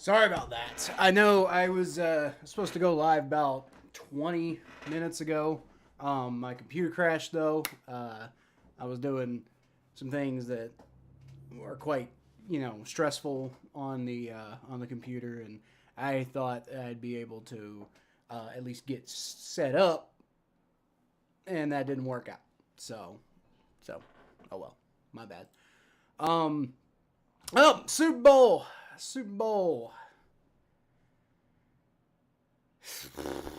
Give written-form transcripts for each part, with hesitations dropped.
Sorry about that. I know I was supposed to go live about 20 minutes ago. My computer crashed though. I was doing some things that were quite, stressful on the computer, and I thought I'd be able to at least get set up, and that didn't work out. So, oh well, my bad. Um, Super Bowl. Super Bowl.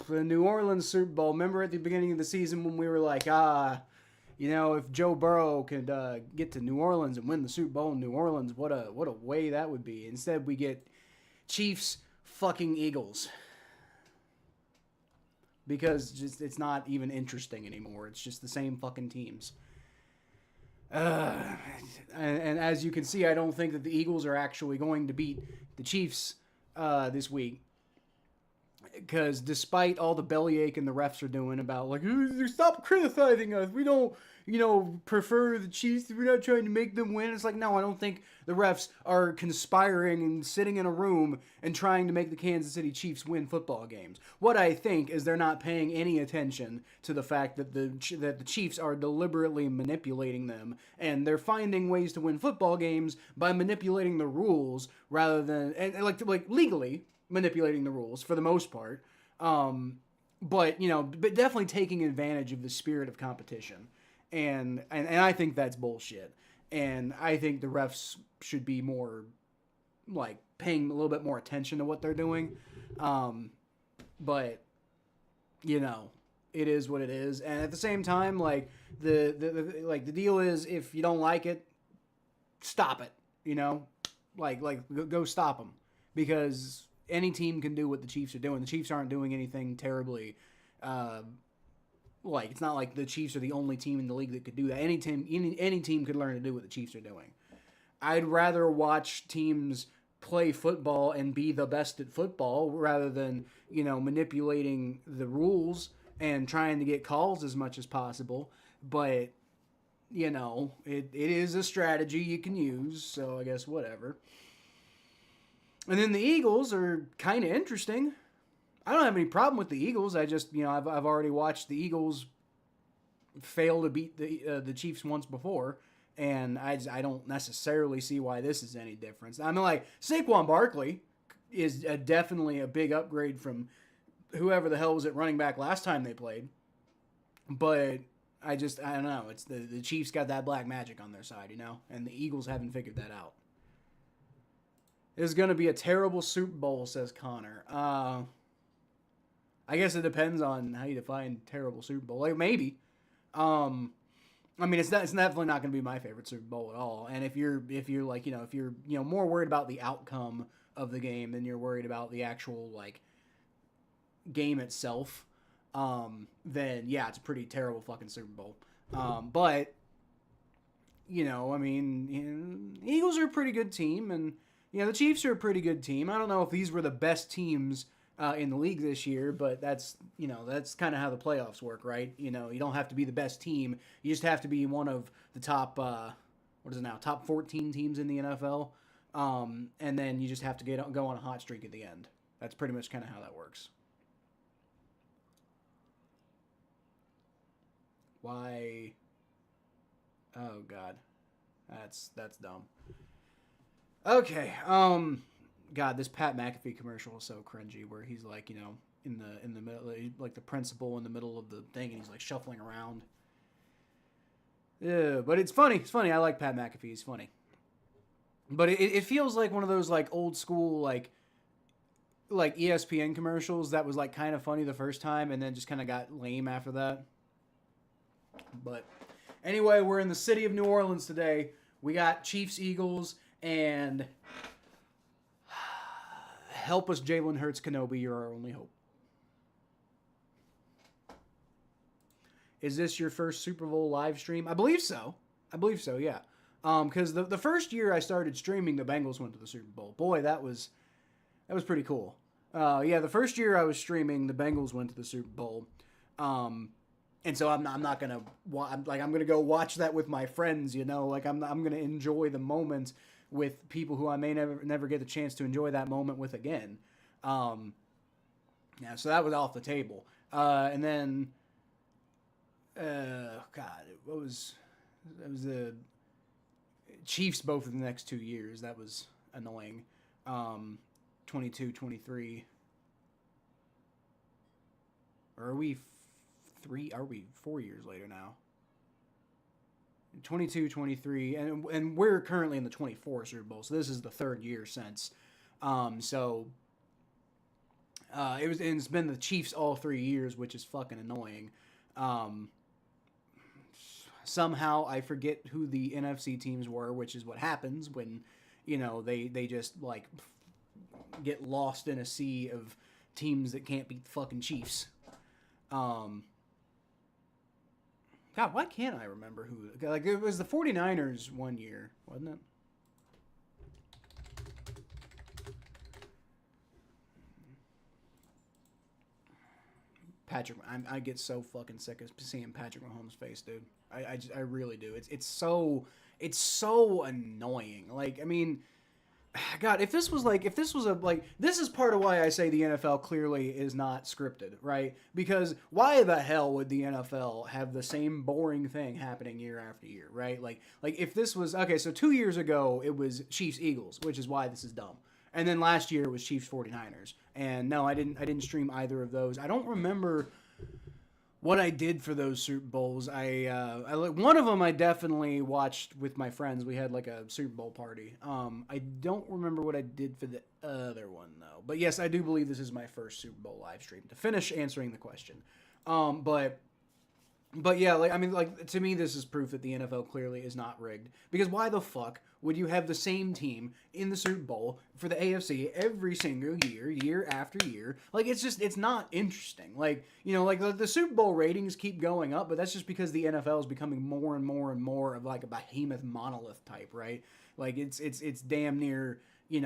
The New Orleans Super Bowl. Remember at the beginning of the season when we were like, if Joe Burrow could get to New Orleans and win the Super Bowl in New Orleans, what a way that would be. Instead, we get Chiefs fucking Eagles. Because it's not even interesting anymore. It's just the same fucking teams. And as you can see, I don't think that the Eagles are actually going to beat the Chiefs this week. Because despite all the bellyache and the refs are doing about, like, stop criticizing us. We don't, prefer the Chiefs. We're not trying to make them win. It's like, no, I don't think the refs are conspiring and sitting in a room and trying to make the Kansas City Chiefs win football games. What I think is they're not paying any attention to the fact that the Chiefs are deliberately manipulating them, and they're finding ways to win football games by manipulating the rules rather than, and like legally manipulating the rules for the most part, but definitely taking advantage of the spirit of competition, and I think that's bullshit, and I think the refs should be more like paying a little bit more attention to what they're doing, but it is what it is, and at the same time, like the deal is, if you don't like it, stop it, go stop them, because any team can do what the Chiefs are doing. The Chiefs aren't doing anything terribly. It's not like the Chiefs are the only team in the league that could do that. Any team could learn to do what the Chiefs are doing. I'd rather watch teams play football and be the best at football rather than manipulating the rules and trying to get calls as much as possible. But it is a strategy you can use. So I guess whatever. And then the Eagles are kind of interesting. I don't have any problem with the Eagles. I just, I've already watched the Eagles fail to beat the Chiefs once before, and I don't necessarily see why this is any different. I mean, like, Saquon Barkley is definitely a big upgrade from whoever the hell was at running back last time they played. But I don't know. It's the Chiefs got that black magic on their side, and the Eagles haven't figured that out. It's going to be a terrible Super Bowl, says Connor. I guess it depends on how you define terrible Super Bowl. Like, maybe. I mean, it's definitely not going to be my favorite Super Bowl at all. And if you're more worried about the outcome of the game than you're worried about the actual, like, game itself, then yeah, it's a pretty terrible fucking Super Bowl. But Eagles are a pretty good team, and the Chiefs are a pretty good team. I don't know if these were the best teams in the league this year, but that's kind of how the playoffs work, right? You don't have to be the best team. You just have to be one of the top, top 14 teams in the NFL. And then you just have to go on a hot streak at the end. That's pretty much kind of how that works. Why? Oh, God. That's dumb. Okay, God, this Pat McAfee commercial is so cringy, where he's like, in the middle, like the principal in the middle of the thing, and he's like shuffling around. Yeah, but it's funny. It's funny. I like Pat McAfee. He's funny. But it feels like one of those like old school like ESPN commercials that was like kind of funny the first time and then just kind of got lame after that. But anyway, we're in the city of New Orleans today. We got Chiefs, Eagles. And help us, Jalen Hurts, Kenobi. You're our only hope. Is this your first Super Bowl live stream? I believe so. Yeah. Because the first year I started streaming, the Bengals went to the Super Bowl. Boy, that was pretty cool. The first year I was streaming, the Bengals went to the Super Bowl. And so I'm not gonna I'm gonna go watch that with my friends. I'm gonna enjoy the moment with people who I may never get the chance to enjoy that moment with again. Yeah, so that was off the table. And then, God, what was that was the Chiefs both of the next 2 years. That was annoying. 22, 23. Or are we 4 years later now? 22, 23, and we're currently in the 24 Super Bowl, so this is the third year since. So it's been the Chiefs all 3 years, which is fucking annoying. Somehow I forget who the NFC teams were, which is what happens when, they just like get lost in a sea of teams that can't beat the fucking Chiefs. God, why can't I remember who? Like, it was the 49ers one year, wasn't it? I get so fucking sick of seeing Patrick Mahomes' face, dude. I really do. It's so annoying. Like, I mean, God, if this was this is part of why I say the NFL clearly is not scripted, right? Because why the hell would the NFL have the same boring thing happening year after year, right? Like if this was, okay, so 2 years ago it was Chiefs Eagles, which is why this is dumb. And then last year it was Chiefs 49ers. And no, I didn't stream either of those. I don't remember what I did for those Super Bowls. I one of them I definitely watched with my friends. We had like a Super Bowl party. I don't remember what I did for the other one though. But yes, I do believe this is my first Super Bowl live stream. To finish answering the question, but yeah, to me, this is proof that the NFL clearly is not rigged. Because why the fuck would you have the same team in the Super Bowl for the AFC every single year, year after year? Like, it's not interesting. Like, the Super Bowl ratings keep going up, but that's just because the NFL is becoming more and more and more of like a behemoth monolith type, right? Like, it's damn near, you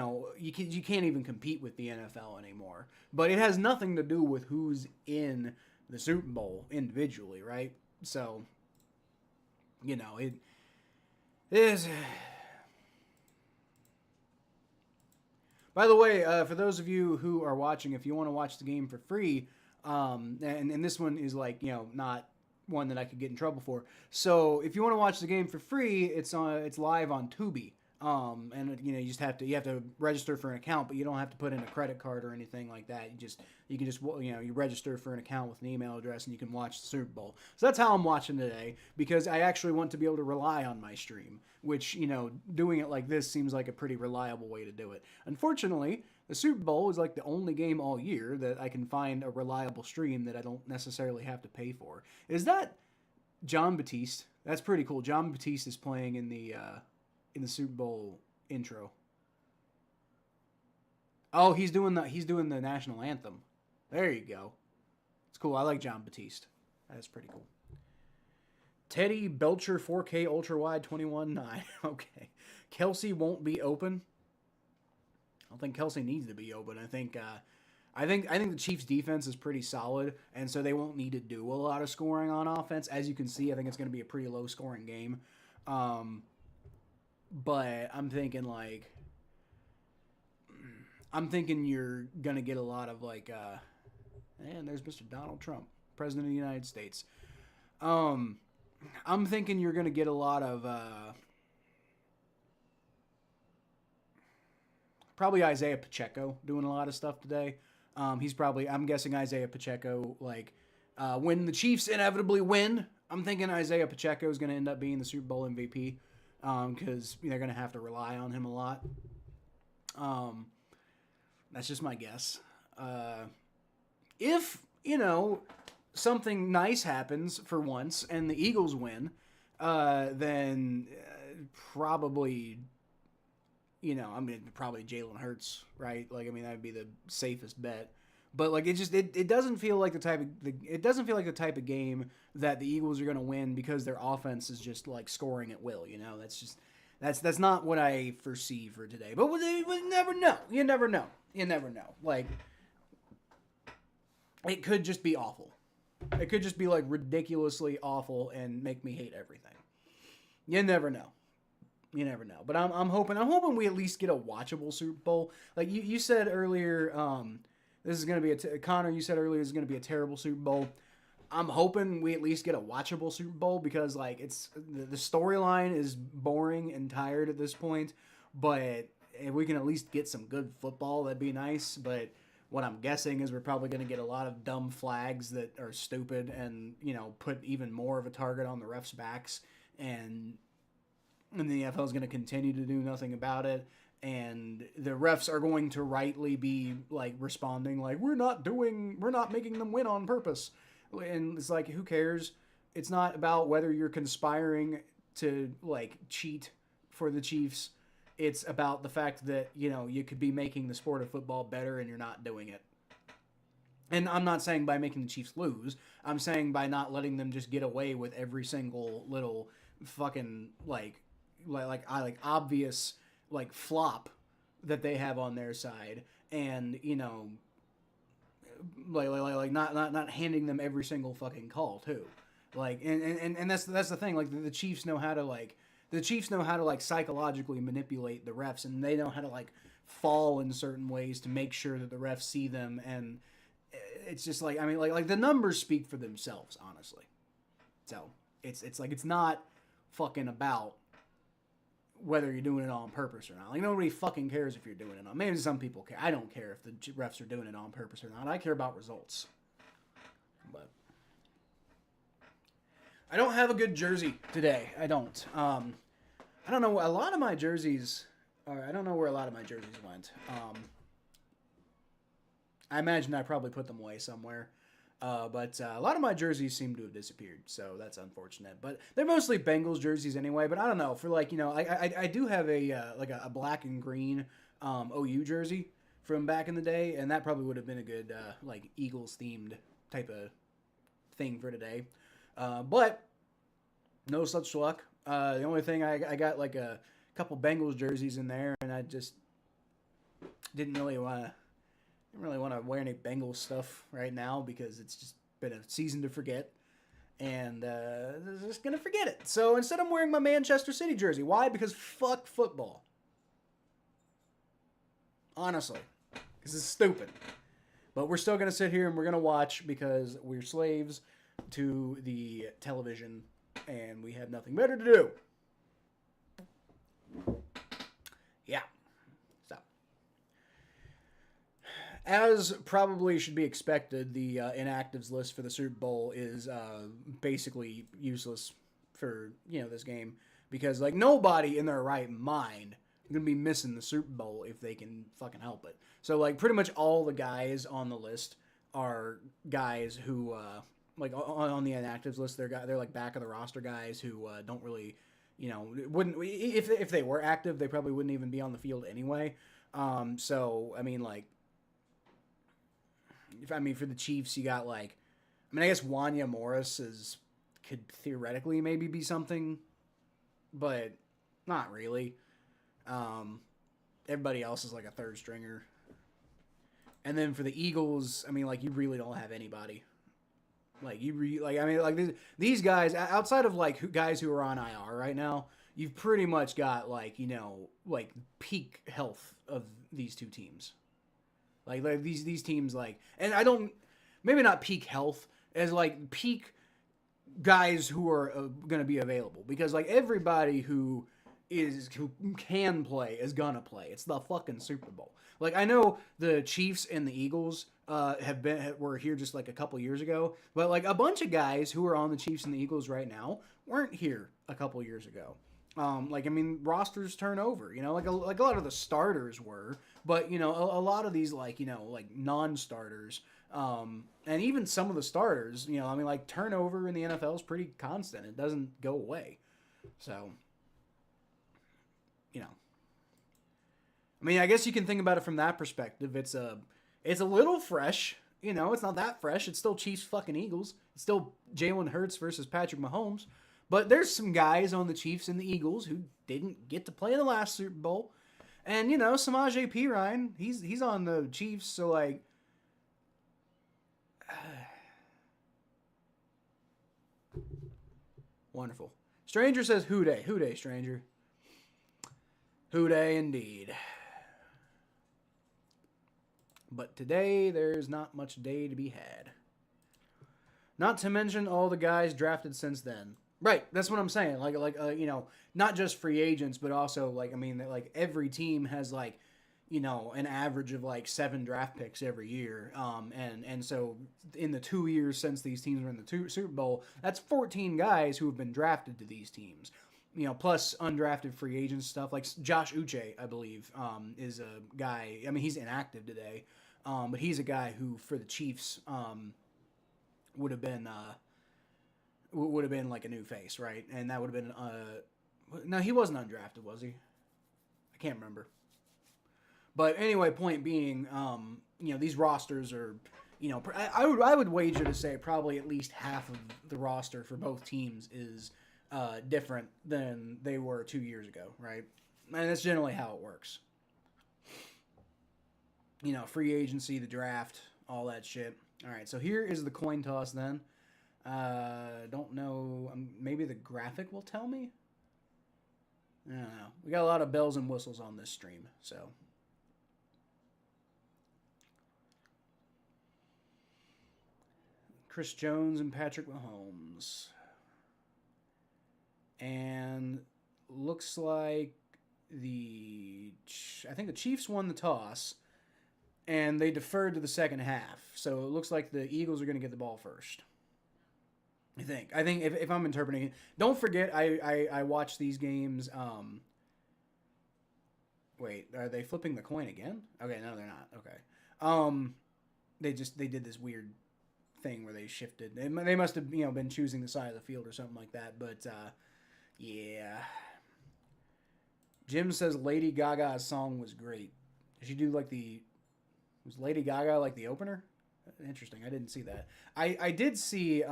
can't even compete with the NFL anymore. But it has nothing to do with who's in the Super Bowl individually, right? So, it is. By the way, for those of you who are watching, if you want to watch the game for free, and this one is like, not one that I could get in trouble for. So if you want to watch the game for free, it's live on Tubi. And you have to register for an account, but you don't have to put in a credit card or anything like that. You can just you register for an account with an email address and you can watch the Super Bowl. So that's how I'm watching today, because I actually want to be able to rely on my stream, which, doing it like this seems like a pretty reliable way to do it. Unfortunately, the Super Bowl is like the only game all year that I can find a reliable stream that I don't necessarily have to pay for. Is that John Batiste? That's pretty cool. John Batiste is playing in the Super Bowl intro. Oh, he's doing the national anthem. There you go. It's cool. I like John Batiste. That's pretty cool. Teddy Belcher 4K Ultra Wide 21.9. Okay. Kelsey won't be open. I don't think Kelsey needs to be open. I think the Chiefs defense is pretty solid, and so they won't need to do a lot of scoring on offense. As you can see, I think it's going to be a pretty low scoring game. But I'm thinking you're gonna get a lot of and there's Mr. Donald Trump, President of the United States. I'm thinking you're gonna get a lot of probably Isaiah Pacheco doing a lot of stuff today. I'm guessing Isaiah Pacheco, when the Chiefs inevitably win, I'm thinking Isaiah Pacheco is gonna end up being the Super Bowl MVP. Because they're going to have to rely on him a lot. That's just my guess. If, something nice happens for once and the Eagles win, then probably, probably Jalen Hurts, right? That'd be the safest bet. But it doesn't feel like the type of game that the Eagles are going to win because their offense is just scoring at will. That's not what I foresee for today. But we never know. You never know. It could just be awful. It could just be ridiculously awful and make me hate everything. You never know. You never know. But I'm hoping we at least get a watchable Super Bowl. Like you said earlier, this is gonna be Connor. You said earlier this is gonna be a terrible Super Bowl. I'm hoping we at least get a watchable Super Bowl because like it's the storyline is boring and tired at this point. But if we can at least get some good football, that'd be nice. But what I'm guessing is we're probably going to get a lot of dumb flags that are stupid and, put even more of a target on the refs' backs. And the NFL is going to continue to do nothing about it. And the refs are going to rightly be, like, responding like, we're not making them win on purpose. And it's like, who cares? It's not about whether you're conspiring to, like, cheat for the Chiefs. It's about the fact that, you could be making the sport of football better and you're not doing it. And I'm not saying by making the Chiefs lose. I'm saying by not letting them just get away with every single little fucking, like obvious, like, flop that they have on their side. And, like not handing them every single fucking call, too. Like, and that's the thing. Like, the Chiefs know how to, like, psychologically manipulate the refs, and they know how to, like, fall in certain ways to make sure that the refs see them. And it's just like, I mean, like the numbers speak for themselves, honestly. So it's like, it's not fucking about whether you're doing it on purpose or not. Like, nobody fucking cares if you're doing it on. Maybe some people care. I don't care if the refs are doing it on purpose or not. I care about results. But I don't have a good jersey today. I don't. I don't know. A lot of my jerseys. I don't know where a lot of my jerseys went. I imagine I probably put them away somewhere. But a lot of my jerseys seem to have disappeared, so that's unfortunate. But they're mostly Bengals jerseys anyway. But I don't know. For like, I do have a black and green OU jersey from back in the day, and that probably would have been a good like Eagles themed type of thing for today. But no such luck. The only thing I got like a couple Bengals jerseys in there, and I just didn't really want to wear any Bengals stuff right now because it's just been a season to forget, and just gonna forget it. So instead, I'm wearing my Manchester City jersey. Why? Because fuck football. Honestly, this is stupid. But we're still gonna sit here and we're gonna watch because we're slaves to the television and we have nothing better to do. Yeah. So, as probably should be expected, the inactives list for the Super Bowl is basically useless for this game because like nobody in their right mind is gonna be missing the Super Bowl if they can fucking help it. So like pretty much all the guys on the list are guys who like on the inactives list, they're like back of the roster guys who don't really, wouldn't if they were active, they probably wouldn't even be on the field anyway. So I mean, like, for the Chiefs, you got like, I guess Wanya Morris could theoretically maybe be something, but not really. Everybody else is like a third stringer. And then for the Eagles, I mean, like, you really don't have anybody. Like, these guys, outside of, like, guys who are on IR right now, you've pretty much got, like, like, peak health of these two teams. Like these teams, like, and I don't, maybe not peak health, as, like, peak guys who are going to be available. Because, like, everybody who can play is gonna play. It's the fucking Super Bowl. Like, I know the Chiefs and the Eagles were here just like a couple years ago, but like a bunch of guys who are on the Chiefs and the Eagles right now weren't here a couple years ago. Rosters turn over, like a lot of the starters were, but a lot of these like non-starters, and even some of the starters, like turnover in the NFL is pretty constant. It doesn't go away. So, I guess you can think about it from that perspective. It's a little fresh, it's not that fresh. It's still Chiefs fucking Eagles. It's still Jalen Hurts versus Patrick Mahomes. But there's some guys on the Chiefs and the Eagles who didn't get to play in the last Super Bowl. And, Samaje Perine, he's on the Chiefs, so like wonderful. Stranger says, Hoo day, Stranger. Hooday indeed. But today, there's not much day to be had. Not to mention all the guys drafted since then. Right, that's what I'm saying. Not just free agents, but also every team has an average of 7 draft picks every year. And so in the 2 years since these teams were in the Super Bowl, that's 14 guys who have been drafted to these teams. Plus undrafted free agent stuff like Josh Uche, I believe, is a guy. I mean, he's inactive today, but he's a guy who for the Chiefs would have been like a new face, right? And that would have been no, he wasn't undrafted, was he? I can't remember. But anyway, point being, these rosters are, I would wager to say probably at least half of the roster for both teams is different than they were 2 years ago, right? And that's generally how it works. Free agency, the draft, all that shit. All right, so here is the coin toss then. Don't know. Maybe the graphic will tell me? I don't know. We got a lot of bells and whistles on this stream, so. Chris Jones and Patrick Mahomes. And looks like I think the Chiefs won the toss, and they deferred to the second half. So it looks like the Eagles are going to get the ball first. I think if I'm interpreting it. Don't forget, I watch these games. Wait, are they flipping the coin again? Okay, no, they're not. Okay. They did this weird thing where they shifted. They must have been choosing the side of the field or something like that. But yeah. Jim says Lady Gaga's song was great. Did she do was Lady Gaga like the opener? Interesting. I didn't see that. I did see.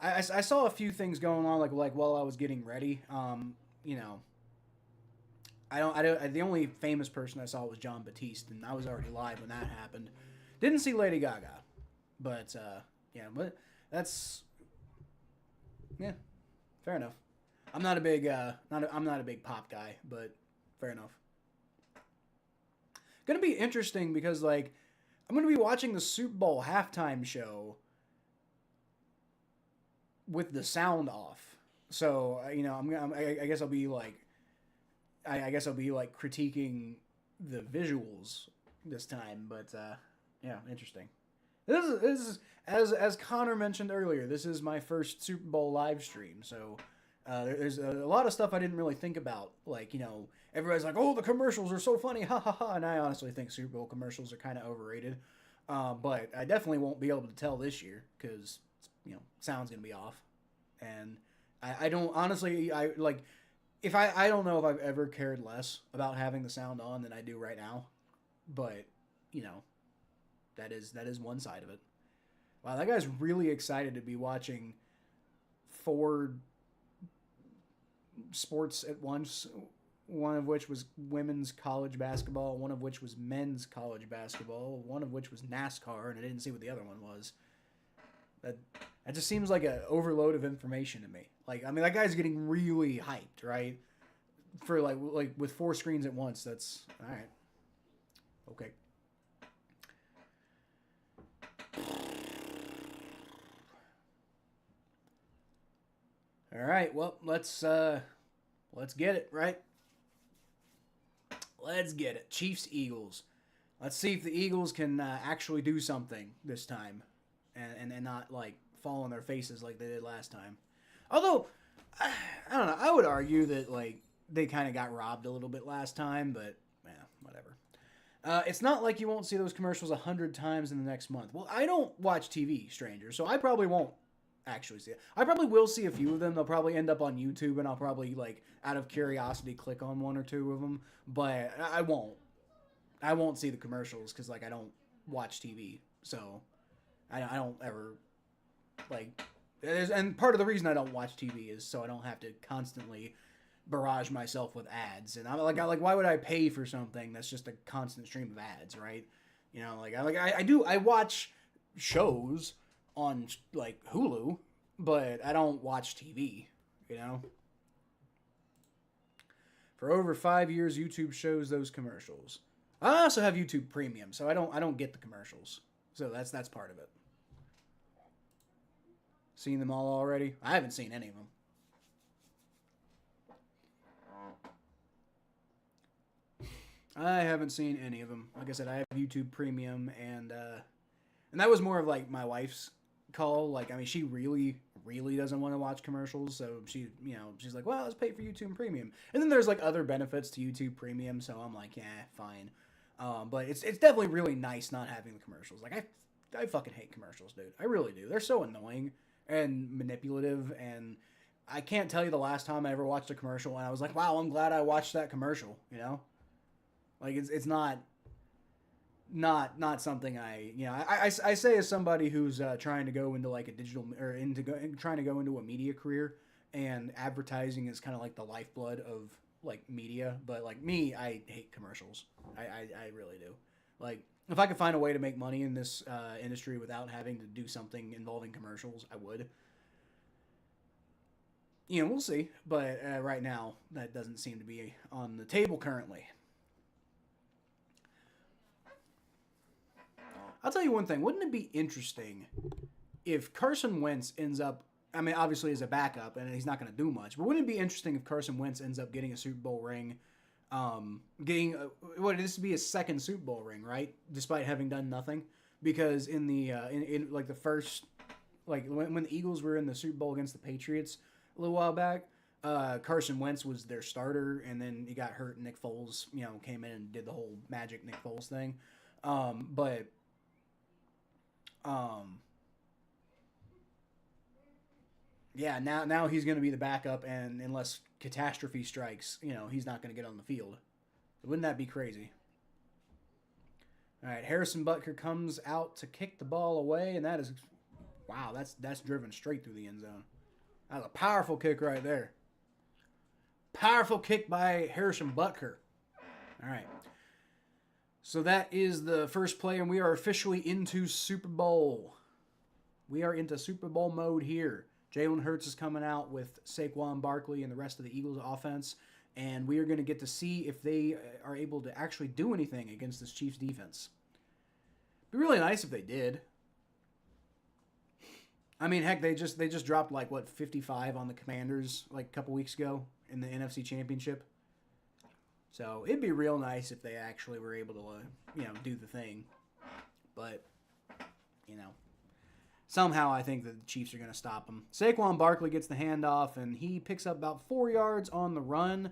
I saw a few things going on like while I was getting ready. The only famous person I saw was John Batiste, and I was already live when that happened. Didn't see Lady Gaga, but but that's fair enough. I'm not a big I'm not a big pop guy, but fair enough. Gonna be interesting because I'm gonna be watching the Super Bowl halftime show with the sound off. So I guess I'll be critiquing the visuals this time, but interesting. This is as Connor mentioned earlier. This is my first Super Bowl live stream, so there's a lot of stuff I didn't really think about. Everybody's like, "Oh, the commercials are so funny, ha ha ha," and I honestly think Super Bowl commercials are kind of overrated. But I definitely won't be able to tell this year because sound's gonna be off, and I don't honestly I don't know if I've ever cared less about having the sound on than I do right now, but that is one side of it. Wow, that guy's really excited to be watching 4 sports at once, one of which was women's college basketball, one of which was men's college basketball, one of which was NASCAR, and I didn't see what the other one was. That just seems like an overload of information to me. That guy's getting really hyped, right? For with 4 screens at once, that's all right. Okay. All right. Well, let's get it, right? Let's get it. Chiefs, Eagles. Let's see if the Eagles can actually do something this time, and not fall on their faces like they did last time. Although I don't know, I would argue that they kind of got robbed a little bit last time, but whatever. It's not like you won't see those commercials 100 times in the next month. Well, I don't watch TV, stranger, so I probably won't actually see it. I probably will see a few of them. They'll probably end up on YouTube, and I'll probably out of curiosity click on 1 or 2 of them. But I won't. I won't see the commercials because I don't watch TV, so I don't ever and part of the reason I don't watch TV is so I don't have to constantly barrage myself with ads. And I'm why would I pay for something that's just a constant stream of ads, right? I watch shows on Hulu, but I don't watch TV, For over 5 years, YouTube shows those commercials. I also have YouTube Premium, so I don't get the commercials. So that's part of it. Seen them all already? I haven't seen any of them. I haven't seen any of them. Like I said, I have YouTube Premium, and that was more of like my wife's call. Like, I mean, she really, really doesn't want to watch commercials, so she's like, well, let's pay for YouTube Premium. And then there's like other benefits to YouTube Premium, so I'm like, yeah, fine. But it's definitely really nice not having the commercials. Like, I fucking hate commercials, dude. I really do. They're so annoying and manipulative, and I can't tell you the last time I ever watched a commercial and I was like, wow, I'm glad I watched that commercial, you know? Like, it's not something I say as somebody who's trying to go into like a digital or trying to go into a media career, and advertising is kind of like the lifeblood of like media. But like me, I hate commercials. I really do. Like, if I could find a way to make money in this industry without having to do something involving commercials, I would. We'll see. But right now, that doesn't seem to be on the table currently. I'll tell you one thing. Wouldn't it be interesting if Carson Wentz ends up, I mean, obviously as a backup, and he's not going to do much, but wouldn't it be interesting if Carson Wentz ends up getting a Super Bowl ring, this would be his second Super Bowl ring, right? Despite having done nothing. Because in the, in like the first, like when the Eagles were in the Super Bowl against the Patriots a little while back, Carson Wentz was their starter, and then he got hurt, and Nick Foles, came in and did the whole magic Nick Foles thing. Yeah, now he's going to be the backup, and unless catastrophe strikes, he's not going to get on the field. Wouldn't that be crazy? All right, Harrison Butker comes out to kick the ball away, and that is, wow, that's driven straight through the end zone. That's a powerful kick right there. Powerful kick by Harrison Butker. All right. So that is the first play, and we are officially into Super Bowl. We are into Super Bowl mode here. Jalen Hurts is coming out with Saquon Barkley and the rest of the Eagles offense, and we are going to get to see if they are able to actually do anything against this Chiefs defense. It'd be really nice if they did. I mean, heck, they just dropped 55 on the Commanders like a couple weeks ago in the NFC Championship. So it'd be real nice if they actually were able to, do the thing. But, somehow I think that the Chiefs are going to stop them. Saquon Barkley gets the handoff, and he picks up about 4 yards on the run.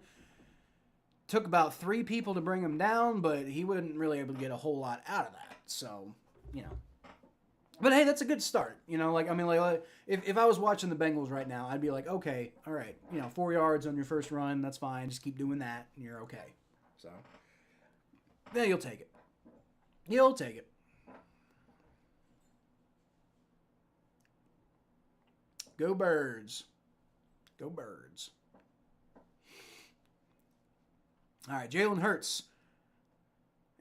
Took about 3 people to bring him down, but he wasn't really able to get a whole lot out of that. So, But hey, that's a good start. If I was watching the Bengals right now, I'd be like, okay, all right, 4 yards on your first run, that's fine. Just keep doing that, and you're okay. So, yeah, you'll take it. You'll take it. Go Birds. Go Birds. All right, Jalen Hurts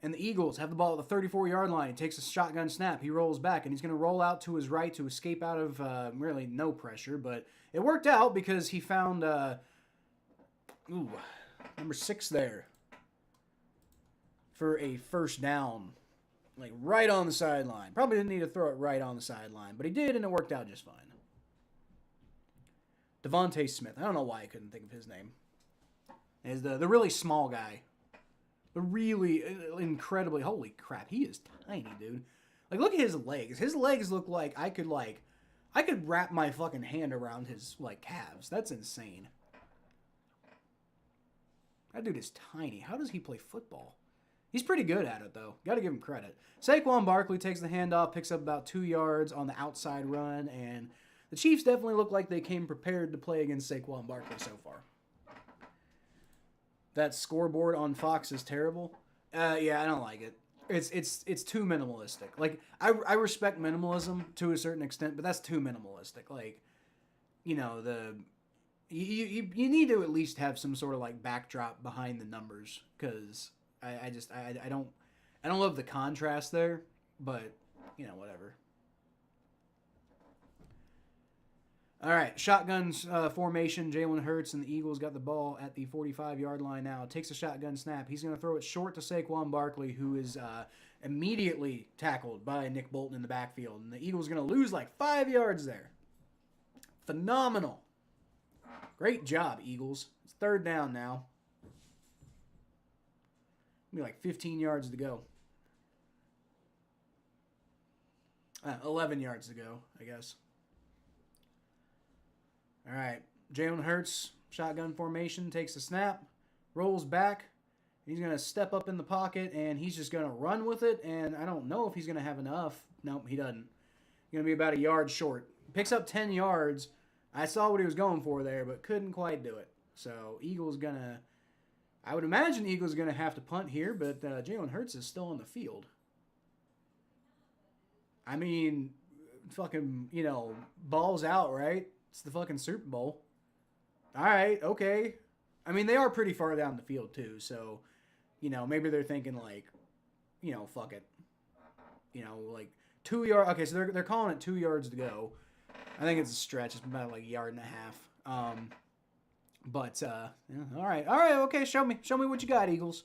and the Eagles have the ball at the 34-yard line. He takes a shotgun snap. He rolls back, and he's going to roll out to his right to escape out of really no pressure. But it worked out because he found number 6 there for a first down, like right on the sideline. Probably didn't need to throw it right on the sideline, but he did, and it worked out just fine. Devontae Smith. I don't know why I couldn't think of his name. Is the really small guy. The really incredibly, holy crap, he is tiny, dude. Like, look at his legs. His legs look like I could wrap my fucking hand around his calves. That's insane. That dude is tiny. How does he play football? He's pretty good at it, though. Got to give him credit. Saquon Barkley takes the handoff, picks up about 2 yards on the outside run, and the Chiefs definitely look like they came prepared to play against Saquon Barkley so far. That scoreboard on Fox is terrible. Yeah, I don't like it. It's too minimalistic. Like, I respect minimalism to a certain extent, but that's too minimalistic. Like, you need to at least have some sort of backdrop behind the numbers, because I don't love the contrast there, but whatever. All right, shotguns formation. Jalen Hurts and the Eagles got the ball at the 45-yard line now. Takes a shotgun snap. He's going to throw it short to Saquon Barkley, who is immediately tackled by Nick Bolton in the backfield. And the Eagles going to lose like 5 yards there. Phenomenal. Great job, Eagles. It's third down now. Be like 15 yards to go. 11 yards to go, I guess. All right. Jalen Hurts, shotgun formation, takes a snap, rolls back. He's going to step up in the pocket, and he's just going to run with it. And I don't know if he's going to have enough. Nope, he doesn't. He's going to be about a yard short. Picks up 10 yards. I saw what he was going for there, but couldn't quite do it. So Eagles going to... I would imagine Eagles are going to have to punt here, but Jalen Hurts is still on the field. I mean, fucking, balls out, right? It's the fucking Super Bowl. All right, okay. I mean, they are pretty far down the field, too, so, maybe they're thinking, like, fuck it. Like, 2 yards. Okay, so they're calling it 2 yards to go. I think it's a stretch. It's about, like, a yard and a half. But, yeah, all right, okay, show me what you got, Eagles.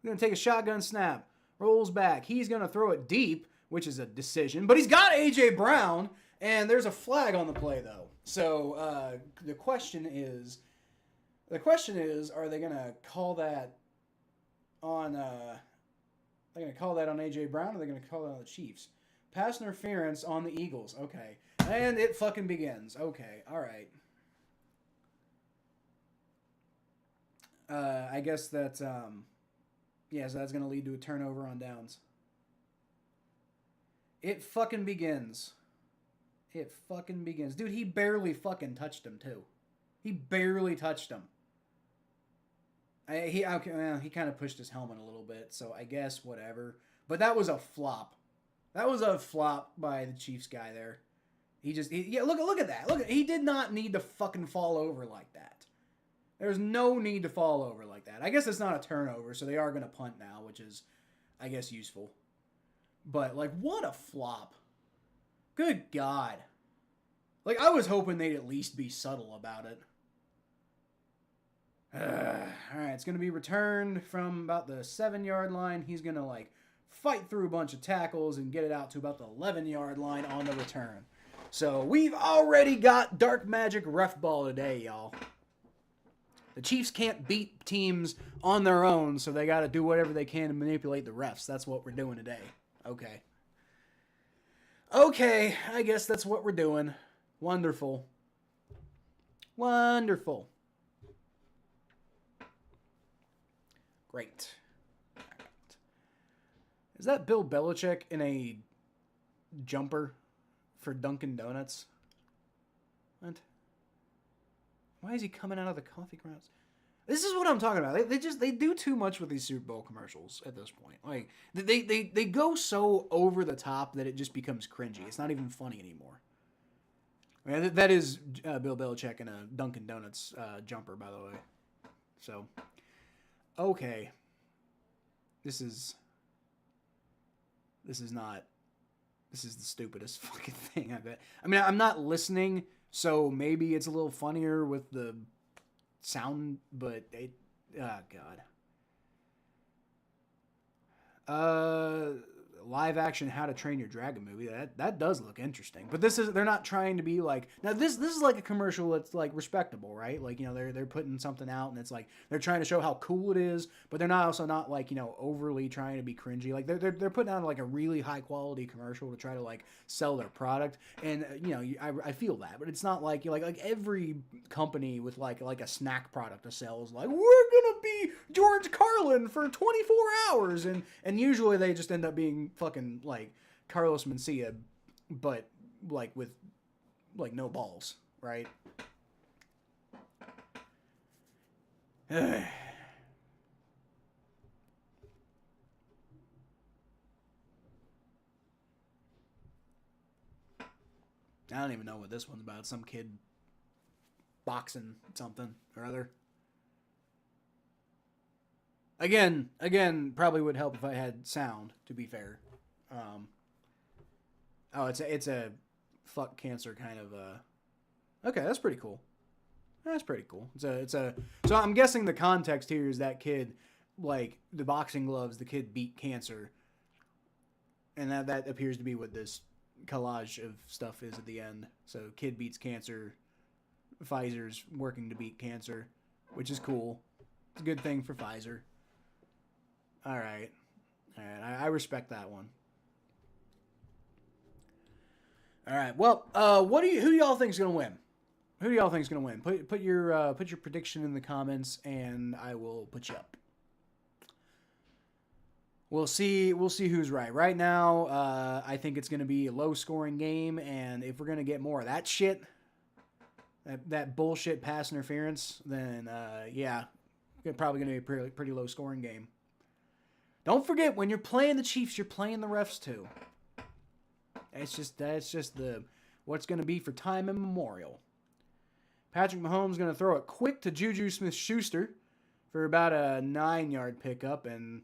We're going to take a shotgun snap, rolls back. He's going to throw it deep, which is a decision, but he's got A.J. Brown, and there's a flag on the play, though. So, the question is, are they going to call that on, A.J. Brown, or are they going to call that on the Chiefs? Pass interference on the Eagles, okay. And it fucking begins, okay, all right. I guess that, so that's going to lead to a turnover on downs. It fucking begins. Dude, he barely fucking touched him, too. He barely touched him. He kind of pushed his helmet a little bit, so I guess whatever. But that was a flop. That was a flop by the Chiefs guy there. Look at that. He did not need to fucking fall over like that. There's no need to fall over like that. I guess it's not a turnover, so they are going to punt now, which is, I guess, useful. But, like, what a flop. Good God. Like, I was hoping they'd at least be subtle about it. Alright, it's going to be returned from about the 7-yard line. He's going to, like, fight through a bunch of tackles and get it out to about the 11-yard line on the return. So, we've already got dark magic ref ball today, y'all. The Chiefs can't beat teams on their own, so they got to do whatever they can to manipulate the refs. That's what we're doing today. Okay, I guess that's what we're doing. Wonderful. Great. Is that Bill Belichick in a jumper for Dunkin' Donuts? What? Why is he coming out of the coffee grounds? This is what I'm talking about. They do too much with these Super Bowl commercials at this point. Like they go so over the top that it just becomes cringy. It's not even funny anymore. I mean, that is Bill Belichick in a Dunkin' Donuts jumper, by the way. So, okay, this is the stupidest fucking thing I bet. I mean, I'm not listening, so maybe it's a little funnier with the sound, but live action How to Train Your Dragon movie, that does look interesting, but they're not trying to be like, now this is like a commercial that's like respectable, right? Like, they're putting something out and it's like they're trying to show how cool it is, but they're not like, overly trying to be cringy. Like they're putting out like a really high quality commercial to try to like sell their product, and I feel that, but it's not like like every company with like a snack product to sell is like, we're gonna be George Carlin for 24 hours, and usually they just end up being fucking like Carlos Mencia, but like with like no balls, right? I don't even know what this one's about. Some kid boxing something or other. Again, probably would help if I had sound, to be fair. It's a fuck cancer kind of Okay, that's pretty cool. That's pretty cool. So I'm guessing the context here is that kid, like the boxing gloves, the kid beat cancer, and that appears to be what this collage of stuff is at the end. So kid beats cancer, Pfizer's working to beat cancer, which is cool. It's a good thing for Pfizer. All right, I respect that one. All right, well, who do y'all think is gonna win? Who do y'all think is gonna win? Put your prediction in the comments, and I will put you up. We'll see who's right. Right now, I think it's gonna be a low scoring game, and if we're gonna get more of that shit, that bullshit pass interference, then yeah, it's probably gonna be a pretty low scoring game. Don't forget, when you're playing the Chiefs, you're playing the refs too. That's just the what's gonna be for time immemorial. Patrick Mahomes going to throw it quick to Juju Smith-Schuster for about a 9-yard pickup, and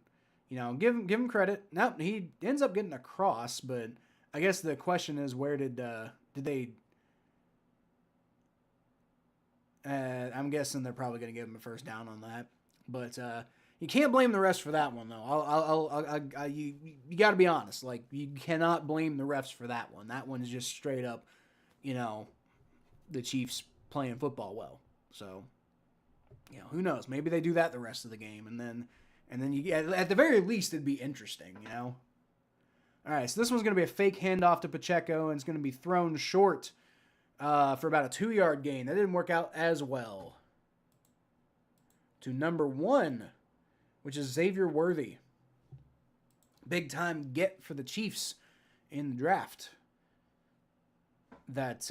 give him credit. Now he ends up getting across, but I guess the question is, where did they? I'm guessing they're probably going to give him a first down on that, but you can't blame the refs for that one though. You got to be honest. Like, you cannot blame the refs for that one. That one is just straight up, the Chiefs playing football well. So, who knows? Maybe they do that the rest of the game, and then you get, at the very least, it'd be interesting, All right, so this one's going to be a fake handoff to Pacheco, and it's going to be thrown short for about a 2-yard gain. That didn't work out as well. To number 1, which is Xavier Worthy. Big time get for the Chiefs in the draft. That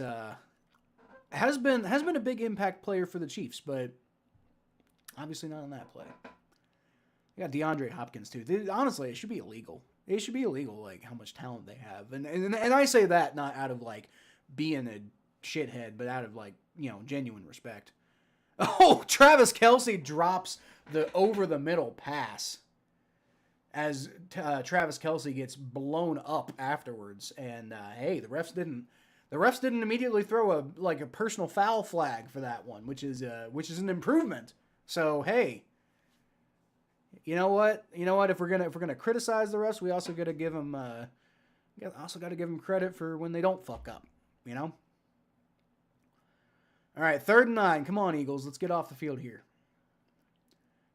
has been a big impact player for the Chiefs, but obviously not on that play. You got DeAndre Hopkins too. Honestly, it should be illegal. It should be illegal, like how much talent they have, and I say that not out of like being a shithead, but out of like genuine respect. Oh, Travis Kelce drops the over the middle pass as Travis Kelce gets blown up afterwards, and hey, the refs didn't immediately throw a personal foul flag for that one, which is an improvement. So hey, you know what? If we're gonna criticize the refs, we also got to give them credit for when they don't fuck up. All right, 3rd and 9. Come on, Eagles, let's get off the field here.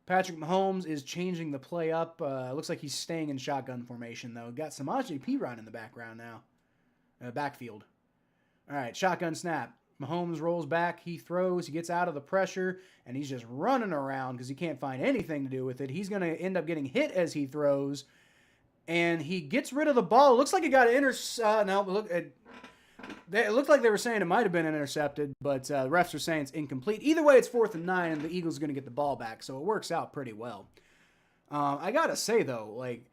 Patrick Mahomes is changing the play up. Looks like he's staying in shotgun formation though. Got Samaje Perine in the background now, backfield. All right, shotgun snap. Mahomes rolls back, he throws, he gets out of the pressure, and he's just running around because he can't find anything to do with it. He's going to end up getting hit as he throws, and he gets rid of the ball. It looks like it got it looked like they were saying it might have been intercepted, but the refs are saying it's incomplete. Either way, it's 4th and 9, and the Eagles are going to get the ball back, so it works out pretty well. I got to say, though, like,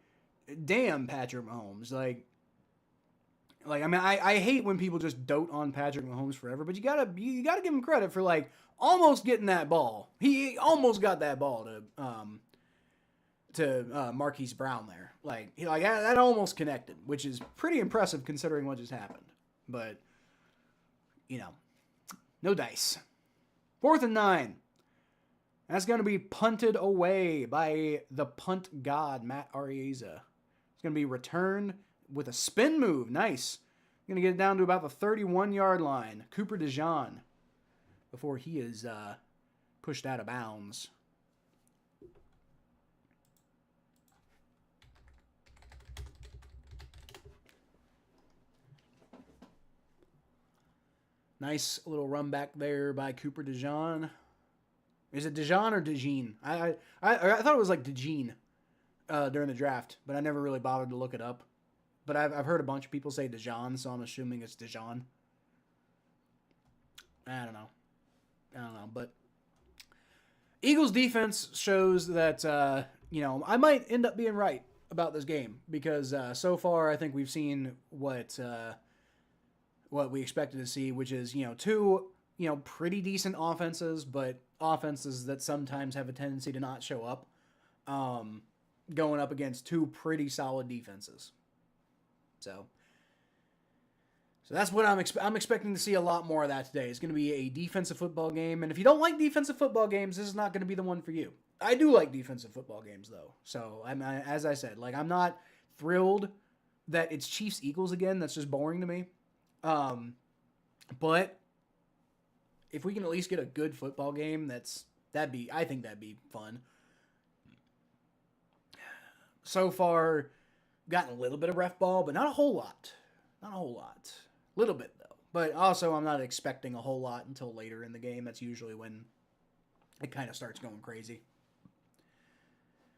damn Patrick Mahomes. Like, I mean, I hate when people just dote on Patrick Mahomes forever, but you gotta give him credit for like almost getting that ball. He almost got that ball to Marquise Brown there. Like that almost connected, which is pretty impressive considering what just happened. But no dice. 4th and 9. That's gonna be punted away by the punt god Matt Araiza. It's gonna be returned with a spin move. Nice. Going to get it down to about the 31-yard line. Cooper DeJean before he is pushed out of bounds. Nice little run back there by Cooper DeJean. Is it DeJean or DeJean? I thought it was like DeJean during the draft, but I never really bothered to look it up. But I've heard a bunch of people say DeJean, so I'm assuming it's DeJean. I don't know. But Eagles defense shows that, I might end up being right about this game because so far I think we've seen what we expected to see, which is, two, pretty decent offenses, but offenses that sometimes have a tendency to not show up, going up against two pretty solid defenses. So that's what I'm expecting to see a lot more of that today. It's going to be a defensive football game, and if you don't like defensive football games, this is not going to be the one for you. I do like defensive football games though. So as I said, like I'm not thrilled that it's Chiefs Eagles again. That's just boring to me. But if we can at least get a good football game, I think that'd be fun. So far, gotten a little bit of ref ball, but not a whole lot. Not a whole lot. A little bit though. But also, I'm not expecting a whole lot until later in the game. That's usually when it kind of starts going crazy.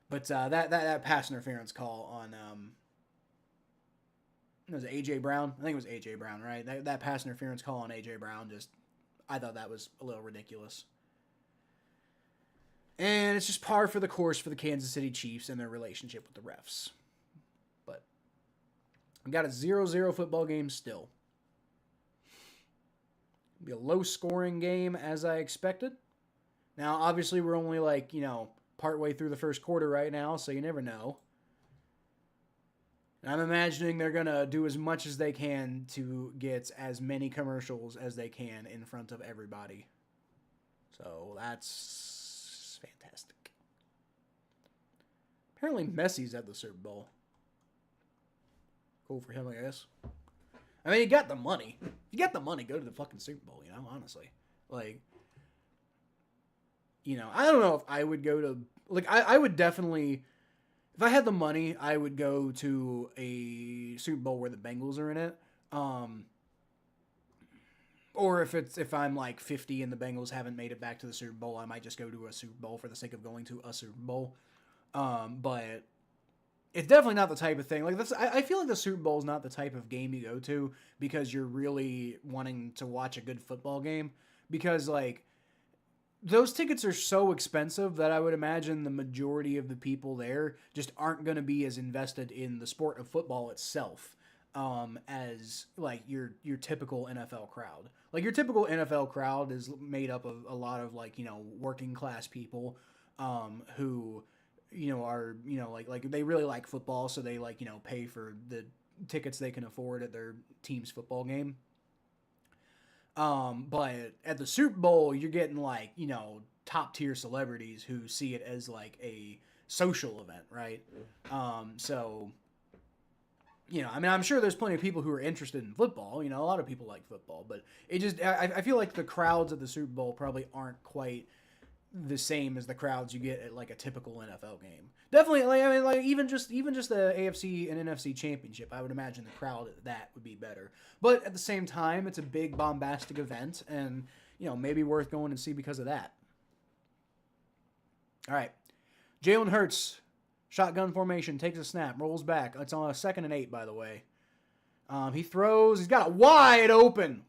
But that pass interference call on was it AJ Brown? I think it was AJ Brown, right? That pass interference call on AJ Brown, I thought that was a little ridiculous. And it's just par for the course for the Kansas City Chiefs and their relationship with the refs. But we got a 0-0 football game still. It'll be a low-scoring game as I expected. Now, obviously, we're only partway through the first quarter right now, so you never know. And I'm imagining they're going to do as much as they can to get as many commercials as they can in front of everybody. So that's fantastic. Apparently Messi's at the Super Bowl. Cool for him, I guess. I mean, you got the money. You got the money, go to the fucking Super Bowl, honestly. I don't know if I would go to... I would definitely... If I had the money, I would go to a Super Bowl where the Bengals are in it. Or if I'm 50 and the Bengals haven't made it back to the Super Bowl, I might just go to a Super Bowl for the sake of going to a Super Bowl. But it's definitely not the type of thing. I feel like the Super Bowl is not the type of game you go to because you're really wanting to watch a good football game. Because those tickets are so expensive that I would imagine the majority of the people there just aren't going to be as invested in the sport of football itself as your typical NFL crowd. Your typical NFL crowd is made up of a lot of working class people who are they really like football, so they pay for the tickets they can afford at their team's football game. But at the Super Bowl, you're getting top tier celebrities who see it as a social event, right? So, I'm sure there's plenty of people who are interested in football. A lot of people like football, but I feel like the crowds at the Super Bowl probably aren't quite the same as the crowds you get at a typical NFL game. Definitely, even just the AFC and NFC championship, I would imagine the crowd at that would be better. But at the same time, it's a big bombastic event, and maybe worth going and see because of that. All right, Jalen Hurts, shotgun formation, takes a snap, rolls back. It's on a 2nd and 8, by the way. He throws. He's got a wide open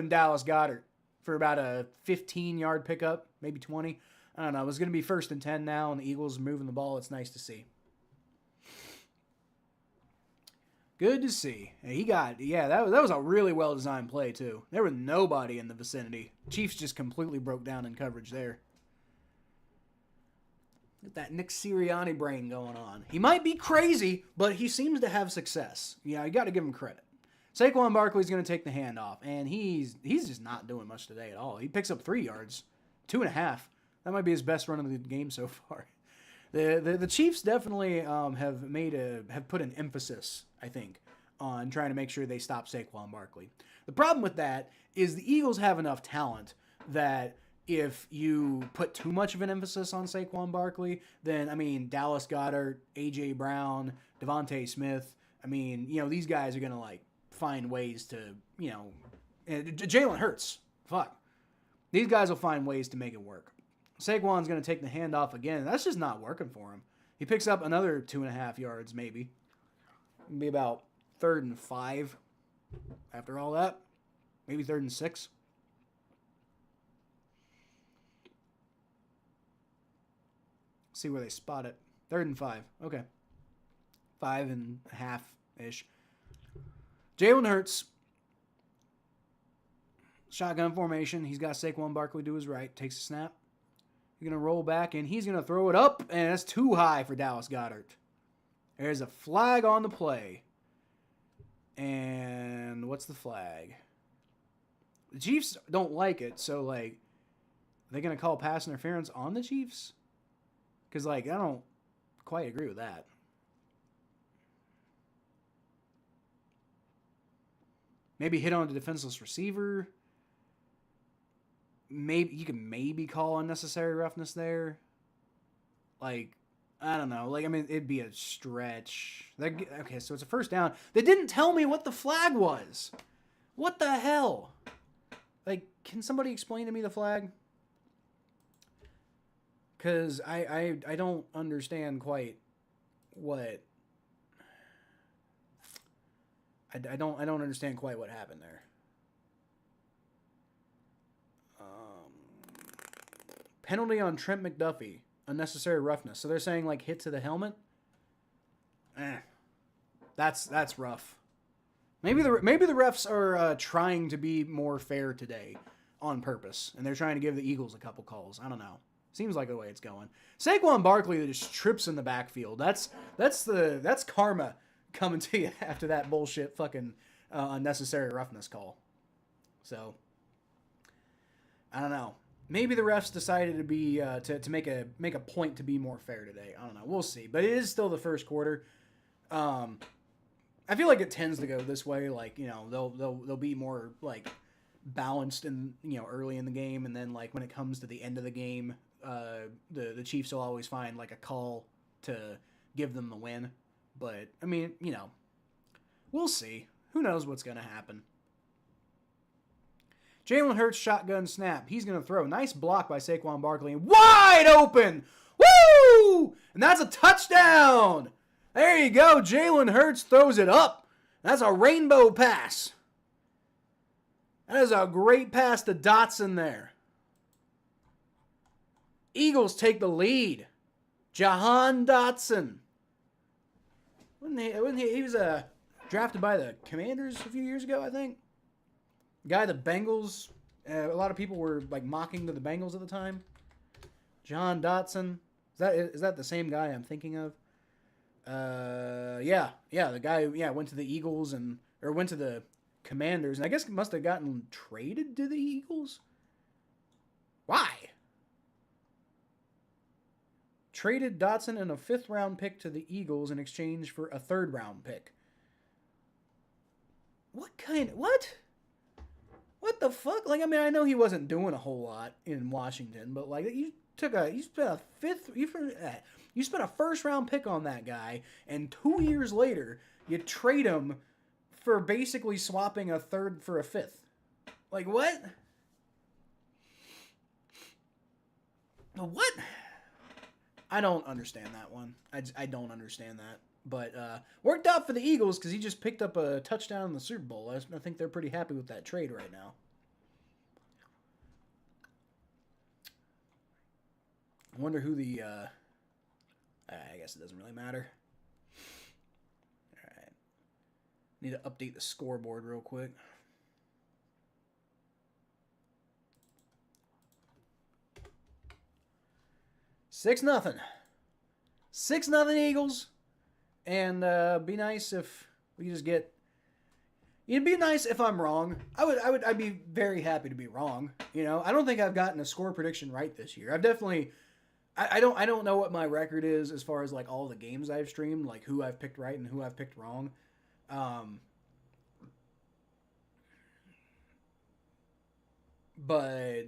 Dallas Goedert for about a 15-yard pickup, maybe 20. I don't know. It's going to be 1st and 10 now, and the Eagles are moving the ball. It's nice to see. Good to see. That was a really well-designed play, too. There was nobody in the vicinity. Chiefs just completely broke down in coverage there. Get that Nick Sirianni brain going on. He might be crazy, but he seems to have success. You got to give him credit. Saquon Barkley's going to take the handoff, and he's just not doing much today at all. He picks up 3 yards, 2.5. That might be his best run of the game so far. The Chiefs definitely have put an emphasis, I think, on trying to make sure they stop Saquon Barkley. The problem with that is the Eagles have enough talent that if you put too much of an emphasis on Saquon Barkley, then Dallas Goedert, AJ Brown, Devontae Smith, these guys are gonna find ways to Jalen Hurts. Fuck. These guys will find ways to make it work. Saquon's going to take the handoff again. That's just not working for him. He picks up another 2.5 yards, maybe. It'll be about 3rd and 5 after all that. Maybe 3rd and 6. See where they spot it. 3rd and 5. Okay. 5.5-ish. Jalen Hurts. Shotgun formation. He's got Saquon Barkley to his right. Takes a snap. He's going to roll back, and he's going to throw it up, and that's too high for Dallas Goedert. There's a flag on the play. And what's the flag? The Chiefs don't like it, so like, are they gonna call pass interference on the Chiefs? Because like, I don't quite agree with that. Maybe hit on a defenseless receiver. Maybe you can maybe call unnecessary roughness there. Like, I don't know. Like, I mean, it'd be a stretch. Okay, so it's a first down. They didn't tell me what the flag was. What the hell? Like, can somebody explain to me the flag? Because I don't understand quite what... I don't understand quite what happened there. Penalty on Trent McDuffie. Unnecessary roughness. So they're saying like hit to the helmet? That's rough. Maybe the refs are trying to be more fair today on purpose, and they're trying to give the Eagles a couple calls. I don't know. Seems like the way it's going. Saquon Barkley just trips in the backfield. That's karma coming to you after that bullshit fucking unnecessary roughness call. So I don't know. Maybe the refs decided to be to make a point to be more fair today. I don't know. We'll see. But it is still the first quarter. I feel like it tends to go this way. Like, you know, they'll be more like balanced in, you know, early in the game, and then like when it comes to the end of the game, the Chiefs will always find like a call to give them the win. But I mean, you know, we'll see. Who knows what's gonna happen? Jalen Hurts shotgun snap. He's going to throw. Nice block by Saquon Barkley. Wide open. Woo! And that's a touchdown. There you go. Jalen Hurts throws it up. That's a rainbow pass. That is a great pass to Dotson there. Eagles take the lead. Jahan Dotson. He was drafted by the Commanders a few years ago, I think. Guy, the Bengals, a lot of people were like mocking to the Bengals at the time. John Dotson. Is that the same guy I'm thinking of? Yeah, the guy went to the Eagles or went to the Commanders, and I guess must have gotten traded to the Eagles. Why? Traded Dotson and a 5th round pick to the Eagles in exchange for a 3rd round pick. What? What the fuck? Like, I mean, I know he wasn't doing a whole lot in Washington, but like, you spent a 1st round pick on that guy, and 2 years later, you trade him for basically swapping a 3rd for a 5th. Like, what? What? I don't understand that one. I don't understand that. But worked out for the Eagles because he just picked up a touchdown in the Super Bowl. I think they're pretty happy with that trade right now. I wonder who the... I guess it doesn't really matter. All right. Need to update the scoreboard real quick. Six nothing. 6-0 Eagles. And be nice if we just get... It'd be nice if I'm wrong. I'd be very happy to be wrong. You know, I don't think I've gotten a score prediction right this year. I've definitely... I don't know what my record is as far as like all the games I've streamed, like who I've picked right and who I've picked wrong. But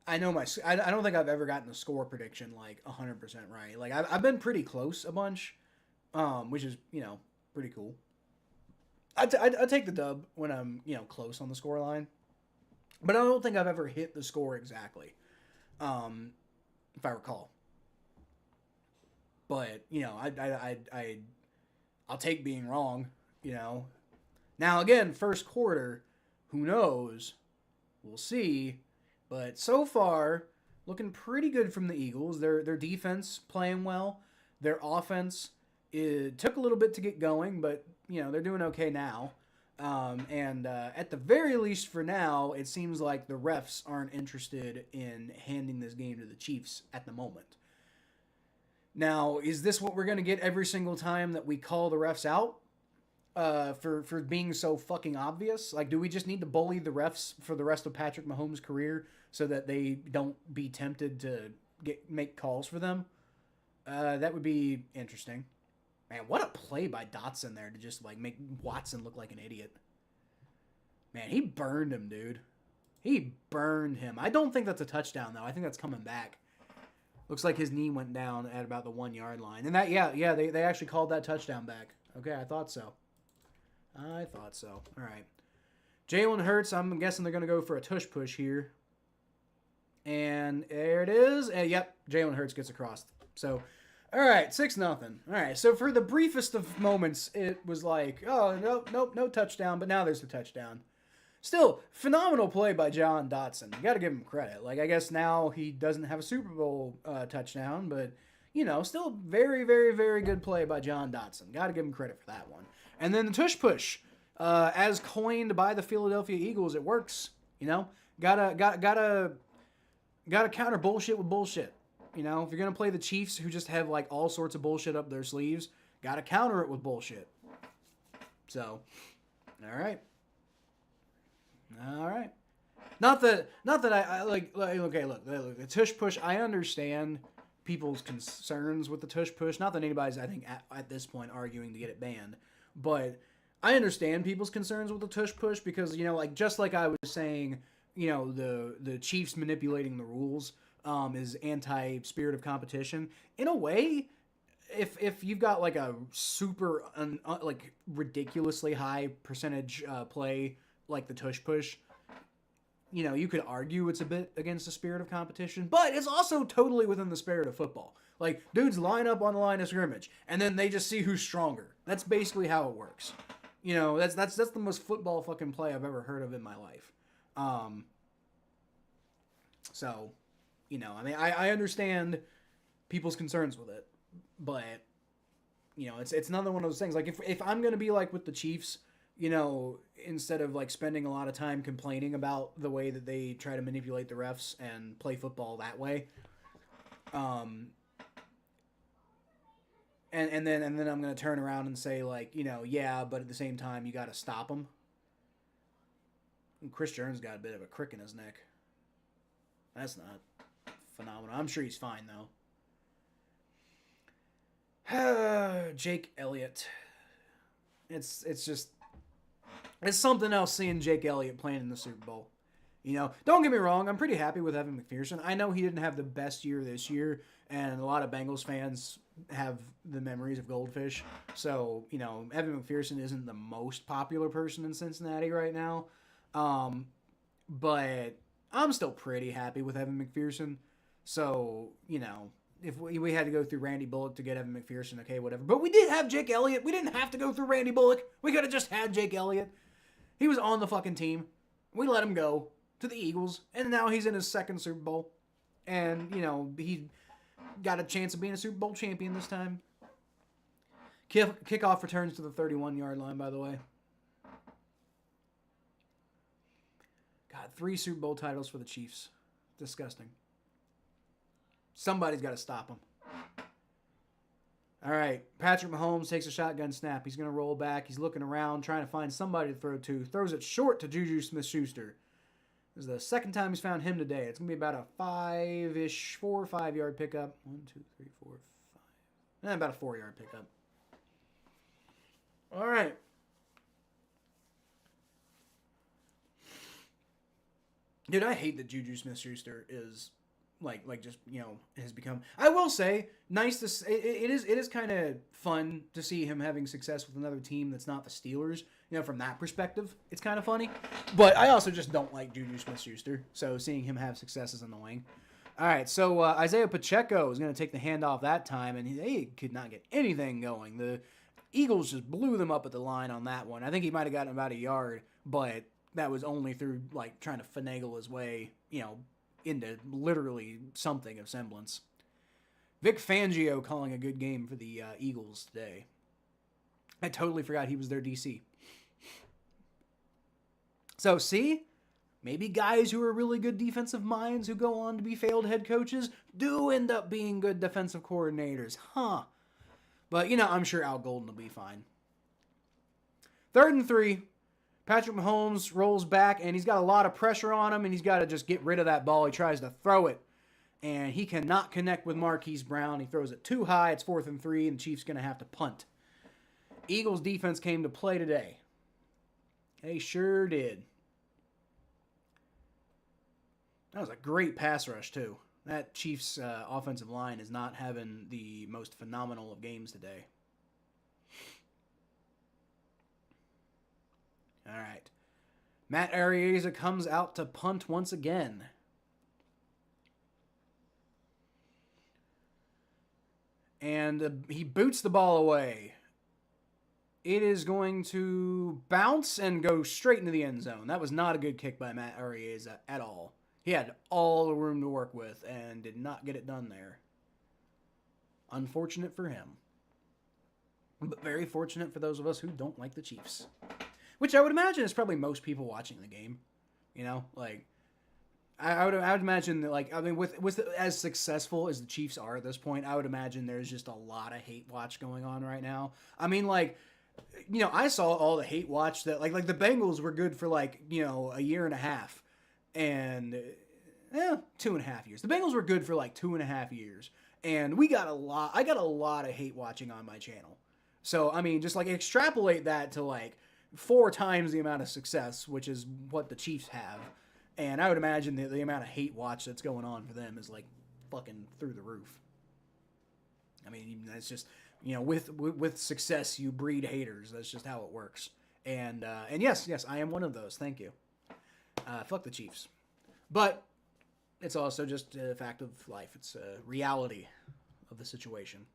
I know I don't think I've ever gotten a score prediction like 100% right. Like I've been pretty close a bunch, which is, you know, pretty cool. I take the dub when I'm, you know, close on the score line, but I don't think I've ever hit the score exactly, if I recall. But you know, I'll take being wrong. You know, now again, first quarter, who knows? We'll see. But so far, looking pretty good from the Eagles. Their defense playing well. Their offense, it took a little bit to get going, but you know they're doing okay now. And at the very least for now, it seems like the refs aren't interested in handing this game to the Chiefs at the moment. Now, is this what we're going to get every single time that we call the refs out? for being so fucking obvious? Like, do we just need to bully the refs for the rest of Patrick Mahomes' career so that they don't be tempted to make calls for them? That would be interesting. Man, what a play by Dotson there to just like make Watson look like an idiot. Man, he burned him, dude. He burned him. I don't think that's a touchdown though. I think that's coming back. Looks like his knee went down at about the 1 yard line. And that, they actually called that touchdown back. Okay, I thought so. All right. Jalen Hurts, I'm guessing they're going to go for a tush push here. And there it is. Yep, Jalen Hurts gets across. So, all right, 6-0. All right, so for the briefest of moments, it was like, oh, no touchdown, but now there's the touchdown. Still, phenomenal play by John Dotson. You got to give him credit. Like, I guess now he doesn't have a Super Bowl touchdown, but, still very, very, very good play by John Dotson. Got to give him credit for that one. And then the tush push, as coined by the Philadelphia Eagles, it works. Gotta counter bullshit with bullshit. If you're gonna play the Chiefs, who just have like all sorts of bullshit up their sleeves, gotta counter it with bullshit. So, all right. Not that I like. Okay, look, the tush push. I understand people's concerns with the tush push. Not that anybody's, I think, at this point arguing to get it banned, but I understand people's concerns with the tush push because just like I was saying, the Chiefs manipulating the rules is anti-spirit of competition. In a way, if you've got like a super like ridiculously high percentage play like the tush push, you could argue it's a bit against the spirit of competition, but it's also totally within the spirit of football. Like, dudes line up on the line of scrimmage, and then they just see who's stronger. That's basically how it works. That's the most football fucking play I've ever heard of in my life. So, I understand people's concerns with it, but it's another one of those things. Like, if I'm gonna be like with the Chiefs, instead of like spending a lot of time complaining about the way that they try to manipulate the refs and play football that way, and then I'm gonna turn around and say like, but at the same time you got to stop them. And Chris Jones got a bit of a crick in his neck. That's not phenomenal. I'm sure he's fine though. Jake Elliott. It's something else seeing Jake Elliott playing in the Super Bowl. Don't get me wrong, I'm pretty happy with Evan McPherson. I know he didn't have the best year this year, and a lot of Bengals fans have the memories of Goldfish. So, Evan McPherson isn't the most popular person in Cincinnati right now. But I'm still pretty happy with Evan McPherson. So, if we had to go through Randy Bullock to get Evan McPherson, okay, whatever. But we did have Jake Elliott. We didn't have to go through Randy Bullock. We could have just had Jake Elliott. He was on the fucking team. We let him go to the Eagles, and now he's in his second Super Bowl. And, he got a chance of being a Super Bowl champion this time. Kickoff returns to the 31-yard line, by the way. God, 3 Super Bowl titles for the Chiefs. Disgusting. Somebody's got to stop him. All right, Patrick Mahomes takes a shotgun snap. He's going to roll back. He's looking around, trying to find somebody to throw to. Throws it short to Juju Smith-Schuster. This is the second time he's found him today. It's going to be about a 4 or 5 yard pickup. 1, 2, 3, 4, 5. About a 4 yard pickup. All right. Dude, I hate that Juju Smith-Schuster is like just has become. I will say, nice to. It is kind of fun to see him having success with another team that's not the Steelers. From that perspective, it's kind of funny. But I also just don't like Juju Smith-Schuster, so seeing him have success is annoying. All right, so Isaiah Pacheco is going to take the handoff that time, and they could not get anything going. The Eagles just blew them up at the line on that one. I think he might have gotten about a yard, but that was only through like trying to finagle his way, into literally something of semblance. Vic Fangio calling a good game for the Eagles today. I totally forgot he was their DC. So, see? Maybe guys who are really good defensive minds who go on to be failed head coaches do end up being good defensive coordinators. Huh. But, I'm sure Al Golden will be fine. 3rd and 3. Patrick Mahomes rolls back, and he's got a lot of pressure on him, and he's got to just get rid of that ball. He tries to throw it, and he cannot connect with Marquise Brown. He throws it too high. It's 4th and 3, and the Chiefs going to have to punt. Eagles defense came to play today. They sure did. That was a great pass rush, too. That Chiefs offensive line is not having the most phenomenal of games today. All right. Matt Araiza comes out to punt once again. And he boots the ball away. It is going to bounce and go straight into the end zone. That was not a good kick by Matt Araiza at all. He had all the room to work with and did not get it done there. Unfortunate for him. But very fortunate for those of us who don't like the Chiefs. Which I would imagine is probably most people watching the game. You know, like, I would imagine that, like, I mean, with as successful as the Chiefs are at this point, I would imagine there's just a lot of hate watch going on right now. I mean, like, you know, I saw all the hate watch that, like the Bengals were good for, like, you know, a year and a half. And, 2.5 years. The Bengals were good for, like, 2.5 years. And I got a lot of hate watching on my channel. So, I mean, just, like, extrapolate that to, like, 4 times the amount of success, which is what the Chiefs have. And I would imagine the amount of hate watch that's going on for them is, like, fucking through the roof. I mean, that's just, you know, with success, you breed haters. That's just how it works. And yes, I am one of those. Thank you. Fuck the Chiefs. But it's also just a fact of life. It's a reality of the situation.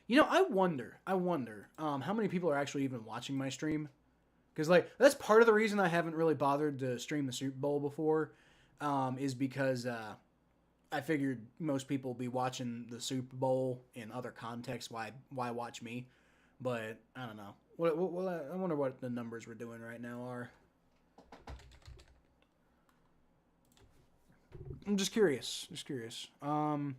You know, I wonder how many people are actually even watching my stream. Because, like, that's part of the reason I haven't really bothered to stream the Super Bowl before, is because I figured most people will be watching the Super Bowl in other contexts. Why watch me? But I don't know. I wonder what the numbers we're doing right now are. I'm just curious. One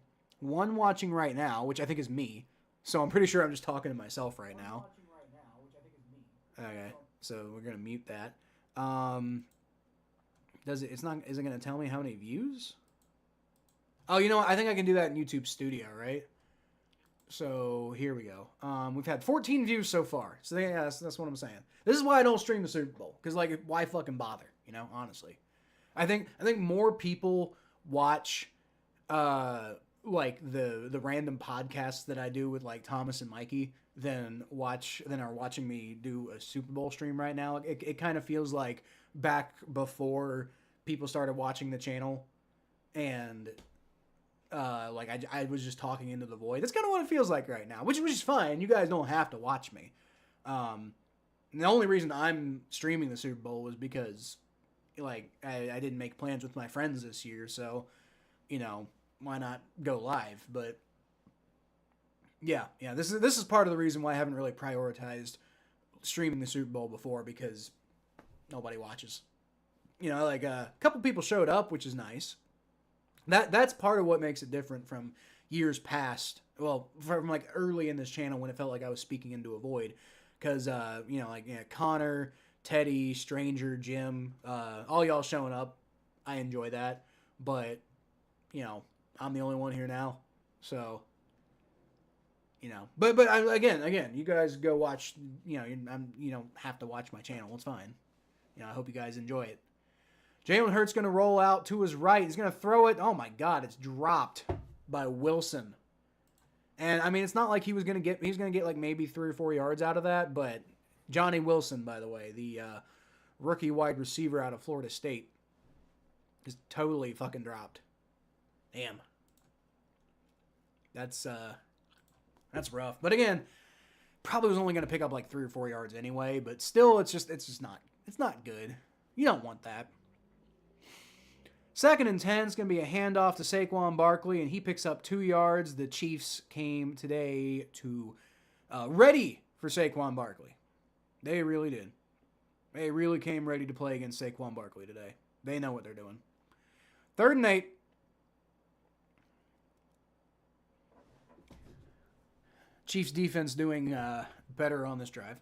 watching right now, which I think is me. So I'm pretty sure I'm just talking to myself right now. Okay, so we're gonna mute that. Is it gonna tell me how many views? Oh, you know what? I think I can do that in YouTube Studio, right? So here we go. We've had 14 views so far. So yeah, that's what I'm saying. This is why I don't stream the Super Bowl, because, like, why fucking bother? You know, honestly, I think more people watch like the random podcasts that I do with, like, Thomas and Mikey than are watching me do a Super Bowl stream right now. It kind of feels like back before people started watching the channel, and like I was just talking into the void. That's kind of what it feels like right now, which is fine. You guys don't have to watch me. The only reason I'm streaming the Super Bowl was because, like, I didn't make plans with my friends this year, so, you know, why not go live? But yeah, this is part of the reason why I haven't really prioritized streaming the Super Bowl before, because nobody watches. You know, like, a couple people showed up, which is nice. That's part of what makes it different from years past. Well, from, like, early in this channel when it felt like I was speaking into a void, because you know, like, Connor, Teddy, Stranger, Jim, all y'all showing up. I enjoy that, but, you know, I'm the only one here now, so, you know. But again, you guys go watch. You know, you don't have to watch my channel. It's fine. You know, I hope you guys enjoy it. Jalen Hurts going to roll out to his right. He's going to throw it. Oh my God, it's dropped by Wilson. And I mean, it's not like he's going to get like maybe 3 or 4 yards out of that, but Johnny Wilson, by the way, the rookie wide receiver out of Florida State, is totally fucking dropped. Damn. That's rough. But again, probably was only going to pick up like 3 or 4 yards anyway, but still, it's not good. You don't want that. 2nd and 10 is going to be a handoff to Saquon Barkley, and he picks up 2 yards. The Chiefs came today to ready for Saquon Barkley. They really did. They really came ready to play against Saquon Barkley today. They know what they're doing. 3rd and 8. Chiefs defense doing better on this drive.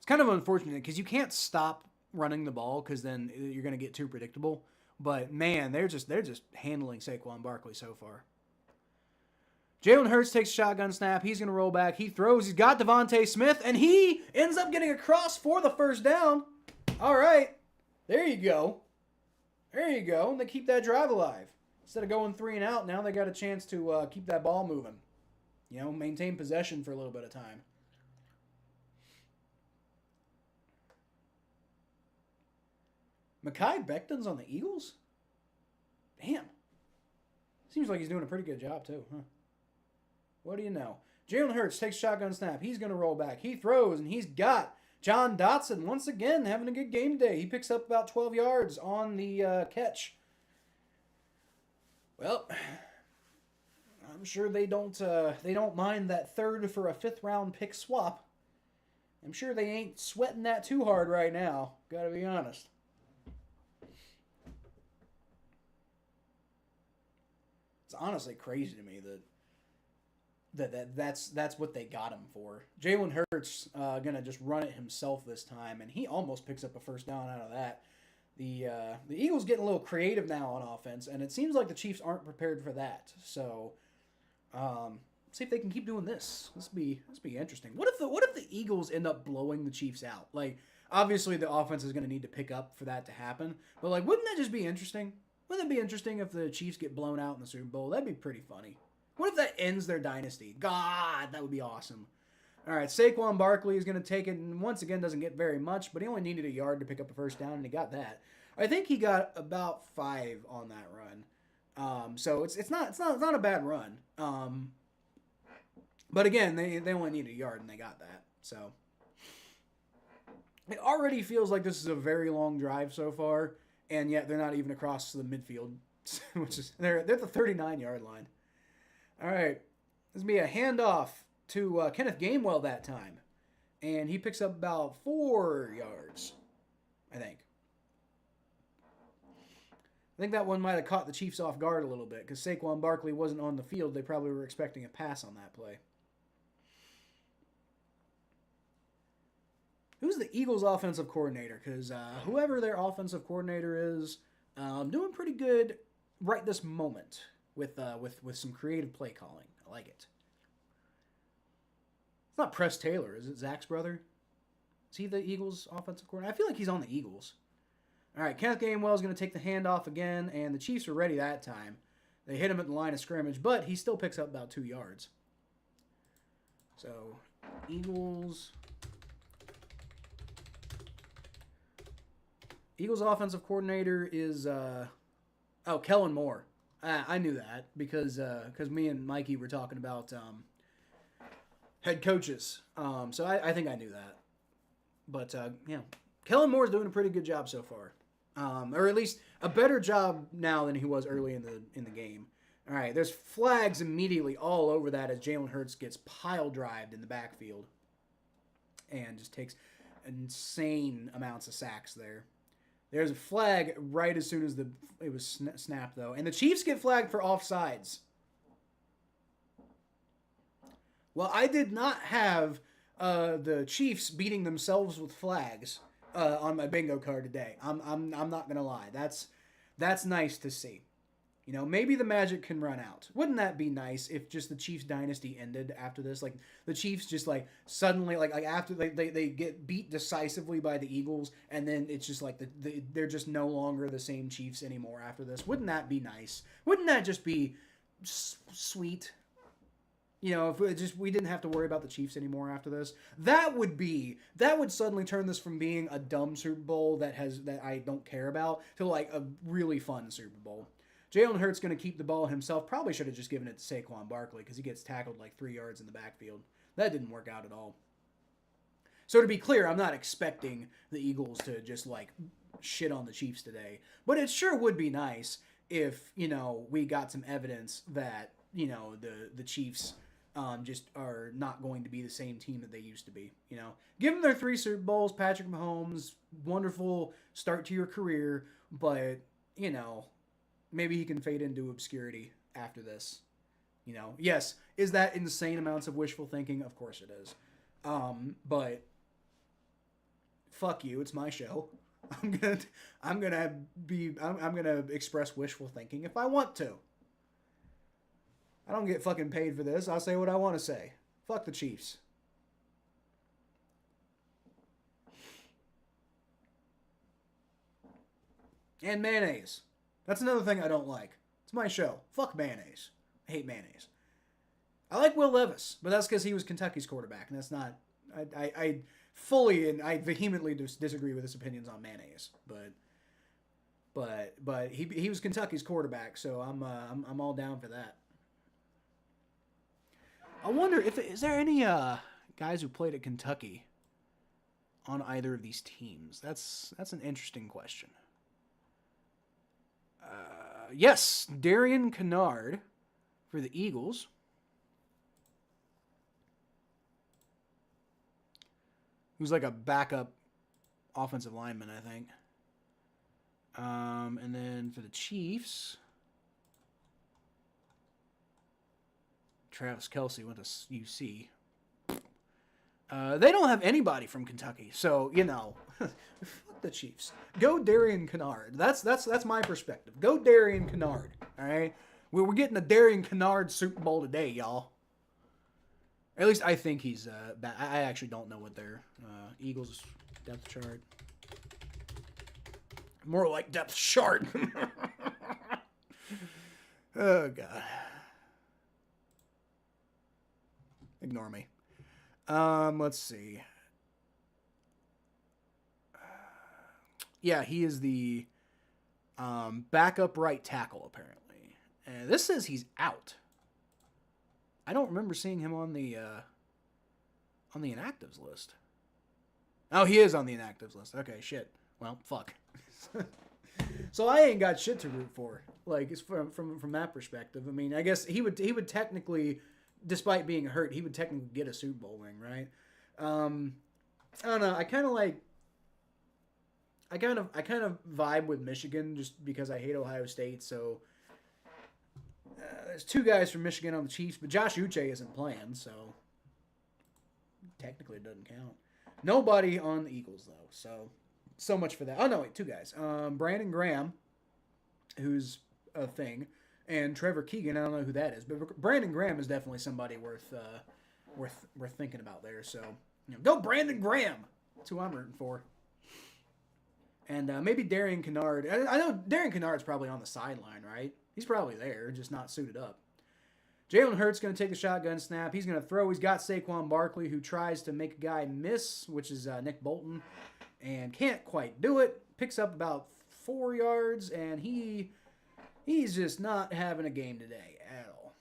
It's kind of unfortunate because you can't stop running the ball because then you're going to get too predictable. But man, they're just handling Saquon Barkley so far. Jalen Hurts takes a shotgun snap. He's going to roll back. He throws. He's got Devontae Smith, and he ends up getting across for the first down. All right. There you go. There you go. And they keep that drive alive. Instead of going 3 and out, now they got a chance to keep that ball moving. You know, maintain possession for a little bit of time. Mekhi Becton's on the Eagles? Damn. Seems like he's doing a pretty good job, too, huh? What do you know? Jalen Hurts takes a shotgun snap. He's going to roll back. He throws, and he's got John Dotson once again having a good game today. He picks up about 12 yards on the catch. Well, I'm sure they don't mind that third for a 5th round pick swap. I'm sure they ain't sweating that too hard right now. Gotta be honest. It's honestly crazy to me that's what they got him for. Jalen Hurts gonna just run it himself this time, and he almost picks up a first down out of that. The Eagles getting a little creative now on offense, and it seems like the Chiefs aren't prepared for that. So, see if they can keep doing this. This be interesting. What if the Eagles end up blowing the Chiefs out? Like, obviously the offense is going to need to pick up for that to happen. But like, wouldn't that just be interesting? Wouldn't it be interesting if the Chiefs get blown out in the Super Bowl? That'd be pretty funny. What if that ends their dynasty? God, that would be awesome. All right, Saquon Barkley is going to take it, and once again doesn't get very much, but he only needed a yard to pick up a first down, and he got that. I think he got about 5 on that run. So it's not a bad run. But again, they only needed a yard, and they got that. So it already feels like this is a very long drive so far, and yet they're not even across the midfield, which is they're at the 39-yard line. All right, this will be a handoff to Kenneth Gainwell that time, and he picks up about 4 yards, I think. I think that one might have caught the Chiefs off guard a little bit because Saquon Barkley wasn't on the field. They probably were expecting a pass on that play. Who's the Eagles' offensive coordinator? Because whoever their offensive coordinator is, doing pretty good right this moment with some creative play calling. I like it. It's not Press Taylor, is it? Zach's brother? Is he the Eagles' offensive coordinator? I feel like he's on the Eagles. All right, Kenneth Gainwell is going to take the handoff again, and the Chiefs are ready that time. They hit him at the line of scrimmage, but he still picks up about 2 yards. So, Eagles offensive coordinator is Kellen Moore. I knew that because me and Mikey were talking about head coaches. So I think I knew that. But yeah, Kellen Moore's doing a pretty good job so far, or at least a better job now than he was early in the game. All right, there's flags immediately all over that as Jalen Hurts gets pile-drived in the backfield and just takes insane amounts of sacks there. There's a flag right as soon as it was snapped, though. And the Chiefs get flagged for offsides. Well, I did not have the Chiefs beating themselves with flags on my bingo card today. I'm not going to lie. That's nice to see. You know, maybe the magic can run out. Wouldn't that be nice if just the Chiefs dynasty ended after this? Like, the Chiefs just, like, suddenly, like after they get beat decisively by the Eagles, and then it's just like they're just no longer the same Chiefs anymore after this. Wouldn't that be nice? Wouldn't that just be sweet? You know, if we didn't have to worry about the Chiefs anymore after this, that would suddenly turn this from being a dumb Super Bowl that I don't care about to, like, a really fun Super Bowl. Jalen Hurts going to keep the ball himself. Probably should have just given it to Saquon Barkley because he gets tackled like 3 yards in the backfield. That didn't work out at all. So to be clear, I'm not expecting the Eagles to just like shit on the Chiefs today. But it sure would be nice if, you know, we got some evidence that, you know, the Chiefs just are not going to be the same team that they used to be. You know, give them their 3 Super Bowls, Patrick Mahomes, wonderful start to your career, but, you know, maybe he can fade into obscurity after this. You know, yes, is that insane amounts of wishful thinking? Of course it is. But fuck you. It's my show. I'm gonna I'm gonna express wishful thinking if I want to. I don't get fucking paid for this. I'll say what I want to say. Fuck the Chiefs. And mayonnaise. That's another thing I don't like. It's my show. Fuck mayonnaise. I hate mayonnaise. I like Will Levis, but that's because he was Kentucky's quarterback, and that's not. I fully and I vehemently disagree with his opinions on mayonnaise, but he was Kentucky's quarterback, so I'm all down for that. I wonder if is there any guys who played at Kentucky on either of these teams. That's an interesting question. Yes, Darian Kennard for the Eagles. Who's like a backup offensive lineman, I think. And then for the Chiefs, Travis Kelce went to UC. They don't have anybody from Kentucky, so fuck the Chiefs. Go Darian Kennard. That's my perspective. Go Darian Kennard. All right, we're getting a Darian Kennard Super Bowl today, y'all. At least I think he's bad. I actually don't know what their Eagles depth chart. More like depth chart. Oh God. Ignore me. Let's see. Yeah, he is the backup right tackle apparently, and this says he's out. I don't remember seeing him on the inactives list. Oh, he is on the inactives list. Okay, shit. Well, fuck. So I ain't got shit to root for. Like, it's from that perspective. I mean, I guess he would technically, despite being hurt, he would technically get a Super Bowl ring, right? I don't know. I kind of vibe with Michigan just because I hate Ohio State. So there's two guys from Michigan on the Chiefs, but Josh Uche isn't playing, so technically it doesn't count. Nobody on the Eagles though, so much for that. Oh no, wait, two guys. Brandon Graham, who's a thing, and Trevor Keegan. I don't know who that is, but Brandon Graham is definitely somebody worth thinking about there. So go Brandon Graham. That's who I'm rooting for. And maybe Darian Kennard. I know Darian Kennard's probably on the sideline, right? He's probably there, just not suited up. Jalen Hurts going to take the shotgun snap. He's going to throw. He's got Saquon Barkley, who tries to make a guy miss, which is Nick Bolton, and can't quite do it. Picks up about 4 yards, and he's just not having a game today at all.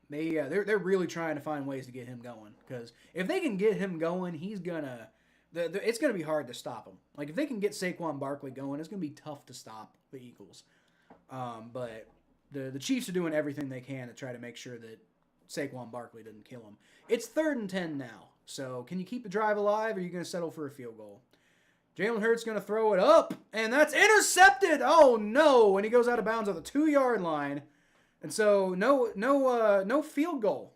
They're really trying to find ways to get him going, because if they can get him going, it's going to be hard to stop him. Like, if they can get Saquon Barkley going, it's going to be tough to stop the Eagles. But the Chiefs are doing everything they can to try to make sure that Saquon Barkley doesn't kill him. It's 3rd and 10 now. So can you keep the drive alive, or are you going to settle for a field goal? Jalen Hurts going to throw it up, and that's intercepted. Oh no! And he goes out of bounds on the 2-yard line, and so no field goal.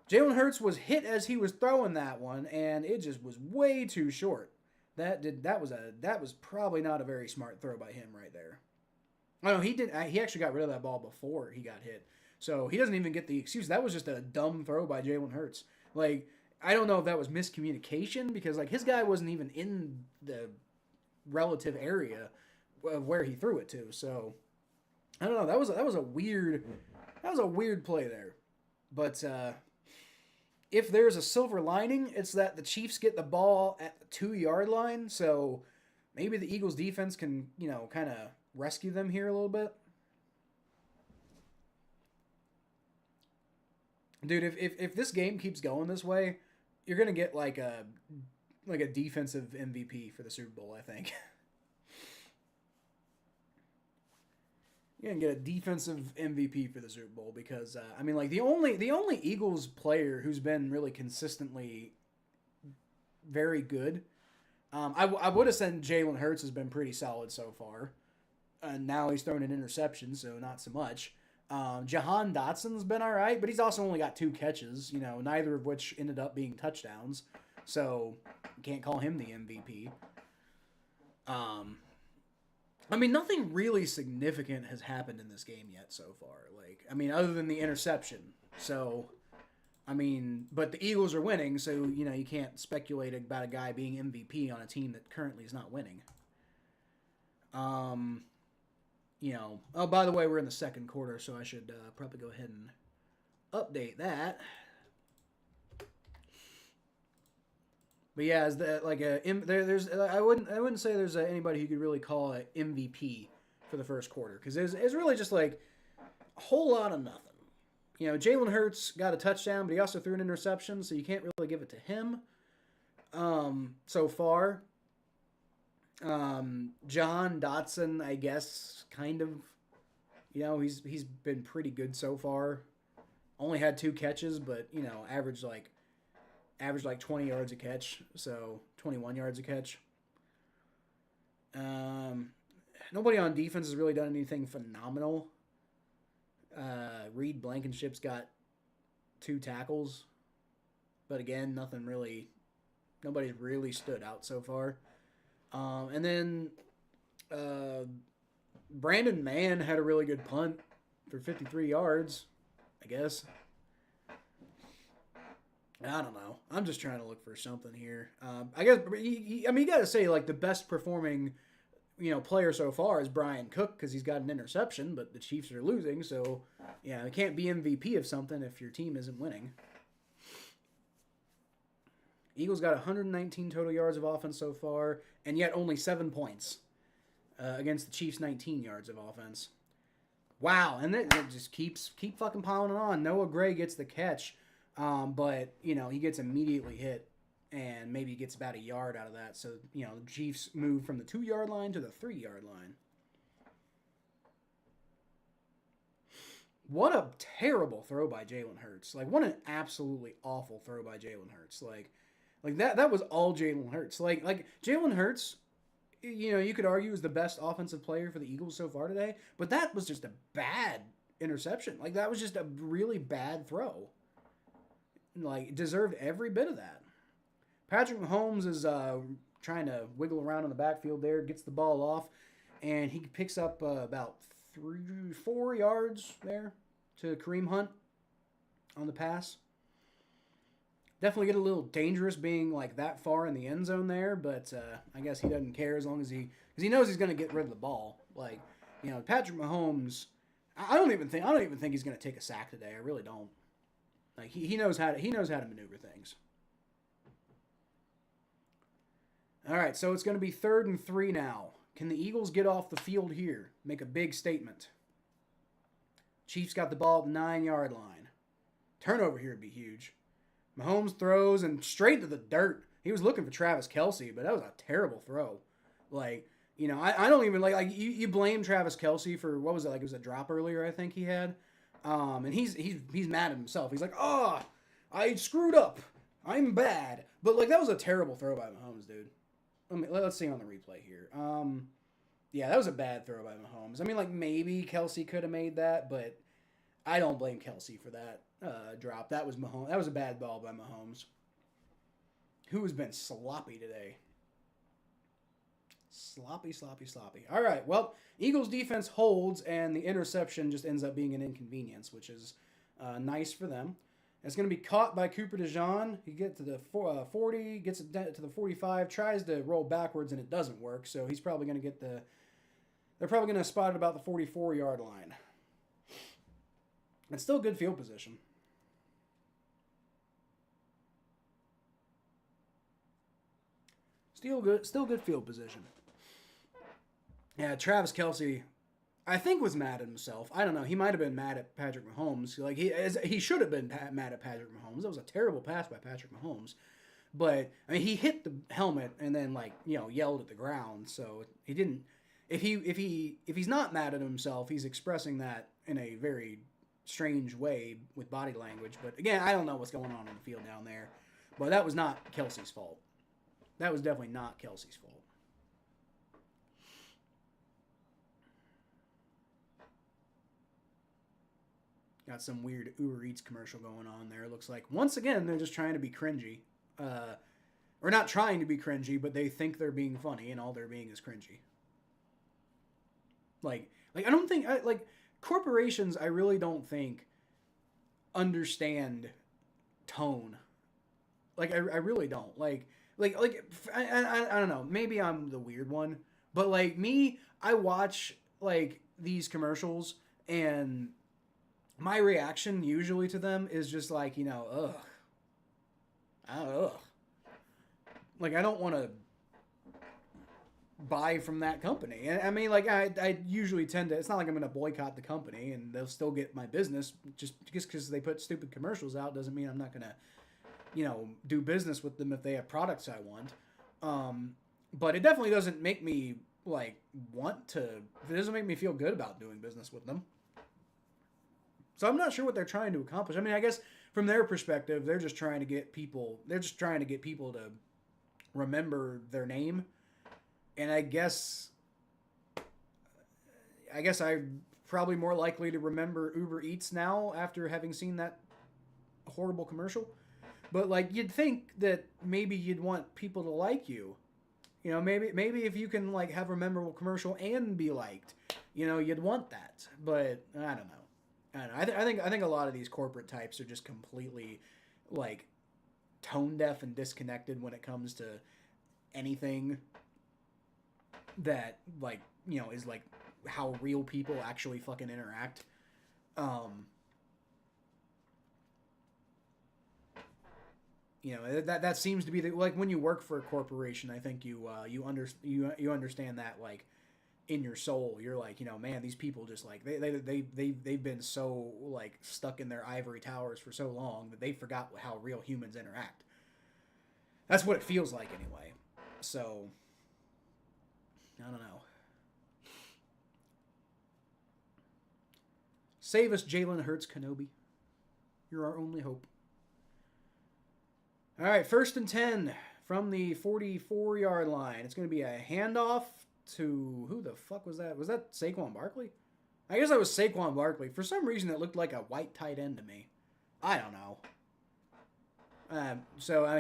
Jalen Hurts was hit as he was throwing that one, and it just was way too short. That was probably not a very smart throw by him right there. Oh no, he did. He actually got rid of that ball before he got hit, so he doesn't even get the excuse. That was just a dumb throw by Jalen Hurts. Like, I don't know if that was miscommunication, because like his guy wasn't even in the relative area of where he threw it to. So I don't know. That was a weird play there. But if there's a silver lining, it's that the Chiefs get the ball at the 2-yard line. So maybe the Eagles defense can, kind of rescue them here a little bit. Dude, if this game keeps going this way, you're gonna get like a defensive MVP for the Super Bowl, I think. You're gonna get a defensive MVP for the Super Bowl because the only Eagles player who's been really consistently very good. I would have said Jalen Hurts has been pretty solid so far. Now he's thrown an interception, so not so much. Jahan Dotson's been all right, but he's also only got 2 catches, neither of which ended up being touchdowns. So you can't call him the MVP. Um, I mean, nothing really significant has happened in this game yet so far. Like, I mean, other than the interception. So, I mean, but the Eagles are winning, so, you know, you can't speculate about a guy being MVP on a team that currently is not winning. You know, oh, by the way, we're in the second quarter, so I should probably go ahead and update that. But yeah, is that like there's I wouldn't say there's anybody who could really call an MVP for the first quarter because it's really just like a whole lot of nothing. You know, Jalen Hurts got a touchdown, but he also threw an interception, so you can't really give it to him. So far, John Dotson, I guess, kind of. You know, he's been pretty good so far. Only had 2 catches, but you know, averaged like 20 yards a catch, so 21 yards a catch. Nobody on defense has really done anything phenomenal. Reed Blankenship's got 2 tackles, but again, nobody's really stood out so far. And then Brandon Mann had a really good punt for 53 yards, I guess. I don't know. I'm just trying to look for something here. I guess, I mean, you got to say, like, the best performing, you know, player so far is Brian Cook because he's got an interception, but the Chiefs are losing, so, yeah, it can't be MVP of something if your team isn't winning. Eagles got 119 total yards of offense so far, and yet only 7 points against the Chiefs' 19 yards of offense. Wow, and it just keep fucking piling it on. Noah Gray gets the catch. But, you know, he gets immediately hit and maybe gets about a yard out of that. So, you know, the Chiefs move from the 2-yard line to the 3-yard line. What a terrible throw by Jalen Hurts. Like, what an absolutely awful throw by Jalen Hurts. Like that was all Jalen Hurts. Like Jalen Hurts, you know, you could argue is the best offensive player for the Eagles so far today, but that was just a bad interception. Like, that was just a really bad throw. Like, deserved every bit of that. Patrick Mahomes is trying to wiggle around in the backfield there, gets the ball off, and he picks up about 4 yards there to Kareem Hunt on the pass. Definitely get a little dangerous being like that far in the end zone there, but I guess he doesn't care as long as because he knows he's going to get rid of the ball. Like, you know, Patrick Mahomes, I don't even think he's going to take a sack today. I really don't. Like, he knows how to maneuver things. All right, so it's going to be 3rd and 3 now. Can the Eagles get off the field here? Make a big statement. Chiefs got the ball at the 9-yard line. Turnover here would be huge. Mahomes throws and straight to the dirt. He was looking for Travis Kelce, but that was a terrible throw. Like, you know, I don't even like you blame Travis Kelce for what was it, like it was a drop earlier I think he had. And he's mad at himself. He's like, oh, I screwed up. I'm bad. But, like, that was a terrible throw by Mahomes, dude. Let's see on the replay here. Yeah, that was a bad throw by Mahomes. I mean, like, maybe Kelce could have made that, but I don't blame Kelce for that drop. That was Mahomes. That was a bad ball by Mahomes, who has been sloppy today. Sloppy. All right, well, Eagles defense holds, and the interception just ends up being an inconvenience, which is nice for them. It's going to be caught by Cooper DeJean. He gets to the 40, gets it to the 45, tries to roll backwards, and it doesn't work, so he's probably going to get they're probably going to spot it about the 44-yard line. It's still good field position. Still good field position. Yeah, Travis Kelce, I think, was mad at himself. I don't know. He might have been mad at Patrick Mahomes. Like he should have been mad at Patrick Mahomes. That was a terrible pass by Patrick Mahomes. But I mean, he hit the helmet and then yelled at the ground. So he didn't. If he's not mad at himself, he's expressing that in a very strange way with body language. But again, I don't know what's going on in the field down there. But that was not Kelce's fault. That was definitely not Kelce's fault. Got some weird Uber Eats commercial going on there. Looks like once again they're just trying to be cringy. Or not trying to be cringy, but they think they're being funny, and all they're being is cringy. Like I don't think like corporations. I really don't think understand tone. Like I really don't. I don't know. Maybe I'm the weird one, but like me, I watch like these commercials, and my reaction usually to them is just like, ugh, ugh. Like I don't want to buy from that company. And I mean, like I usually tend to. It's not like I'm going to boycott the company and they'll still get my business. Just because they put stupid commercials out doesn't mean I'm not going to, do business with them if they have products I want. But it definitely doesn't make me like want to. It doesn't make me feel good about doing business with them. So I'm not sure what they're trying to accomplish. I mean, I guess from their perspective, they're just trying to get people. They're just trying to get people to remember their name. And I guess I'm probably more likely to remember Uber Eats now after having seen that horrible commercial. But like you'd think that maybe you'd want people to like you. Maybe if you can like have a memorable commercial and be liked, you'd want that. But I don't know. I think a lot of these corporate types are just completely like tone deaf and disconnected when it comes to anything that like is like how real people actually fucking interact. That seems to be like when you work for a corporation. I think you understand that like in your soul. You're like, man, these people just like they've been so like stuck in their ivory towers for so long that they forgot how real humans interact. That's what it feels like anyway. So I don't know. Save us, Jalen Hurts, Kenobi. You're our only hope. All right, 1st and 10 from the 44-yard line. It's going to be a handoff to... Who the fuck was that? Was that Saquon Barkley? I guess that was Saquon Barkley. For some reason, it looked like a white tight end to me. I don't know.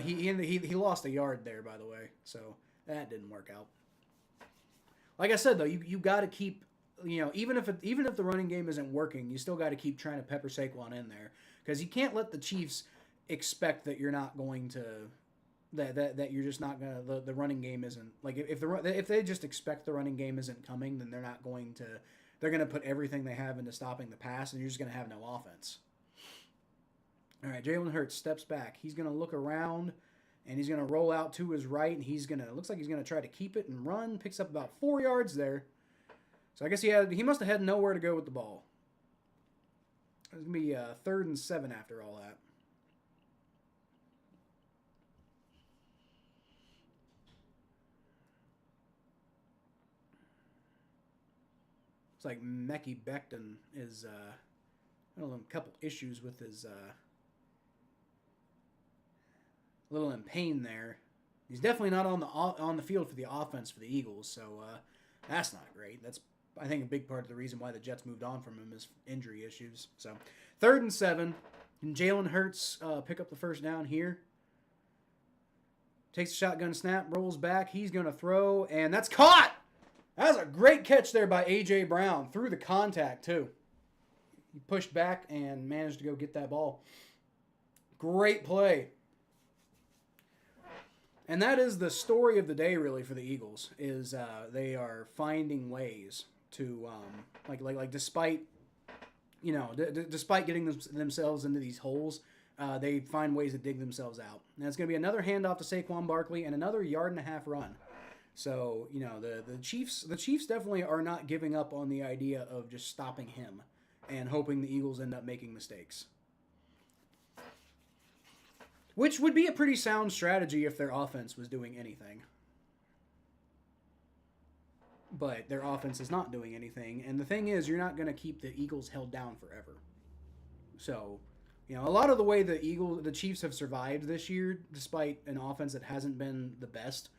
He lost a yard there, by the way. So that didn't work out. Like I said, though, you got to keep... even if the running game isn't working, you still got to keep trying to pepper Saquon in there. Because you can't let the Chiefs expect that you're not going to that you're just not gonna the running game isn't like if they just expect the running game isn't coming, then they're gonna put everything they have into stopping the pass, and you're just gonna have no offense. All right, Jalen Hurts steps back. He's gonna look around and he's gonna roll out to his right, and looks like he's gonna try to keep it and run. Picks up about 4 yards there. So I guess he must have had nowhere to go with the ball. It's gonna be 3rd and 7 after all that. It's like Mekhi Becton is, I don't know, a couple issues with his, a little in pain there. He's definitely not on the field for the offense for the Eagles, so that's not great. That's, I think, a big part of the reason why the Jets moved on from him is injury issues. So 3rd and 7, and Jalen Hurts pick up the first down here. Takes a shotgun snap, rolls back. He's going to throw, and that's caught! That was a great catch there by A.J. Brown. Through the contact, too. He pushed back and managed to go get that ball. Great play. And that is the story of the day, really, for the Eagles, is they are finding ways to, despite, despite getting themselves into these holes, they find ways to dig themselves out. And it's going to be another handoff to Saquon Barkley and another 1.5-yard run. So, the Chiefs definitely are not giving up on the idea of just stopping him and hoping the Eagles end up making mistakes. Which would be a pretty sound strategy if their offense was doing anything. But their offense is not doing anything. And the thing is, you're not going to keep the Eagles held down forever. So, a lot of the way the Chiefs have survived this year, despite an offense that hasn't been the best.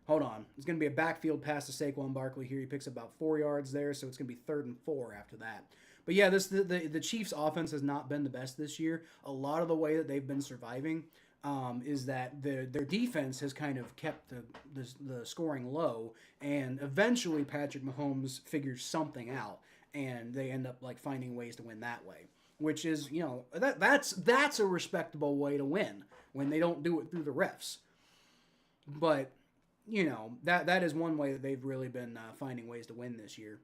Hold on. It's going to be a backfield pass to Saquon Barkley here. He picks up about 4 yards there, so it's going to be 3rd and 4 after that. But yeah, the Chiefs' offense has not been the best this year. A lot of the way that they've been surviving is that their defense has kind of kept the scoring low, and eventually Patrick Mahomes figures something out, and they end up like finding ways to win that way, which is that's a respectable way to win when they don't do it through the refs. But that is one way that they've really been finding ways to win this year.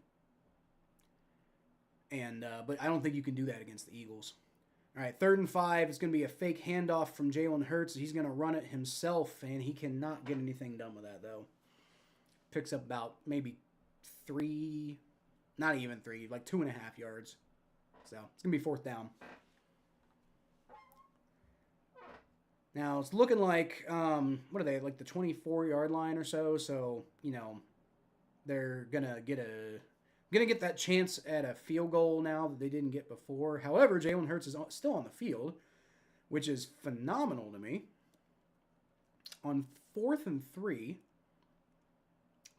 And but I don't think you can do that against the Eagles. All right, 3rd and 5. It's going to be a fake handoff from Jalen Hurts. He's going to run it himself, and he cannot get anything done with that, though. Picks up about maybe 3, not even 3, like 2.5 yards. So it's going to be 4th down. Now, it's looking like, what are they, like the 24-yard line or so? So, they're going to get that chance at a field goal now that they didn't get before. However, Jalen Hurts is still on the field, which is phenomenal to me. On 4th and 3,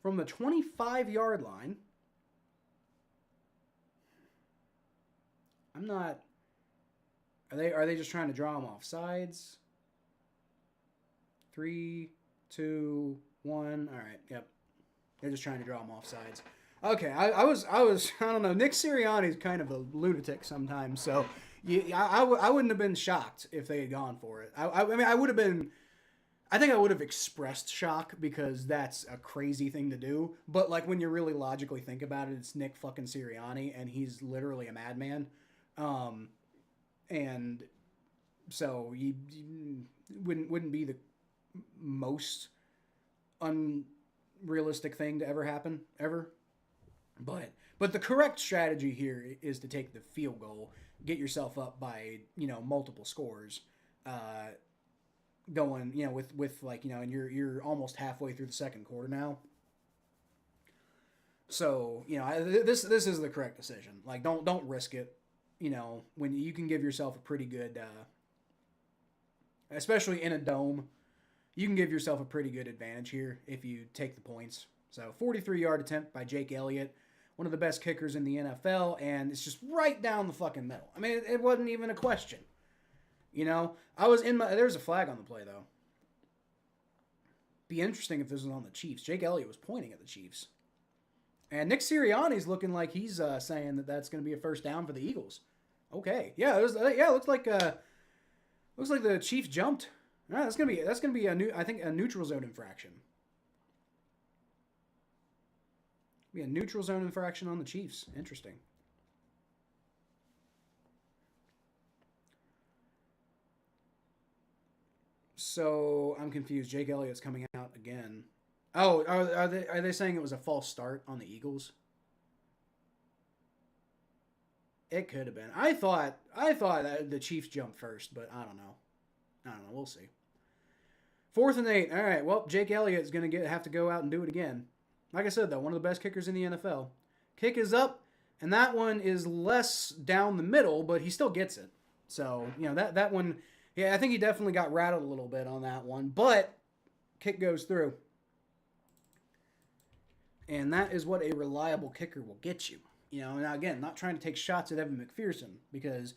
from the 25-yard line, I'm not... Are they just trying to draw him off sides? 3, 2, 1. All right, yep. They're just trying to draw him off sides. Okay, I don't know. Nick Sirianni's kind of a lunatic sometimes, so I wouldn't have been shocked if they had gone for it. I mean, I would have been. I think I would have expressed shock because that's a crazy thing to do. But like when you really logically think about it, it's Nick fucking Sirianni, and he's literally a madman. And so you wouldn't be the most unrealistic thing to ever happen ever. But the correct strategy here is to take the field goal, get yourself up by multiple scores, going with like and you're almost halfway through the second quarter now. So this is the correct decision. Like don't risk it. When you can give yourself a pretty good, especially in a dome, you can give yourself a pretty good advantage here if you take the points. So 43-yard attempt by Jake Elliott. One of the best kickers in the NFL, and it's just right down the fucking middle. I mean, it wasn't even a question. There's a flag on the play, though. Be interesting if this was on the Chiefs. Jake Elliott was pointing at the Chiefs. And Nick Sirianni's looking like he's saying that that's going to be a first down for the Eagles. Okay. Yeah, it looks like the Chiefs jumped. All right, that's gonna be a neutral zone infraction. Be a neutral zone infraction on the Chiefs. Interesting. So I'm confused. Jake Elliott's coming out again. Oh, are they saying it was a false start on the Eagles? It could have been. I thought that the Chiefs jumped first, but I don't know. We'll see. 4th and 8. All right. Well, Jake Elliott's gonna have to go out and do it again. Like I said, though, one of the best kickers in the NFL. Kick is up, and that one is less down the middle, but he still gets it. So, that one, yeah, I think he definitely got rattled a little bit on that one, but kick goes through. And that is what a reliable kicker will get you. Now, again, not trying to take shots at Evan McPherson, because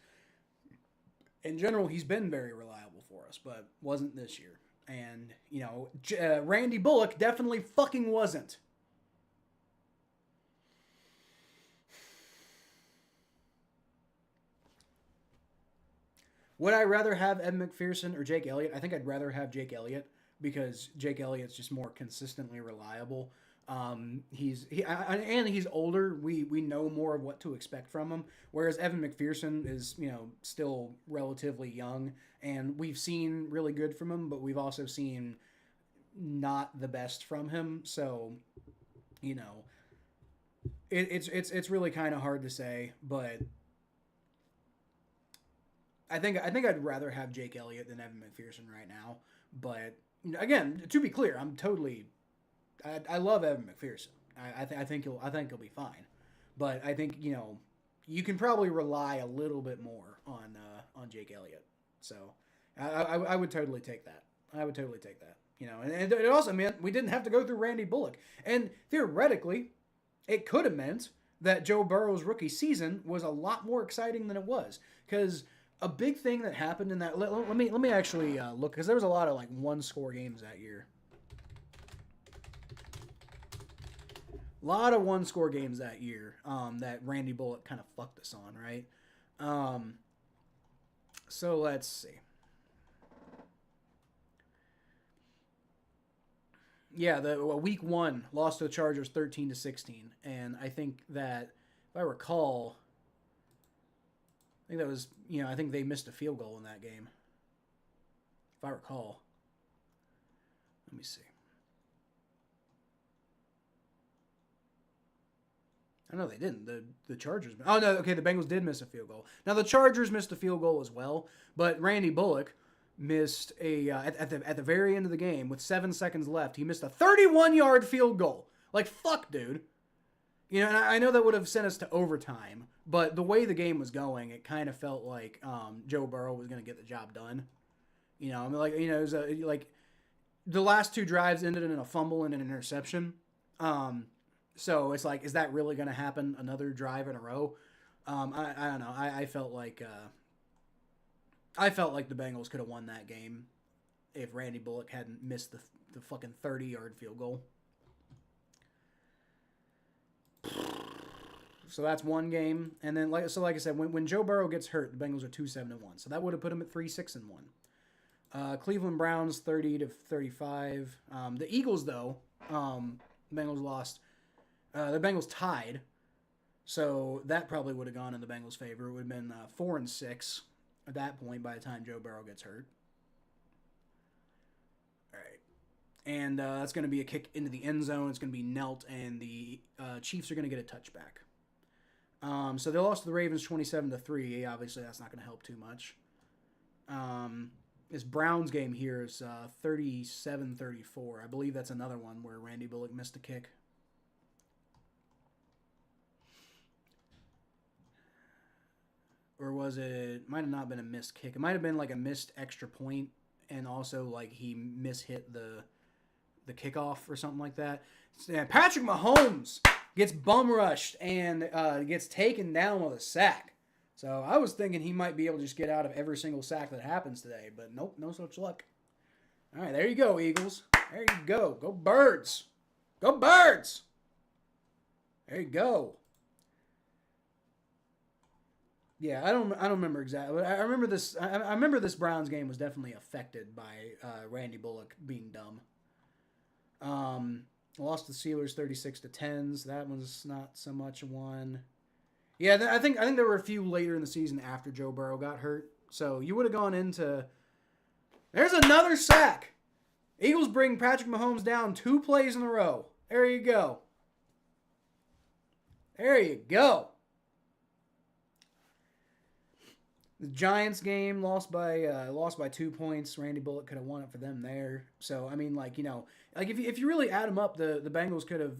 in general, he's been very reliable for us, but wasn't this year. And, Randy Bullock definitely fucking wasn't. Would I rather have Ed McPherson or Jake Elliott? I think I'd rather have Jake Elliott because Jake Elliott's just more consistently reliable. He's older. We know more of what to expect from him. Whereas Evan McPherson is still relatively young, and we've seen really good from him, but we've also seen not the best from him. So it's really kind of hard to say, but I think I'd rather have Jake Elliott than Evan McPherson right now. But again, to be clear, I love Evan McPherson. I think he'll be fine. But I think you can probably rely a little bit more on Jake Elliott. So I would totally take that. And it also meant we didn't have to go through Randy Bullock. And theoretically, it could have meant that Joe Burrow's rookie season was a lot more exciting than it was, because A big thing that happened in that. Let me actually look, because there was a lot of like one-score games that year. A lot of one-score games that year that Randy Bullock kind of fucked us on, right? So let's see. Yeah, week 1 lost to the Chargers 13-16, and I think that if I recall, I think that was, I think they missed a field goal in that game. If I recall. Let me see. I know they didn't. The Chargers. Oh no, okay, the Bengals did miss a field goal. Now the Chargers missed a field goal as well, but Randy Bullock missed a at the very end of the game with 7 seconds left. He missed a 31-yard field goal. Like, fuck, dude. And I know that would have sent us to overtime, but the way the game was going, it kind of felt like Joe Burrow was going to get the job done. It was like the last 2 drives ended in a fumble and an interception. So it's like, is that really going to happen another drive in a row? I don't know. I felt like the Bengals could have won that game if Randy Bullock hadn't missed the fucking 30-yard field goal. So that's one game. And then, like I said, when Joe Burrow gets hurt, the Bengals are 2-7-1. So that would have put them at 3-6-1. Cleveland Browns 30-35. The Eagles, though, Bengals lost. The Bengals tied. So that probably would have gone in the Bengals' favor. It would have been 4-6 at that point by the time Joe Burrow gets hurt. All right. And that's going to be a kick into the end zone. It's going to be knelt, and the Chiefs are going to get a touchback. So they lost to the Ravens 27-3. Obviously, that's not going to help too much. This Browns game here is 37-34. I believe that's another one where Randy Bullock missed a kick. Or was it? Might have not been a missed kick. It might have been like a missed extra point, and also like he mishit the kickoff or something like that. Yeah, Patrick Mahomes gets bum rushed and gets taken down with a sack. So I was thinking he might be able to just get out of every single sack that happens today, but nope, no such luck. All right, there you go, Eagles. There you go. Go Birds. Go Birds. There you go. Yeah, I don't remember exactly. I remember this. I remember this Browns game was definitely affected by Randy Bullock being dumb. Lost the Steelers 36-10. So that one's not so much one. Yeah, I think there were a few later in the season after Joe Burrow got hurt. So you would have gone into. There's another sack. Eagles bring Patrick Mahomes down 2 plays in a row. There you go. There you go. The Giants game lost by 2 points. Randy Bullock could have won it for them there. So I mean, if you really add them up, the Bengals could have,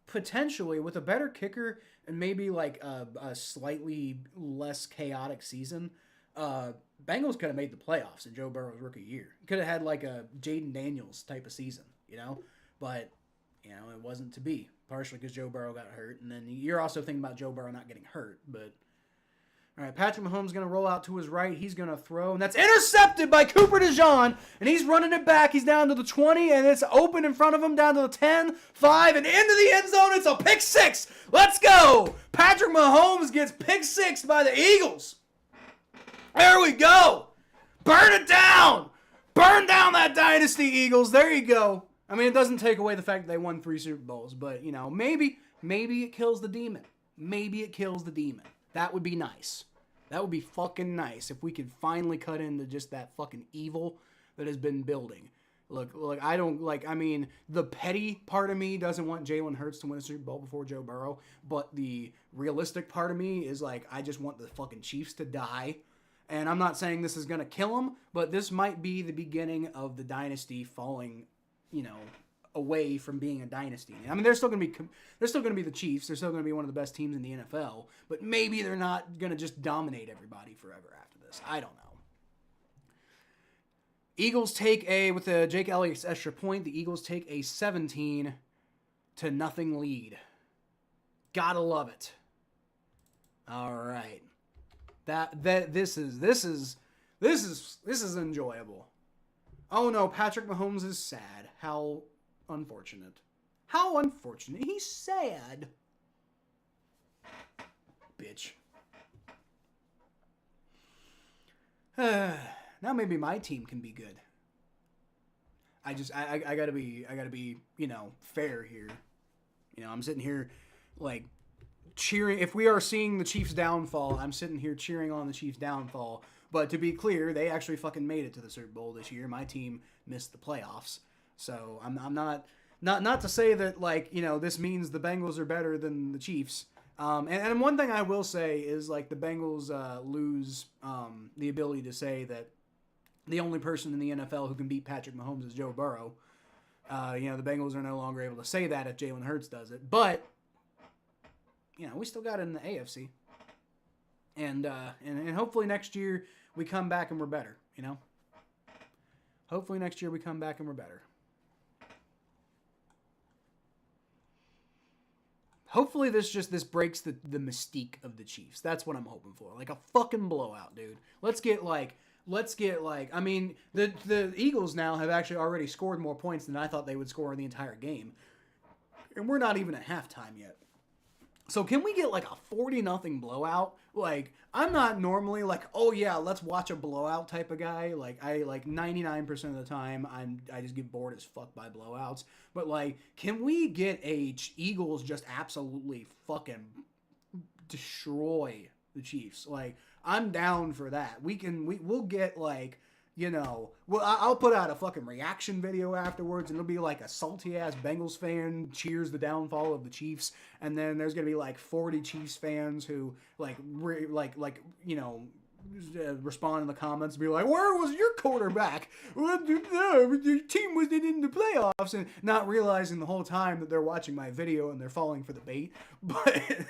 potentially with a better kicker and maybe like a slightly less chaotic season, Bengals could have made the playoffs in Joe Burrow's rookie year. Could have had like a Jaden Daniels type of season, but it wasn't to be. Partially because Joe Burrow got hurt, and then you're also thinking about Joe Burrow not getting hurt, but. All right, Patrick Mahomes is going to roll out to his right. He's going to throw, and that's intercepted by Cooper DeJean, and he's running it back. He's down to the 20, and it's open in front of him, down to the 10, 5, and into the end zone. It's a pick 6. Let's go. Patrick Mahomes gets pick 6 by the Eagles. There we go. Burn it down. Burn down that dynasty, Eagles. There you go. I mean, it doesn't take away the fact that they won 3 Super Bowls, but, maybe it kills the demon. Maybe it kills the demon. That would be nice. That would be fucking nice if we could finally cut into just that fucking evil that has been building. Look, the petty part of me doesn't want Jalen Hurts to win a Super Bowl before Joe Burrow, but the realistic part of me is like, I just want the fucking Chiefs to die. And I'm not saying this is going to kill them, but this might be the beginning of the dynasty falling, away from being a dynasty. I mean, they're still going to be the Chiefs. They're still going to be one of the best teams in the NFL, but maybe they're not going to just dominate everybody forever after this. I don't know. Eagles take with the Jake Elliott's extra point, the Eagles take a 17-0 lead. Gotta love it. All right. This is enjoyable. Oh no, Patrick Mahomes is sad. How unfortunate. How unfortunate. He's sad. Bitch. Now maybe my team can be good. I gotta be, fair here. I'm sitting here, cheering. If we are seeing the Chiefs' downfall, I'm sitting here cheering on the Chiefs' downfall. But to be clear, they actually fucking made it to the Super Bowl this year. My team missed the playoffs. So I'm not to say that, this means the Bengals are better than the Chiefs. And one thing I will say is, the Bengals lose the ability to say that the only person in the NFL who can beat Patrick Mahomes is Joe Burrow. The Bengals are no longer able to say that if Jalen Hurts does it. But, we still got it in the AFC. And hopefully next year we come back and we're better, Hopefully next year we come back and we're better. Hopefully this breaks the mystique of the Chiefs. That's what I'm hoping for. Like a fucking blowout, dude. Let's get the Eagles now have actually already scored more points than I thought they would score in the entire game. And we're not even at halftime yet. So can we get a 40-0 blowout? I'm not normally oh yeah, let's watch a blowout type of guy. I 99% of the time I just get bored as fuck by blowouts. But can we get Eagles just absolutely fucking destroy the Chiefs? I'm down for that. We'll get I'll put out a fucking reaction video afterwards, and it'll be a salty ass Bengals fan cheers the downfall of the Chiefs, and then there's gonna be 40 Chiefs fans who respond in the comments and be like, "Where was your quarterback? Your team wasn't in the playoffs," and not realizing the whole time that they're watching my video and they're falling for the bait. But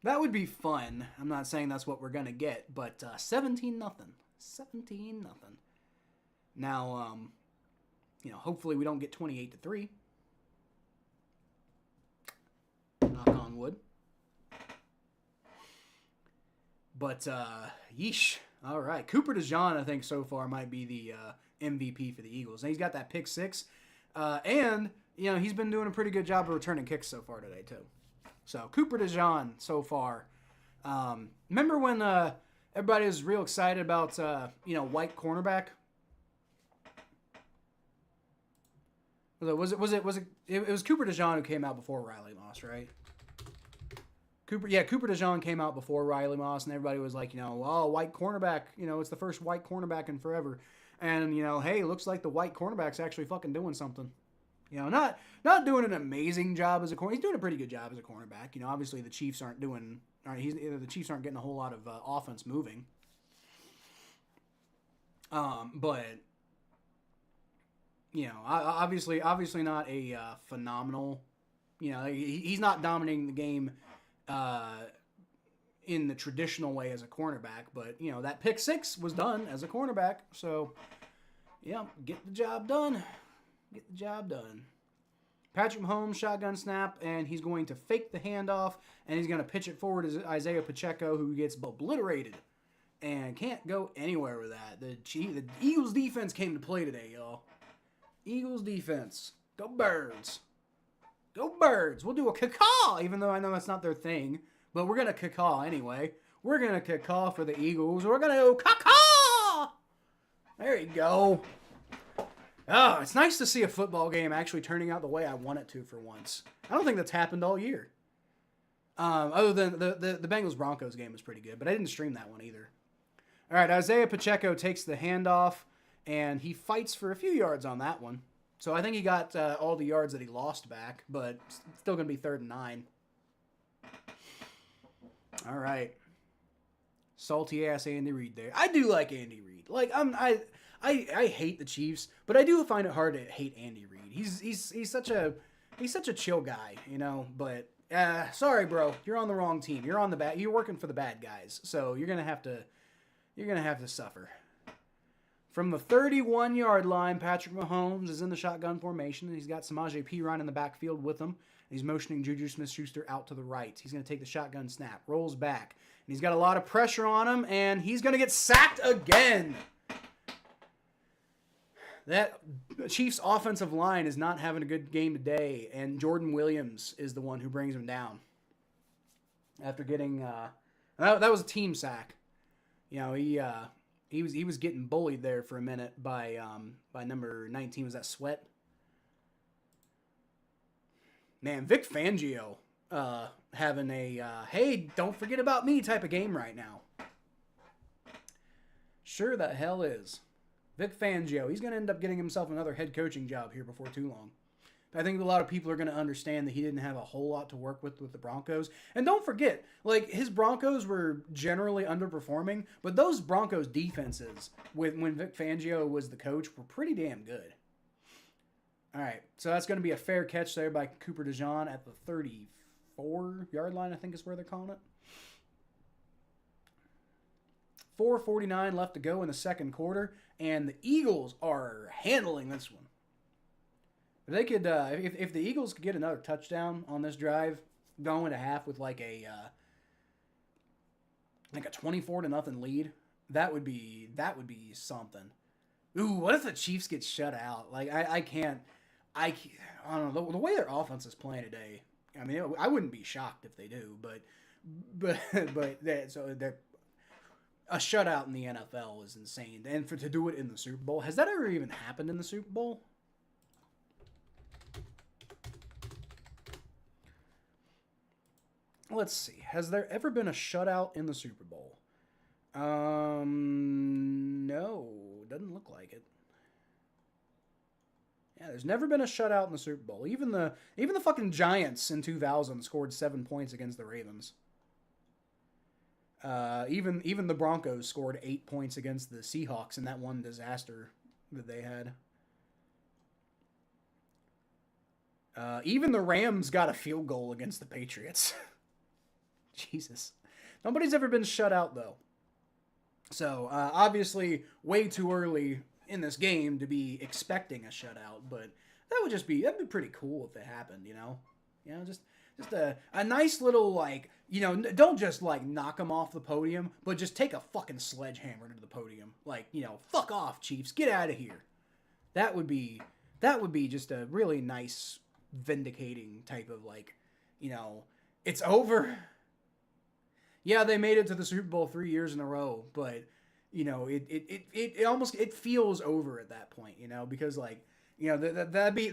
that would be fun. I'm not saying that's what we're going to get, but 17-0. 17-0. Now, hopefully we don't get 28-3. Knock on wood. But, yeesh. All right. Cooper DeJean, I think, so far might be the MVP for the Eagles. And he's got that pick six. And, he's been doing a pretty good job of returning kicks so far today, too. So, Cooper DeJean so far. Remember when everybody was real excited about, white cornerback? It was Cooper DeJean who came out before Riley Moss, right? Cooper DeJean came out before Riley Moss, and everybody was like, white cornerback, it's the first white cornerback in forever. And, hey, looks like the white cornerback's actually fucking doing something. Not doing an amazing job as a corner. He's doing a pretty good job as a cornerback. Obviously the Chiefs aren't getting a whole lot of offense moving. But obviously not a phenomenal. He's not dominating the game in the traditional way as a cornerback. But that pick six was done as a cornerback. So yeah, get the job done. Get the job done. Patrick Mahomes, shotgun snap, and he's going to fake the handoff, and he's going to pitch it forward to Isaiah Pacheco, who gets obliterated and can't go anywhere with that. The Eagles defense came to play today, y'all. Eagles defense. Go Birds. Go Birds. We'll do a caw, even though I know that's not their thing, but we're going to caw anyway. We're going to caw for the Eagles. We're going to go caw. There you go. Oh, it's nice to see a football game actually turning out the way I want it to for once. I don't think that's happened all year. Other than the Bengals-Broncos game was pretty good, but I didn't stream that one either. All right, Isaiah Pacheco takes the handoff, and he fights for a few yards on that one. So I think he got all the yards that he lost back, but still going to be 3rd and 9. All right. Salty-ass Andy Reid there. I do like Andy Reid. I hate the Chiefs, but I do find it hard to hate Andy Reid. He's such a chill guy, But sorry, bro, you're on the wrong team. You're working for the bad guys, so you're gonna have to suffer. From the 31-yard line, Patrick Mahomes is in the shotgun formation. He's got Samaje Perine in the backfield with him. He's motioning Juju Smith-Schuster out to the right. He's going to take the shotgun snap, rolls back. And he's got a lot of pressure on him, and he's going to get sacked again. That Chiefs offensive line is not having a good game today, and Jordan Williams is the one who brings him down. After getting that was a team sack. You know, he was getting bullied there for a minute by number 19. Was that Sweat? Man, Vic Fangio having a hey, don't forget about me type of game right now. Sure the hell is. Vic Fangio, he's going to end up getting himself another head coaching job here before too long. I think a lot of people are going to understand that he didn't have a whole lot to work with the Broncos. And don't forget, like, his Broncos were generally underperforming, but those Broncos defenses, when Vic Fangio was the coach, were pretty damn good. All right, so that's going to be a fair catch there by Cooper DeJean at the 34-yard line, I think is where they're calling it. 4:49 left to go in the second quarter, and the Eagles are handling this one. If they could, if the Eagles could get another touchdown on this drive, going to half with like a 24-0 lead, that would be something. Ooh, what if the Chiefs get shut out? Like I don't know the way their offense is playing today. I mean, I wouldn't be shocked if they do, but they're a shutout in the NFL is insane, and to do it in the Super Bowl, has that ever even happened in the Super Bowl? Let's see. Has there ever been a shutout in the Super Bowl? No, doesn't look like it. Yeah, there's never been a shutout in the Super Bowl. Even the fucking Giants in 2000 scored 7 points against the Ravens. Even the Broncos scored 8 points against the Seahawks in that one disaster that they had. Even the Rams got a field goal against the Patriots. Jesus. Nobody's ever been shut out, though. So, obviously, way too early in this game to be expecting a shutout, but that'd be pretty cool if it happened, you know? You know, just a nice little, like, you know, don't just, like, knock them off the podium, but just take a fucking sledgehammer to the podium. Like, you know, fuck off, Chiefs. Get out of here. That would be just a really nice, vindicating type of, like, you know, it's over. Yeah, they made it to the Super Bowl 3 years in a row, but, you know, it almost feels over at that point, you know, because, like, you know, that'd be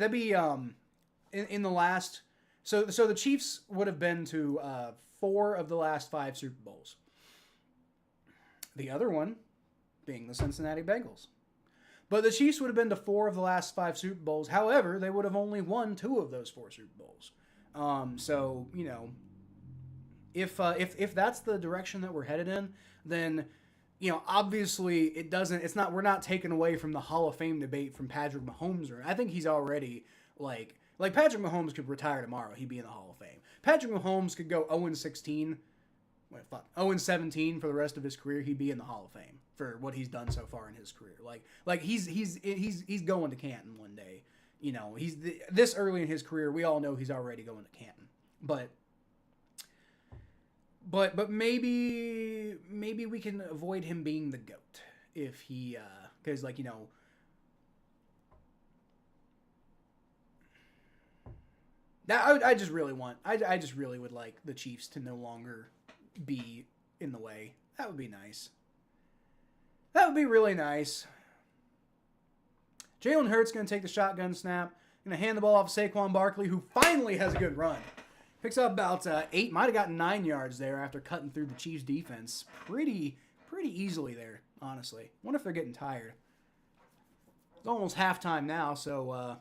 in the last, so the Chiefs would have been to 4 of the last 5 Super Bowls. The other one being the Cincinnati Bengals. But the Chiefs would have been to 4 of the last 5 Super Bowls. However, they would have only won 2 of those 4 Super Bowls. So, you know, if that's the direction that we're headed in, then, you know, obviously we're not taking away from the Hall of Fame debate from Patrick Mahomes. I think he's already, like Patrick Mahomes could retire tomorrow. He'd be in the Hall of Fame. Patrick Mahomes could go 0-16, 0-17 for the rest of his career. He'd be in the Hall of Fame for what he's done so far in his career. Like he's going to Canton one day. You know, this early in his career, we all know he's already going to Canton. But maybe we can avoid him being the GOAT if he, because, like, you know, I just really would like the Chiefs to no longer be in the way. That would be nice. That would be really nice. Jalen Hurts going to take the shotgun snap. Going to hand the ball off to Saquon Barkley, who finally has a good run. Picks up about 8, might have gotten 9 yards there after cutting through the Chiefs' defense pretty easily there, honestly. Wonder if they're getting tired. It's almost halftime now, so,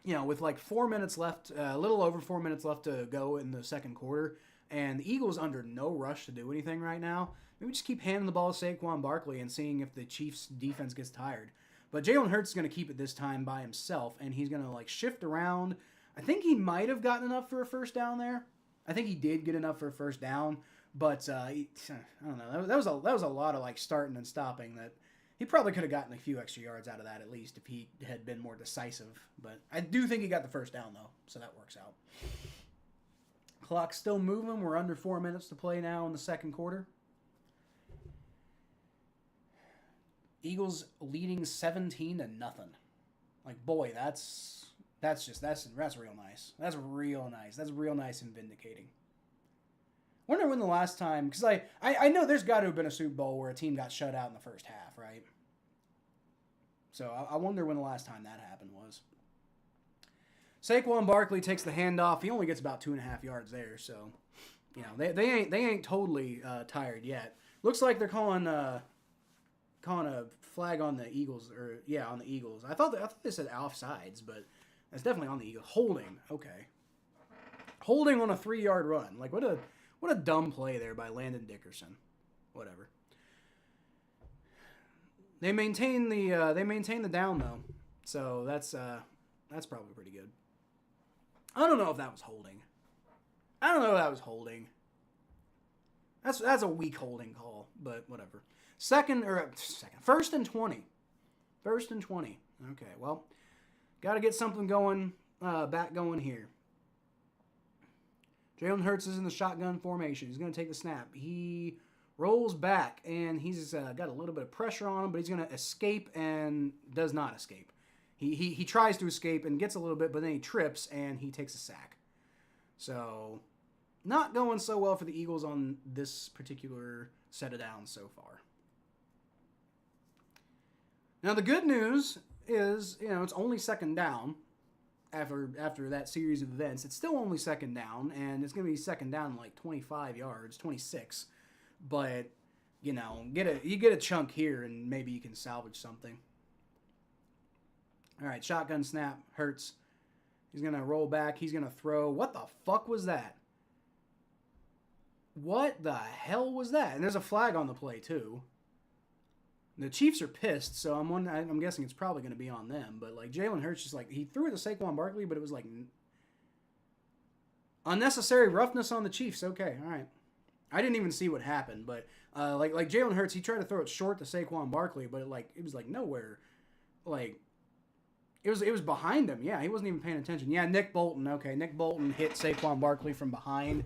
you know, with like 4 minutes left, a little over 4 minutes left to go in the second quarter, and the Eagles under no rush to do anything right now. Maybe just keep handing the ball to Saquon Barkley and seeing if the Chiefs' defense gets tired. But Jalen Hurts is going to keep it this time by himself, and he's going to, like, shift around. I think he might have gotten enough for a first down there. I think he did get enough for a first down, but I don't know. That was a lot of, like, starting and stopping that, He probably could have gotten a few extra yards out of that at least if he had been more decisive. But I do think he got the first down, though, so that works out. Clock's still moving. We're under 4 minutes to play now in the second quarter. Eagles leading 17-0. Like, boy, that's real nice. That's real nice. That's real nice and vindicating. Wonder when the last time, because I know there's got to have been a Super Bowl where a team got shut out in the first half, right? So I wonder when the last time that happened was. Saquon Barkley takes the handoff. He only gets about 2.5 yards there, so they ain't totally tired yet. Looks like they're calling a flag on the Eagles, on the Eagles. I thought they said offsides, but that's definitely on the Eagles. Holding, okay. Holding on a 3-yard run. Like what a dumb play there by Landon Dickerson. Whatever. They maintain the down though, so that's probably pretty good. I don't know if that was holding. That's a weak holding call, but whatever. First and 20. First and 20. Okay, well, got to get something going, back going here. Jalen Hurts is in the shotgun formation. He's going to take the snap. He rolls back, and he's got a little bit of pressure on him, but he's going to escape and does not escape. He tries to escape and gets a little bit, but then he trips, and he takes a sack. So, not going so well for the Eagles on this particular set of downs so far. Now, the good news is, it's only second down after that series of events. It's still only second down, and it's going to be second down like 25 yards, 26. But, you get a chunk here, and maybe you can salvage something. All right, shotgun snap, Hurts. He's going to roll back. He's going to throw. What the fuck was that? What the hell was that? And there's a flag on the play, too. The Chiefs are pissed, so I'm guessing it's probably going to be on them. But, like, Jalen Hurts just, like, he threw it to Saquon Barkley, but it was, like, unnecessary roughness on the Chiefs. Okay, all right. I didn't even see what happened, but, like Jalen Hurts, he tried to throw it short to Saquon Barkley, but, it was, like, nowhere. Like, it was behind him. Yeah, he wasn't even paying attention. Yeah, Nick Bolton. Okay, Nick Bolton hit Saquon Barkley from behind.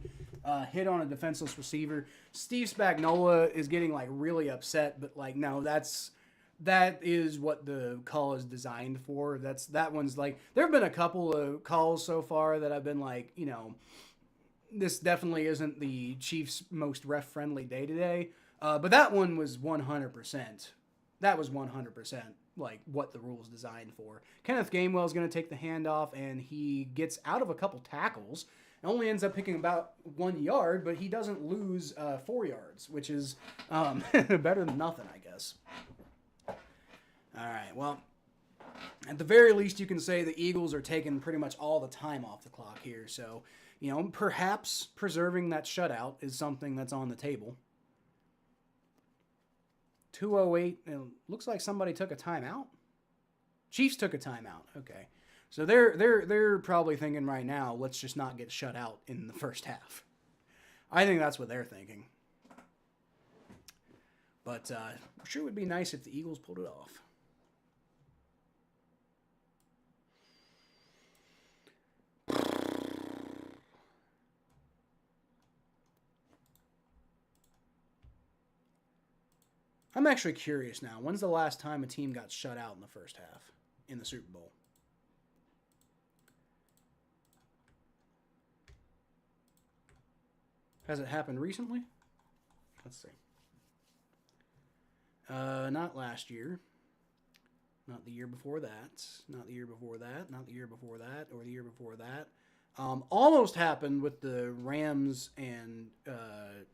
Hit on a defenseless receiver. Steve Spagnuolo is getting like really upset, but like no, that is what the call is designed for. That one's like there have been a couple of calls so far that I've been like, this definitely isn't the Chiefs' most ref friendly day today. But that one was 100%. That was 100%. Like what the rule's designed for. Kenneth Gainwell is going to take the handoff, and he gets out of a couple tackles. It only ends up picking about 1 yard, but he doesn't lose 4 yards, which is better than nothing, I guess. All right, well, at the very least, you can say the Eagles are taking pretty much all the time off the clock here. So, perhaps preserving that shutout is something that's on the table. 2:08. It looks like somebody took a timeout. Chiefs took a timeout. Okay, so they're probably thinking right now, let's just not get shut out in the first half. I think that's what they're thinking. But sure would be nice if the Eagles pulled it off. I'm actually curious now. When's the last time a team got shut out in the first half in the Super Bowl? Has it happened recently? Let's see. Not last year. Not the year before that. Not the year before that. Not the year before that. Or the year before that. Almost happened with the Rams and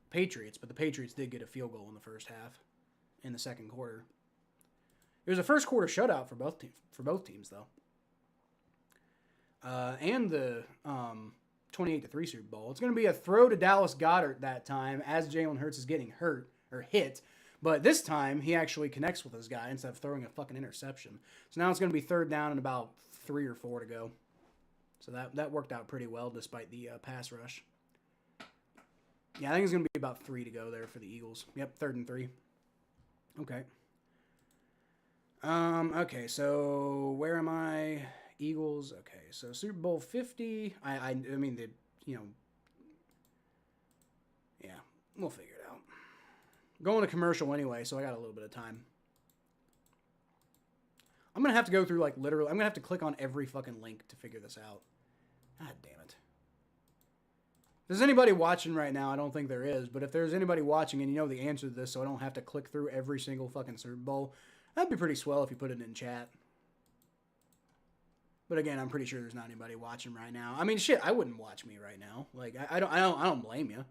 Patriots, but the Patriots did get a field goal in the first half. In the second quarter. It was a first quarter shutout for both teams though. And the 28-3 Super Bowl. It's going to be a throw to Dallas Goedert that time as Jalen Hurts is getting hit. But this time he actually connects with his guy instead of throwing a fucking interception. So now it's going to be third down and about 3 or 4 to go. So that worked out pretty well despite the pass rush. Yeah, I think it's going to be about 3 to go there for the Eagles. Yep, 3rd and 3. Okay. Okay, so where am I? Eagles. Okay, so Super Bowl 50. I mean, you know, yeah, we'll figure it out. Going to commercial anyway, so I got a little bit of time. I'm gonna have to go through like literally. I'm gonna have to click on every fucking link to figure this out. God damn it. If there's anybody watching right now, I don't think there is, but if there's anybody watching and you know the answer to this, so I don't have to click through every single fucking Super Bowl, that'd be pretty swell if you put it in chat. But again, I'm pretty sure there's not anybody watching right now. I mean, shit, I wouldn't watch me right now. Like, I don't blame you.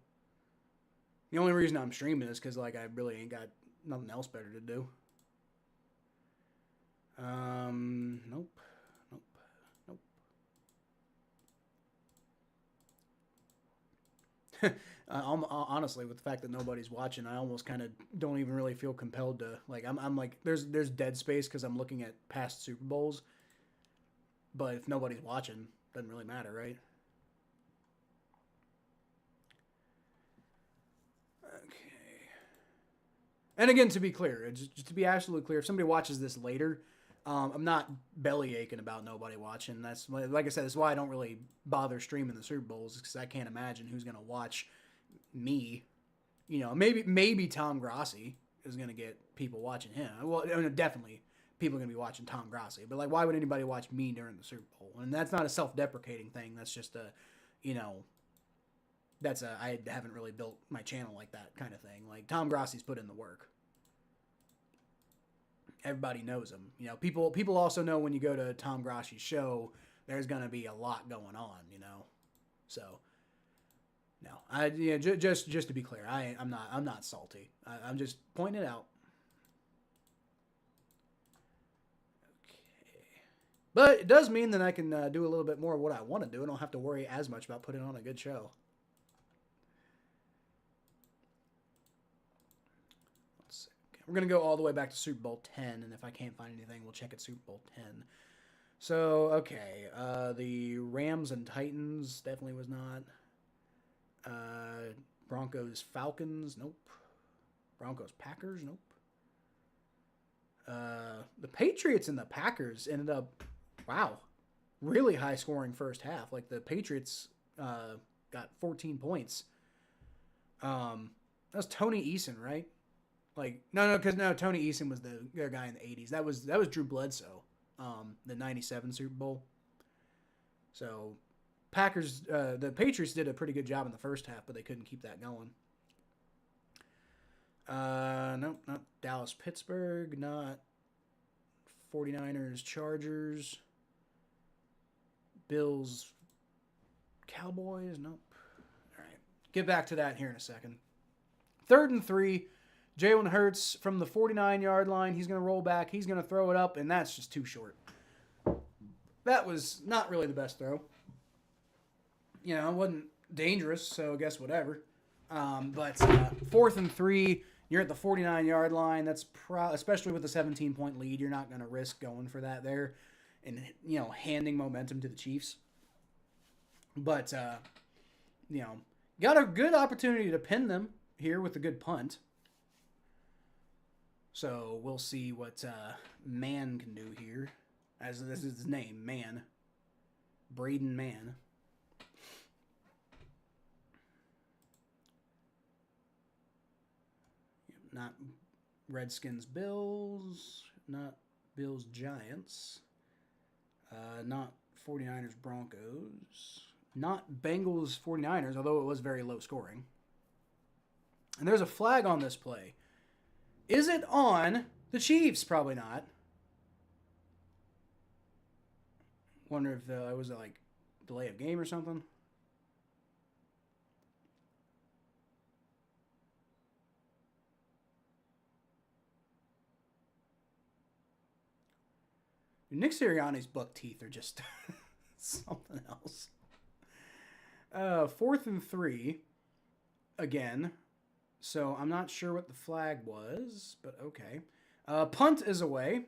The only reason I'm streaming is because like I really ain't got nothing else better to do. Nope, nope, nope. Honestly, with the fact that nobody's watching, I almost kind of don't even really feel compelled to like. I'm like, there's dead space because I'm looking at past Super Bowls. But if nobody's watching, doesn't really matter, right? Okay. And again, to be clear, just to be absolutely clear, if somebody watches this later, I'm not belly aching about nobody watching. That's like I said, that's why I don't really bother streaming the Super Bowls because I can't imagine who's gonna watch me. You know, maybe Tom Grossi is gonna get people watching him. Well, I mean, definitely people are gonna be watching Tom Grossi. But like, why would anybody watch me during the Super Bowl? And that's not a self-deprecating thing. That's just a, you know, I haven't really built my channel like that kind of thing. Like Tom Grossi's put in the work. Everybody knows him. You know, people also know when you go to Tom Grossi's show, there's gonna be a lot going on. You know, so no, just to be clear, I'm not salty. I'm just pointing it out. Okay, but it does mean that I can do a little bit more of what I want to do. I don't have to worry as much about putting on a good show. Let's see. Okay, we're gonna go all the way back to Super Bowl 10, and if I can't find anything, we'll check at Super Bowl 10. So okay, the Rams and Titans definitely was not. Broncos Falcons, nope. Broncos Packers, nope. The Patriots and the Packers ended up, wow, really high scoring first half. Like the Patriots got 14 points. That was Tony Eason, right? Like because Tony Eason was their guy in the 80s. That was Drew Bledsoe, the 97 Super Bowl. So the Patriots did a pretty good job in the first half, but they couldn't keep that going. Nope, not Dallas, Pittsburgh, not 49ers, Chargers, Bills, Cowboys, nope. All right, get back to that here in a second. 3rd and 3, Jalen Hurts from the 49-yard line. He's going to roll back. He's going to throw it up, and that's just too short. That was not really the best throw. You know, it wasn't dangerous, so I guess whatever. But 4th and 3, you're at the 49-yard line. That's especially with a 17-point lead, you're not going to risk going for that there and, you know, handing momentum to the Chiefs. But, you know, got a good opportunity to pin them here with a good punt. So we'll see what Mann can do here. As this is his name, Mann. Braden Mann. Not Redskins Bills. Not Bills Giants. Not 49ers Broncos. Not Bengals 49ers, although it was very low scoring. And there's a flag on this play. Is it on the Chiefs? Probably not. Wonder if it was like delay of game or something. Nick Sirianni's buck teeth are just something else. 4th and 3 again. So I'm not sure what the flag was, but okay. Punt is away.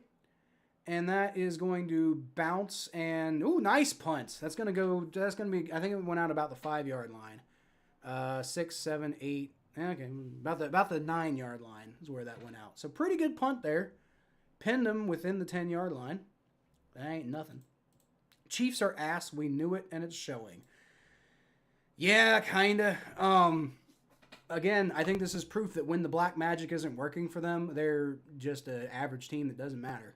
And that is going to bounce and ooh, nice punt. That's gonna be, I think it went out about the 5-yard line. 6, 7, 8. Okay, about the 9-yard line is where that went out. So pretty good punt there. pinned them within the 10-yard line. That ain't nothing. Chiefs are ass. We knew it, and it's showing. Yeah, kinda. Again, I think this is proof that when the black magic isn't working for them, they're just an average team that doesn't matter.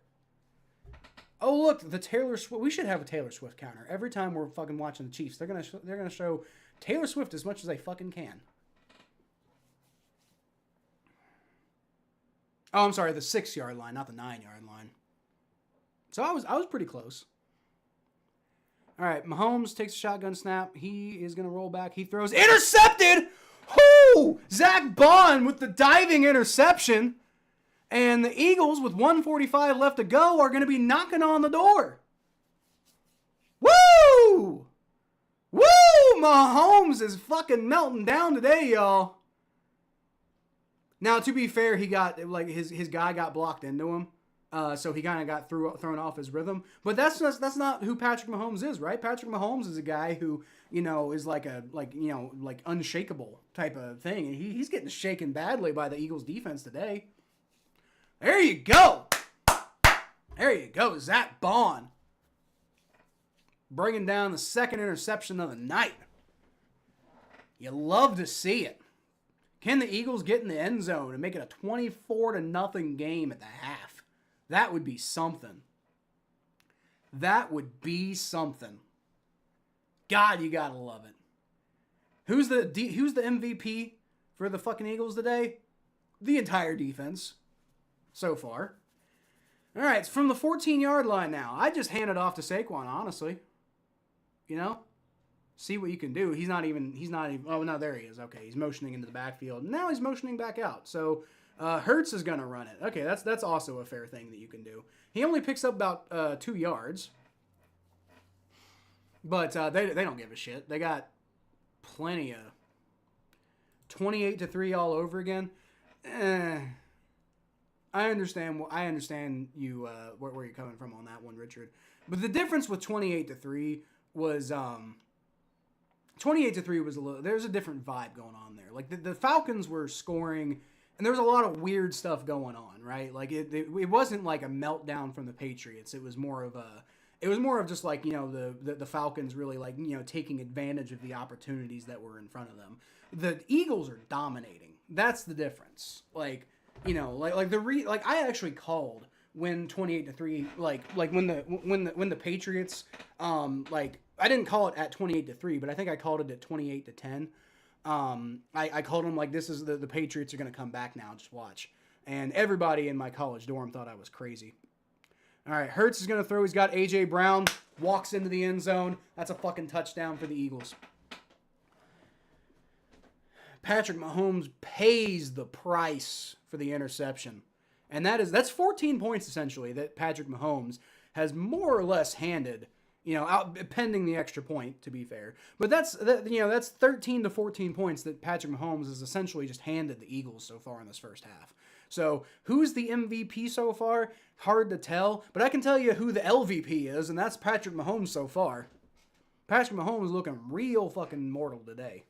Oh, look, the Taylor Swift. We should have a Taylor Swift counter every time we're fucking watching the Chiefs. They're gonna show Taylor Swift as much as they fucking can. Oh, I'm sorry, the 6-yard line, not the 9-yard line. So I was pretty close. All right, Mahomes takes a shotgun snap. He is gonna roll back. He throws intercepted. Whoo! Zach Bond with the diving interception. And the Eagles, with 1:45 left to go, are going to be knocking on the door. Woo! Woo! Mahomes is fucking melting down today, y'all. Now, to be fair, he got, like, his guy got blocked into him. So he kind of got thrown off his rhythm. But that's not who Patrick Mahomes is, right? Patrick Mahomes is a guy who, is like unshakable type of thing. And he's getting shaken badly by the Eagles defense today. There you go. There you go, Zach Bond. Bringing down the second interception of the night. You love to see it. Can the Eagles get in the end zone and make it a 24-0 game at the half? That would be something. That would be something. God, you gotta love it. Who's the MVP for the fucking Eagles today? The entire defense. So far. All right, it's from the 14-yard line now. I just hand it off to Saquon, honestly. See what you can do. He's not even, oh, no, there he is. Okay, he's motioning into the backfield. Now he's motioning back out. So Hurts is going to run it. Okay, that's also a fair thing that you can do. He only picks up about 2 yards. But they don't give a shit. They got plenty of 28-3 all over again. I understand you where you're coming from on that one, Richard. But the difference with 28-3 was 28-3 was there's a different vibe going on there. Like the Falcons were scoring, and there was a lot of weird stuff going on, right? Like it wasn't like a meltdown from the Patriots. It was more of just like the Falcons really like taking advantage of the opportunities that were in front of them. The Eagles are dominating. That's the difference. Like. I actually called when 28-3, like when the Patriots, I didn't call it at 28-3, but I think I called it at 28-10. I called them like this is the Patriots are gonna come back now. Just watch. And everybody in my college dorm thought I was crazy. All right, Hurts is gonna throw. He's got AJ Brown, walks into the end zone. That's a fucking touchdown for the Eagles. Patrick Mahomes pays the price for the interception. And that's 14 points essentially that Patrick Mahomes has more or less handed, out pending the extra point to be fair. But that's 13 to 14 points that Patrick Mahomes has essentially just handed the Eagles so far in this first half. So, who's the MVP so far? Hard to tell, but I can tell you who the LVP is, and that's Patrick Mahomes so far. Patrick Mahomes is looking real fucking mortal today.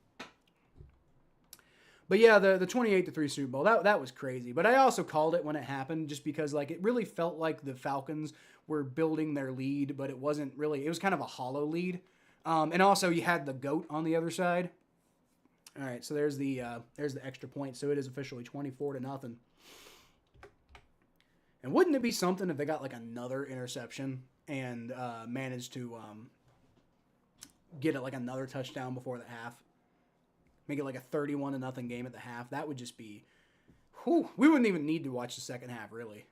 But yeah, the 28-3 Super Bowl, that was crazy. But I also called it when it happened just because like it really felt like the Falcons were building their lead, but it wasn't really. It was kind of a hollow lead. And also you had the GOAT on the other side. All right, so there's the extra point. So it is officially 24-0. And wouldn't it be something if they got like another interception and managed to get it like another touchdown before the half? Make it like a 31-0 game at the half. That would just be, whew, we wouldn't even need to watch the second half really.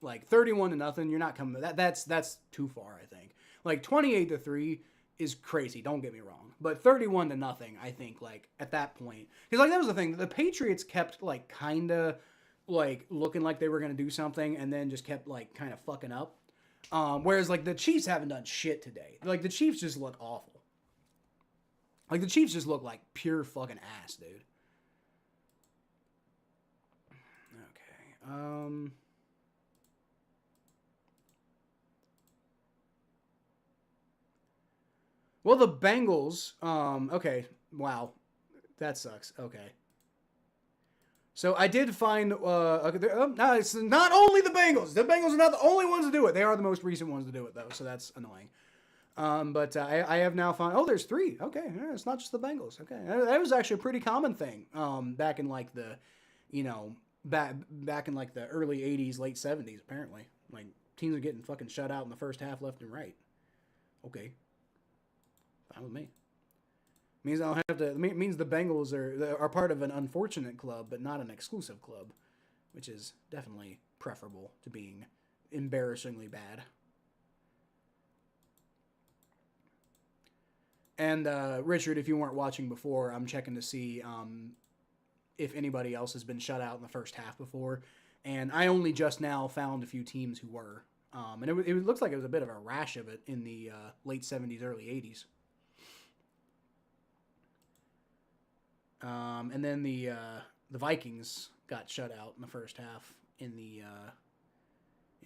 Like 31-0, you're not coming. That's too far, I think. Like 28-3 is crazy. Don't get me wrong, but 31-0, I think like at that point, because like that was the thing. The Patriots kept like kind of like looking like they were gonna do something, and then just kept like kind of fucking up. Whereas like the Chiefs haven't done shit today. Like the Chiefs just look awful. Like, the Chiefs just look like pure fucking ass, dude. Okay. Well, the Bengals, okay. Wow. That sucks. Okay. So I did find. No, it's not only the Bengals. The Bengals are not the only ones to do it. They are the most recent ones to do it, though. So that's annoying. But I have now found. Oh, there's 3. Okay, yeah, it's not just the Bengals. Okay, that was actually a pretty common thing. Back in like the, back in like the early '80s, late '70s. Apparently, like teams are getting fucking shut out in the first half, left and right. Okay, fine with me. Means I don't have to. Means the Bengals are part of an unfortunate club, but not an exclusive club, which is definitely preferable to being embarrassingly bad. And Richard, if you weren't watching before, I'm checking to see if anybody else has been shut out in the first half before, and I only just now found a few teams who were, and it looks like it was a bit of a rash of it in the late '70s, early '80s. And then the Vikings got shut out in the first half in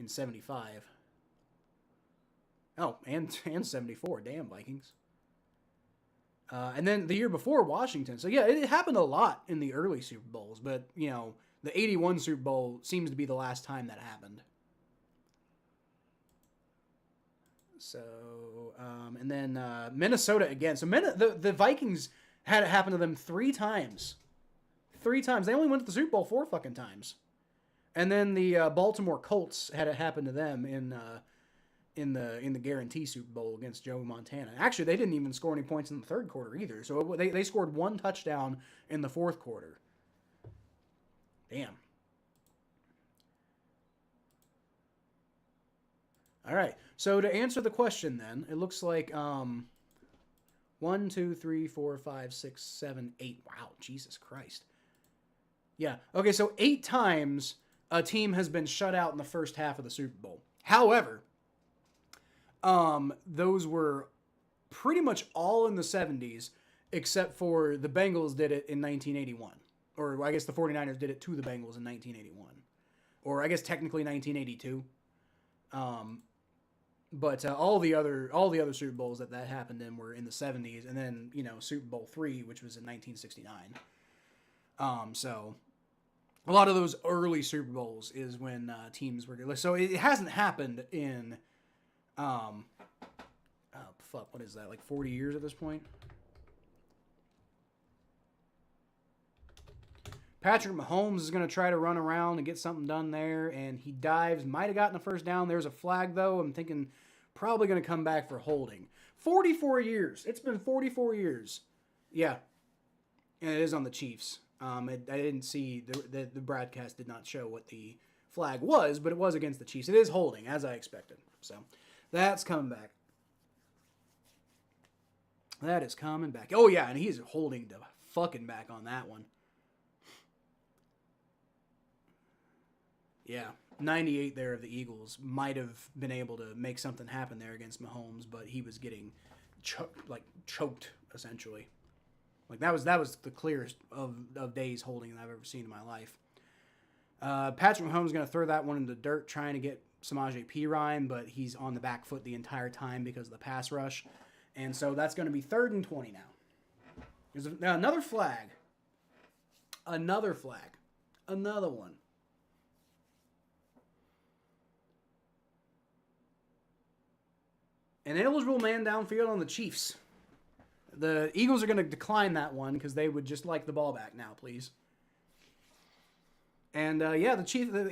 '75. Oh, and '74. Damn Vikings. And then the year before Washington. So yeah, it happened a lot in the early Super Bowls, but the '81 Super Bowl seems to be the last time that happened. So and then Minnesota again. So the Vikings had it happen to them 3 times. 3 times. They only went to the Super Bowl 4 fucking times. And then the Baltimore Colts had it happen to them in the guarantee Super Bowl against Joe Montana. Actually, they didn't even score any points in the third quarter either. So they scored 1 touchdown in the fourth quarter. Damn. All right. So to answer the question, then it looks like 1, 2, 3, 4, 5, 6, 7, 8. Wow, Jesus Christ. Yeah. Okay, so 8 times a team has been shut out in the first half of the Super Bowl. However, those were pretty much all in the '70s, except for the Bengals did it in 1981. Or I guess the 49ers did it to the Bengals in 1981. Or I guess technically 1982. But all the other Super Bowls that happened in were in the '70s, and then Super Bowl III, which was in 1969. So a lot of those early Super Bowls is when teams were good. So it hasn't happened in what is that, like 40 years at this point? Patrick Mahomes is going to try to run around and get something done there, and he dives. Might have gotten a first down. There's a flag, though. I'm thinking probably going to come back for holding. 44 years. It's been 44 years. Yeah. And it is on the Chiefs. I didn't see, the broadcast did not show what the flag was, but it was against the Chiefs. It is holding, as I expected. So that's coming back. That is coming back. Oh, yeah, and he's holding the fucking back on that one. Yeah, 98 there of the Eagles might have been able to make something happen there against Mahomes, but he was getting choked essentially. Like that was the clearest of days holding that I've ever seen in my life. Patrick Mahomes is going to throw that one in the dirt trying to get Samaje Perine, but he's on the back foot the entire time because of the pass rush. And so that's going to be 3rd and 20 now. Now another flag. Another flag. Another one. An eligible man downfield on the Chiefs. The Eagles are going to decline that one because they would just like the ball back now, please. And the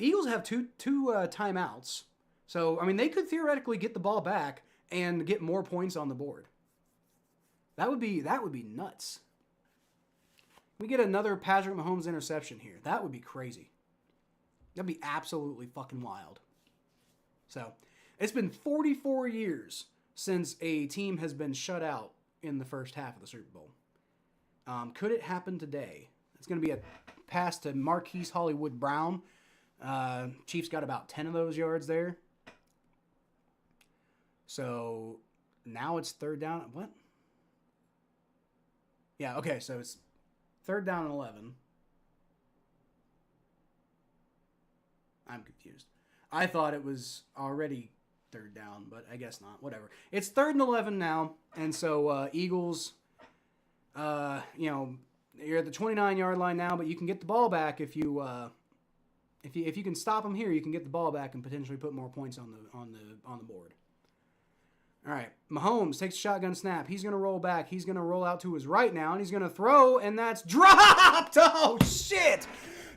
Eagles have two timeouts, so I mean they could theoretically get the ball back and get more points on the board. That would be nuts. We get another Patrick Mahomes interception here. That would be crazy. That'd be absolutely fucking wild. So, it's been 44 years since a team has been shut out in the first half of the Super Bowl. Could it happen today? It's going to be a pass to Marquise Hollywood Brown. Chiefs got about 10 of those yards there. So now it's 3rd down. What? Yeah, okay, so it's 3rd down and 11. I'm confused. I thought it was already 3rd down, but I guess not. Whatever. It's 3rd and 11 now, and so Eagles, You're at the 29-yard line now, but you can get the ball back if you can stop them here. You can get the ball back and potentially put more points on the board. All right, Mahomes takes a shotgun snap. He's going to roll back. He's going to roll out to his right now, and he's going to throw, and that's dropped. Oh, shit.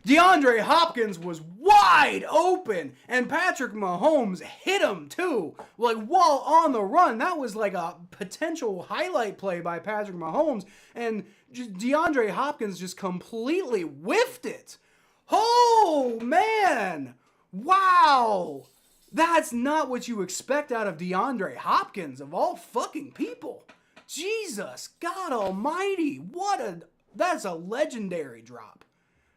DeAndre Hopkins was wide open, and Patrick Mahomes hit him, too, like, while on the run. That was like a potential highlight play by Patrick Mahomes, and DeAndre Hopkins just completely whiffed it. Oh, man. Wow. That's not what you expect out of DeAndre Hopkins, of all fucking people. Jesus, God almighty. That's a legendary drop.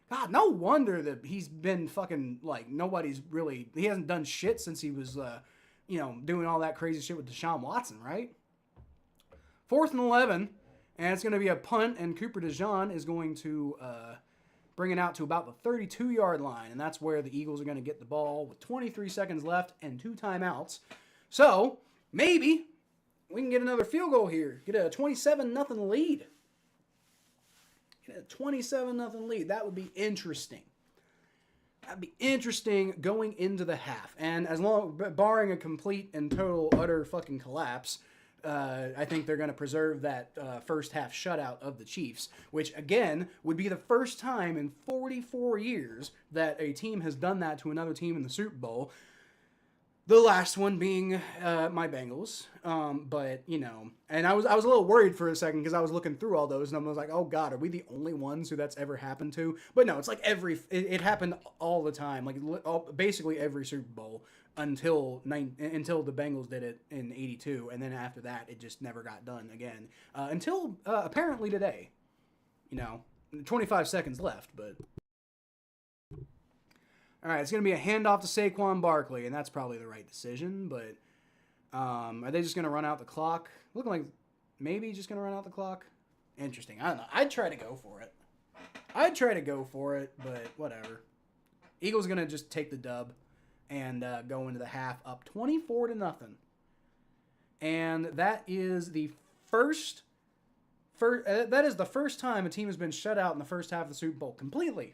God, no wonder that he's been fucking, like, he hasn't done shit since he was, doing all that crazy shit with Deshaun Watson, right? 4th and 11, and it's going to be a punt, and Cooper DeJean is going to bring it out to about the 32-yard line, and that's where the Eagles are going to get the ball with 23 seconds left and 2 timeouts. So, maybe we can get another field goal here. Get a 27-0 lead. Get a 27-0 lead. That would be interesting. That'd be interesting going into the half. And barring a complete and total, utter fucking collapse, I think they're going to preserve that first half shutout of the Chiefs, which, again, would be the first time in 44 years that a team has done that to another team in the Super Bowl. The last one being my Bengals. But, and I was a little worried for a second because I was looking through all those and I was like, oh, God, are we the only ones who that's ever happened to? But no, it's like it happened all the time, like basically every Super Bowl until the Bengals did it in '82, and then after that, it just never got done again until apparently today. 25 seconds left, but. All right, it's going to be a handoff to Saquon Barkley, and that's probably the right decision, but are they just going to run out the clock? Looking like maybe just going to run out the clock. Interesting. I don't know. I'd try to go for it, but whatever. Eagles going to just take the dub and go into the half up 24-0. And that is the first time a team has been shut out in the first half of the Super Bowl completely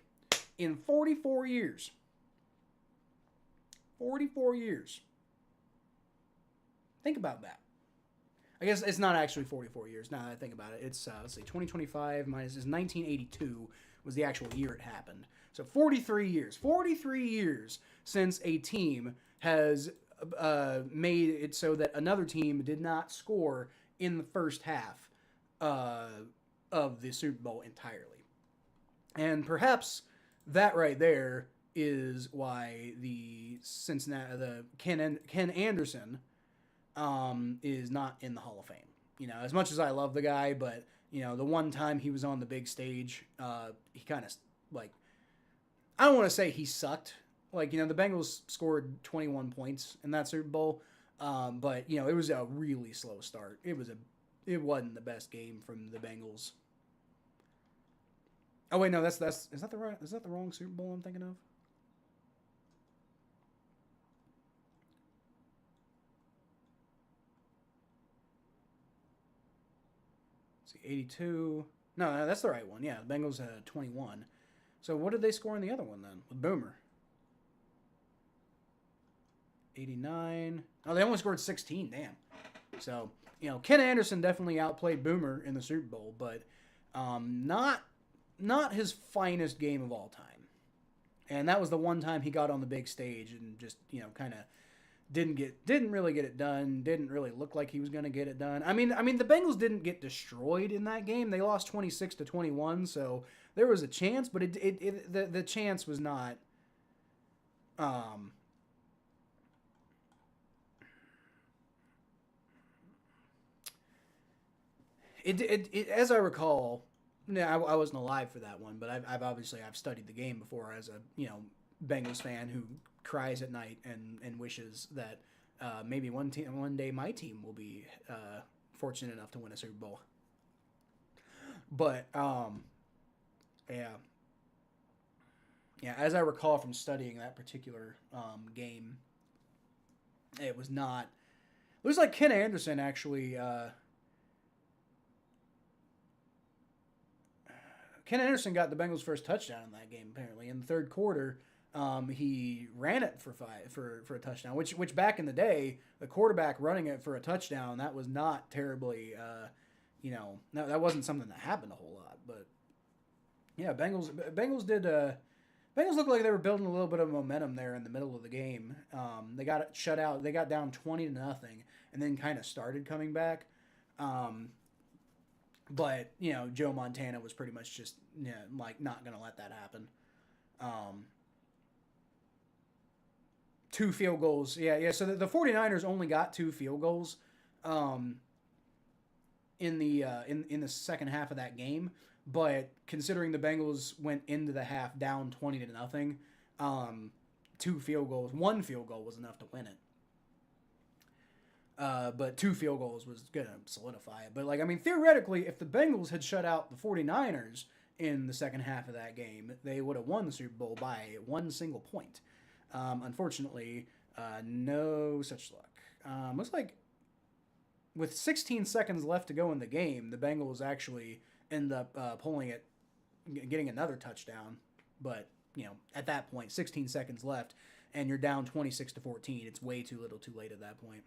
in 44 years. 44 years. Think about that. I guess it's not actually 44 years now that I think about it. It's, 2025 minus 1982 was the actual year it happened. So 43 years. 43 years since a team has made it so that another team did not score in the first half of the Super Bowl entirely. And perhaps that right there is why the Ken Anderson is not in the Hall of Fame. As much as I love the guy, but the one time he was on the big stage, he kind of I don't want to say he sucked. The Bengals scored 21 points in that Super Bowl, but it was a really slow start. It wasn't the best game from the Bengals. Oh wait, no, is that the wrong Super Bowl I'm thinking of? Let's see, 82. No, that's the right one. Yeah, the Bengals had 21. So what did they score in the other one then with Boomer? 89. Oh, they only scored 16. Damn. So Ken Anderson definitely outplayed Boomer in the Super Bowl, but not his finest game of all time. And that was the one time he got on the big stage and just, kind of didn't really get it done. Didn't really look like he was going to get it done. I mean the Bengals didn't get destroyed in that game. They lost 26-21, so there was a chance, but the chance was not as I recall, I wasn't alive for that one, but I've studied the game before as a Bengals fan who cries at night and wishes that maybe one day my team will be fortunate enough to win a Super Bowl. But yeah, as I recall from studying that particular game, it was not. It was like Ken Anderson actually. Ken Anderson got the Bengals' first touchdown in that game. Apparently, in the third quarter, he ran it for a touchdown. Which back in the day, the quarterback running it for a touchdown, that was not terribly, that wasn't something that happened a whole lot. But yeah, Bengals did. Bengals looked like they were building a little bit of momentum there in the middle of the game. They got shut out. They got down 20-0, and then kind of started coming back. But Joe Montana was pretty much just not gonna let that happen. 2 field goals. Yeah. So the 49ers only got 2 field goals in the second half of that game. But considering the Bengals went into the half down 20-0, 2 field goals, 1 field goal was enough to win it. But 2 field goals was going to solidify it. But, theoretically, if the Bengals had shut out the 49ers in the second half of that game, they would have won the Super Bowl by 1 single point. Unfortunately, no such luck. Looks like with 16 seconds left to go in the game, the Bengals actually end up pulling it, getting another touchdown. But, at that point, 16 seconds left, and you're down 26-14. It's way too little too late at that point.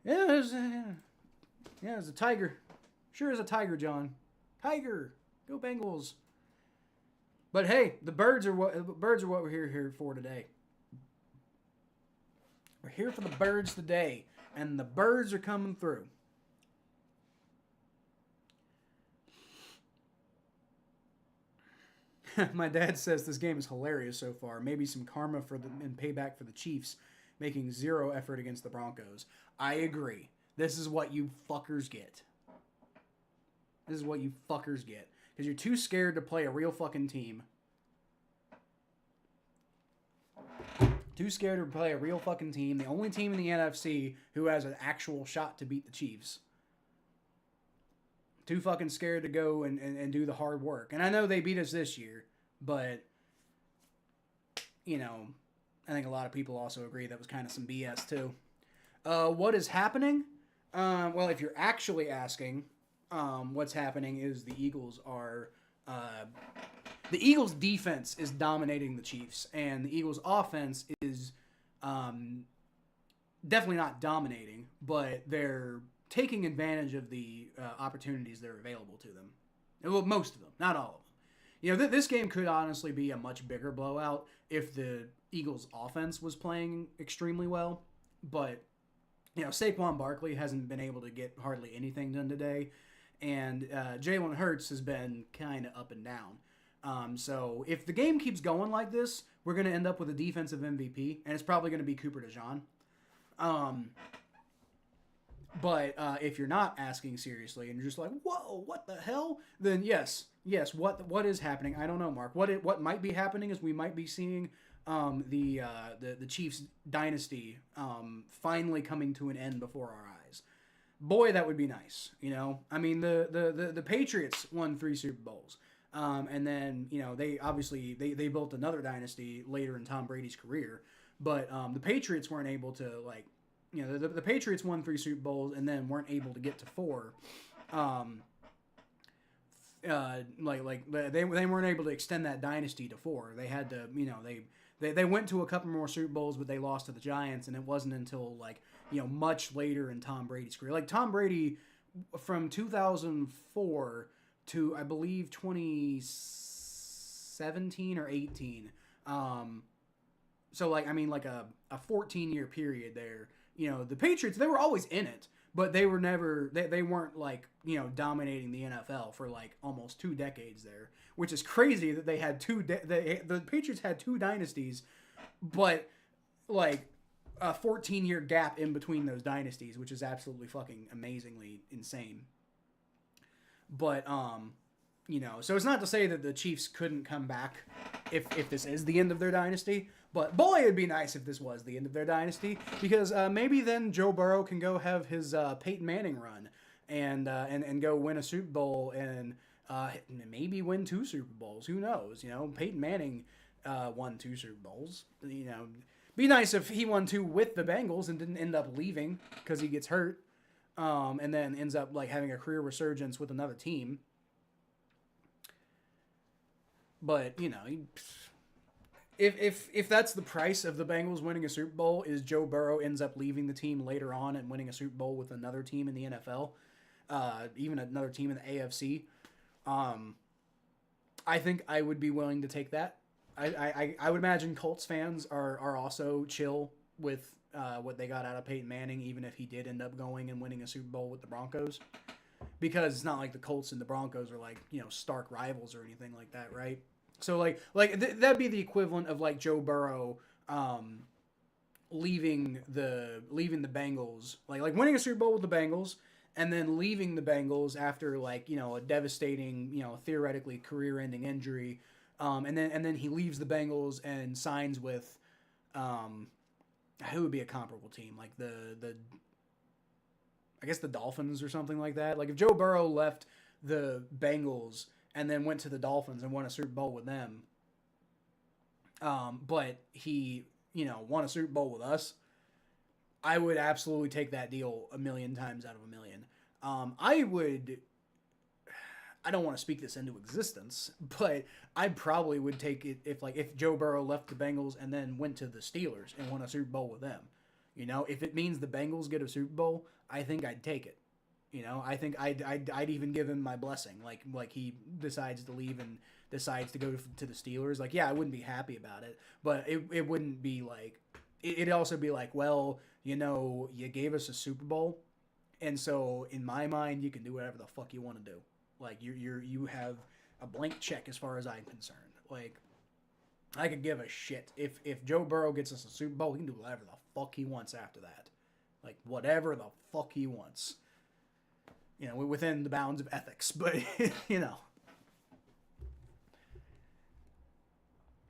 Yeah, it's a tiger. Sure is a tiger, John. Tiger. Go Bengals. But hey, the birds are what we're here for today. We're here for the birds today, and the birds are coming through. My dad says this game is hilarious so far. Maybe some karma and payback for the Chiefs making 0 effort against the Broncos. I agree. This is what you fuckers get. Because you're too scared to play a real fucking team. The only team in the NFC who has an actual shot to beat the Chiefs. Too fucking scared to go and do the hard work. And I know they beat us this year, but, I think a lot of people also agree that was kind of some BS too. What is happening? Well, if you're actually asking, what's happening is the Eagles defense is dominating the Chiefs, and the Eagles offense is definitely not dominating, but they're taking advantage of the opportunities that are available to them. Well, most of them, not all of them. This game could honestly be a much bigger blowout if the Eagles offense was playing extremely well, but Saquon Barkley hasn't been able to get hardly anything done today, and Jalen Hurts has been kind of up and down. So if the game keeps going like this, we're going to end up with a defensive MVP, and it's probably going to be Cooper DeJean. But if you're not asking seriously and you're just like, whoa, what the hell? Then yes, what is happening? I don't know, Mark. What might be happening is we might be seeing the Chiefs dynasty finally coming to an end before our eyes. Boy, that would be nice. The Patriots won 3 Super Bowls. And then, they built another dynasty later in Tom Brady's career. But the Patriots weren't able to, the Patriots won 3 Super Bowls and then weren't able to get to 4. They weren't able to extend that dynasty to 4. They had to, they went to a couple more Super Bowls, but they lost to the Giants, and it wasn't until much later in Tom Brady's career. Tom Brady from 2004 to I believe 2017 or 18. So a 14-year period there. The Patriots, they were always in it, but they were never, they weren't dominating the NFL for almost 2 decades there, which is crazy that they had the Patriots had 2 dynasties, but a 14-year gap in between those dynasties, which is absolutely fucking amazingly insane. But, so it's not to say that the Chiefs couldn't come back if this is the end of their dynasty, but boy, it'd be nice if this was the end of their dynasty, because maybe then Joe Burrow can go have his Peyton Manning run and go win a Super Bowl and maybe win 2 Super Bowls. Who knows? Peyton Manning won 2 Super Bowls. Be nice if he won 2 with the Bengals and didn't end up leaving because he gets hurt. and then ends up like having a career resurgence with another team. But you know, if that's the price of the Bengals winning a Super Bowl, is Joe Burrow ends up leaving the team later on and winning a Super Bowl with another team in the NFL, even another team in the AFC. I think I would be willing to take that. I would imagine Colts fans are also chill with what they got out of Peyton Manning, even if he did end up going and winning a Super Bowl with the Broncos, because it's not like the Colts and the Broncos are like, you know, stark rivals or anything like that, right? So that'd be the equivalent of like Joe Burrow leaving the Bengals, like winning a Super Bowl with the Bengals and then leaving the Bengals after like, you know, a devastating, you know, theoretically career-ending injury, and then he leaves the Bengals and signs with who would be a comparable team, like the I guess the Dolphins or something like that. Like if Joe Burrow left the Bengals and then went to the Dolphins and won a Super Bowl with them, but he, you know, won a Super Bowl with us, I would absolutely take that deal a million times out of a million. I don't want to speak this into existence, but I probably would take it if Joe Burrow left the Bengals and then went to the Steelers and won a Super Bowl with them. You know, if it means the Bengals get a Super Bowl, I think I'd take it. You know, I think I'd even give him my blessing. Like he decides to leave and decides to go to the Steelers. Like, yeah, I wouldn't be happy about it, but it wouldn't be like, it'd also be like, well, you know, you gave us a Super Bowl, and so in my mind, you can do whatever the fuck you want to do. Like you have a blank check as far as I'm concerned. Like, I could give a shit if Joe Burrow gets us a Super Bowl, he can do whatever the fuck he wants after that. Like whatever the fuck he wants. You know, within the bounds of ethics, but you know.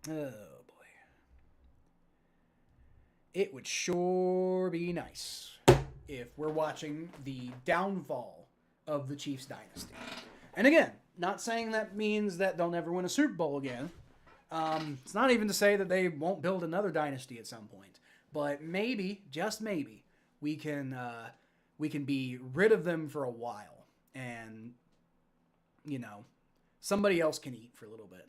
Oh boy. It would sure be nice if we're watching the downfall of the Chiefs dynasty. And again, not saying that means that they'll never win a Super Bowl again. It's not even to say that they won't build another dynasty at some point. But maybe, just maybe, we can be rid of them for a while. And, you know, somebody else can eat for a little bit.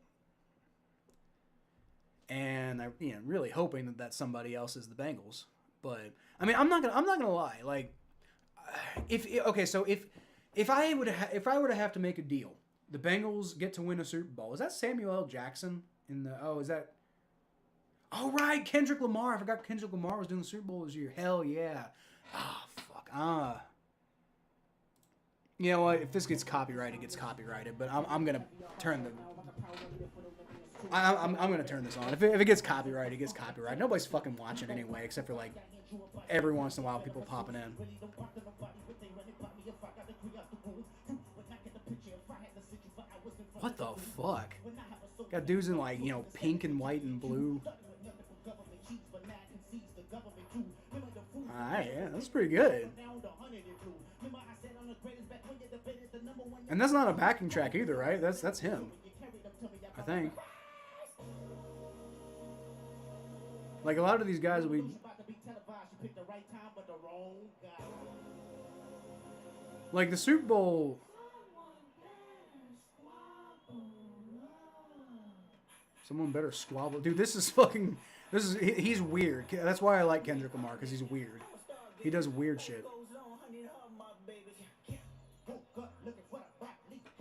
And I'm really hoping that somebody else is the Bengals. But I mean, I'm not gonna lie. Like, if I were to have to make a deal, the Bengals get to win a Super Bowl. Is that Samuel L. Jackson in the? Oh, is that? Oh right, Kendrick Lamar. I forgot Kendrick Lamar was doing the Super Bowl this year. Hell yeah. Ah, fuck. You know what? If this gets copyrighted, it gets copyrighted. But I'm gonna turn the. I'm gonna turn this on. If it gets copyrighted, it gets copyrighted. Nobody's fucking watching anyway, except for like every once in a while people popping in. What the fuck? Got dudes in like, you know, pink and white and blue. Alright, yeah, that's pretty good. And that's not a backing track either, right? That's him, I think. Like a lot of these guys will be. Like the Super Bowl. Someone better squabble. Dude, he's weird. That's why I like Kendrick Lamar, because he's weird. He does weird shit.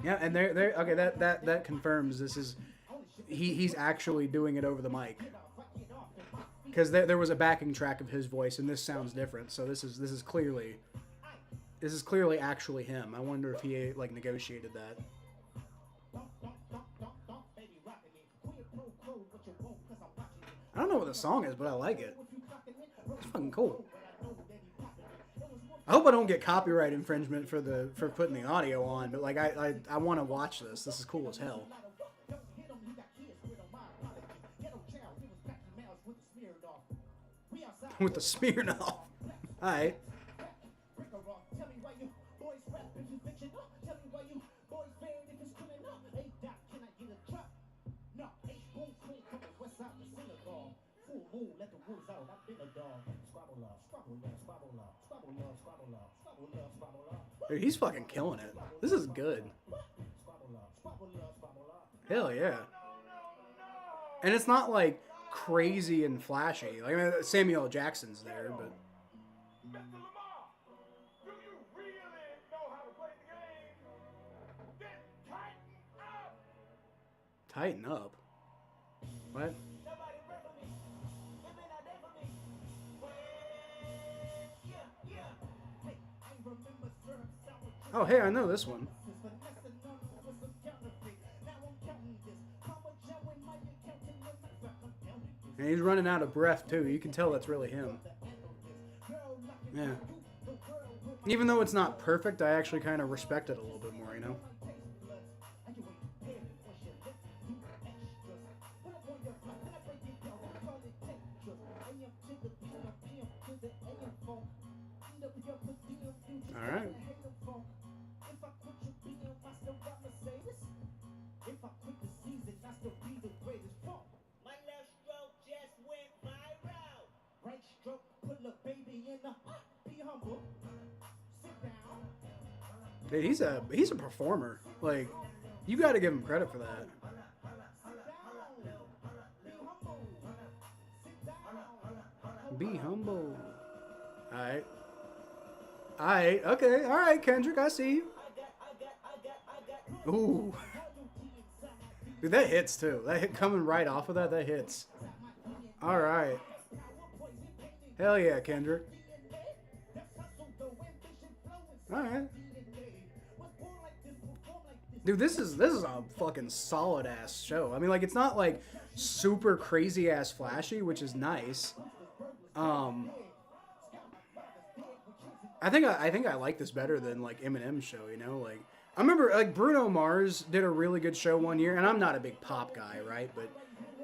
Yeah, and okay, that confirms this is, he's actually doing it over the mic. Because there was a backing track of his voice, and this sounds different. So this is clearly actually him. I wonder if he like negotiated that. I don't know what the song is, but I like it. It's fucking cool. I hope I don't get copyright infringement for putting the audio on, but like I want to watch this. This is cool as hell. With the Smirnoff. Alright. Dude, he's fucking killing it. This is good. Hell yeah. And it's not like crazy and flashy. Like, I mean, Samuel L. Jackson's there, but tighten up. What? Oh, hey, I know this one. And he's running out of breath, too. You can tell that's really him. Yeah. Even though it's not perfect, I actually kind of respect it a little bit more, you know? All right. Dude, he's a performer. Like, you got to give him credit for that. Be humble. All right. All right. Okay. All right, Kendrick. I see you. Ooh. Dude, that hits too. That hit coming right off of that. That hits. All right. Hell yeah, Kendrick. All right. Dude, this is a fucking solid ass show. I mean, like, it's not like super crazy ass flashy, which is nice. I think I like this better than like Eminem's show. You know, like I remember like Bruno Mars did a really good show one year, and I'm not a big pop guy, right? But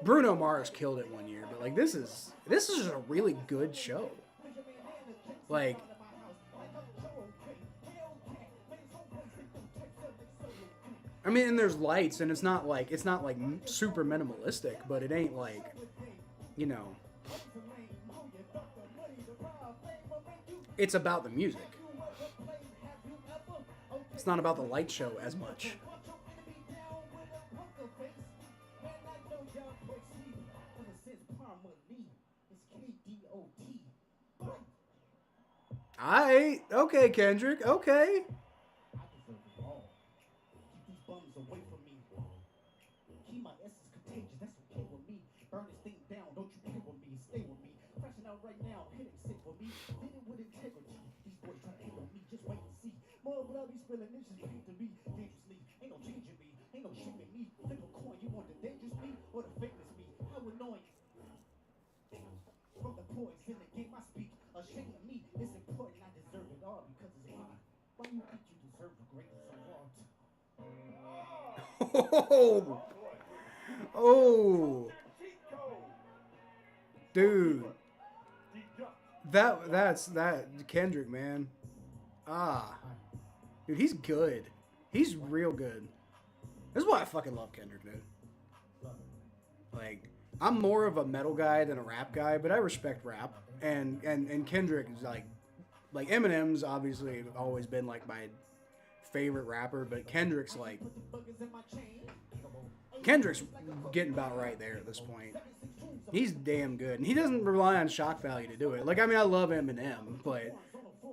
Bruno Mars killed it one year. But like this is just a really good show. Like. I mean, and there's lights, and it's not like super minimalistic, but it ain't like, you know, it's about the music. It's not about the light show as much. Aight, okay, Kendrick, okay. Oh, oh, dude, that's Kendrick, man. Ah, dude, he's good. He's real good. This is why I fucking love Kendrick, dude. Like, I'm more of a metal guy than a rap guy, but I respect rap. And Kendrick is like Eminem's obviously always been like my favorite rapper, but Kendrick's getting about right there at this point. He's damn good, and he doesn't rely on shock value to do it. Like, I mean, I love Eminem, but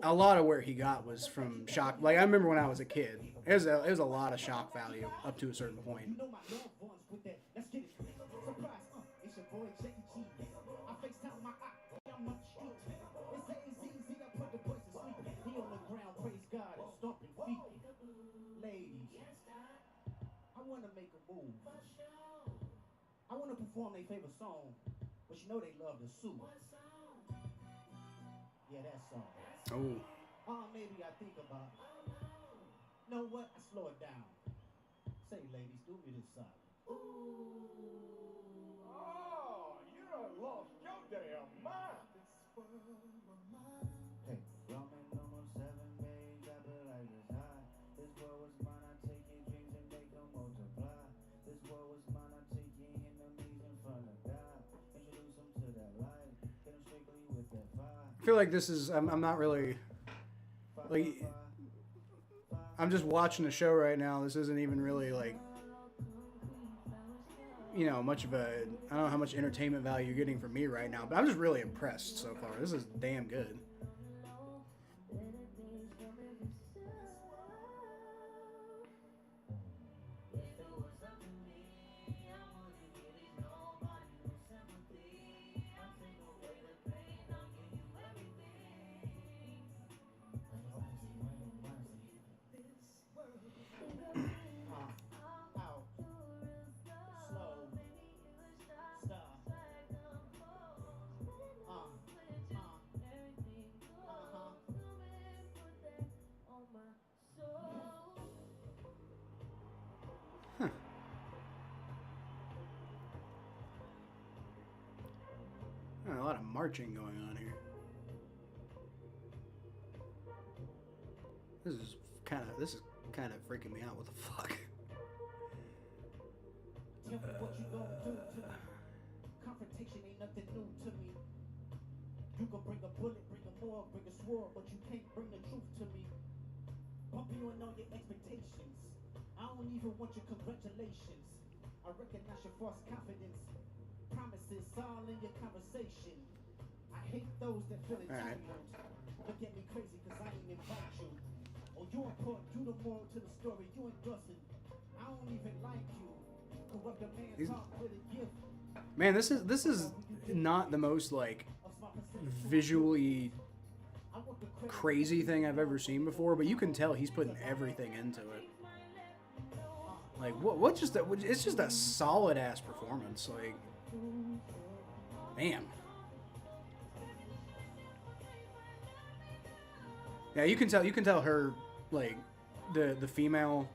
a lot of where he got was from shock. Like, I remember when I was a kid, it was a lot of shock value up to a certain point. I want to perform their favorite song, but you know they love the soup. Yeah, that song. Oh. Maybe I think about it. Know what? I slow it down. Say, ladies, do me this side. Ooh. Oh, you done lost your damn mind. Hey, y'all make number 7, babe, drop it like it's hot. This world was mine, I take your dreams and make them multiply. This world was mine, I take your enemies in front of God. Introduce them to that light, hit them strictly with that fire. I feel like this is, I'm not really, like, I'm just watching the show right now. This isn't even really like, you know, much of a, I don't know how much entertainment value you're getting from me right now, but I'm just really impressed so far. This is damn good. Huh. A lot of marching going on here. This is kind of freaking me out. What the fuck? Tell me what you gonna do to me. Confrontation ain't nothing new to me. You can bring a bullet, bring a morgue, bring a sword, but you can't bring the truth to me. Bump you on all your expectations. I don't even want your congratulations. I recognize your false confidence. Promises all in your conversation. I hate those that feel entitled. Look at me crazy cause I ain't invite you. Oh, you important, you the moral to the story, you endorsing. I don't even like you. Corrupt the man's heart with a gift. Man, this is not the most like visually crazy thing I've ever seen before, but you can tell he's putting everything into it. Like what just that? It's just a solid ass performance. Like, damn. Yeah, you can tell her, like, the female.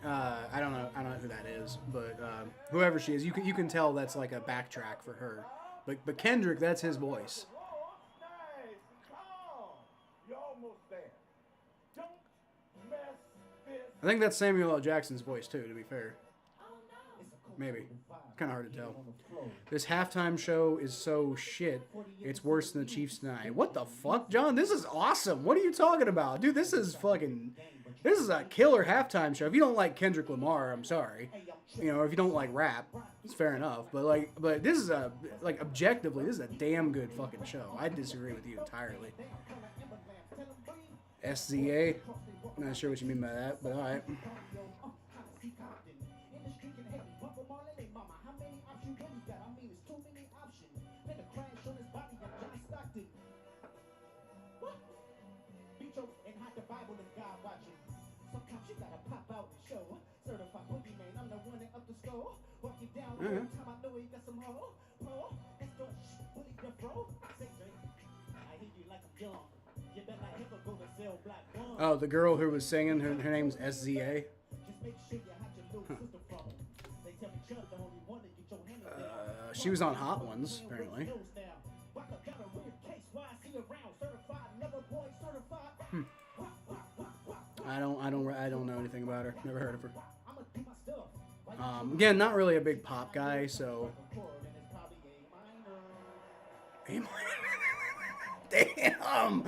I don't know who that is, but whoever she is, you can tell that's like a backtrack for her. But Kendrick, that's his voice. I think that's Samuel L. Jackson's voice too, to be fair. Maybe. Kind of hard to tell. This halftime show is so shit, it's worse than the Chiefs tonight. What the fuck, John? This is awesome. What are you talking about? Dude, this is a killer halftime show. If you don't like Kendrick Lamar, I'm sorry. You know, if you don't like rap, it's fair enough. But this is objectively, this is a damn good fucking show. I disagree with you entirely. SZA? I'm not sure what you mean by that, but alright. Oh, the girl who was singing, her name's SZA. She was on Hot Ones, apparently. I don't know anything about her. Never heard of her. Again, not really a big pop guy, so. Damn!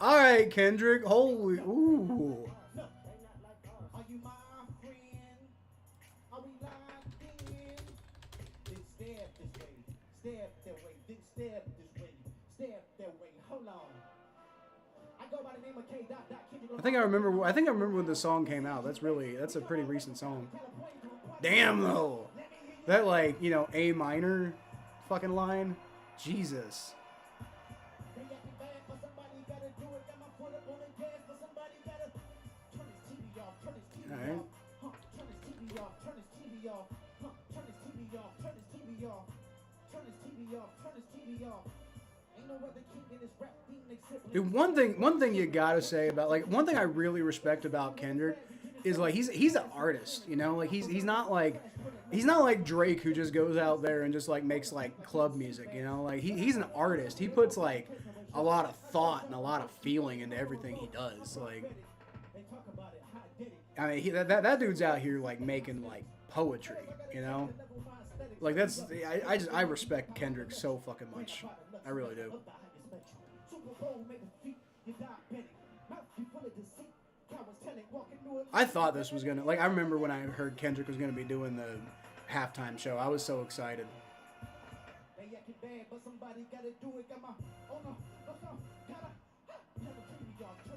Alright, Kendrick. Holy. Ooh. I think I remember when the song came out. That's a pretty recent song. Damn though. That, like, you know, A minor fucking line. Jesus. Alright. Dude, one thing you gotta say about, like, one thing I really respect about Kendrick is, like, he's an artist, you know, like he's not like Drake, who just goes out there and just like makes like club music, you know, like he's an artist. He puts like a lot of thought and a lot of feeling into everything he does. Like, I mean, that dude's out here like making like poetry, you know, like I respect Kendrick so fucking much. I really do. I thought this was gonna, like, I remember when I heard Kendrick was gonna be doing the halftime show. I was so excited.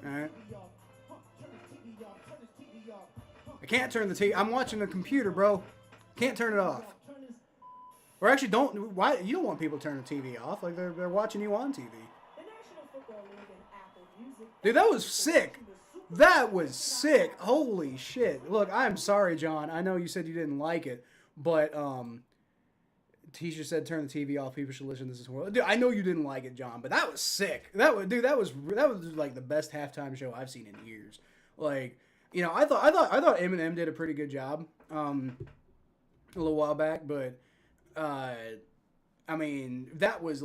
All right. I can't turn the TV. I'm watching the computer, bro. Can't turn it off. Or actually, don't. Why? You don't want people to turn the TV off. Like they're watching you on TV. Dude, that was sick. That was sick. Holy shit. Look, I'm sorry, John. I know you said you didn't like it, but Tisha said turn the TV off. People should listen. This is horrible. Dude, I know you didn't like it, John, but that was sick. That was like the best halftime show I've seen in years. Like, you know, I thought Eminem did a pretty good job a little while back, but I mean, that was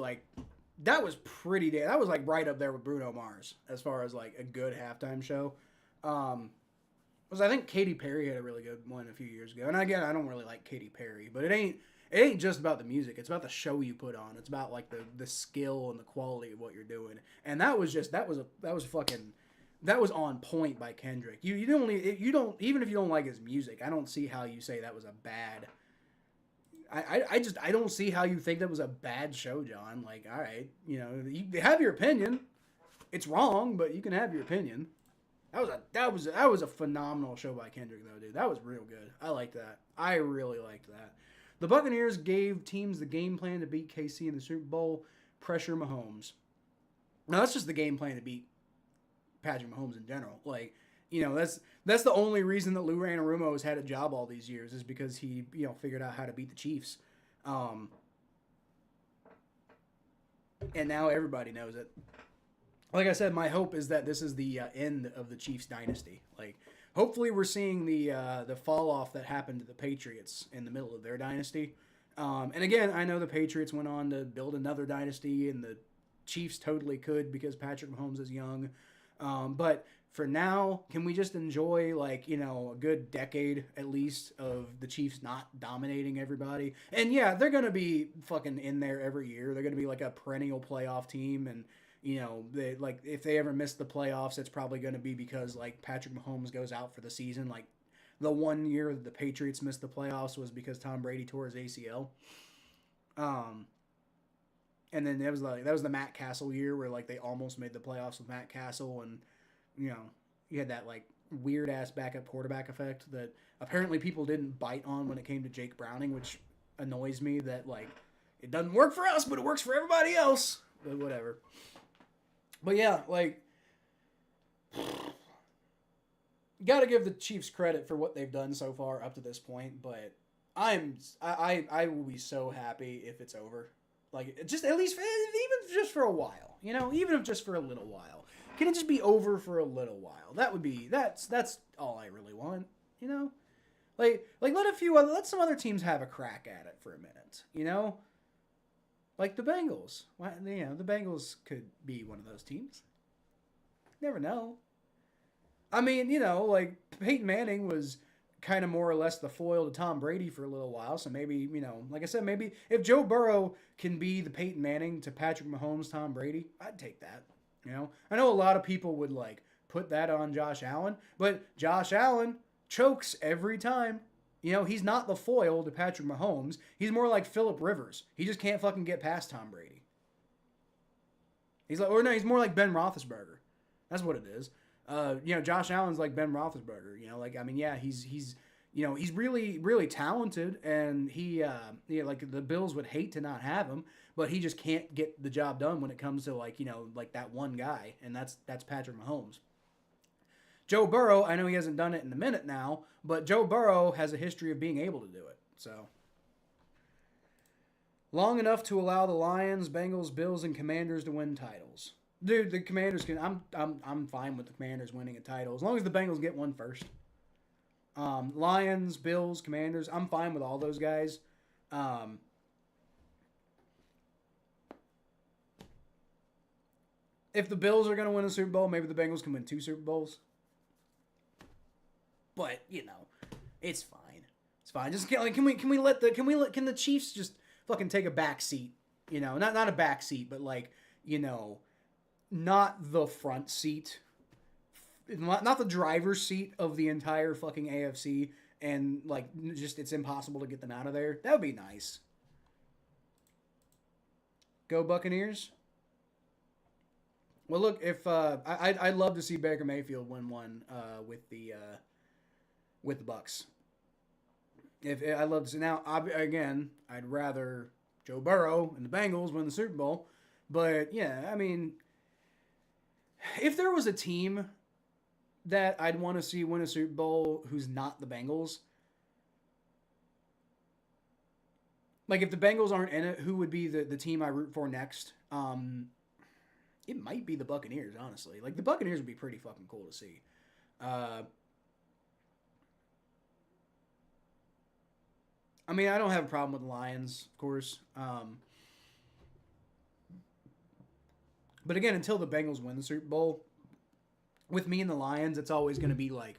pretty damn. That was like right up there with Bruno Mars as far as like a good halftime show. Was I think Katy Perry had a really good one a few years ago. And again, I don't really like Katy Perry, but it ain't just about the music. It's about the show you put on. It's about like the skill and the quality of what you're doing. And that was on point by Kendrick. You don't even if you don't like his music, I don't see how you say that was a bad. I don't see how you think that was a bad show, John. Like, all right, you know, you have your opinion. It's wrong, but you can have your opinion. That was a phenomenal show by Kendrick, though, dude. That was real good. I liked that. I really liked that. The Buccaneers gave teams the game plan to beat KC in the Super Bowl. Pressure Mahomes. Now that's just the game plan to beat Patrick Mahomes in general. Like, you know, that's the only reason that Lou Anarumo has had a job all these years is because he, you know, figured out how to beat the Chiefs. And now everybody knows it. Like I said, my hope is that this is the end of the Chiefs dynasty. Like, hopefully we're seeing the fall off that happened to the Patriots in the middle of their dynasty. And again, I know the Patriots went on to build another dynasty, and the Chiefs totally could because Patrick Mahomes is young. But for now, can we just enjoy, like, you know, a good decade at least of the Chiefs not dominating everybody? And yeah, they're going to be fucking in there every year. They're going to be like a perennial playoff team. And, you know, they, like, if they ever miss the playoffs, it's probably going to be because, like, Patrick Mahomes goes out for the season. Like, the one year that the Patriots missed the playoffs was because Tom Brady tore his ACL. And then that was the Matt Castle year where, like, they almost made the playoffs with Matt Castle, and, you know, you had that, like, weird-ass backup quarterback effect that apparently people didn't bite on when it came to Jake Browning, which annoys me that, like, it doesn't work for us, but it works for everybody else. But whatever. But, yeah, like, got to give the Chiefs credit for what they've done so far up to this point, but I will be so happy if it's over. Like, just at least, even just for a while, you know, even if just for a little while. Can it just be over for a little while? That's all I really want, you know? Like let some other teams have a crack at it for a minute, you know? Like the Bengals. Well, you know, the Bengals could be one of those teams. Never know. I mean, you know, like Peyton Manning was kind of more or less the foil to Tom Brady for a little while. So maybe, you know, like I said, maybe if Joe Burrow can be the Peyton Manning to Patrick Mahomes, Tom Brady, I'd take that. You know, I know a lot of people would like put that on Josh Allen, but Josh Allen chokes every time. You know, he's not the foil to Patrick Mahomes. He's more like Phillip Rivers. He just can't fucking get past Tom Brady. He's more like Ben Roethlisberger. That's what it is. You know, Josh Allen's like Ben Roethlisberger. You know, like, I mean, yeah, he's you know, he's really, really talented, and he like the Bills would hate to not have him, but he just can't get the job done when it comes to, like, you know, like that one guy, and that's Patrick Mahomes. Joe Burrow, I know he hasn't done it in a minute now, but Joe Burrow has a history of being able to do it. So long enough to allow the Lions, Bengals, Bills, and Commanders to win titles. Dude, the Commanders can. I'm fine with the Commanders winning a title as long as the Bengals get one first. Lions, Bills, Commanders. I'm fine with all those guys. If the Bills are going to win a Super Bowl, maybe the Bengals can win 2 Super Bowls. But, you know, it's fine. It's fine. Just can the Chiefs just fucking take a back seat? You know, not a back seat, but like, you know, not the front seat, not the driver's seat of the entire fucking AFC, and like just it's impossible to get them out of there. That would be nice. Go Buccaneers. Well, look, if I'd love to see Baker Mayfield win one with the Bucks. If I'd love to see now, again, I'd rather Joe Burrow and the Bengals win the Super Bowl, but yeah, I mean, if there was a team that I'd want to see win a Super Bowl who's not the Bengals, like if the Bengals aren't in it, who would be the team I root for next? It might be the Buccaneers, honestly. Like the Buccaneers would be pretty fucking cool to see. I mean, I don't have a problem with the Lions, of course. But again, until the Bengals win the Super Bowl, with me and the Lions, it's always going to be like,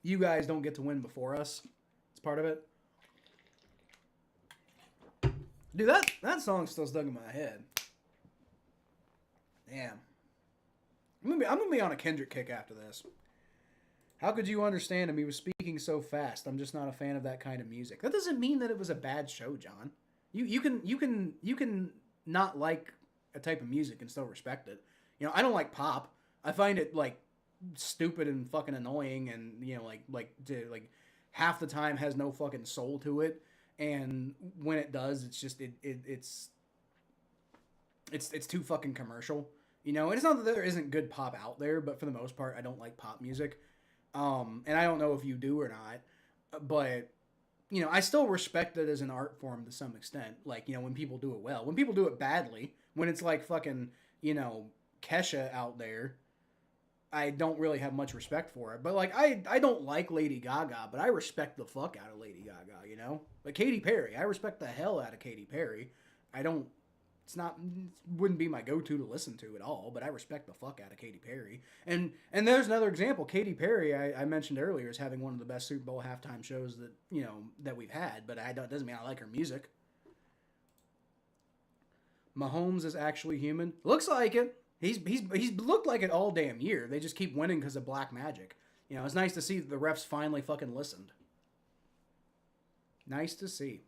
you guys don't get to win before us. It's part of it. Dude, that song's still stuck in my head. Damn. I'm gonna be on a Kendrick kick after this. How could you understand him? He was speaking so fast. I'm just not a fan of that kind of music. That doesn't mean that it was a bad show, John. You can not like a type of music and still respect it. You know, I don't like pop. I find it like stupid and fucking annoying, and you know, like half the time has no fucking soul to it. And when it does, it's just it's too fucking commercial. You know, and it's not that there isn't good pop out there, but for the most part, I don't like pop music. And I don't know if you do or not, but you know, I still respect it as an art form to some extent. Like, you know, when people do it well, when people do it badly, when it's like fucking, you know, Kesha out there, I don't really have much respect for it. But like, I don't like Lady Gaga, but I respect the fuck out of Lady Gaga, you know? Like Katy Perry, I respect the hell out of Katy Perry. It wouldn't be my go-to to listen to at all, but I respect the fuck out of Katy Perry. And there's another example. Katy Perry, I mentioned earlier, is having one of the best Super Bowl halftime shows that, you know, that we've had, but doesn't mean I like her music. Mahomes is actually human. Looks like it. He's looked like it all damn year. They just keep winning because of black magic. You know, it's nice to see that the refs finally fucking listened. Nice to see.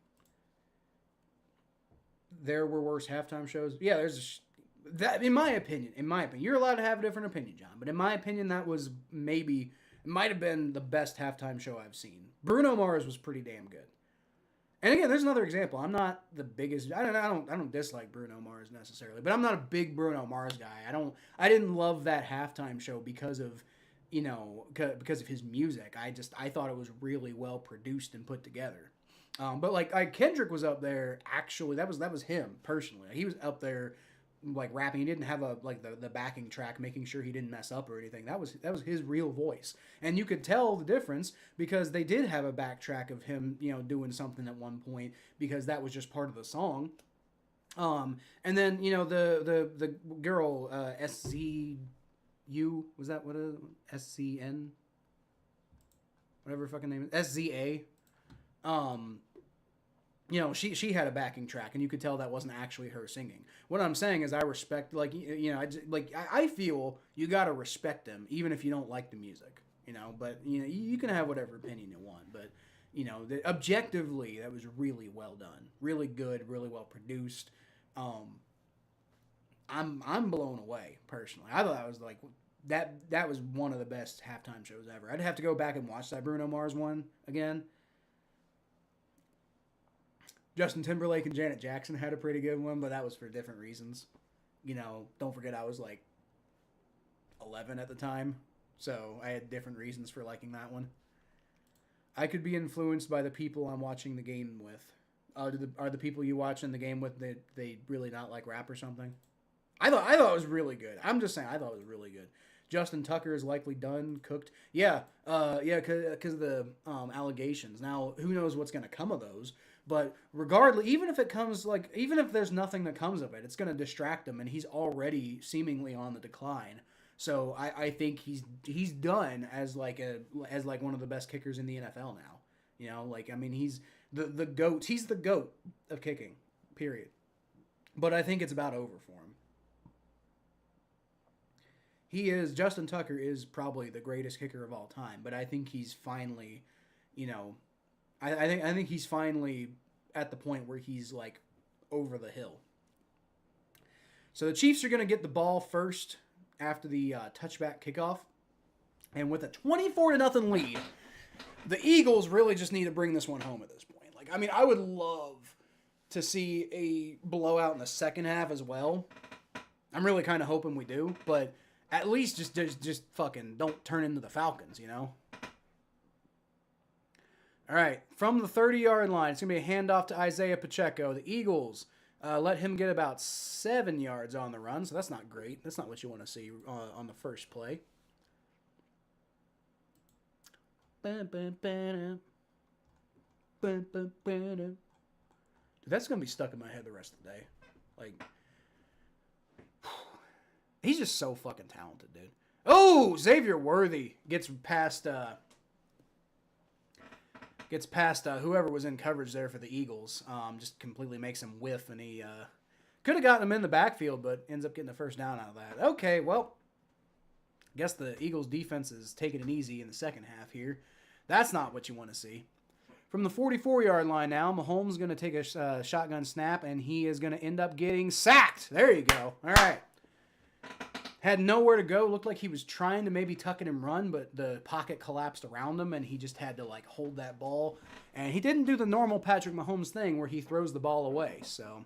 There were worse halftime shows. Yeah, that in my opinion, you're allowed to have a different opinion, John, but in my opinion, that was it might have been the best halftime show I've seen. Bruno Mars was pretty damn good. And again, there's another example. I'm not the biggest. I don't dislike Bruno Mars necessarily, but I'm not a big Bruno Mars guy. I didn't love that halftime show because of, you know, because of his music. I thought it was really well produced and put together. But like Kendrick was up there. Actually, that was him personally. He was up there like rapping. He didn't have the backing track, making sure he didn't mess up or anything. That was his real voice, and you could tell the difference because they did have a backtrack of him, you know, doing something at one point because that was just part of the song. And then you know the girl SZU, was that what a SCN, whatever her fucking name is, SZA. You know, she had a backing track, and you could tell that wasn't actually her singing. What I'm saying is, I respect, like, you know, I feel you gotta respect them, even if you don't like the music, you know. But you know, you can have whatever opinion you want, but you know, objectively, that was really well done, really good, really well produced. I'm blown away personally. I thought that was like that was one of the best halftime shows ever. I'd have to go back and watch that Bruno Mars one again. Justin Timberlake and Janet Jackson had a pretty good one, but that was for different reasons. You know, don't forget I was like 11 at the time, so I had different reasons for liking that one. I could be influenced by the people I'm watching the game with. Are the people you watching the game with, they really not like rap or something? I thought it was really good. I'm just saying, I thought it was really good. Justin Tucker is likely done, cooked. Yeah, because of the allegations. Now, who knows what's going to come of those? But regardless, even if there's nothing that comes of it, it's going to distract him, and he's already seemingly on the decline. So I think he's done as like one of the best kickers in the NFL now. You know, like, I mean, he's the GOAT. He's the GOAT of kicking. Period. but I think it's about over for him. Justin Tucker is probably the greatest kicker of all time, but I think he's finally, you know, I think he's finally at the point where he's like over the hill. So the Chiefs are going to get the ball first after the touchback kickoff, and with a 24-0 lead, the Eagles really just need to bring this one home at this point. Like, I mean, I would love to see a blowout in the second half as well. I'm really kind of hoping we do, but at least just fucking don't turn into the Falcons, you know? All right, from the 30-yard line, it's going to be a handoff to Isaiah Pacheco. The Eagles let him get about 7 yards on the run, so that's not great. That's not what you want to see on the first play. Dude, that's going to be stuck in my head the rest of the day. Like, he's just so fucking talented, dude. Oh, Xavier Worthy gets past whoever was in coverage there for the Eagles. Just completely makes him whiff, and he could have gotten him in the backfield, but ends up getting a first down out of that. Okay, well, I guess the Eagles defense is taking it easy in the second half here. That's not what you want to see. From the 44-yard line now, Mahomes is going to take a shotgun snap, and he is going to end up getting sacked. There you go. All right. Had nowhere to go. Looked like he was trying to maybe tuck it and run, but the pocket collapsed around him, and he just had to, like, hold that ball. And he didn't do the normal Patrick Mahomes thing where he throws the ball away. So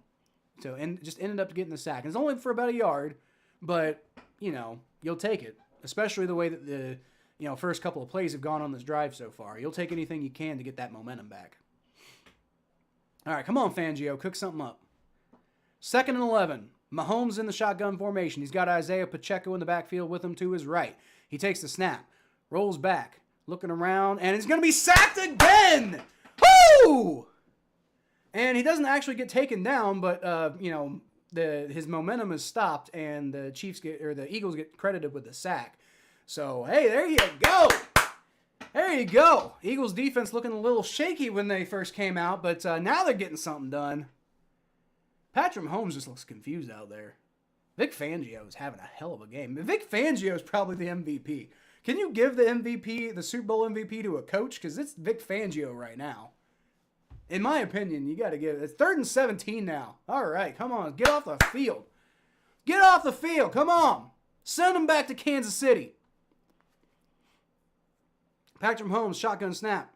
just ended up getting the sack. It's only for about a yard, but, you know, you'll take it. Especially the way that the first couple of plays have gone on this drive so far. You'll take anything you can to get that momentum back. All right, come on, Fangio. Cook something up. 2nd and 11. Mahomes in the shotgun formation. He's got Isaiah Pacheco in the backfield with him to his right. He takes the snap, rolls back, looking around, and he's going to be sacked again! Woo! And he doesn't actually get taken down, but, his momentum is stopped, and the Eagles get credited with the sack. So, hey, there you go. There you go. Eagles defense looking a little shaky when they first came out, but now they're getting something done. Patrick Mahomes just looks confused out there. Vic Fangio is having a hell of a game. Vic Fangio is probably the MVP. Can you give the MVP, the Super Bowl MVP, to a coach? Because it's Vic Fangio right now. In my opinion, you got to give it. It's 3rd and 17 now. All right, come on. Get off the field. Get off the field. Come on. Send them back to Kansas City. Patrick Mahomes, shotgun snap.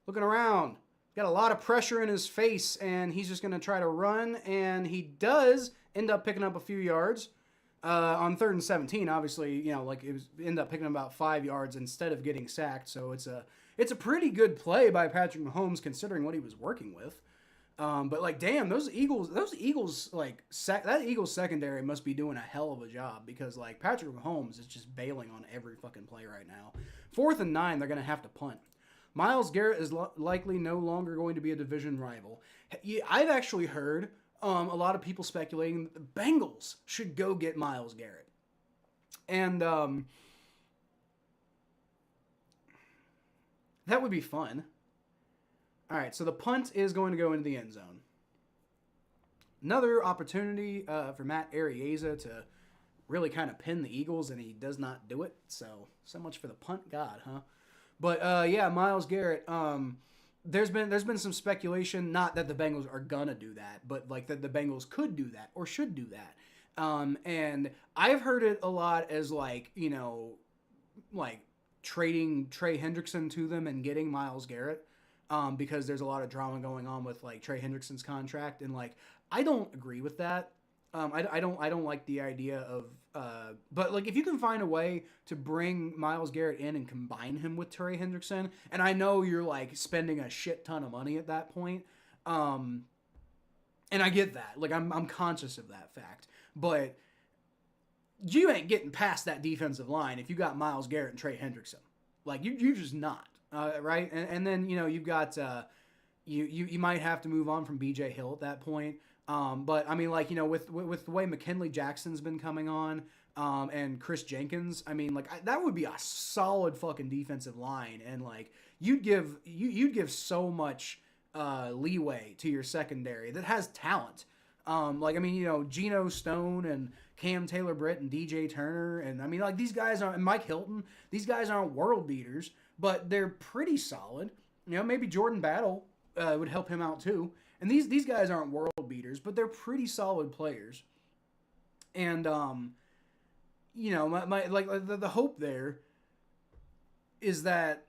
Looking around. Got a lot of pressure in his face, and he's just going to try to run, and he does end up picking up a few yards. On 3rd and 17, obviously, end up picking up about 5 yards instead of getting sacked, so it's a pretty good play by Patrick Mahomes considering what he was working with. But damn, that Eagles secondary must be doing a hell of a job because Patrick Mahomes is just bailing on every fucking play right now. 4th and 9, they're going to have to punt. Myles Garrett is likely no longer going to be a division rival. I've actually heard a lot of people speculating that the Bengals should go get Myles Garrett. And that would be fun. All right, so the punt is going to go into the end zone. Another opportunity for Matt Araiza to really kind of pin the Eagles, and he does not do it. So much for the punt god, huh? But Myles Garrett. There's been some speculation, not that the Bengals are gonna do that, but that the Bengals could do that or should do that. And I've heard it a lot as trading Trey Hendrickson to them and getting Myles Garrett. Because there's a lot of drama going on with Trey Hendrickson's contract, and I don't agree with that. I don't like the idea of but if you can find a way to bring Myles Garrett in and combine him with Trey Hendrickson, and I know you're spending a shit ton of money at that point, and I get that. I'm conscious of that fact, but you ain't getting past that defensive line if you got Myles Garrett and Trey Hendrickson. You're just not. Right, and then you've got you might have to move on from B.J. Hill at that point. But I mean, with the way McKinley Jackson's been coming on, and Chris Jenkins, I mean, that would be a solid fucking defensive line, and you'd give so much leeway to your secondary that has talent. Like, I mean, you know, Geno Stone and Cam Taylor-Britt and DJ Turner. And, I mean, like, these guys aren't, and Mike Hilton, these guys aren't world beaters, but they're pretty solid. You know, maybe Jordan Battle would help him out too. And these guys aren't world beaters, but they're pretty solid players. And, you know, the hope there is that,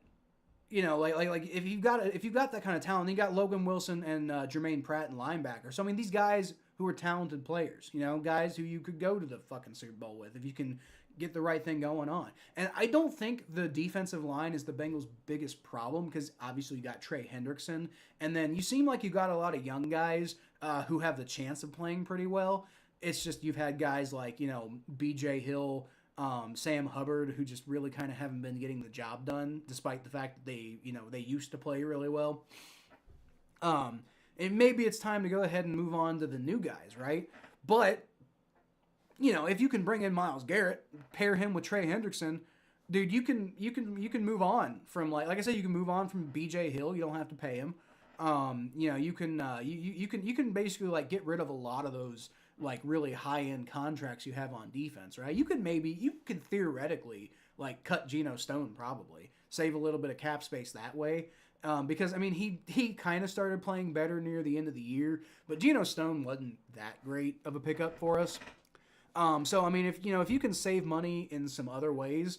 you know, like if you've got that kind of talent, you got Logan Wilson and Jermaine Pratt and linebacker. So I mean, these guys who are talented players, you know, guys who you could go to the fucking Super Bowl with if you can get the right thing going on. And I don't think the defensive line is the Bengals' biggest problem because obviously you got Trey Hendrickson, and then you seem like you got a lot of young guys who have the chance of playing pretty well. It's just you've had guys like, you know, B.J. Hill, Sam Hubbard, who just really kind of haven't been getting the job done, despite the fact that they used to play really well. And maybe it's time to go ahead and move on to the new guys, right? But, you know, if you can bring in Myles Garrett, pair him with Trey Hendrickson, dude, you can move on from like I said, you can move on from B.J. Hill. You don't have to pay him. You know, you can basically like get rid of a lot of those like really high-end contracts you have on defense, right? You could theoretically like cut Geno Stone probably, save a little bit of cap space that way. Because I mean he kind of started playing better near the end of the year, but Geno Stone wasn't that great of a pickup for us. So I mean if you can save money in some other ways,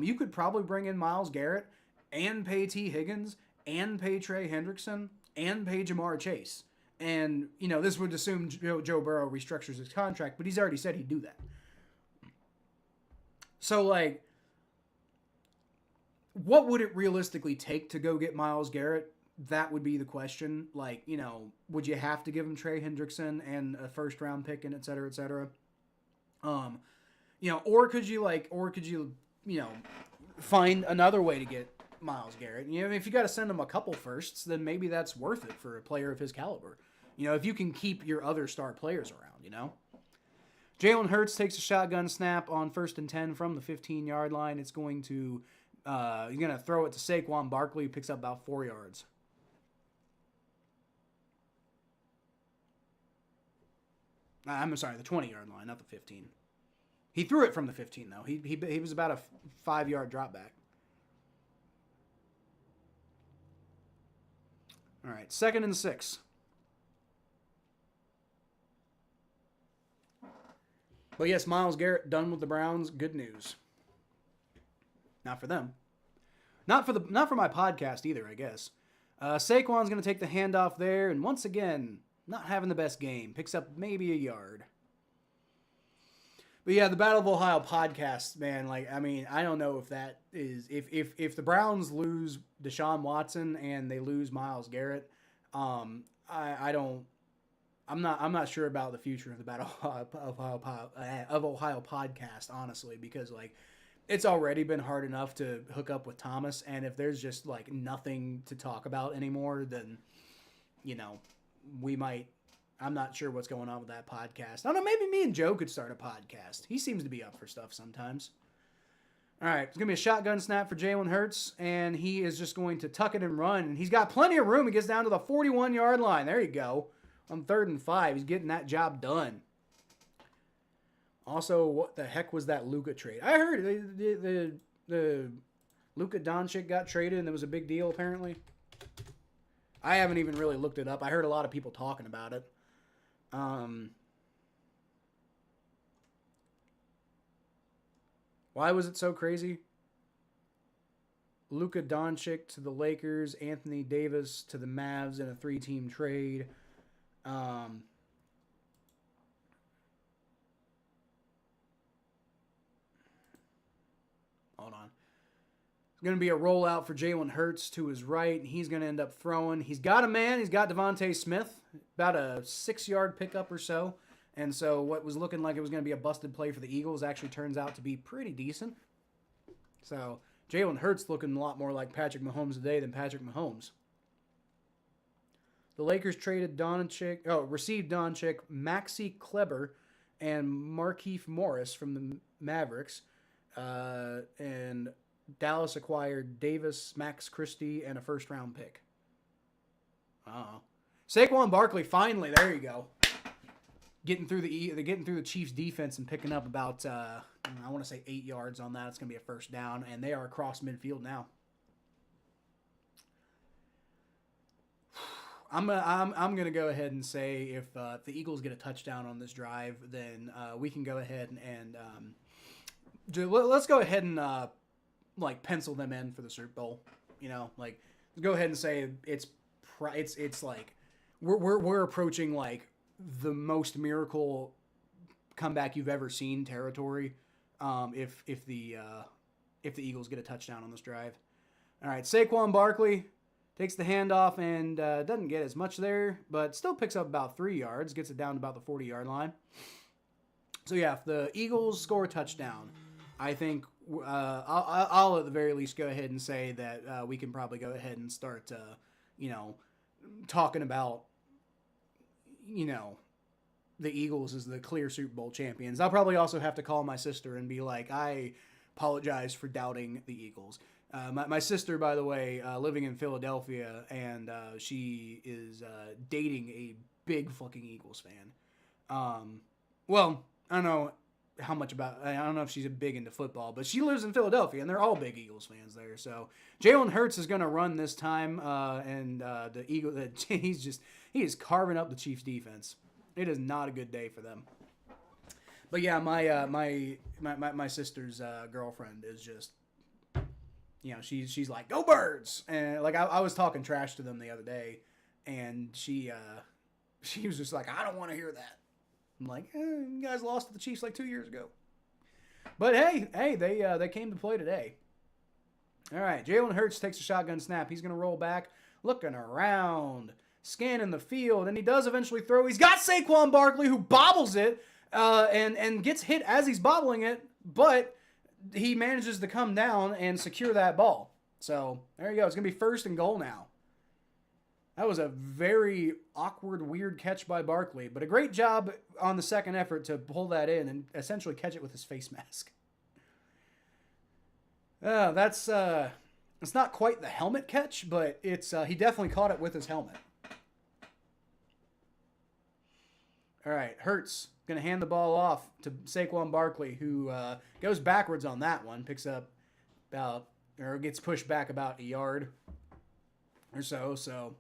you could probably bring in Myles Garrett and pay T. Higgins and pay Trey Hendrickson and pay Jamar Chase. And, you know, this would assume Joe Burrow restructures his contract, but he's already said he'd do that. So, like, what would it realistically take to go get Myles Garrett? That would be the question. Like, you know, would you have to give him Trey Hendrickson and a first-round pick and et cetera, et cetera? You know, or could you, you know, find another way to get Myles Garrett? You know, if you got to send him a couple firsts, then maybe that's worth it for a player of his caliber. You know, if you can keep your other star players around, you know. Jalen Hurts takes a shotgun snap on 1st and 10 from the 15-yard line. It's going to, you're going to throw it to Saquon Barkley, who picks up about 4 yards. I'm sorry, the 20-yard line, not the 15. He threw it from the 15, though. He was about a 5-yard drop back. All right, 2nd and 6. But yes, Myles Garrett done with the Browns. Good news. Not for them. Not for my podcast either, I guess. Saquon's going to take the handoff there, and once again, not having the best game. Picks up maybe a yard. But yeah, the Battle of Ohio podcast, man, like, I mean, I don't know if that is, if the Browns lose Deshaun Watson and they lose Myles Garrett, I'm not sure about the future of the Battle of Ohio podcast, honestly, because like it's already been hard enough to hook up with Thomas, and if there's just like nothing to talk about anymore, then you know I'm not sure what's going on with that podcast. I don't know, maybe me and Joe could start a podcast. He seems to be up for stuff sometimes. All right, it's going to be a shotgun snap for Jalen Hurts, and he is just going to tuck it and run. And he's got plenty of room. He gets down to the 41-yard line. There you go. On 3rd and 5, he's getting that job done. Also, what the heck was that Luka trade? I heard the Luka Doncic got traded, and there was a big deal, apparently. I haven't even really looked it up. I heard a lot of people talking about it. Why was it so crazy? Luka Doncic to the Lakers, Anthony Davis to the Mavs in a 3-team trade. Hold on. It's going to be a rollout for Jalen Hurts to his right, and he's going to end up throwing. He's got a man. He's got Devontae Smith, about a 6-yard pickup or so. And so what was looking like it was going to be a busted play for the Eagles actually turns out to be pretty decent. So Jalen Hurts looking a lot more like Patrick Mahomes today than Patrick Mahomes. The Lakers received Doncic, Maxi Kleber, and Markieff Morris from the Mavericks. And Dallas acquired Davis, Max Christie, and a 1st-round pick. Saquon Barkley, finally, there you go. they're getting through the Chiefs defense and picking up about I want to say 8 yards on that. It's going to be a first down, and they are across midfield now. I'm gonna go ahead and say if the Eagles get a touchdown on this drive, then we can go ahead and let's go ahead and like pencil them in for the Super Bowl. You know, like go ahead and say it's like we're approaching like the most miracle comeback you've ever seen territory. If the Eagles get a touchdown on this drive. All right, Saquon Barkley takes the handoff and doesn't get as much there, but still picks up about 3 yards, gets it down to about the 40-yard line. So yeah, if the Eagles score a touchdown, I think I'll at the very least go ahead and say that we can probably go ahead and start, talking about, the Eagles as the clear Super Bowl champions. I'll probably also have to call my sister and be like, I apologize for doubting the Eagles. My sister, by the way, living in Philadelphia, and she is dating a big fucking Eagles fan. Well, I don't know how much about. I don't know if she's big into football, but she lives in Philadelphia, and they're all big Eagles fans there. So Jalen Hurts is going to run this time, and the Eagle. He is carving up the Chiefs defense. It is not a good day for them. But yeah, my sister's girlfriend is just. She's like, go Birds, and like I was talking trash to them the other day, and she was just like, I don't want to hear that. I'm like, you guys lost to the Chiefs like 2 years ago, but hey, they came to play today. All right, Jalen Hurts takes a shotgun snap. He's gonna roll back, looking around, scanning the field, and he does eventually throw. He's got Saquon Barkley, who bobbles it, and gets hit as he's bobbling it, but he manages to come down and secure that ball. So there you go. It's going to be 1st and goal now. That was a very awkward, weird catch by Barkley, but a great job on the second effort to pull that in and essentially catch it with his face mask. It's not quite the helmet catch, but it's he definitely caught it with his helmet. All right, Hurts going to hand the ball off to Saquon Barkley, who goes backwards on that one, picks up gets pushed back about a yard or so. So,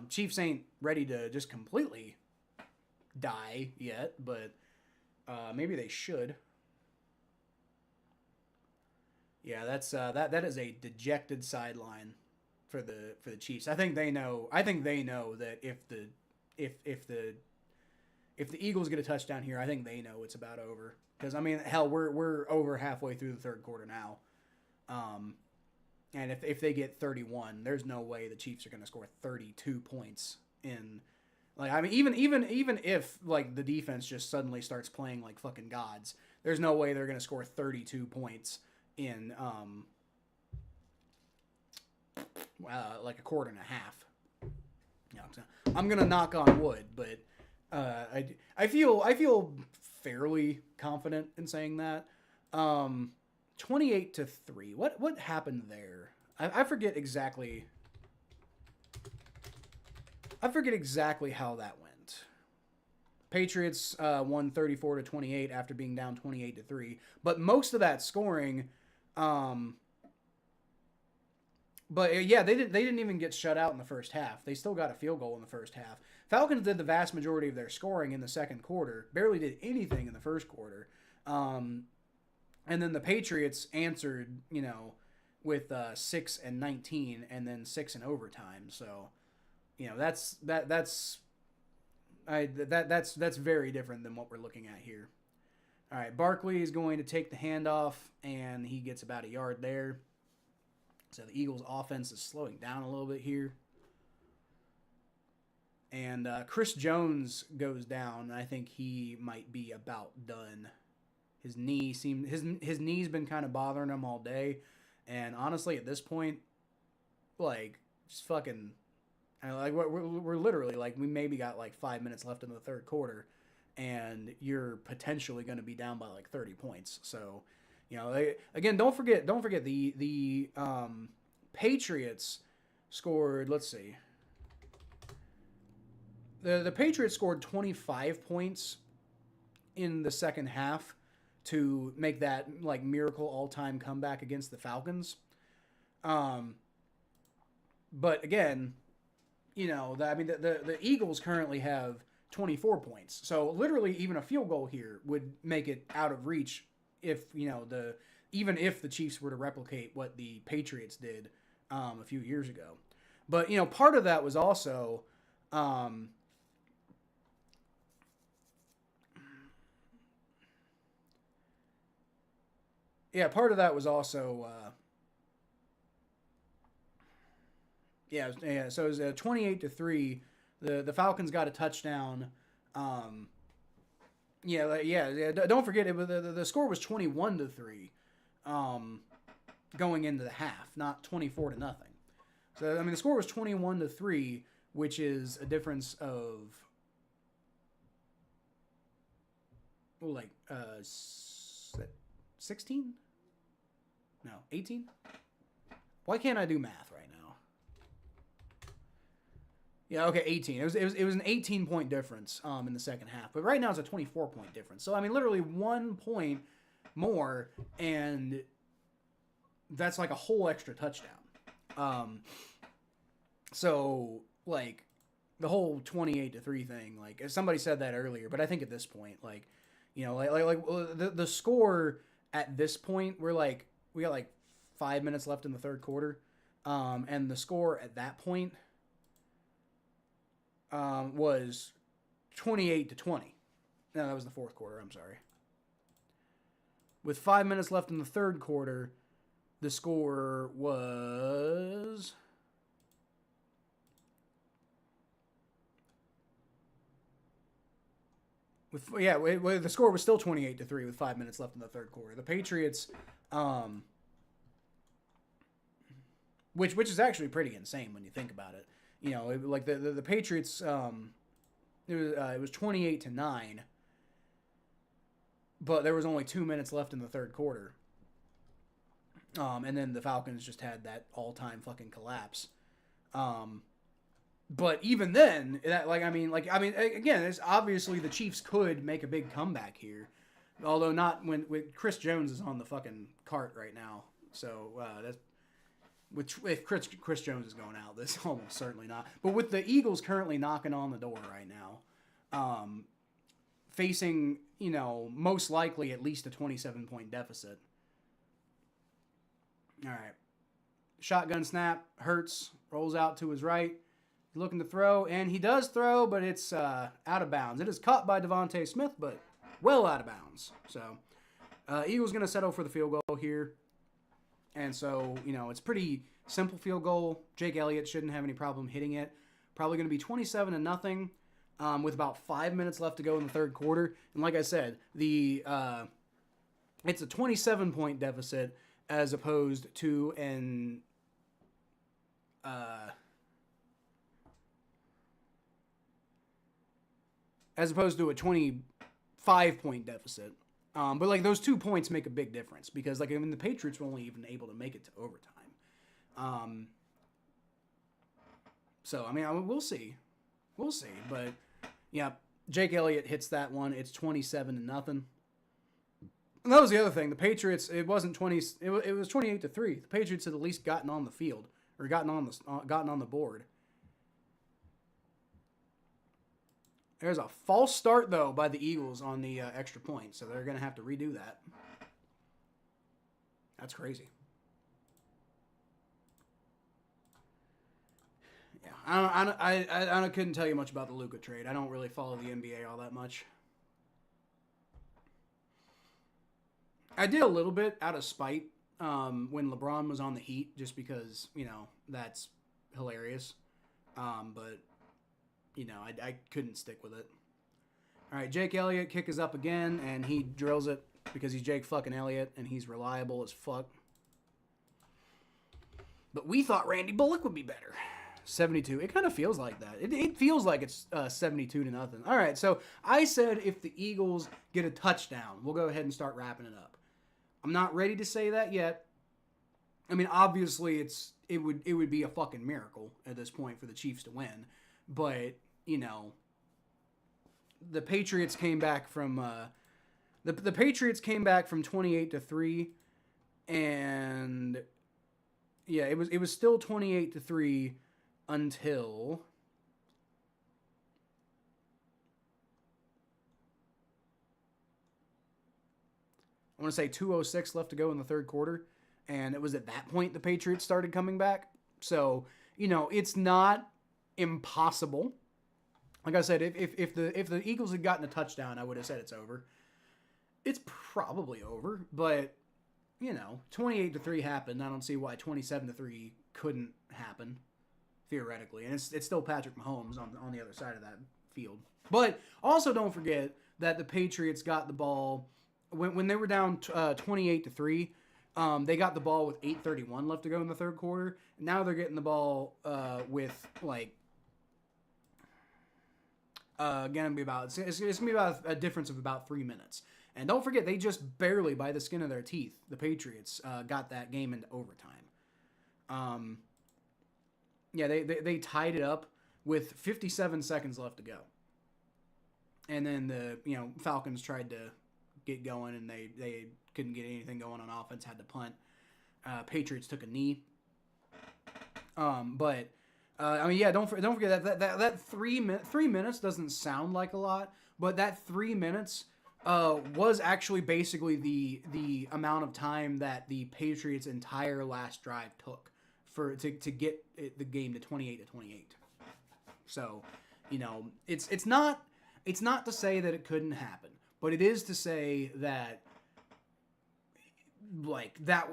Chiefs ain't ready to just completely die yet, but maybe they should. Yeah, that's that is a dejected sideline for the Chiefs. I think they know that if the Eagles get a touchdown here, I think they know it's about over. Because, I mean, hell, we're over halfway through the third quarter now. And if they get 31, there's no way the Chiefs are going to score 32 points in. Like, I mean, even if, like, the defense just suddenly starts playing like fucking gods, there's no way they're going to score 32 points in, like a quarter and a half. I'm going to knock on wood, but... I feel fairly confident in saying that. 28-3. What happened there? I forget exactly. I forget exactly how that went. Patriots won 34-28 after being down 28-3. But most of that scoring, but yeah, they didn't even get shut out in the first half. They still got a field goal in the first half. Falcons did the vast majority of their scoring in the second quarter. Barely did anything in the first quarter. And then the Patriots answered, with 6 and 19, and then 6 in overtime. So, that's very different than what we're looking at here. All right, Barkley is going to take the handoff, and he gets about a yard there. So the Eagles' offense is slowing down a little bit here. And Chris Jones goes down. I think he might be about done. His knee's been kind of bothering him all day. And honestly, at this point, like, just fucking, like, we're literally, like, we maybe got like 5 minutes left in the third quarter, and you're potentially going to be down by like 30 points. So, again, don't forget the Patriots scored. Let's see. The Patriots scored 25 points in the second half to make that like miracle all-time comeback against the Falcons. But again, the Eagles currently have 24 points. So literally even a field goal here would make it out of reach if, even if the Chiefs were to replicate what the Patriots did a few years ago. But, part of that was also part of that was also so it was 28-3. The Falcons got a touchdown. Don't forget the score was 21-3 going into the half, not 24-0. So the score was 21-3, which is a difference of 16? No, 18? Why can't I do math right now? Yeah, okay, 18. It was an 18-point difference in the second half. But right now it's a 24-point difference. So, literally 1 point more, and that's like a whole extra touchdown. So, like, the whole 28-3 thing, like, somebody said that earlier, but I think at this point, like, the score at this point, we got like 5 minutes left in the third quarter, and the score at that point was 28-20. No, that was the fourth quarter. I'm sorry. With 5 minutes left in the third quarter, the score was the score was still 28-3 with 5 minutes left in the third quarter. The Patriots, which is actually pretty insane when you think about it. The Patriots, it was 28-9, but there was only 2 minutes left in the third quarter. And then the Falcons just had that all-time fucking collapse. But even then, again, it's obviously the Chiefs could make a big comeback here, although not when Chris Jones is on the fucking cart right now. So that's if Chris Jones is going out, this almost certainly not. But with the Eagles currently knocking on the door right now, facing most likely at least a 27-point deficit. All right, shotgun snap. Hurts rolls out to his right. Looking to throw, and he does throw, but it's out of bounds. It is caught by Devontae Smith, but well out of bounds. So, Eagles going to settle for the field goal here. And so, it's pretty simple field goal. Jake Elliott shouldn't have any problem hitting it. Probably going to be 27-0 with about 5 minutes left to go in the third quarter. And like I said, it's a 27-point deficit as opposed to a 25-point deficit. But like those 2 points make a big difference because the Patriots were only even able to make it to overtime. So we'll see, but yeah, Jake Elliott hits that one. It's 27-0. And that was the other thing. The Patriots, it wasn't 20. It was 28-3. The Patriots had at least gotten on the field or gotten on the board. There's a false start, though, by the Eagles on the extra point, so they're going to have to redo that. That's crazy. Yeah, I couldn't tell you much about the Luka trade. I don't really follow the NBA all that much. I did a little bit out of spite when LeBron was on the Heat, just because, that's hilarious. But... I couldn't stick with it. All right, Jake Elliott, kick is up again, and he drills it because he's Jake fucking Elliott, and he's reliable as fuck. But we thought Randy Bullock would be better. 72. It kind of feels like that. It feels like it's 72-0. All right, so I said if the Eagles get a touchdown, we'll go ahead and start wrapping it up. I'm not ready to say that yet. Obviously, it would be a fucking miracle at this point for the Chiefs to win. But, the Patriots came back from the Patriots came back from 28-3, and yeah, it was still 28-3 until I want to say 2:06 left to go in the third quarter, and it was at that point the Patriots started coming back. So, it's not impossible. Like I said, if the Eagles had gotten a touchdown, I would have said it's over. It's probably over, but 28-3 happened. I don't see why 27-3 couldn't happen theoretically, and it's still Patrick Mahomes on the other side of that field. But also don't forget that the Patriots got the ball when they were down 28-3. They got the ball with 8:31 left to go in the third quarter. Now they're getting the ball with it's gonna be about a difference of about 3 minutes. And don't forget, they just barely, by the skin of their teeth, the Patriots got that game into overtime. They tied it up with 57 seconds left to go. And then the Falcons tried to get going, and they couldn't get anything going on offense, had to punt. Patriots took a knee. Don't forget that 3 minutes doesn't sound like a lot, but that 3 minutes was actually basically the amount of time that the Patriots' entire last drive took to get the game to 28-28. So, it's not to say that it couldn't happen, but it is to say that that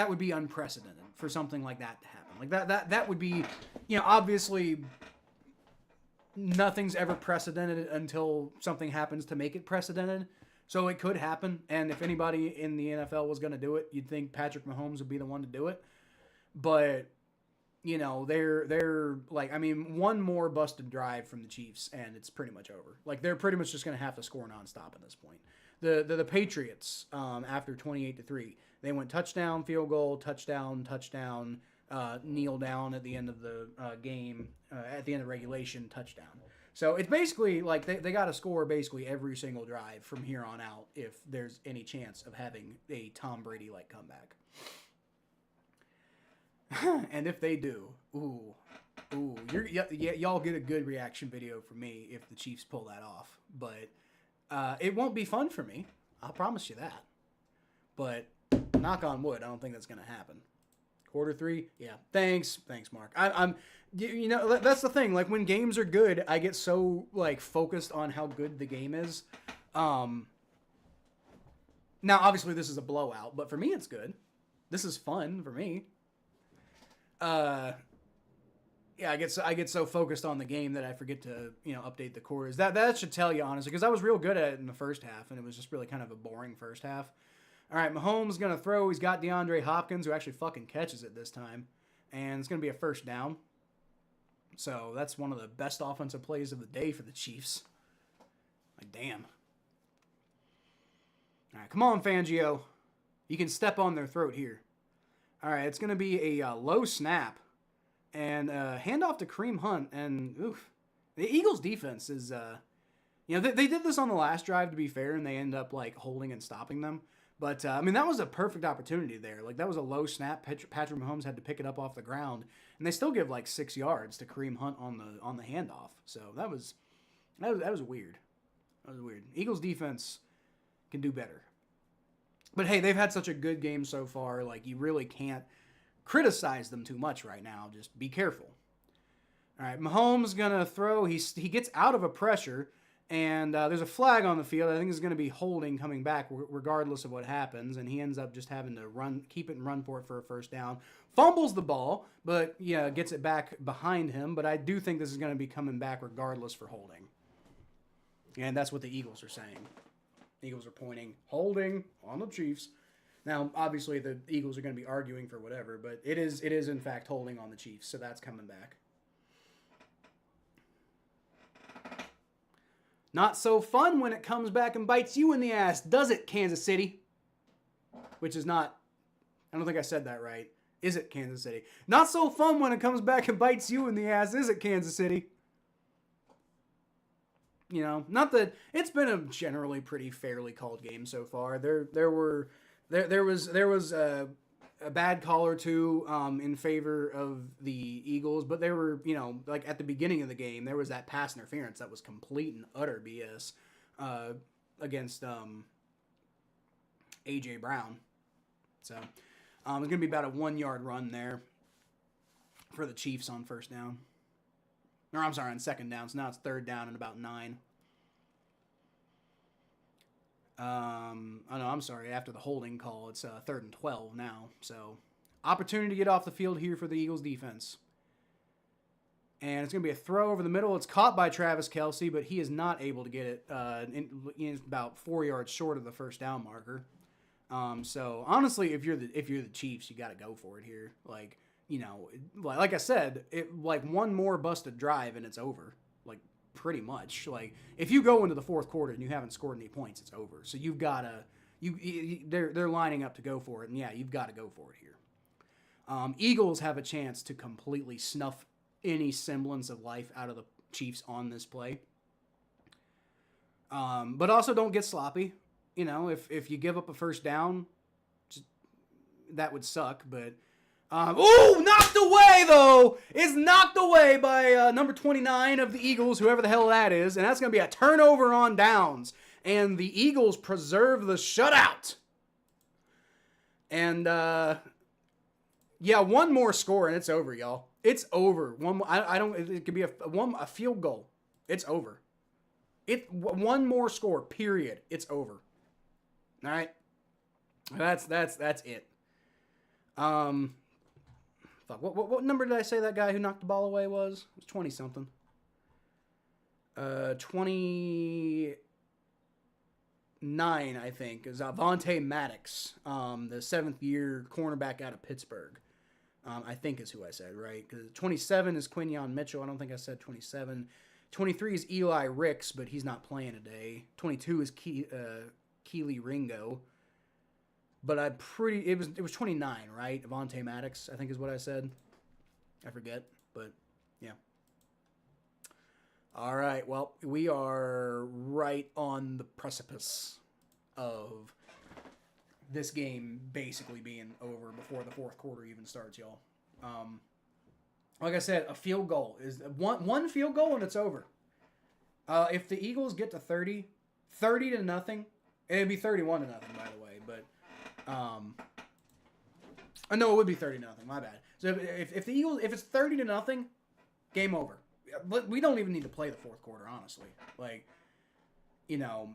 would be unprecedented for something like that to happen. Like that would be, obviously nothing's ever precedented until something happens to make it precedented. So it could happen, and if anybody in the NFL was going to do it, you'd think Patrick Mahomes would be the one to do it. But they're one more busted drive from the Chiefs, and it's pretty much over. Like, they're pretty much just going to have to score nonstop at this point. The Patriots, after 28-3, they went touchdown, field goal, touchdown, kneel down at the end of the game, at the end of regulation, touchdown. So it's basically like they got to score basically every single drive from here on out if there's any chance of having a Tom Brady-like comeback. And if they do, y'all get a good reaction video from me if the Chiefs pull that off. But it won't be fun for me. I'll promise you that. But knock on wood, I don't think that's going to happen. Quarter 3, yeah. Thanks, Mark. I'm that's the thing. Like, when games are good, I get so focused on how good the game is. Now, obviously, this is a blowout, but for me, it's good. This is fun for me. I get so focused on the game that I forget to update the quarters. That should tell you, honestly, because I was real good at it in the first half, and it was just really kind of a boring first half. All right, Mahomes gonna throw. He's got DeAndre Hopkins, who actually fucking catches it this time, and it's gonna be a first down. So that's one of the best offensive plays of the day for the Chiefs. Like, damn. All right, come on, Fangio. You can step on their throat here. All right, it's going to be a low snap and handoff to Kareem Hunt. And the Eagles' defense is, they did this on the last drive, to be fair, and they end up holding and stopping them. But that was a perfect opportunity there. Like, that was a low snap. Patrick Mahomes had to pick it up off the ground, and they still give 6 yards to Kareem Hunt on the handoff. So that was weird. That was weird. Eagles' defense can do better. But hey, they've had such a good game so far, you really can't criticize them too much right now. Just be careful. All right, Mahomes gonna throw. He gets out of a pressure, and there's a flag on the field. I think it's gonna be holding coming back, regardless of what happens. And he ends up just having to keep it and run for it for a first down. Fumbles the ball, but gets it back behind him. But I do think this is gonna be coming back regardless for holding. And that's what the Eagles are saying. Eagles are pointing, holding on the Chiefs. Now, obviously, the Eagles are going to be arguing for whatever, but it is in fact holding on the Chiefs, so that's coming back. Not so fun when it comes back and bites you in the ass, does it, Kansas City? Which is not, I don't think I said that right. Is it, Kansas City? Not so fun when it comes back and bites you in the ass, is it, Kansas City? You know, not that it's been a generally pretty fairly called game so far. There was a bad call or two in favor of the Eagles, but there were, you know, like at the beginning of the game, there was that pass interference that was complete and utter BS against A.J. Brown. So it's going to be about a 1 yard run there for the Chiefs on first down. Or I'm sorry, on second down. So now it's third down and about 9. Oh no, I'm sorry. After the holding call, it's third and 12 now. So opportunity to get off the field here for the Eagles defense. And it's going to be a throw over the middle. It's caught by Travis Kelce, but he is not able to get it. It's about 4 yards short of the first down marker. So honestly, if you're the Chiefs, you got to go for it here. Like, you know, like I said, like one more busted drive and it's over. Like pretty much. Like if you go into the fourth quarter and you haven't scored any points, it's over. So you've got to they're lining up to go for it, and yeah, you've got to go for it here. Eagles have a chance to completely snuff any semblance of life out of the Chiefs on this play. But also don't get sloppy. You know, if you give up a first down, that would suck, but knocked away, though! It's knocked away by number 29 of the Eagles, whoever the hell that is, and that's going to be a turnover on downs. And the Eagles preserve the shutout. And, yeah, one more score, and it's over, y'all. It's over. One more, it could be a field goal. It's over. One more score, period. It's over. All right? That's it. Fuck, what number did I say that guy who knocked the ball away was? It was 20-something. 29, I think, is Avonte Maddox, the 7th-year cornerback out of Pittsburgh. I think is who I said, right? Because 27 is Quinyon Mitchell. I don't think I said 27. 23 is Eli Ricks, but he's not playing today. 22 is Keely Ringo. But it was 29, right? Avonte Maddox, I think is what I said. I forget, but yeah. All right, well, we are right on the precipice of this game basically being over before the fourth quarter even starts, y'all. Like I said, a field goal is one field goal and it's over. If the Eagles get to 30 to nothing, it'd be 31 to nothing, by the way, but no, it would be 30 to nothing. My bad. So if the Eagles, if it's 30 to nothing, game over. But we don't even need to play the fourth quarter, honestly. Like, you know,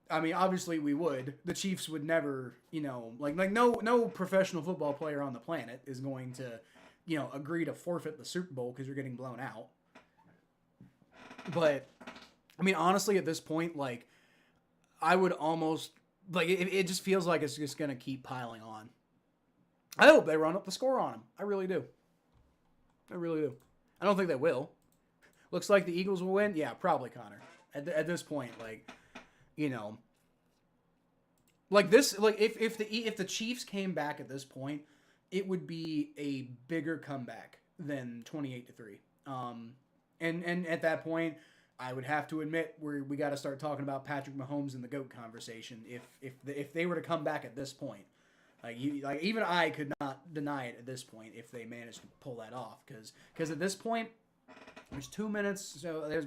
I mean, obviously we would. The Chiefs would never, you know, like no professional football player on the planet is going to, you know, agree to forfeit the Super Bowl because you're getting blown out. But I mean, honestly, at this point, like, I would almost. Like, it just feels like it's just going to keep piling on. I hope they run up the score on them. I really do. I really do. I don't think they will. Looks like the Eagles will win. Yeah, probably, Connor. At this point, like, you know. Like, this, like, if the Chiefs came back at this point, it would be a bigger comeback than 28-3. And at that point, I would have to admit we got to start talking about Patrick Mahomes and the GOAT conversation. If they were to come back at this point, like even I could not deny it at this point if they managed to pull that off, because at this point there's 2 minutes, so there's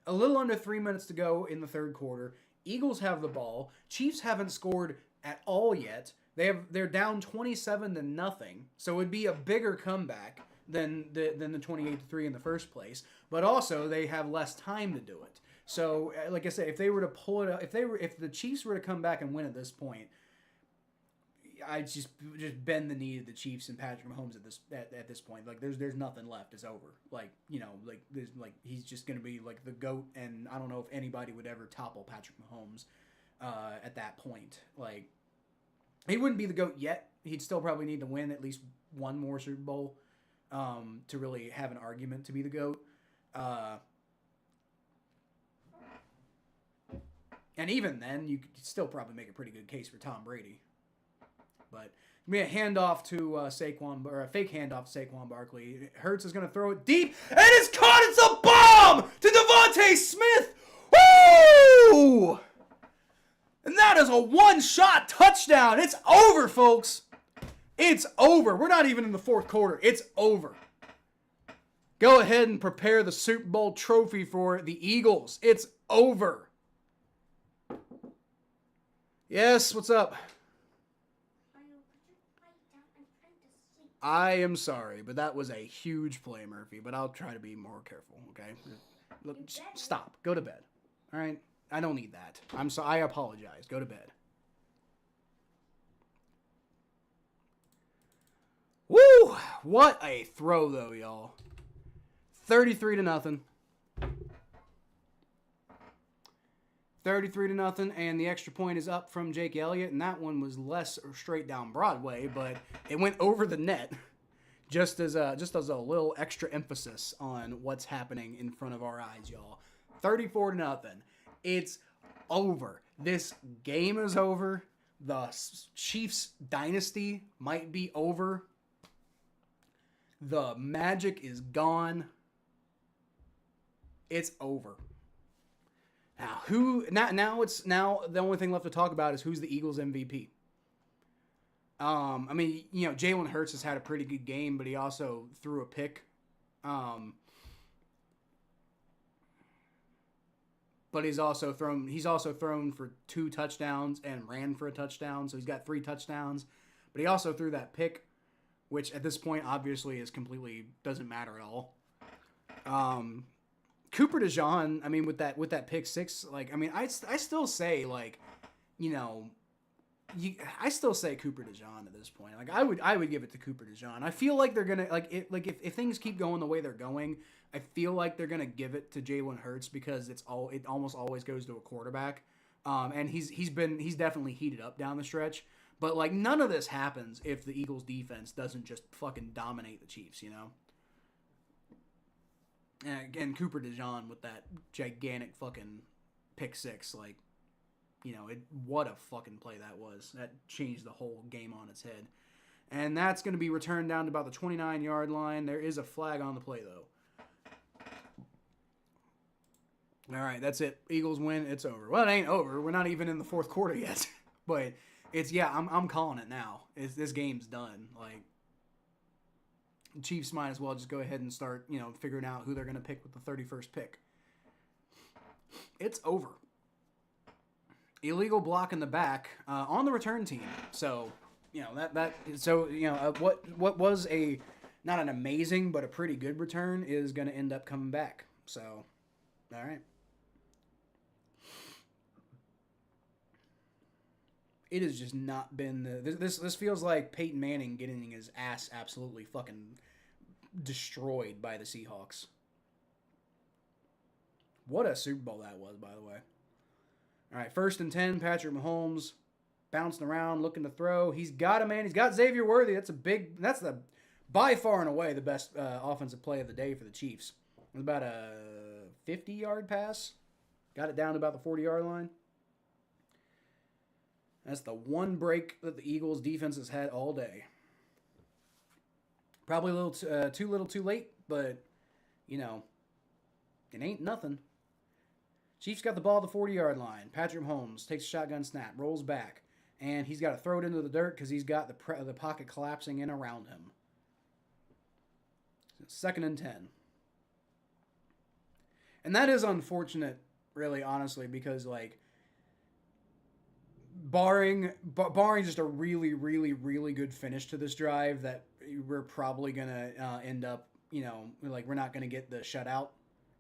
a little under 3 minutes to go in the third quarter. Eagles have the ball. Chiefs haven't scored at all yet. They're down 27 to nothing, so it'd be a bigger comeback than the 28-3 in the first place, but also they have less time to do it. So, like I said, if they were to pull it up, if the Chiefs were to come back and win at this point, I'd just bend the knee to the Chiefs and Patrick Mahomes at this point. Like there's nothing left. It's over. Like, you know, he's just gonna be like the GOAT, and I don't know if anybody would ever topple Patrick Mahomes at that point. Like, he wouldn't be the GOAT yet. He'd still probably need to win at least one more Super Bowl to really have an argument to be the GOAT. And even then, you could still probably make a pretty good case for Tom Brady. But we a handoff to Saquon, or a fake handoff to Saquon Barkley. Hurts is going to throw it deep, and it's caught. It's a bomb to Devontae Smith. Woo! And that is a one-shot touchdown. It's over, folks. It's over. We're not even in the fourth quarter. It's over. Go ahead and prepare the Super Bowl trophy for the Eagles. It's over. Yes, what's up? I am sorry, but that was a huge play, Murphy. But I'll try to be more careful, okay? Look, stop. Go to bed. All right? I don't need that. I'm sorry. I apologize. Go to bed. Woo! What a throw, though, y'all. 33-0. 33-0, and the extra point is up from Jake Elliott, and that one was less straight down Broadway, but it went over the net, just as a little extra emphasis on what's happening in front of our eyes, y'all. 34-0. It's over. This game is over. The Chiefs dynasty might be over. The magic is gone. It's over. Now the only thing left to talk about is who's the Eagles MVP. I mean, you know, Jalen Hurts has had a pretty good game, but he also threw a pick. But he's also thrown for 2 touchdowns and ran for a touchdown, so he's got 3 touchdowns. But he also threw that pick, which at this point obviously is completely doesn't matter at all. Cooper DeJean, I mean, with that pick 6, like, I mean, I still say, like, you know, I still say Cooper DeJean at this point. Like, I would give it to Cooper DeJean. I feel like they're gonna if things keep going the way they're going, I feel like they're gonna give it to Jalen Hurts because it almost always goes to a quarterback. And he's definitely heated up down the stretch. But like none of this happens if the Eagles defense doesn't just fucking dominate the Chiefs, you know. And again, Cooper DeJean with that gigantic fucking pick 6, like, you know, what a fucking play that was. That changed the whole game on its head. And that's going to be returned down to about the 29-yard line. There is a flag on the play, though. All right, that's it. Eagles win. It's over. Well, it ain't over. We're not even in the fourth quarter yet. But I'm calling it now. This game's done. Like, Chiefs might as well just go ahead and start, you know, figuring out who they're going to pick with the 31st pick. It's over. Illegal block in the back on the return team. So, you know, what was a not an amazing but a pretty good return is going to end up coming back. So, all right. It has just not been this feels like Peyton Manning getting his ass absolutely fucking destroyed by the Seahawks. What a Super Bowl that was, by the way. All right, 1st and 10, Patrick Mahomes bouncing around, looking to throw. He's got a man. He's got Xavier Worthy. That's the by far and away the best offensive play of the day for the Chiefs. It was about a 50-yard pass. Got it down to about the 40-yard line. That's the one break that the Eagles defense has had all day. Probably a little too little too late, but, you know, it ain't nothing. Chiefs got the ball at the 40-yard line. Patrick Mahomes takes a shotgun snap, rolls back, and he's got to throw it into the dirt because he's got the pocket collapsing in around him. 2nd and 10. And that is unfortunate, really, honestly, because, like, barring just a really, really, really good finish to this drive that we're probably going to end up, you know, like, we're not going to get the shutout.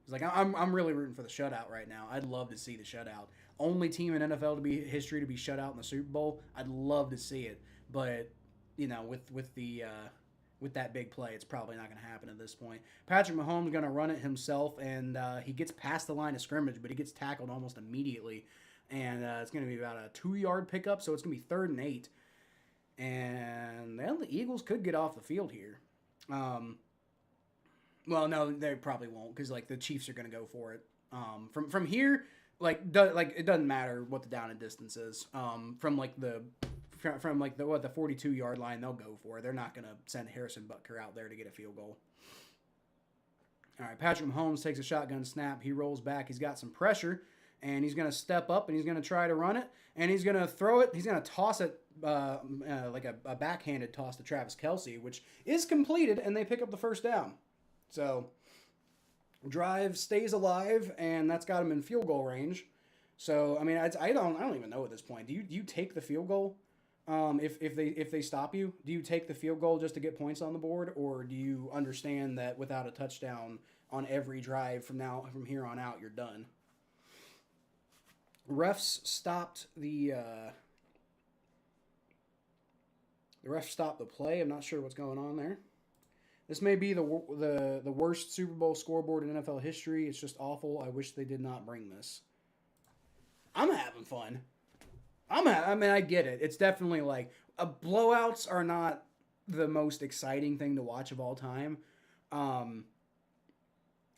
It's like, I'm really rooting for the shutout right now. I'd love to see the shutout. Only team in NFL history to be shut out in the Super Bowl. I'd love to see it. But, you know, with that big play, it's probably not going to happen at this point. Patrick Mahomes going to run it himself, and he gets past the line of scrimmage, but he gets tackled almost immediately. And it's going to be about a 2-yard pickup, so it's going to be 3rd and 8. And then the Eagles could get off the field here. Well, no, they probably won't because, like, the Chiefs are going to go for it. From here, like it doesn't matter what the down and distance is. From the 42-yard line, they'll go for it. They're not going to send Harrison Butker out there to get a field goal. All right, Patrick Mahomes takes a shotgun snap. He rolls back. He's got some pressure. and he's going to step up and he's going to try to run it, and he's going to throw it. He's going to toss it like a backhanded toss to Travis Kelce, which is completed, and they pick up the first down. So drive stays alive, and that's got him in field goal range. So I mean, I don't even know at this point. Do you take the field goal? If they stop you, do you take the field goal just to get points on the board, or do you understand that without a touchdown on every drive from here on out, you're done? Refs stopped the refs stopped the play. I'm not sure what's going on there. This may be the worst Super Bowl scoreboard in NFL history. It's just awful. I wish they did not bring this. I'm having fun. I mean, I get it. It's definitely like blowouts are not the most exciting thing to watch of all time,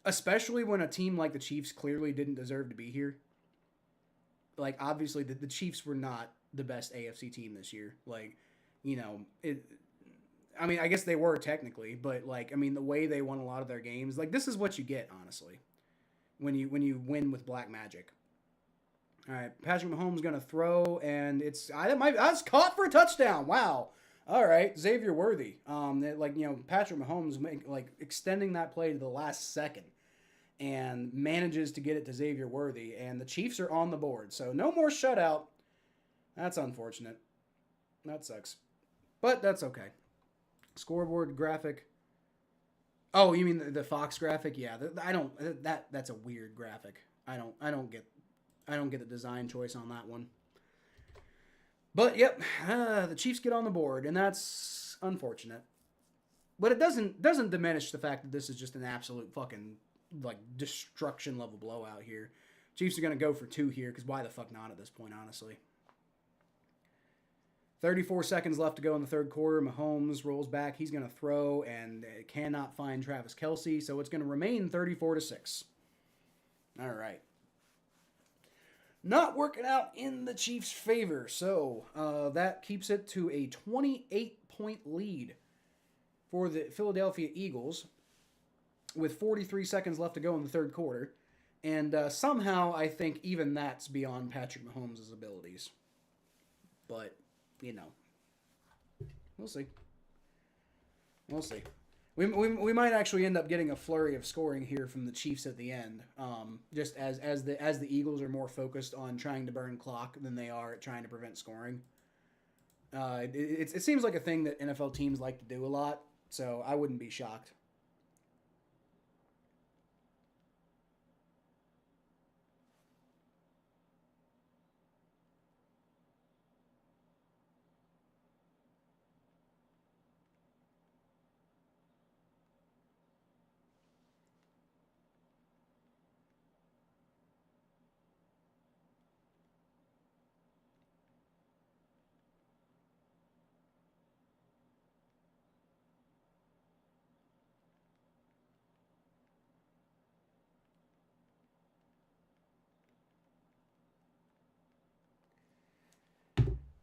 especially when a team like the Chiefs clearly didn't deserve to be here. Like, obviously, the Chiefs were not the best AFC team this year. Like, you know, I mean, I guess they were technically, but like, I mean, the way they won a lot of their games, like, this is what you get, honestly, when you win with black magic. All right, Patrick Mahomes going to throw, and it's caught for a touchdown. Wow. All right, Xavier Worthy. Patrick Mahomes extending that play to the last second, and manages to get it to Xavier Worthy, and the Chiefs are on the board. So no more shutout. That's unfortunate. That sucks, but that's okay. Scoreboard graphic. Oh, you mean the Fox graphic? Yeah, that's a weird graphic. I don't get the design choice on that one. But yep, the Chiefs get on the board, and that's unfortunate. But it doesn't diminish the fact that this is just an absolute fucking like destruction level blowout here. Chiefs are gonna go for 2 here, because why the fuck not at this point, honestly. 34 seconds left to go in the third quarter. Mahomes rolls back. He's going to throw and cannot find Travis Kelce, so it's going to remain 34-6. All right. Not working out in the Chiefs' favor, so that keeps it to a 28-point lead for the Philadelphia Eagles with 43 seconds left to go in the third quarter. And somehow I think even that's beyond Patrick Mahomes' abilities. But you know, we'll see. We'll see. We might actually end up getting a flurry of scoring here from the Chiefs at the end. Just as the Eagles are more focused on trying to burn clock than they are at trying to prevent scoring. It seems like a thing that NFL teams like to do a lot, so I wouldn't be shocked.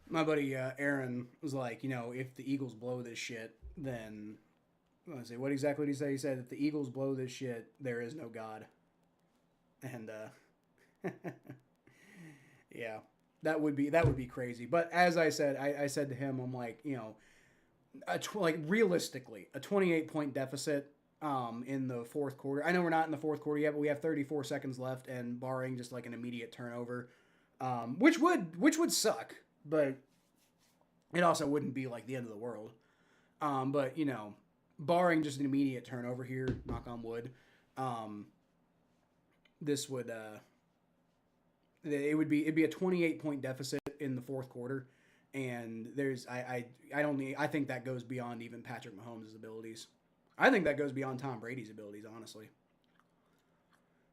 My buddy Aaron was like, you know, if the Eagles blow this shit, then let's see, what exactly did he say? He said, if the Eagles blow this shit, there is no God. And yeah, that would be crazy. But as I said, I said to him, I'm like, you know, realistically, a 28-point deficit in the fourth quarter. I know we're not in the fourth quarter yet, but we have 34 seconds left, and barring just like an immediate turnover, which would suck. But it also wouldn't be like the end of the world. But you know, barring just an immediate turnover here, knock on wood, this would it'd be a 28-point deficit in the fourth quarter, and I think that goes beyond even Patrick Mahomes' abilities. I think that goes beyond Tom Brady's abilities, honestly.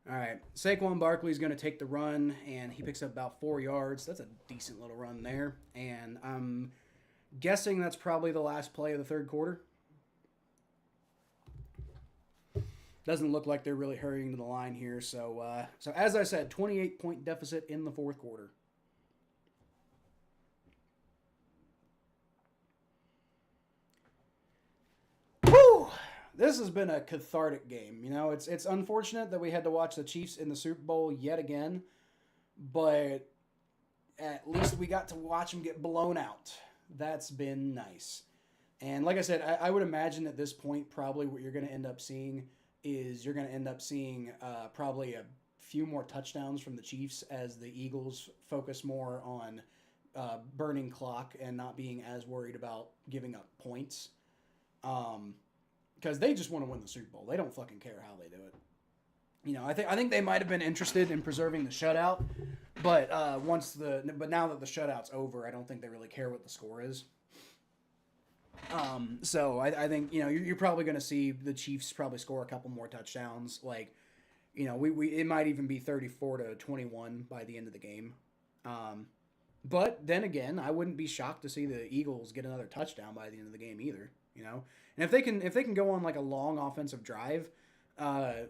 All right, Saquon Barkley's going to take the run, and he picks up about 4 yards. That's a decent little run there, and I'm guessing that's probably the last play of the third quarter. Doesn't look like they're really hurrying to the line here, so as I said, 28-point deficit in the fourth quarter. This has been a cathartic game. You know, it's unfortunate that we had to watch the Chiefs in the Super Bowl yet again. but at least we got to watch them get blown out. That's been nice. And like I said, I would imagine at this point, probably what you're going to end up seeing is you're going to end up seeing probably a few more touchdowns from the Chiefs as the Eagles focus more on burning clock and not being as worried about giving up points. Because they just want to win the Super Bowl. They don't fucking care how they do it. You know, I think they might have been interested in preserving the shutout, but now that the shutout's over, I don't think they really care what the score is. So I think, you know, you're probably going to see the Chiefs probably score a couple more touchdowns. Like, you know, it might even be 34-21 by the end of the game. But then again, I wouldn't be shocked to see the Eagles get another touchdown by the end of the game either. You know, and if they can go on like a long offensive drive,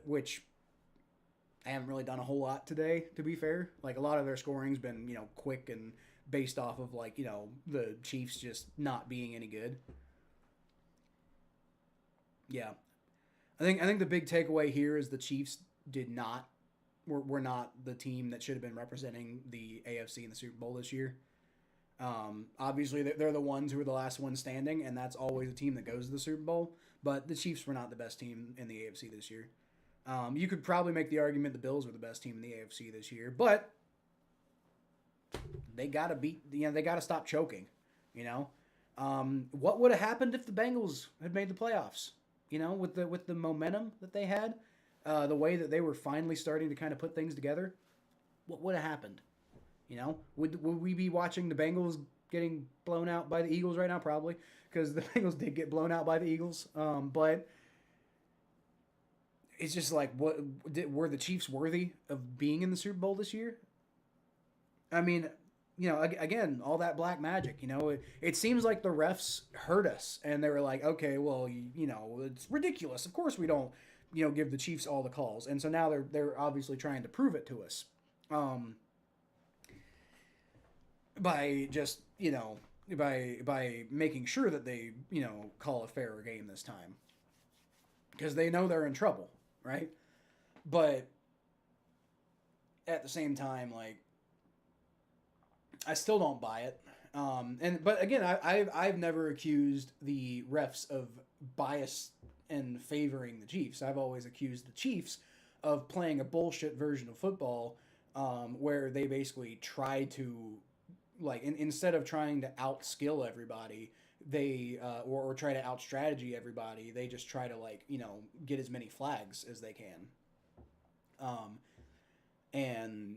which I haven't really done a whole lot today, to be fair. Like, a lot of their scoring's been, you know, quick and based off of, like, you know, the Chiefs just not being any good. Yeah. I think the big takeaway here is the Chiefs were not the team that should have been representing the AFC in the Super Bowl this year. Obviously, they're the ones who are the last ones standing, and that's always a team that goes to the Super Bowl. But the Chiefs were not the best team in the AFC this year. You could probably make the argument the Bills were the best team in the AFC this year, but they got to stop choking, you know? What would have happened if the Bengals had made the playoffs? You know, with the momentum that they had, the way that they were finally starting to kind of put things together, what would have happened? You know, would we be watching the Bengals getting blown out by the Eagles right now? Probably, because the Bengals did get blown out by the Eagles. But it's just like, were the Chiefs worthy of being in the Super Bowl this year? I mean, you know, again, all that black magic, you know, it seems like the refs heard us and they were like, okay, well, you know, it's ridiculous. Of course we don't, you know, give the Chiefs all the calls. And so now they're obviously trying to prove it to us. By just, you know, by making sure that they, you know, call a fairer game this time. Because they know they're in trouble, right? But at the same time, like, I still don't buy it. But again, I've never accused the refs of bias and favoring the Chiefs. I've always accused the Chiefs of playing a bullshit version of football, where they basically try to, like, instead of trying to outskill everybody, they or try to out-strategy everybody, they just try to, like, you know, get as many flags as they can. And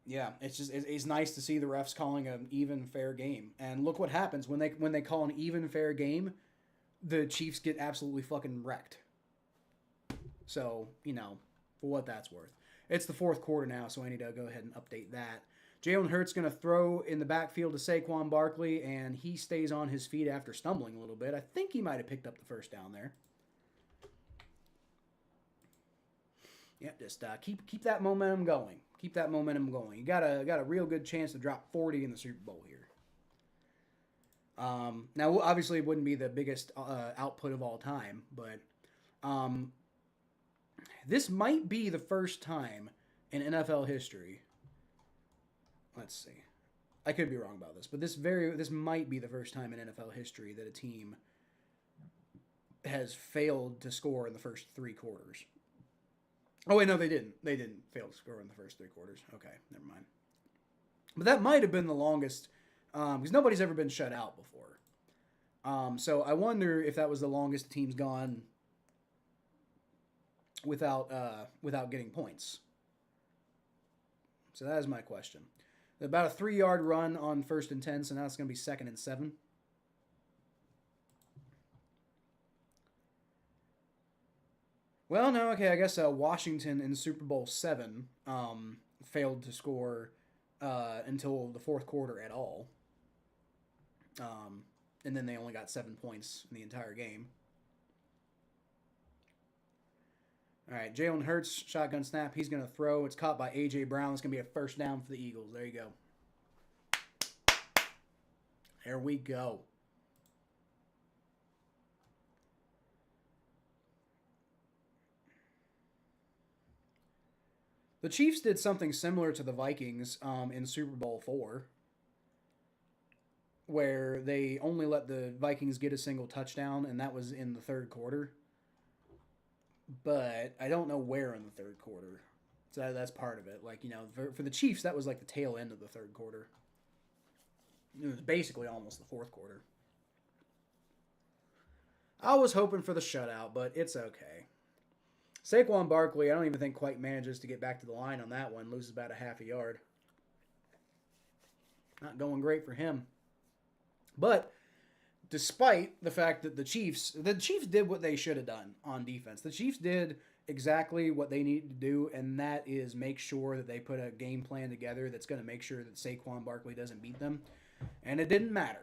yeah, it's nice to see the refs calling an even fair game. And look what happens when they call an even fair game, the Chiefs get absolutely fucking wrecked. So, you know, for what that's worth. It's the fourth quarter now, so I need to go ahead and update that. Jalen Hurts going to throw in the backfield to Saquon Barkley, and he stays on his feet after stumbling a little bit. I think he might have picked up the first down there. Yeah, just keep that momentum going. Keep that momentum going. You got a real good chance to drop 40 in the Super Bowl here. Now, obviously, it wouldn't be the biggest output of all time, but this might be the first time in NFL history. Let's see. I could be wrong about this, but this might be the first time in NFL history that a team has failed to score in the first three quarters. Oh, wait, no, they didn't. They didn't fail to score in the first three quarters. Okay, never mind. But that might have been the longest, because nobody's ever been shut out before. So I wonder if that was the longest the team's gone without getting points. So that is my question. About a 3-yard run on 1st and 10, so now it's going to be 2nd and 7. Well, no, okay, I guess Washington in Super Bowl 7 failed to score until the fourth quarter at all. And then they only got 7 points in the entire game. All right, Jalen Hurts, shotgun snap. He's going to throw. It's caught by A.J. Brown. It's going to be a first down for the Eagles. There you go. There we go. The Chiefs did something similar to the Vikings in Super Bowl IV, where they only let the Vikings get a single touchdown, and that was in the third quarter. But I don't know where in the third quarter. So that's part of it. Like, for the Chiefs, that was like the tail end of the third quarter. It was basically almost the fourth quarter. I was hoping for the shutout, but it's okay. Saquon Barkley, I don't even think quite manages to get back to the line on that one. Loses about a half a yard. Not going great for him. But despite the fact that the Chiefs did what they should have done on defense. The Chiefs did exactly what they needed to do, and that is make sure that they put a game plan together that's going to make sure that Saquon Barkley doesn't beat them. And it didn't matter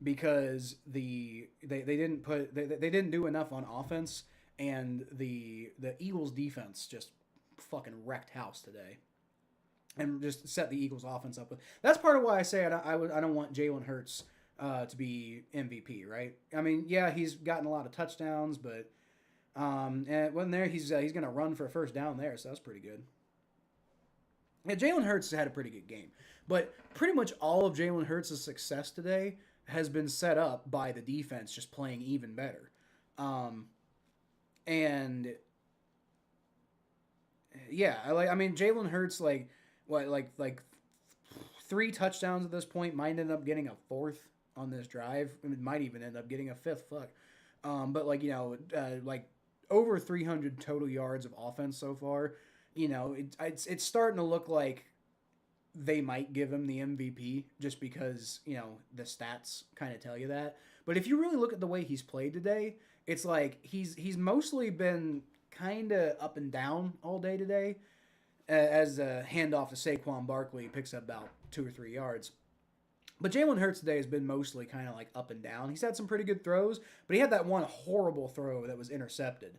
because they didn't do enough on offense, and the Eagles defense just fucking wrecked house today. And just set the Eagles offense up with. That's part of why I say I don't want Jalen Hurts to be MVP, right? I mean, yeah, he's gotten a lot of touchdowns, but and when there, he's going to run for a first down there, so that's pretty good. Yeah, Jalen Hurts had a pretty good game, but pretty much all of Jalen Hurts' success today has been set up by the defense just playing even better. And yeah, I mean, Jalen Hurts like 3 touchdowns at this point, might end up getting a 4th on this drive. It might even end up getting a 5th. Fuck. But like over 300 total yards of offense so far. It's starting to look like they might give him the MVP just because the stats kind of tell you that. But if you really look at the way he's played today, it's like he's mostly been kind of up and down all day today. As a handoff to Saquon Barkley picks up about 2 or 3 yards. But Jalen Hurts today has been mostly kind of like up and down. He's had some pretty good throws, but he had that one horrible throw that was intercepted.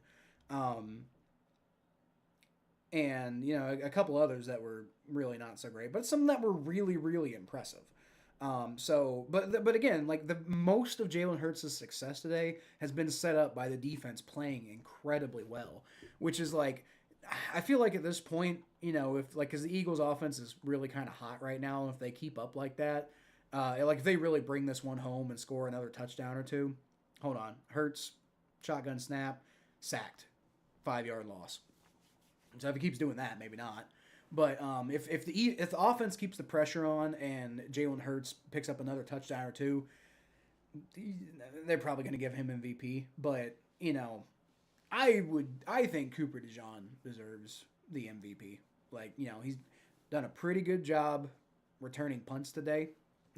And, a couple others that were really not so great, but some that were really, really impressive. But again, like the most of Jalen Hurts' success today has been set up by the defense playing incredibly well, which is like, I feel like at this point, because the Eagles' offense is really kind of hot right now, and if they keep up like that, if they really bring this one home and score another touchdown or two, hold on, Hurts, shotgun snap, sacked, 5-yard loss. So if he keeps doing that, maybe not. But if the offense keeps the pressure on and Jalen Hurts picks up another touchdown or two, they're probably going to give him MVP. But I think Cooper DeJean deserves the MVP. Like, he's done a pretty good job returning punts today.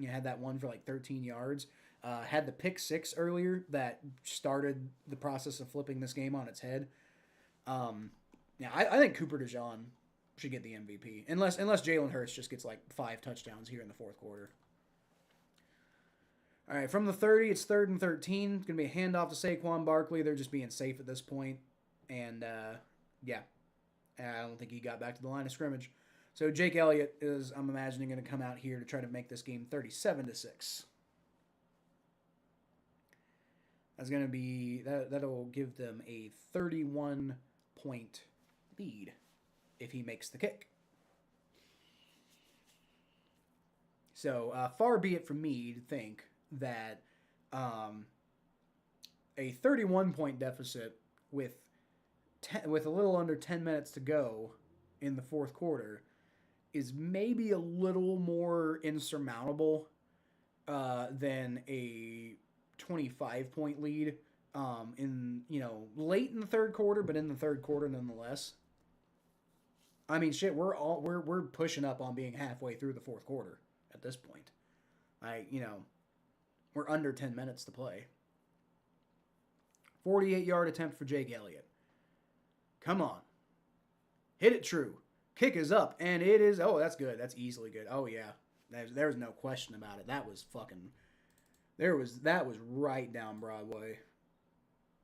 Had that one for like 13 yards. Had the pick 6 earlier that started the process of flipping this game on its head. I think Cooper DeJean should get the MVP. Unless Jalen Hurts just gets like 5 touchdowns here in the fourth quarter. All right, from the 30, it's 3rd and 13. It's going to be a handoff to Saquon Barkley. They're just being safe at this point. And, I don't think he got back to the line of scrimmage. So Jake Elliott is, I'm imagining, going to come out here to try to make this game 37-6. That's going to be, that'll give them a 31-point lead if he makes the kick. So far be it from me to think that a 31-point deficit with a little under 10 minutes to go in the fourth quarter is maybe a little more insurmountable than a 25-point lead in late in the third quarter, but in the third quarter nonetheless. I mean, shit, we're pushing up on being halfway through the fourth quarter at this point. We're under 10 minutes to play. 48-yard attempt for Jake Elliott. Come on. Hit it true. Kick is up, and it is... Oh, that's good. That's easily good. Oh, yeah. There's no question about it. That was fucking... That was right down Broadway.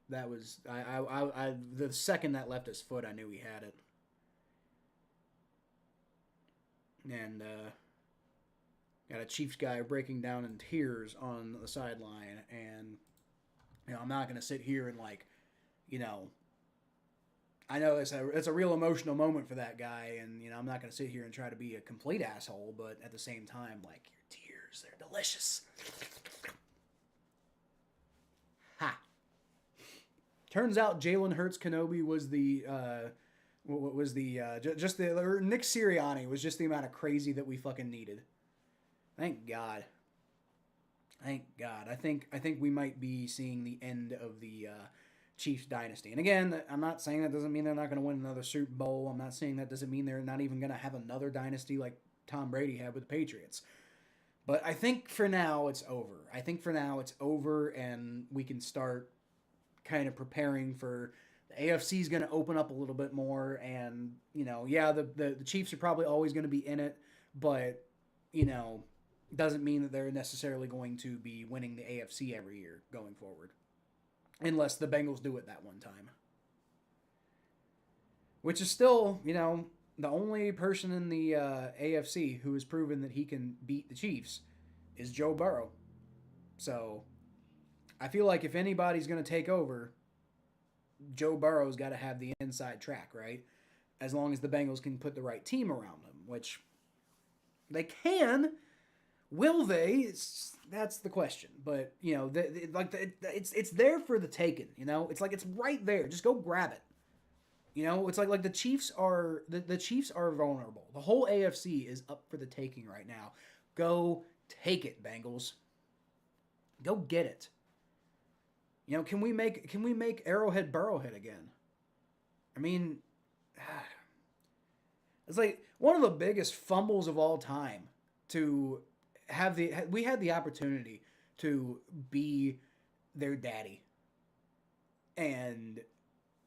That was... the second that left his foot, I knew he had it. And, got a Chiefs guy breaking down in tears on the sideline, and I'm not going to sit here and I know it's a real emotional moment for that guy, and I'm not going to sit here and try to be a complete asshole, but at the same time, like, your tears, they're delicious. Ha. Turns out Jalen Hurts Kenobi was or Nick Sirianni was just the amount of crazy that we fucking needed. Thank God. Thank God. I think we might be seeing the end of the Chiefs dynasty. And again, I'm not saying that doesn't mean they're not going to win another Super Bowl. I'm not saying that doesn't mean they're not even going to have another dynasty like Tom Brady had with the Patriots. But I think for now it's over. And we can start kind of preparing for the AFC is going to open up a little bit more. And, the Chiefs are probably always going to be in it. But, doesn't mean that they're necessarily going to be winning the AFC every year going forward. Unless the Bengals do it that one time. Which is still, the only person in the AFC who has proven that he can beat the Chiefs is Joe Burrow. So, I feel like if anybody's going to take over, Joe Burrow's got to have the inside track, right? As long as the Bengals can put the right team around him, which they can. Will they? That's the question. But it's there for the taking. It's like it's right there. Just go grab it. It's like the Chiefs are the Chiefs are vulnerable. The whole AFC is up for the taking right now. Go take it, Bengals. Go get it. Can we make Arrowhead Burrowhead again? I mean, it's like one of the biggest fumbles of all time to we had the opportunity to be their daddy. And,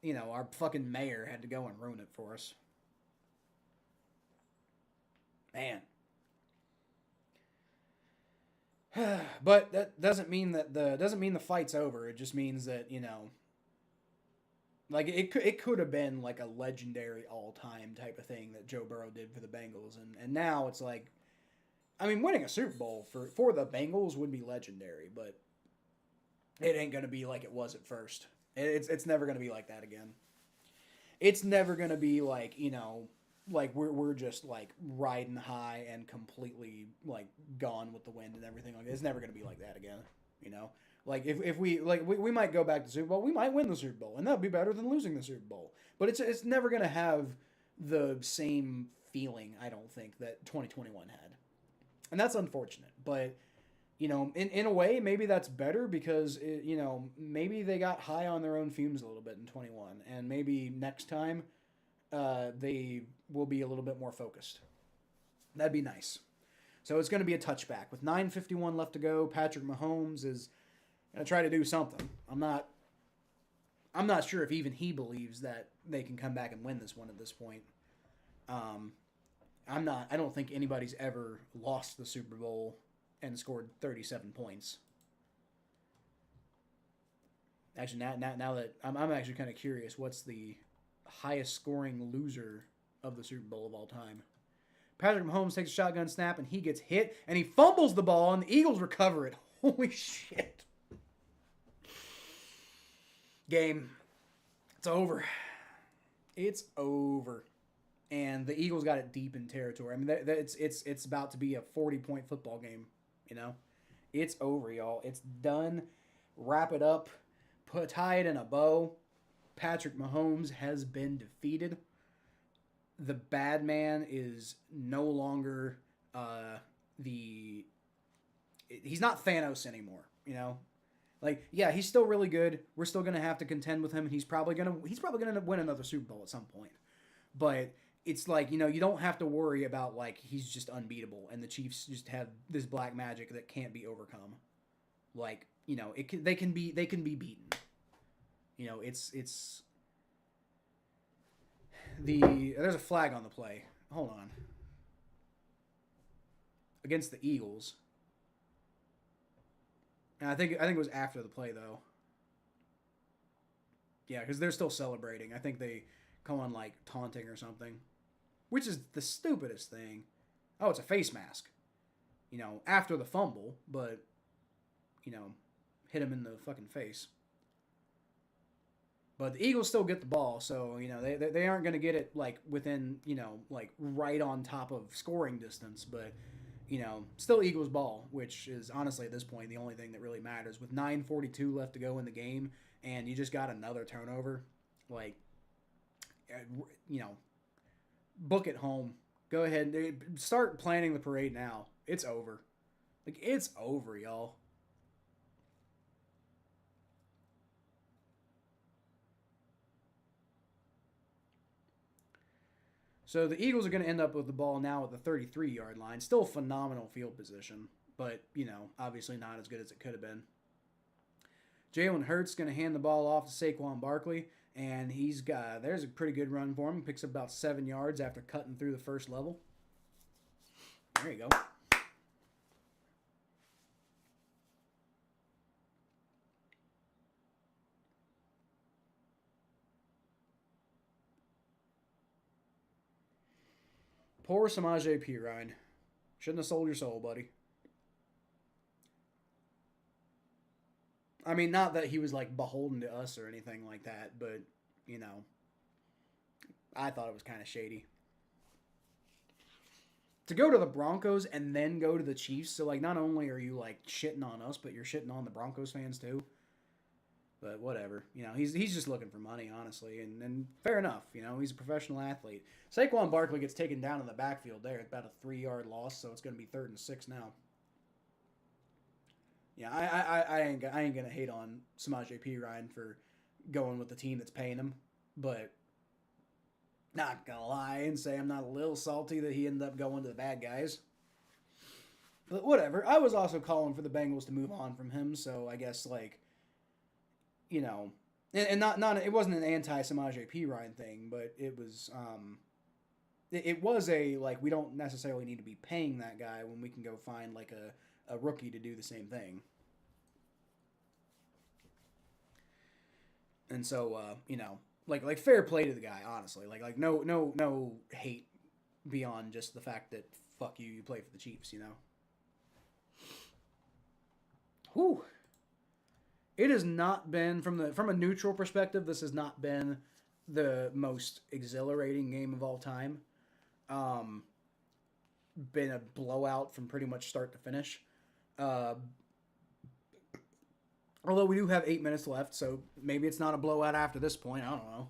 our fucking mayor had to go and ruin it for us. Man. But that doesn't mean that the fight's over. It just means that, like it could have been like a legendary all-time type of thing that Joe Burrow did for the Bengals. And now it's like, I mean, winning a Super Bowl for the Bengals would be legendary, but it ain't going to be like it was at first. It's never going to be like that again. It's never going to be like, like we're just like riding high and completely like gone with the wind and everything like that. It's never going to be like that again, Like if we might go back to the Super Bowl, we might win the Super Bowl, and that'd be better than losing the Super Bowl. But it's never going to have the same feeling, I don't think, that 2021 had. And that's unfortunate, but in a way, maybe that's better because maybe they got high on their own fumes a little bit in 21, and maybe next time they will be a little bit more focused. That'd be nice. So it's going to be a touchback with 9:51 left to go. Patrick Mahomes is going to try to do something. I'm not sure if even he believes that they can come back and win this one at this point. I don't think anybody's ever lost the Super Bowl and scored 37 points. Actually, now that I'm actually kind of curious, what's the highest scoring loser of the Super Bowl of all time? Patrick Mahomes takes a shotgun snap and he gets hit and he fumbles the ball and the Eagles recover it. Holy shit. Game. It's over. It's over. And the Eagles got it deep in territory. I mean, it's about to be a 40-point football game, It's over, y'all. It's done. Wrap it up. Tie it in a bow. Patrick Mahomes has been defeated. The bad man is no longer he's not Thanos anymore, Like, yeah, he's still really good. We're still gonna have to contend with him, and he's probably gonna win another Super Bowl at some point. But it's like, you don't have to worry about like he's just unbeatable and the Chiefs just have this black magic that can't be overcome. Like, they can be beaten. There's a flag on the play. Hold on. Against the Eagles. And I think it was after the play though. Yeah, because they're still celebrating. I think they call on like taunting or something. Which is the stupidest thing. Oh, it's a face mask. After the fumble, but, hit him in the fucking face. But the Eagles still get the ball, so they aren't going to get it like within like right on top of scoring distance, but still Eagles ball, which is honestly at this point the only thing that really matters. With 9:42 left to go in the game, and you just got another turnover, like book it home. Go ahead, start planning the parade now. It's over, like it's over, y'all. So the Eagles are going to end up with the ball now at the 33-yard line. Still phenomenal field position, but, obviously not as good as it could have been. Jalen Hurts going to hand the ball off to Saquon Barkley, and there's a pretty good run for him. Picks up about 7 yards after cutting through the first level. There you go. Poor Samaje Perine. Shouldn't have sold your soul, buddy. I mean, not that he was like beholden to us or anything like that, but I thought it was kind of shady to go to the Broncos and then go to the Chiefs. So like, not only are you like shitting on us, but you're shitting on the Broncos fans too. But whatever, he's just looking for money, honestly, and fair enough. He's a professional athlete. Saquon Barkley gets taken down in the backfield there. It's about a 3-yard loss, so it's going to be 3rd and 6 now. Yeah, I ain't gonna hate on Samaje Perine for going with the team that's paying him, but not gonna lie and say I'm not a little salty that he ended up going to the bad guys. But whatever. I was also calling for the Bengals to move on from him, so I guess like. And not it wasn't an anti-Samaje Perine thing, but it was it was a like we don't necessarily need to be paying that guy when we can go find like a rookie to do the same thing. And so like fair play to the guy, honestly. Like no hate beyond just the fact that fuck you play for the Chiefs, Whew. It has not been from a neutral perspective. This has not been the most exhilarating game of all time. Been a blowout from pretty much start to finish. Although we do have 8 minutes left, so maybe it's not a blowout after this point. I don't know,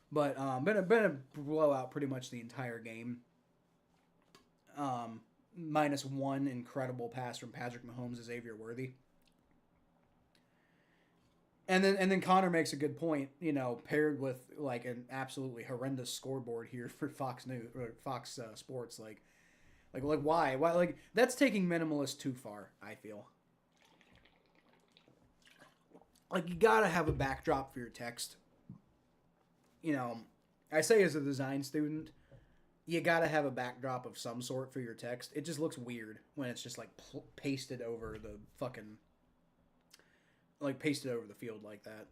but been a blowout pretty much the entire game. Minus one incredible pass from Patrick Mahomes to Xavier Worthy. And then Connor makes a good point, paired with like an absolutely horrendous scoreboard here for Fox News or Fox Sports, like why like that's taking minimalist too far. I feel like you gotta have a backdrop for your text. I say as a design student, you gotta have a backdrop of some sort for your text. It just looks weird when it's just like pasted over the fucking. Like pasted over the field like that,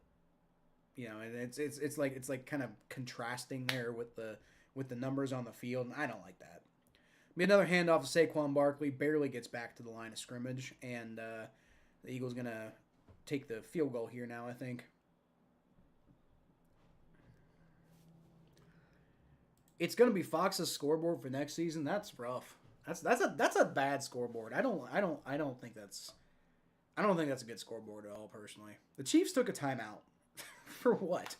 and it's like kind of contrasting there with the numbers on the field, and I don't like that. Be another handoff to Saquon Barkley, barely gets back to the line of scrimmage, and the Eagles gonna take the field goal here now. I think it's gonna be Fox's scoreboard for next season. That's rough. That's a bad scoreboard. I don't think that's. I don't think that's a good scoreboard at all, personally. The Chiefs took a timeout. For what?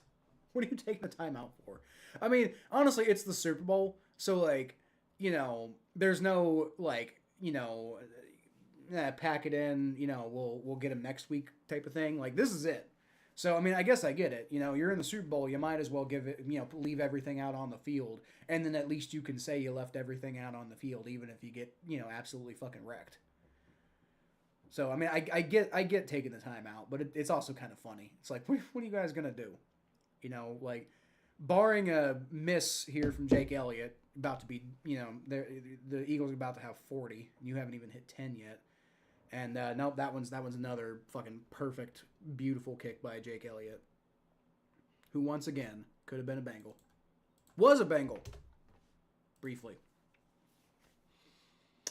What are you taking a timeout for? I mean, honestly, it's the Super Bowl, so, like, there's no, like, pack it in, we'll get him next week type of thing. Like, this is it. So, I mean, I guess I get it. You're in the Super Bowl, you might as well give it, leave everything out on the field, and then at least you can say you left everything out on the field, even if you get, absolutely fucking wrecked. So, I mean, I get taking the time out, but it's also kind of funny. It's like, what are you guys going to do? Like, barring a miss here from Jake Elliott, about to be, the Eagles are about to have 40. And you haven't even hit 10 yet. And, no, that one's another fucking perfect, beautiful kick by Jake Elliott, who once again could have been a Bengal. Was a Bengal. Briefly.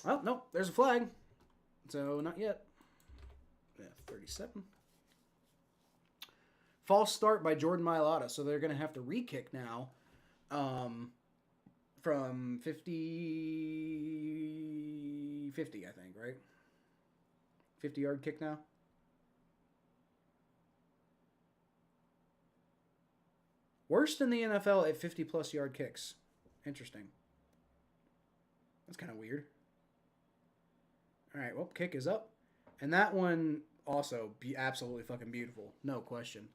Oh, no, there's a flag. So, not yet. 37. false start by Jordan Mailata, so they're going to have to re-kick now from 50, I think, right? 50-yard kick now. Worst in the NFL at 50-plus yard kicks. Interesting. That's kind of weird. All right, well, kick is up. And that one also be absolutely fucking beautiful. No question.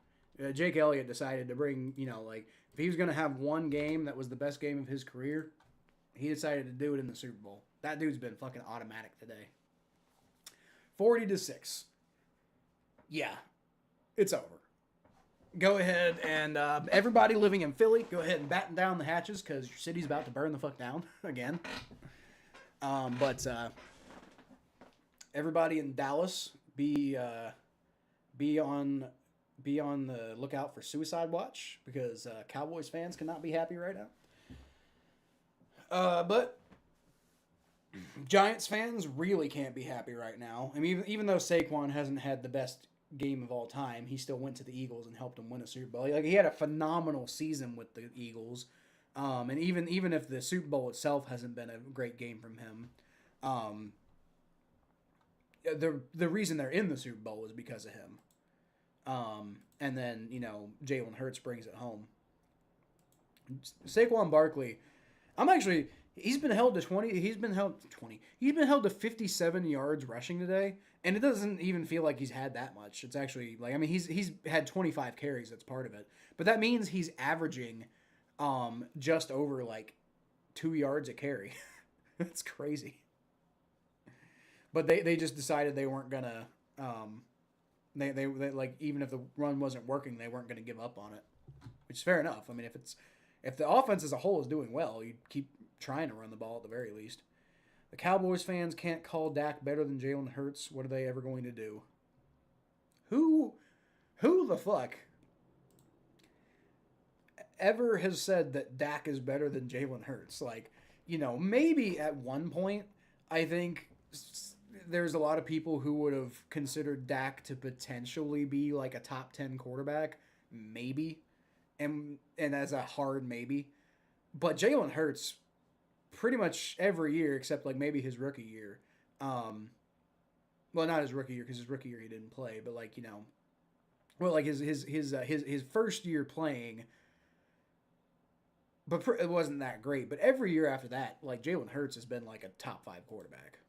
Jake Elliott decided to bring, if he was going to have one game that was the best game of his career, he decided to do it in the Super Bowl. That dude's been fucking automatic today. 40-6. Yeah, it's over. Go ahead and everybody living in Philly, go ahead and batten down the hatches because your city's about to burn the fuck down again. But everybody in Dallas, be on the lookout for Suicide Watch because Cowboys fans cannot be happy right now. But Giants fans really can't be happy right now. I mean, even though Saquon hasn't had the best game of all time, he still went to the Eagles and helped them win a Super Bowl. Like, he had a phenomenal season with the Eagles, and even if the Super Bowl itself hasn't been a great game from him, the reason they're in the Super Bowl is because of him. And then Jalen Hurts brings it home. Saquon Barkley, he's been held to 20. He's been held to 57 yards rushing today. And it doesn't even feel like he's had that much. It's actually he's had 25 carries. That's part of it. But that means he's averaging just over 2 yards a carry. That's crazy. But they just decided they weren't gonna they even if the run wasn't working, they weren't gonna give up on it, which is fair enough. I mean, if the offense as a whole is doing well, you keep trying to run the ball at the very least. The Cowboys fans can't call Dak better than Jalen Hurts. What are they ever going to do? Who the fuck ever has said that Dak is better than Jalen Hurts? Maybe at one point, I think there's a lot of people who would have considered Dak to potentially be a top 10 quarterback. Maybe. And as a hard maybe. But Jalen Hurts, pretty much every year except maybe his rookie year. Well, not his rookie year because his rookie year he didn't play, but his first year playing, but it wasn't that great. But every year after that, Jalen Hurts has been a top 5 quarterback.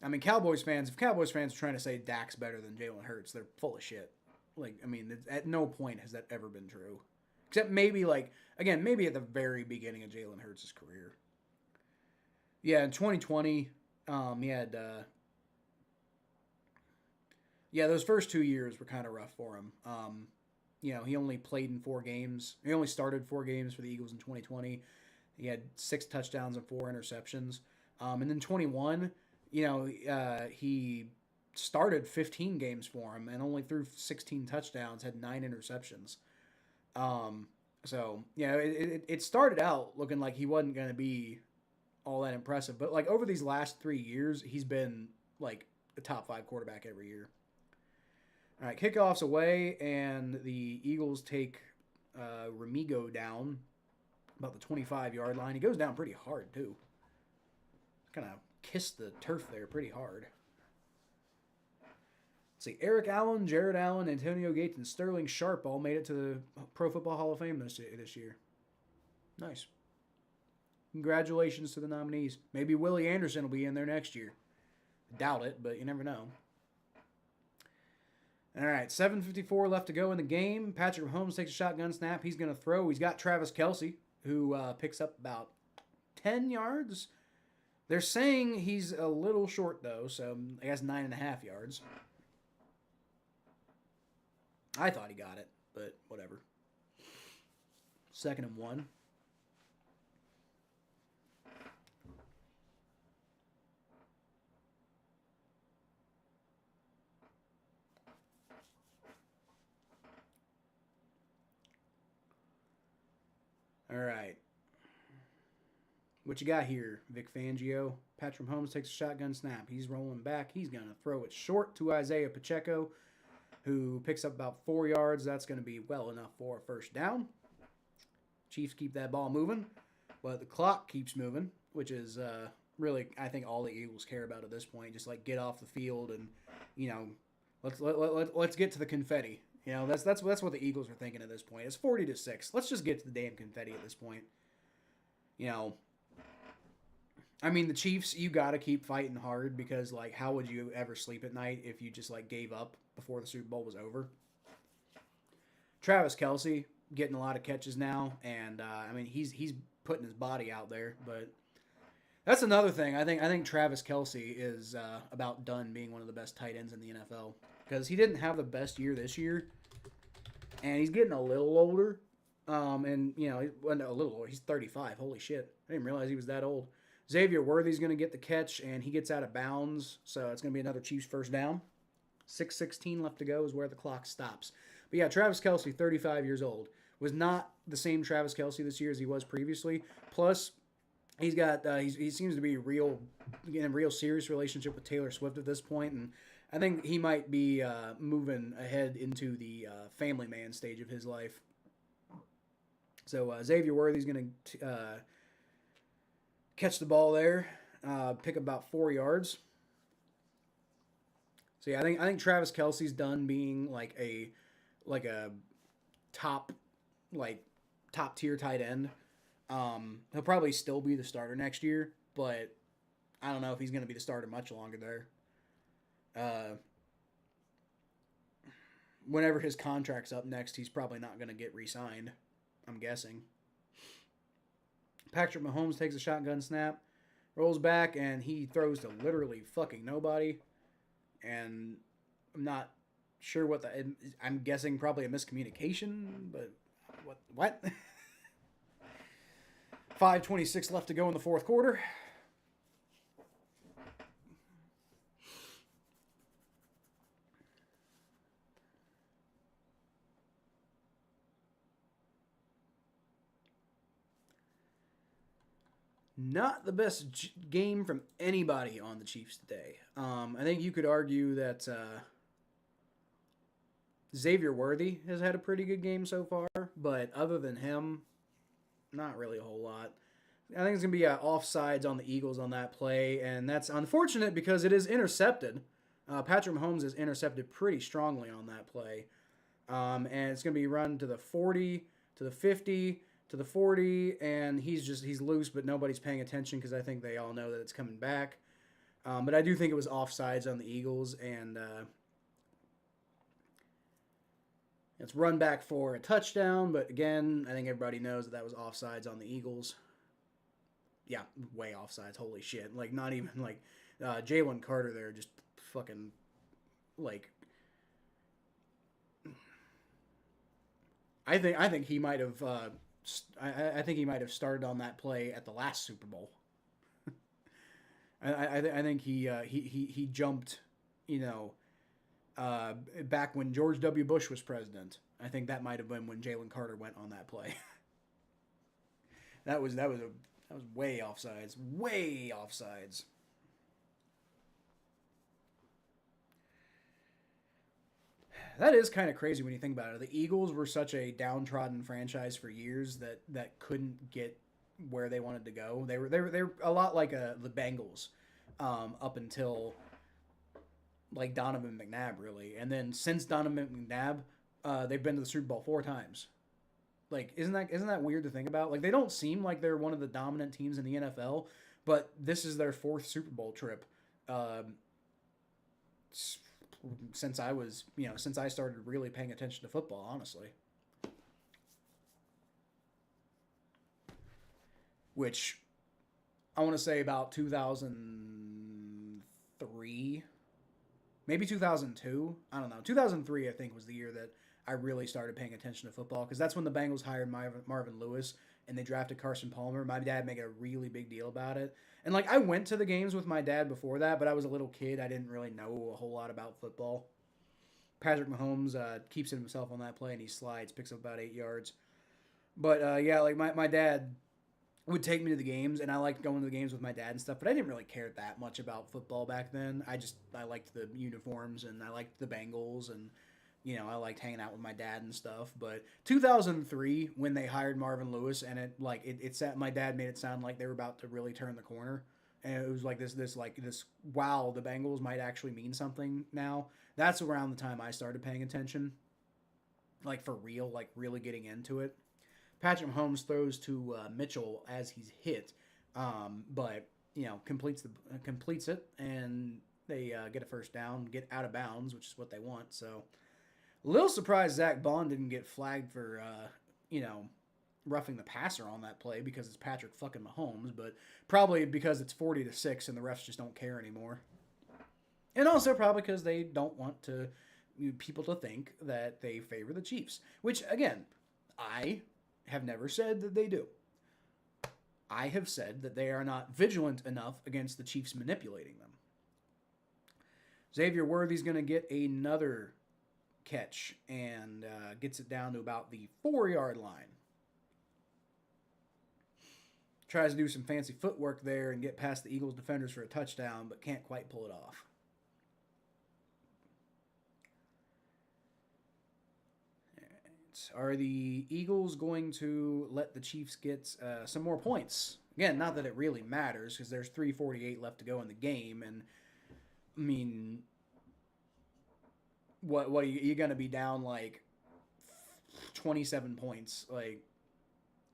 I mean, if Cowboys fans are trying to say Dak's better than Jalen Hurts, they're full of shit. At no point has that ever been true. Except maybe, maybe at the very beginning of Jalen Hurts' career. Yeah, in 2020, he had... those first 2 years were kind of rough for him. He only played in 4 games. He only started 4 games for the Eagles in 2020. He had 6 touchdowns and 4 interceptions. And then 21, he started 15 games for him and only threw 16 touchdowns, had 9 interceptions. It started out looking like he wasn't going to be all that impressive. But, over these last 3 years, he's been, a top 5 quarterback every year. All right, kickoff's away, and the Eagles take Remigo down about the 25-yard line. He goes down pretty hard, too. Kind of kissed the turf there pretty hard. Let's see, Eric Allen, Jared Allen, Antonio Gates, and Sterling Sharp all made it to the Pro Football Hall of Fame this year. Nice. Congratulations to the nominees. Maybe Willie Anderson will be in there next year. Doubt it, but you never know. All right, 7:54 left to go in the game. Patrick Mahomes takes a shotgun snap. He's going to throw. He's got Travis Kelce, who picks up about 10 yards. They're saying he's a little short, though, so I guess 9.5 yards. I thought he got it, but whatever. 2nd and 1. All right. What you got here, Vic Fangio? Patrick Mahomes takes a shotgun snap. He's rolling back. He's going to throw it short to Isaiah Pacheco, who picks up about 4 yards. That's going to be well enough for a first down. Chiefs keep that ball moving, but the clock keeps moving, which is really, I think, all the Eagles care about at this point. Just like get off the field and, let's get to the confetti. That's what the Eagles are thinking at this point. It's 40-6. Let's just get to the damn confetti at this point. I mean, the Chiefs, you got to keep fighting hard because, like, how would you ever sleep at night if you just, like, gave up before the Super Bowl was over? Travis Kelce getting a lot of catches now, and, I mean, he's putting his body out there, but that's another thing. I think Travis Kelce is about done being one of the best tight ends in the NFL because he didn't have the best year this year, and he's getting a little older, and, a little older. He's 35. Holy shit. I didn't realize he was that old. Xavier Worthy's going to get the catch, and he gets out of bounds, so it's going to be another Chiefs first down. 6:16 left to go is where the clock stops. But yeah, Travis Kelce, 35 years old, was not the same Travis Kelce this year as he was previously. Plus, he's got he seems to be in a real serious relationship with Taylor Swift at this point, and I think he might be moving ahead into the family man stage of his life. So Xavier Worthy's going to catch the ball there, pick up about 4 yards. So yeah, I think Travis Kelce's done being like a top tier tight end. He'll probably still be the starter next year, but I don't know if he's going to be the starter much longer there. Whenever his contract's up next, he's probably not going to get re-signed, I'm guessing. Patrick Mahomes takes a shotgun snap, rolls back, and he throws to literally fucking nobody. And I'm not sure what I'm guessing probably a miscommunication, but what? 5:26 left to go in the fourth quarter. Not the best game from anybody on the Chiefs today. I think you could argue that Xavier Worthy has had a pretty good game so far, but other than him, not really a whole lot. I think it's going to be offsides on the Eagles on that play, and that's unfortunate because it is intercepted. Patrick Mahomes is intercepted pretty strongly on that play, and it's going to be run to the 40, to the 50, to the 40, and he's loose, but nobody's paying attention because I think they all know that it's coming back. But I do think it was offsides on the Eagles, and it's run back for a touchdown. But again, I think everybody knows that was offsides on the Eagles. Yeah, way offsides. Holy shit! Like not even like Jalen Carter there, just fucking like. I think he might have. I think he might have started on that play at the last Super Bowl. I think he jumped, back when George W. Bush was president. I think that might have been when Jalen Carter went on that play. That was way offsides. Way offsides. That is kind of crazy when you think about it. The Eagles were such a downtrodden franchise for years that couldn't get where they wanted to go. They were a lot like the Bengals up until like Donovan McNabb, really. And then since Donovan McNabb, they've been to the Super Bowl 4 times. Like, isn't that weird to think about? Like, they don't seem like they're one of the dominant teams in the NFL, but this is their 4th Super Bowl trip. Since I started really paying attention to football, honestly. Which I want to say about 2003, maybe 2002. I don't know. 2003, I think, was the year that I really started paying attention to football because that's when the Bengals hired Marvin Lewis and they drafted Carson Palmer. My dad made a really big deal about it. And, like, I went to the games with my dad before that, but I was a little kid. I didn't really know a whole lot about football. Patrick Mahomes keeps it himself on that play, and he slides, picks up about 8 yards. But, yeah, like, my dad would take me to the games, and I liked going to the games with my dad and stuff, but I didn't really care that much about football back then. I liked the uniforms, and I liked the Bengals, and I liked hanging out with my dad and stuff. But 2003, when they hired Marvin Lewis, and my dad made it sound like they were about to really turn the corner, and it was like this wow, the Bengals might actually mean something now. That's around the time I started paying attention, like for real, like really getting into it. Patrick Mahomes throws to Mitchell as he's hit, but completes it, and they get a first down, get out of bounds, which is what they want. So, a little surprised Zach Bond didn't get flagged for roughing the passer on that play because it's Patrick fucking Mahomes, but probably because it's 40-6 and the refs just don't care anymore, and also probably because they don't want people to think that they favor the Chiefs, which again, I have never said that they do. I have said that they are not vigilant enough against the Chiefs manipulating them. Xavier Worthy's going to get another catch and gets it down to about the 4-yard line. Tries to do some fancy footwork there and get past the Eagles defenders for a touchdown, but can't quite pull it off. Are the Eagles going to let the Chiefs get some more points? Again, not that it really matters because there's 3:48 left to go in the game, and I mean, what are you going to be down like 27 points, like,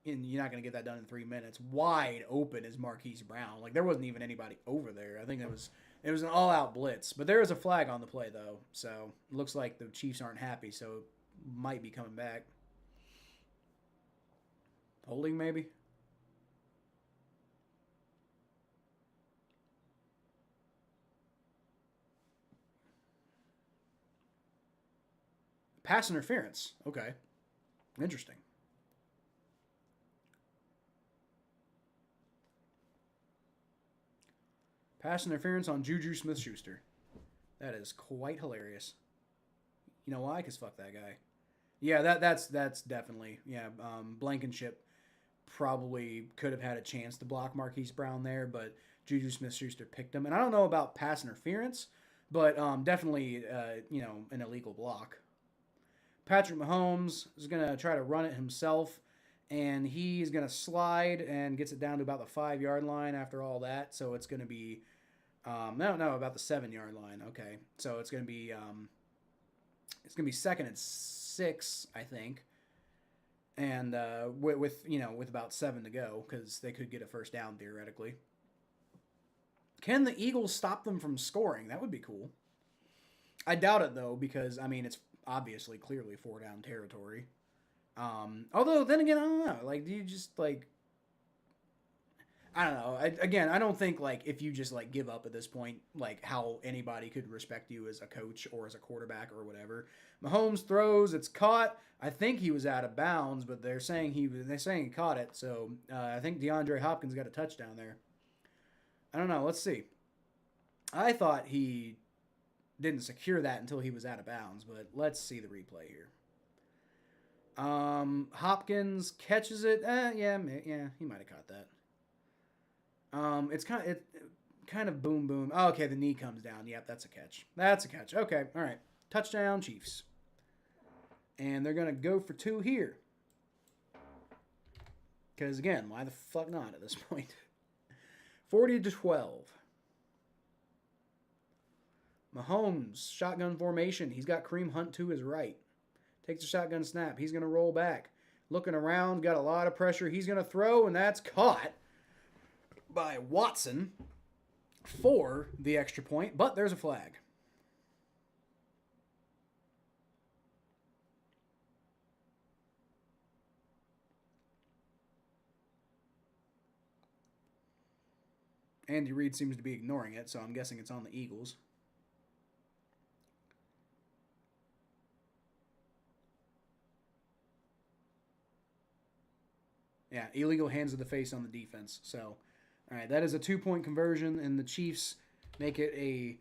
and you're not going to get that done in 3 minutes. Wide open is Marquise Brown. Like, there wasn't even anybody over there. I think it was an all-out blitz, but there is a flag on the play though, so it looks like the Chiefs aren't happy, so might be coming back. Holding, maybe? Pass interference. Okay. Interesting. Pass interference on Juju Smith-Schuster. That is quite hilarious. You know why? Because fuck that guy. Yeah, that's definitely, yeah. Blankenship probably could have had a chance to block Marquise Brown there, but Juju Smith-Schuster picked him. And I don't know about pass interference, but definitely, an illegal block. Patrick Mahomes is going to try to run it himself, and he's going to slide and gets it down to about the 5-yard line after all that. So it's going to be, about the 7-yard line. Okay, so it's going to be 2nd and 6, I think, and with about 7 to go because they could get a first down theoretically. Can the Eagles stop them from scoring? That would be cool. I doubt it though because it's obviously clearly 4-down territory. Although then again, I don't know. Like, do you just like? I don't know. I don't think like if you just like give up at this point, like how anybody could respect you as a coach or as a quarterback or whatever. Mahomes throws, it's caught. I think he was out of bounds, but they're saying he caught it. So I think DeAndre Hopkins got a touchdown there. I don't know. Let's see. I thought he didn't secure that until he was out of bounds, but let's see the replay here. Hopkins catches it. Yeah, he might have caught that. It's kind of boom boom. Oh, okay, the knee comes down. Yep, that's a catch. Okay, all right. Touchdown, Chiefs. And they're gonna go for 2 here. Because again, why the fuck not at this point? 40-12. Mahomes, shotgun formation. He's got Kareem Hunt to his right. Takes a shotgun snap. He's gonna roll back. Looking around, got a lot of pressure. He's gonna throw, and that's caught by Watson for the extra point, but there's a flag. Andy Reid seems to be ignoring it, so I'm guessing it's on the Eagles. Yeah, illegal hands to the face on the defense. So, all right, that is a 2-point conversion, and the Chiefs make it a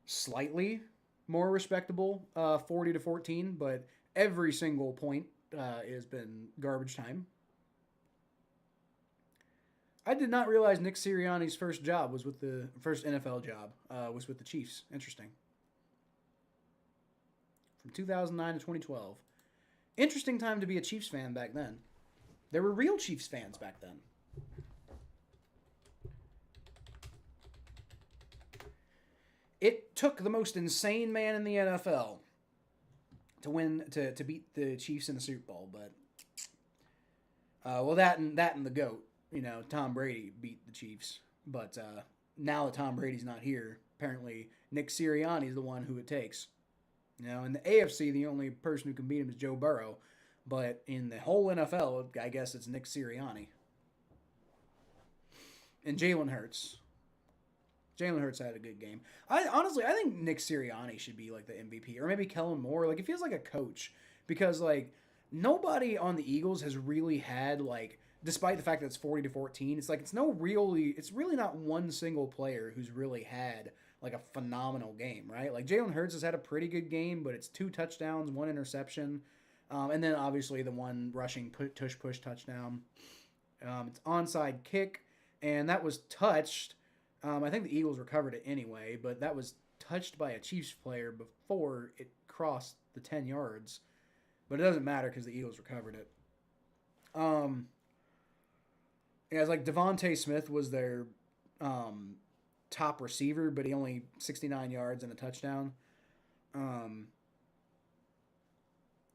slightly more respectable 40-14, but every single point has been garbage time. I did not realize Nick Sirianni's first job was with the first NFL job was with the Chiefs. Interesting. From 2009 to 2012. Interesting time to be a Chiefs fan back then. There were real Chiefs fans back then. It took the most insane man in the NFL to beat the Chiefs in the Super Bowl, but well, that and the GOAT, Tom Brady beat the Chiefs, but now that Tom Brady's not here, apparently Nick Sirianni's the one who it takes. In the AFC, the only person who can beat him is Joe Burrow, but in the whole NFL, I guess it's Nick Sirianni and Jalen Hurts. Jalen Hurts had a good game. I think Nick Sirianni should be like the MVP, or maybe Kellen Moore. Like, it feels like a coach, because like nobody on the Eagles has really had, like, despite the fact that it's 40-14, it's like it's really not one single player who's really had like a phenomenal game, right? Like Jalen Hurts has had a pretty good game, but it's 2 touchdowns, 1 interception, and then obviously the one rushing push touchdown. It's onside kick, and that was touched. I think the Eagles recovered it anyway, but that was touched by a Chiefs player before it crossed the 10 yards. But it doesn't matter because the Eagles recovered it. Yeah, it's like Devontae Smith was their top receiver, but he only 69 yards and a touchdown.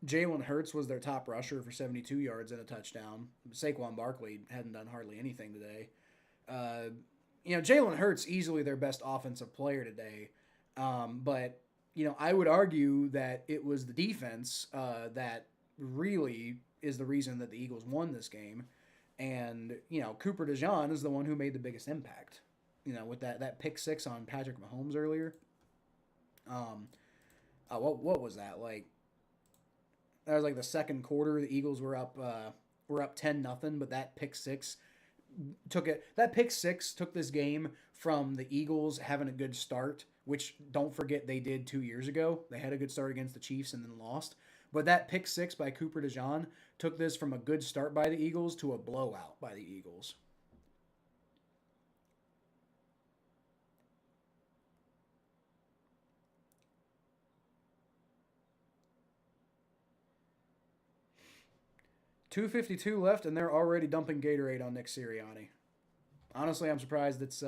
Jalen Hurts was their top rusher for 72 yards and a touchdown. Saquon Barkley hadn't done hardly anything today. Jalen Hurts easily their best offensive player today. But I would argue that it was the defense that really is the reason that the Eagles won this game. And, Cooper DeJean is the one who made the biggest impact. With that pick 6 on Patrick Mahomes earlier. What was that? Like, that was like the second quarter. The Eagles were up 10-0, but that pick 6 took this game from the Eagles having a good start, which don't forget they did 2 years ago. They had a good start against the Chiefs and then lost. But that pick 6 by Cooper DeJean took this from a good start by the Eagles to a blowout by the Eagles. .252 left, and they're already dumping Gatorade on Nick Sirianni. Honestly, I'm surprised it's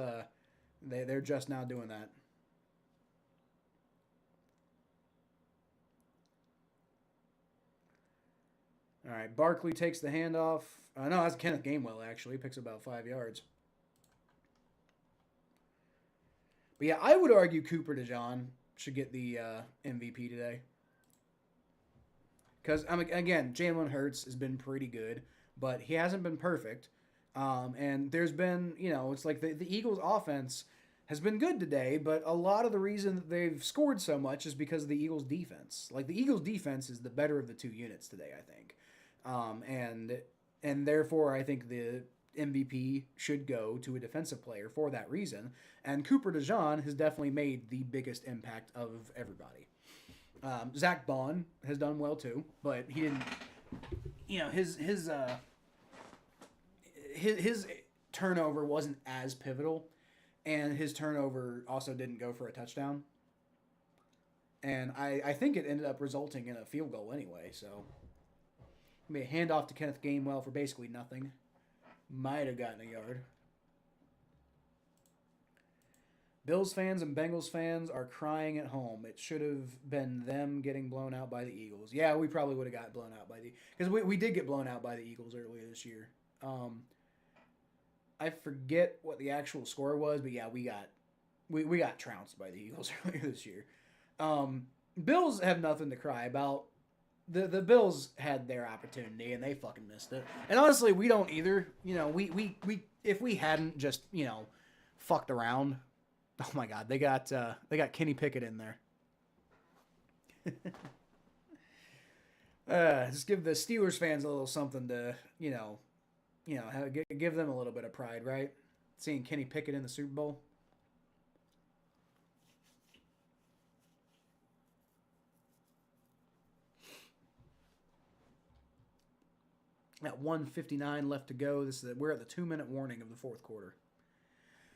they're just now doing that. All right, Barkley takes the handoff. No, that's Kenneth Gainwell, actually. He picks about 5 yards. But yeah, I would argue Cooper DeJean should get the MVP today. Because, again, Jalen Hurts has been pretty good, but he hasn't been perfect. And there's been, it's like the Eagles' offense has been good today, but a lot of the reason that they've scored so much is because of the Eagles' defense. Like, the Eagles' defense is the better of the 2 units today, I think. And therefore, I think the MVP should go to a defensive player for that reason. And Cooper DeJean has definitely made the biggest impact of everybody. Zach Bond has done well too, but he didn't. His turnover wasn't as pivotal, and his turnover also didn't go for a touchdown. And I think it ended up resulting in a field goal anyway. So, I mean, a handoff to Kenneth Gainwell for basically nothing. Might have gotten a yard. Bills fans and Bengals fans are crying at home. It should have been them getting blown out by the Eagles. Yeah, we probably would have got blown out by because we did get blown out by the Eagles earlier this year. I forget what the actual score was, but yeah, we got trounced by the Eagles earlier this year. Bills have nothing to cry about. The Bills had their opportunity and they fucking missed it. And honestly, we don't either. We if we hadn't just fucked around. Oh my God, they got Kenny Pickett in there. Just give the Steelers fans a little something to give them a little bit of pride, right? Seeing Kenny Pickett in the Super Bowl. At 1:59 left to go. We're at the 2-minute warning of the fourth quarter.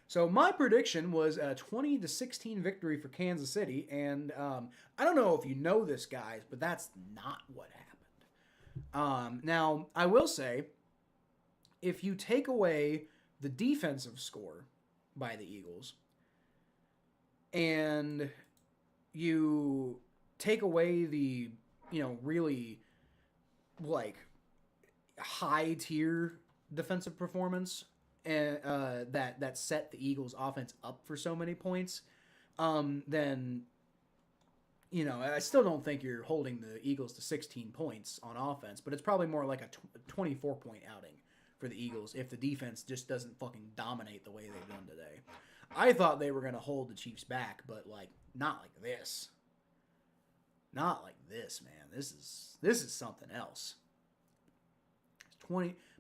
So my prediction was a 20-16 victory for Kansas City, and I don't know if you know this, guys, but that's not what happened. Now I will say, if you take away the defensive score by the Eagles, and you take away the really like high tier defensive performance and that set the Eagles offense up for so many points, then I still don't think you're holding the Eagles to 16 points on offense, but it's probably more like a 24-point outing for the Eagles if the defense just doesn't fucking dominate the way they've done today. I thought they were going to hold the Chiefs back, but not like this. Not like this, man. This is something else.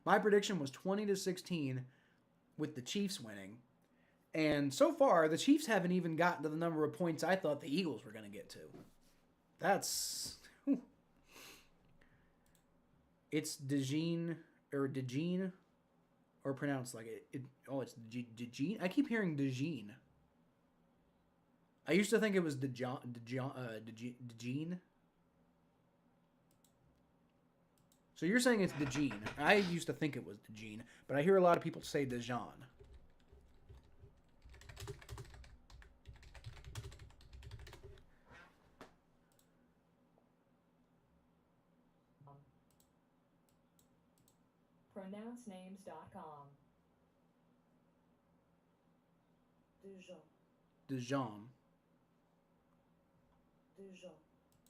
My prediction was 20-16 with the Chiefs winning. And so far, the Chiefs haven't even gotten to the number of points I thought the Eagles were going to get to. That's... Whew. It's DeJean, or pronounced like it. It's DeJean? I keep hearing DeJean. I used to think it was DeJean. So you're saying it's DeJean. I used to think it was DeJean, but I hear a lot of people say DeJean. PronounceNames.com. DeJean.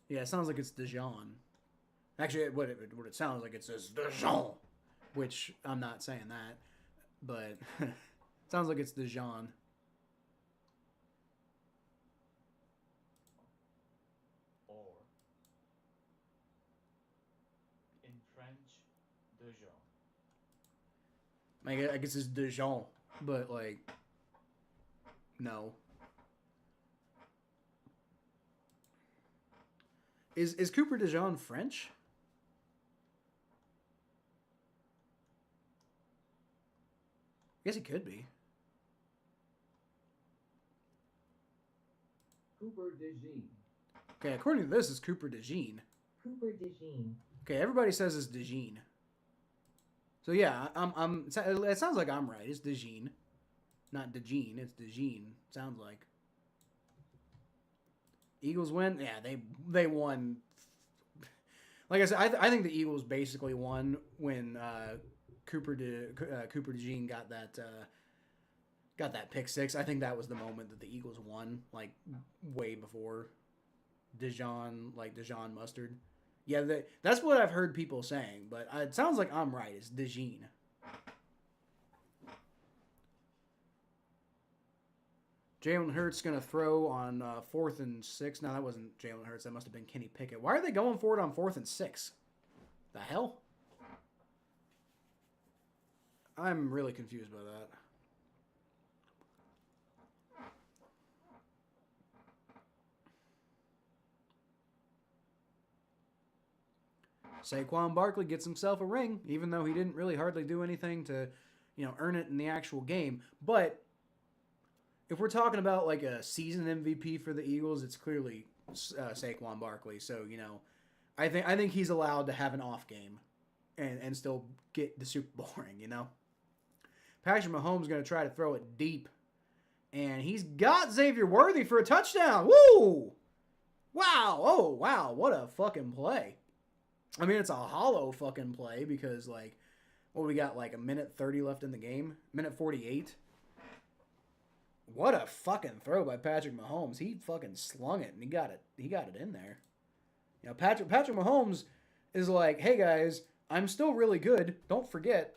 Yeah, it sounds like it's DeJean. Actually, what it sounds like, it says DeJean, which I'm not saying that, but it sounds like it's DeJean. Or in French, DeJean. I guess it's DeJean, but no. Is Cooper DeJean French? I guess he could be. Cooper DeJean. Okay, according to this, it's Cooper DeJean. Cooper DeJean. Okay, everybody says it's DeJean. So yeah, it sounds like I'm right. It's DeJean, not DeJean. It's DeJean. Sounds like. Eagles win. Yeah, they won. Like I said, I think the Eagles basically won when Cooper DeJean got that pick six. I think that was the moment that the Eagles won, way before Dijon Mustard. Yeah, that's what I've heard people saying, but it sounds like I'm right. It's DeJean. Jalen Hurts going to throw on 4th and 6. No, that wasn't Jalen Hurts. That must have been Kenny Pickett. Why are they going for it on 4th and 6? The hell? I'm really confused by that. Saquon Barkley gets himself a ring, even though he didn't really hardly do anything to, earn it in the actual game. But if we're talking about a season MVP for the Eagles, it's clearly Saquon Barkley. So I think he's allowed to have an off game, and still get the Super Bowl ring. Patrick Mahomes going to try to throw it deep, and he's got Xavier Worthy for a touchdown. Woo! Wow! Oh wow! What a fucking play! I mean, it's a hollow fucking play because what we got, a minute 30 left in the game, minute 48. What a fucking throw by Patrick Mahomes. He fucking slung it, and he got it in there. Patrick Mahomes is like, hey guys, I'm still really good. Don't forget,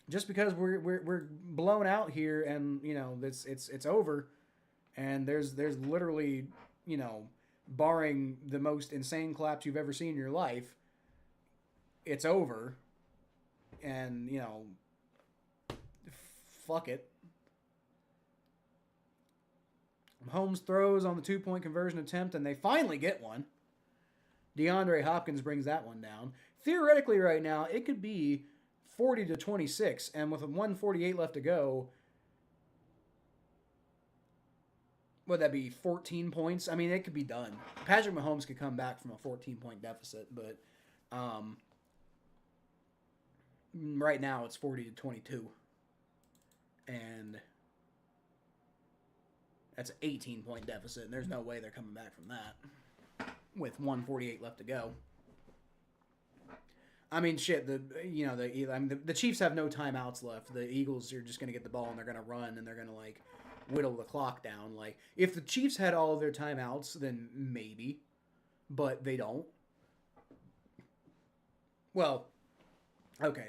just because we're blown out here, and it's over, and there's literally barring the most insane claps you've ever seen in your life, it's over, and fuck it. Mahomes throws on the 2-point conversion attempt, and they finally get one. DeAndre Hopkins brings that one down. Theoretically, right now, it could be 40-26, and with 148 left to go, would that be 14 points? I mean, it could be done. Patrick Mahomes could come back from a 14-point deficit, but right now it's 40-22, and that's an 18-point deficit, and there's no way they're coming back from that with 148 left to go. I mean, shit. The Chiefs have no timeouts left. The Eagles are just gonna get the ball and they're gonna run and they're gonna like whittle the clock down. Like if the Chiefs had all of their timeouts, then maybe, but they don't. Well, okay,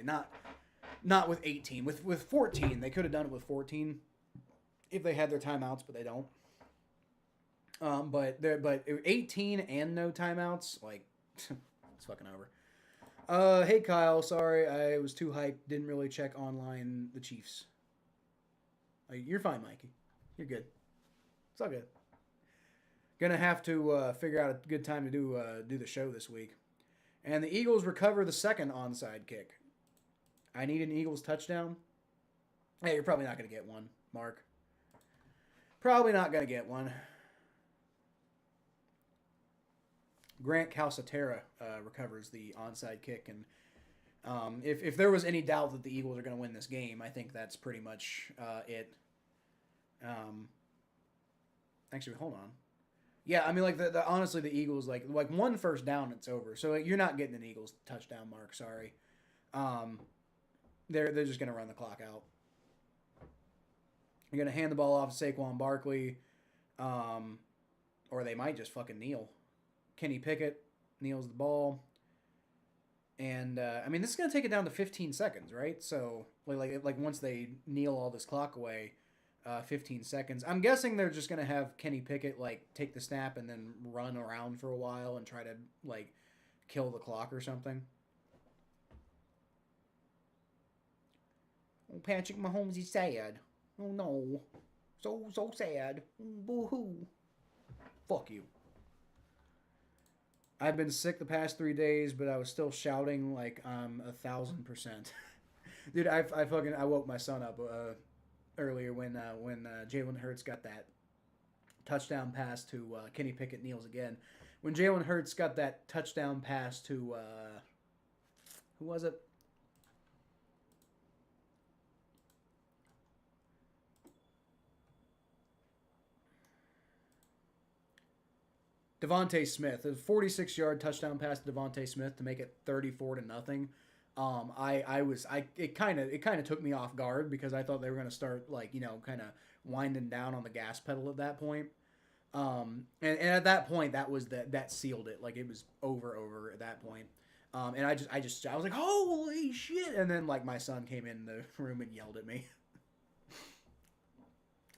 not with 18. With 14, they could have done it with 14 if they had their timeouts, but they don't. But 18 and no timeouts, like it's fucking over. Hey Kyle, sorry I was too hyped. Didn't really check online the Chiefs. You're fine, Mikey. You're good. It's all good. Gonna have to figure out a good time to do the show this week. And the Eagles recover the second onside kick. I need an Eagles touchdown. Hey, you're probably not gonna get one, Mark. Probably not gonna get one. Grant Calcaterra recovers the onside kick, and if there was any doubt that the Eagles are going to win this game, I think that's pretty much it. Actually, hold on. Yeah, I mean, like honestly, the Eagles like one first down, it's over. So like, you're not getting an Eagles touchdown, Mark. Sorry. They're just going to run the clock out. You're going to hand the ball off to Saquon Barkley, or they might just fucking kneel. Kenny Pickett kneels the ball. And, I mean, this is going to take it down to 15 seconds, right? So, like once they kneel all this clock away, 15 seconds. I'm guessing they're just going to have Kenny Pickett, like, take the snap and then run around for a while and try to, like, kill the clock or something. Oh, Patrick Mahomes is sad. Oh, no. So sad. Boo-hoo. Fuck you. I've been sick the past 3 days, but I was still shouting like 1,000%. Dude, I woke my son up earlier when Jalen Hurts got that touchdown pass to Kenny Pickett kneels again. When Jalen Hurts got that touchdown pass to who was it? Devontae Smith, a 46-yard touchdown pass to Devontae Smith to make it 34-0. It kind of took me off guard because I thought they were going to start like kind of winding down on the gas pedal at that point. And at that point that sealed it. Like it was over at that point. And I was like, holy shit! And then like my son came in the room and yelled at me.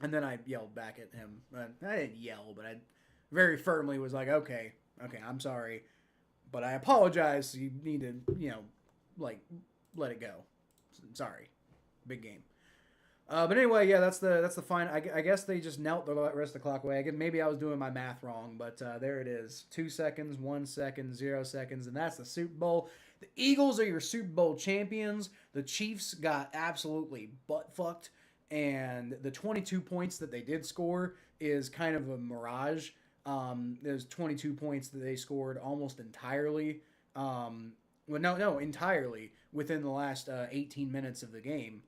And then I yelled back at him. I didn't yell, but I very firmly was like, okay, I'm sorry, but I apologize. So you need to, like, let it go. Sorry, big game. But anyway, yeah, that's the fine. I guess they just knelt the rest of the clock away. Maybe I was doing my math wrong, but there it is: 2 seconds, 1 second, 0 seconds, and that's the Super Bowl. The Eagles are your Super Bowl champions. The Chiefs got absolutely butt fucked, and the 22 points that they did score is kind of a mirage. There's 22 points that they scored almost entirely. Entirely within the last 18 minutes of the game.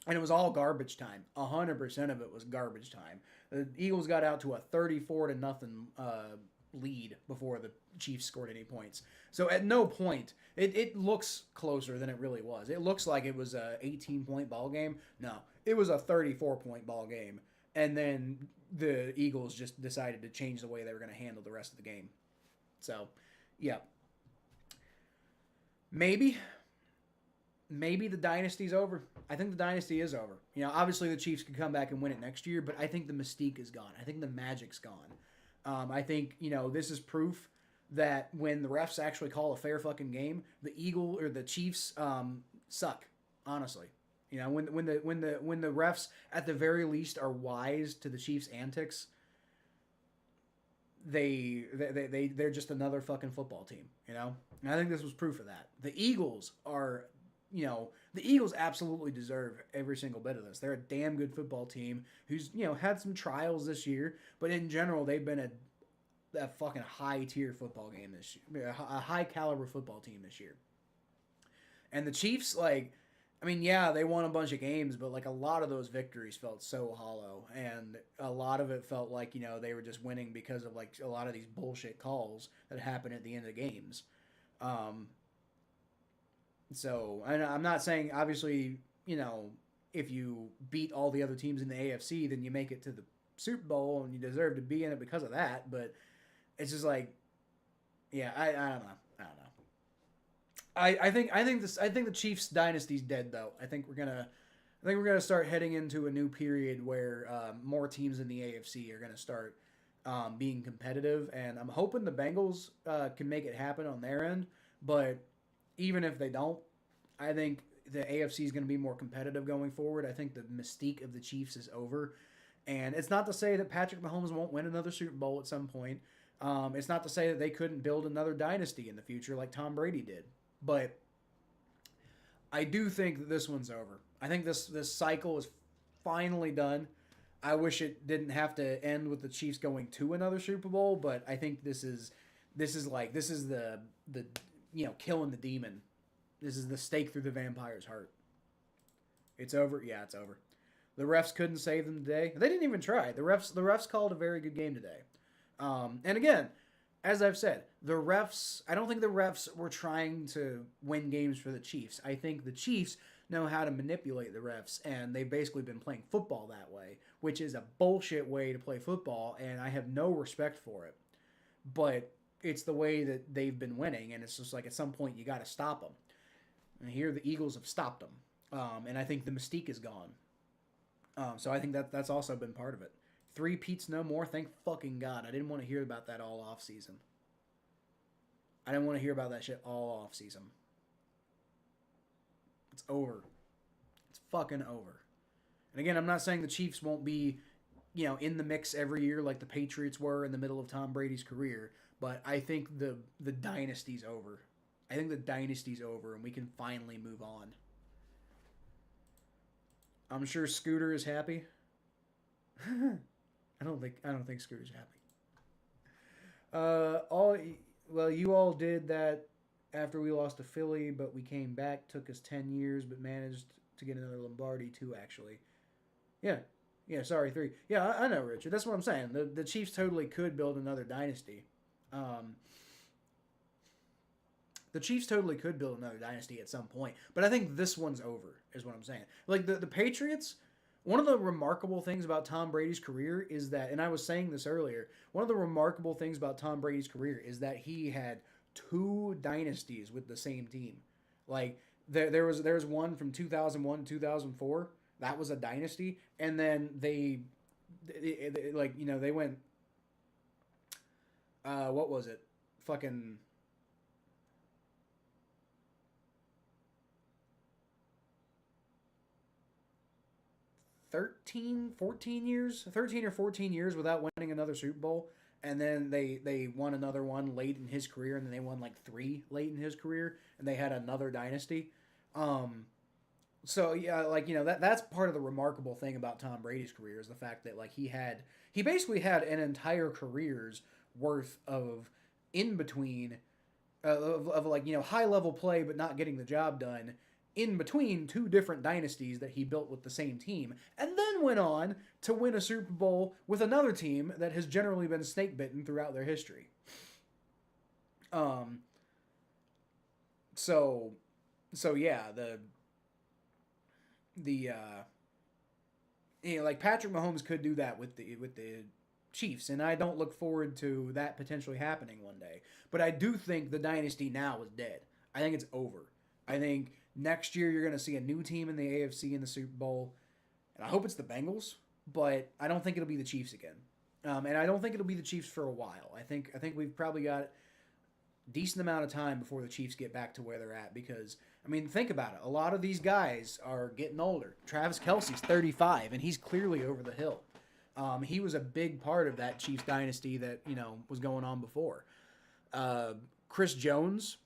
And it was all garbage time. 100% of it was garbage time. The Eagles got out to a 34-0 lead before the Chiefs scored any points. So at no point, it looks closer than it really was. It looks like it was a 18-point ball game. No, it was a 34-point ball game. And then the Eagles just decided to change the way they were going to handle the rest of the game. So, yeah. Maybe the dynasty's over. I think the dynasty is over. Obviously the Chiefs could come back and win it next year, but I think the mystique is gone. I think the magic's gone. I think, this is proof that when the refs actually call a fair fucking game, the Chiefs suck, honestly. When the refs at the very least are wise to the Chiefs' antics, they're just another fucking football team, you know. And I think this was proof of that. The Eagles are, you know, the Eagles absolutely deserve every single bit of this. They're a damn good football team who's, you know, had some trials this year, but in general they've been a fucking high tier football game this year, a high caliber football team this year. And the Chiefs, like, I mean, yeah, they won a bunch of games, but like a lot of those victories felt so hollow, and a lot of it felt like, you know, they were just winning because of like a lot of these bullshit calls that happen at the end of games. Um, so I'm not saying obviously, you know, if you beat all the other teams in the AFC, then you make it to the Super Bowl and you deserve to be in it because of that. But it's just like, yeah, I don't know. I don't know. I think the Chiefs dynasty's dead though. I think we're gonna start heading into a new period where more teams in the AFC are gonna start being competitive, and I'm hoping the Bengals can make it happen on their end. But even if they don't, I think the AFC is going to be more competitive going forward. I think the mystique of the Chiefs is over, and it's not to say that Patrick Mahomes won't win another Super Bowl at some point. It's not to say that they couldn't build another dynasty in the future like Tom Brady did, but I do think that this one's over. I think this cycle is finally done. I wish it didn't have to end with the Chiefs going to another Super Bowl, but I think this is the you know, killing the demon. This is the stake through the vampire's heart. It's over. Yeah, it's over. The refs couldn't save them today. They didn't even try. The refs called a very good game today. And again, as I've said, the refs, I don't think the refs were trying to win games for the Chiefs. I think the Chiefs know how to manipulate the refs, and they've basically been playing football that way, which is a bullshit way to play football, and I have no respect for it. But it's the way that they've been winning, and it's just like at some point you got to stop them. And here the Eagles have stopped them, and I think the mystique is gone. So I think that's also been part of it. 3-peats no more. Thank fucking God. I didn't want to hear about that all off season. I didn't want to hear about that shit all off season. It's over. It's fucking over. And again, I'm not saying the Chiefs won't be, you know, in the mix every year like the Patriots were in the middle of Tom Brady's career, but I think the dynasty's over. I think the dynasty's over, and we can finally move on. I'm sure Scooter is happy. I don't think Scooter's happy. You all did that after we lost to Philly, but we came back. Took us 10 years, but managed to get another Lombardi too. Actually, yeah. Sorry, 3. Yeah, I know, Richard. That's what I'm saying. The Chiefs totally could build another dynasty. The Chiefs totally could build another dynasty at some point, but I think this one's over, is what I'm saying. Like, the Patriots, one of the remarkable things about Tom Brady's career is that, and I was saying this earlier, one of the remarkable things about Tom Brady's career is that he had 2 dynasties with the same team. Like, there was one from 2001 to 2004. That was a dynasty. And then they like, you know, they went, what was it? Fucking 13 or 14 years without winning another Super Bowl, and then they won another one late in his career, and then they won like 3 late in his career, and they had another dynasty. So yeah, like, you know, that's part of the remarkable thing about Tom Brady's career is the fact that like he basically had an entire career's worth of in between of like, you know, high level play but not getting the job done in between 2 different dynasties that he built with the same team, and then went on to win a Super Bowl with another team that has generally been snake bitten throughout their history. So yeah, you know, like Patrick Mahomes could do that with the Chiefs, and I don't look forward to that potentially happening one day. But I do think the dynasty now is dead. I think it's over. I think next year you're going to see a new team in the AFC in the Super Bowl, and I hope it's the Bengals, but I don't think it'll be the Chiefs again. And I don't think it'll be the Chiefs for a while. I think we've probably got a decent amount of time before the Chiefs get back to where they're at, because, I mean, think about it. A lot of these guys are getting older. Travis Kelce's 35, and he's clearly over the hill. He was a big part of that Chiefs dynasty that was going on before. Chris Jones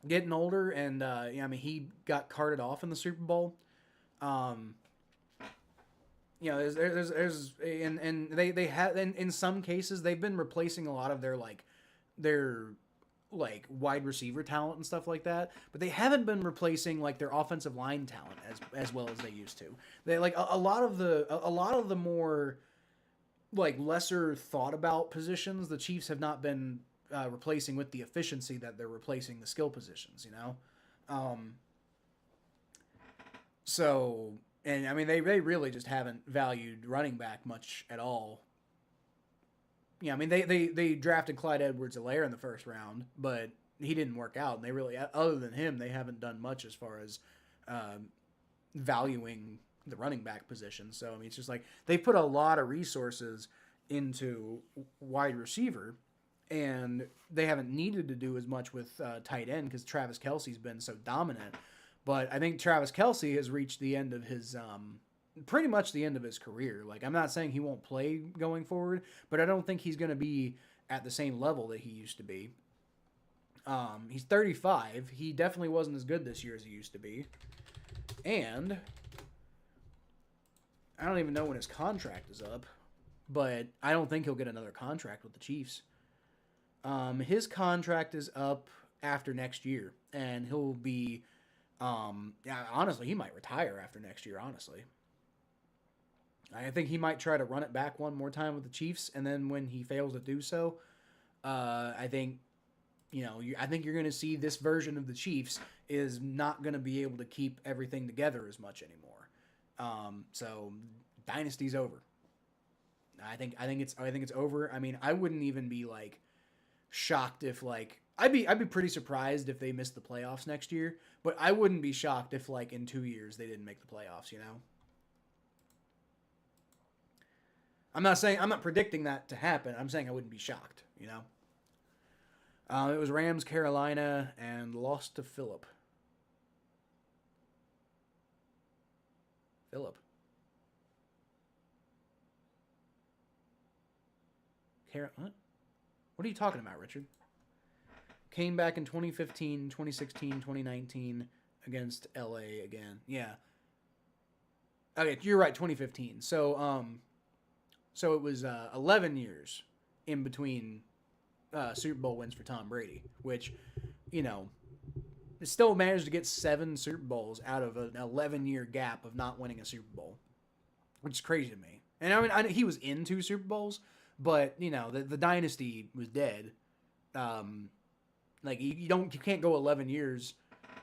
getting older, and he got carted off in the Super Bowl. There's and they have in some cases they've been replacing a lot of their wide receiver talent and stuff like that, but they haven't been replacing their offensive line talent as well as they used to. They a lot of the more lesser thought about positions the Chiefs have not been replacing with the efficiency that they're replacing the skill positions. So, and they really just haven't valued running back much at all. They drafted Clyde Edwards-Helaire in the first round, but he didn't work out. And they really, other than him, they haven't done much as far as valuing the running back position. So, it's just they put a lot of resources into wide receiver, and they haven't needed to do as much with tight end because Travis Kelce's been so dominant. But I think Travis Kelce has reached the end of his pretty much the end of his career. I'm not saying he won't play going forward, but I don't think he's going to be at the same level that he used to be. He's 35. He definitely wasn't as good this year as he used to be. And I don't even know when his contract is up, but I don't think he'll get another contract with the Chiefs. His contract is up after next year, and he'll be honestly, he might retire after next year, honestly. I think he might try to run it back one more time with the Chiefs, and then when he fails to do so, I think I think you're going to see this version of the Chiefs is not going to be able to keep everything together as much anymore. So dynasty's over. I think it's over. I wouldn't even be shocked if I'd be pretty surprised if they missed the playoffs next year, but I wouldn't be shocked if in 2 years they didn't make the playoffs. I'm not predicting that to happen. I'm saying I wouldn't be shocked. It was Rams, Carolina, and lost to Phillip. What are you talking about, Richard? Came back in 2015, 2016, 2019 against LA again. Yeah. Okay, you're right, 2015. So it was 11 years in between Super Bowl wins for Tom Brady, which, still managed to get 7 Super Bowls out of an 11-year gap of not winning a Super Bowl, which is crazy to me. And he was in 2 Super Bowls, but the dynasty was dead. You can't go 11 years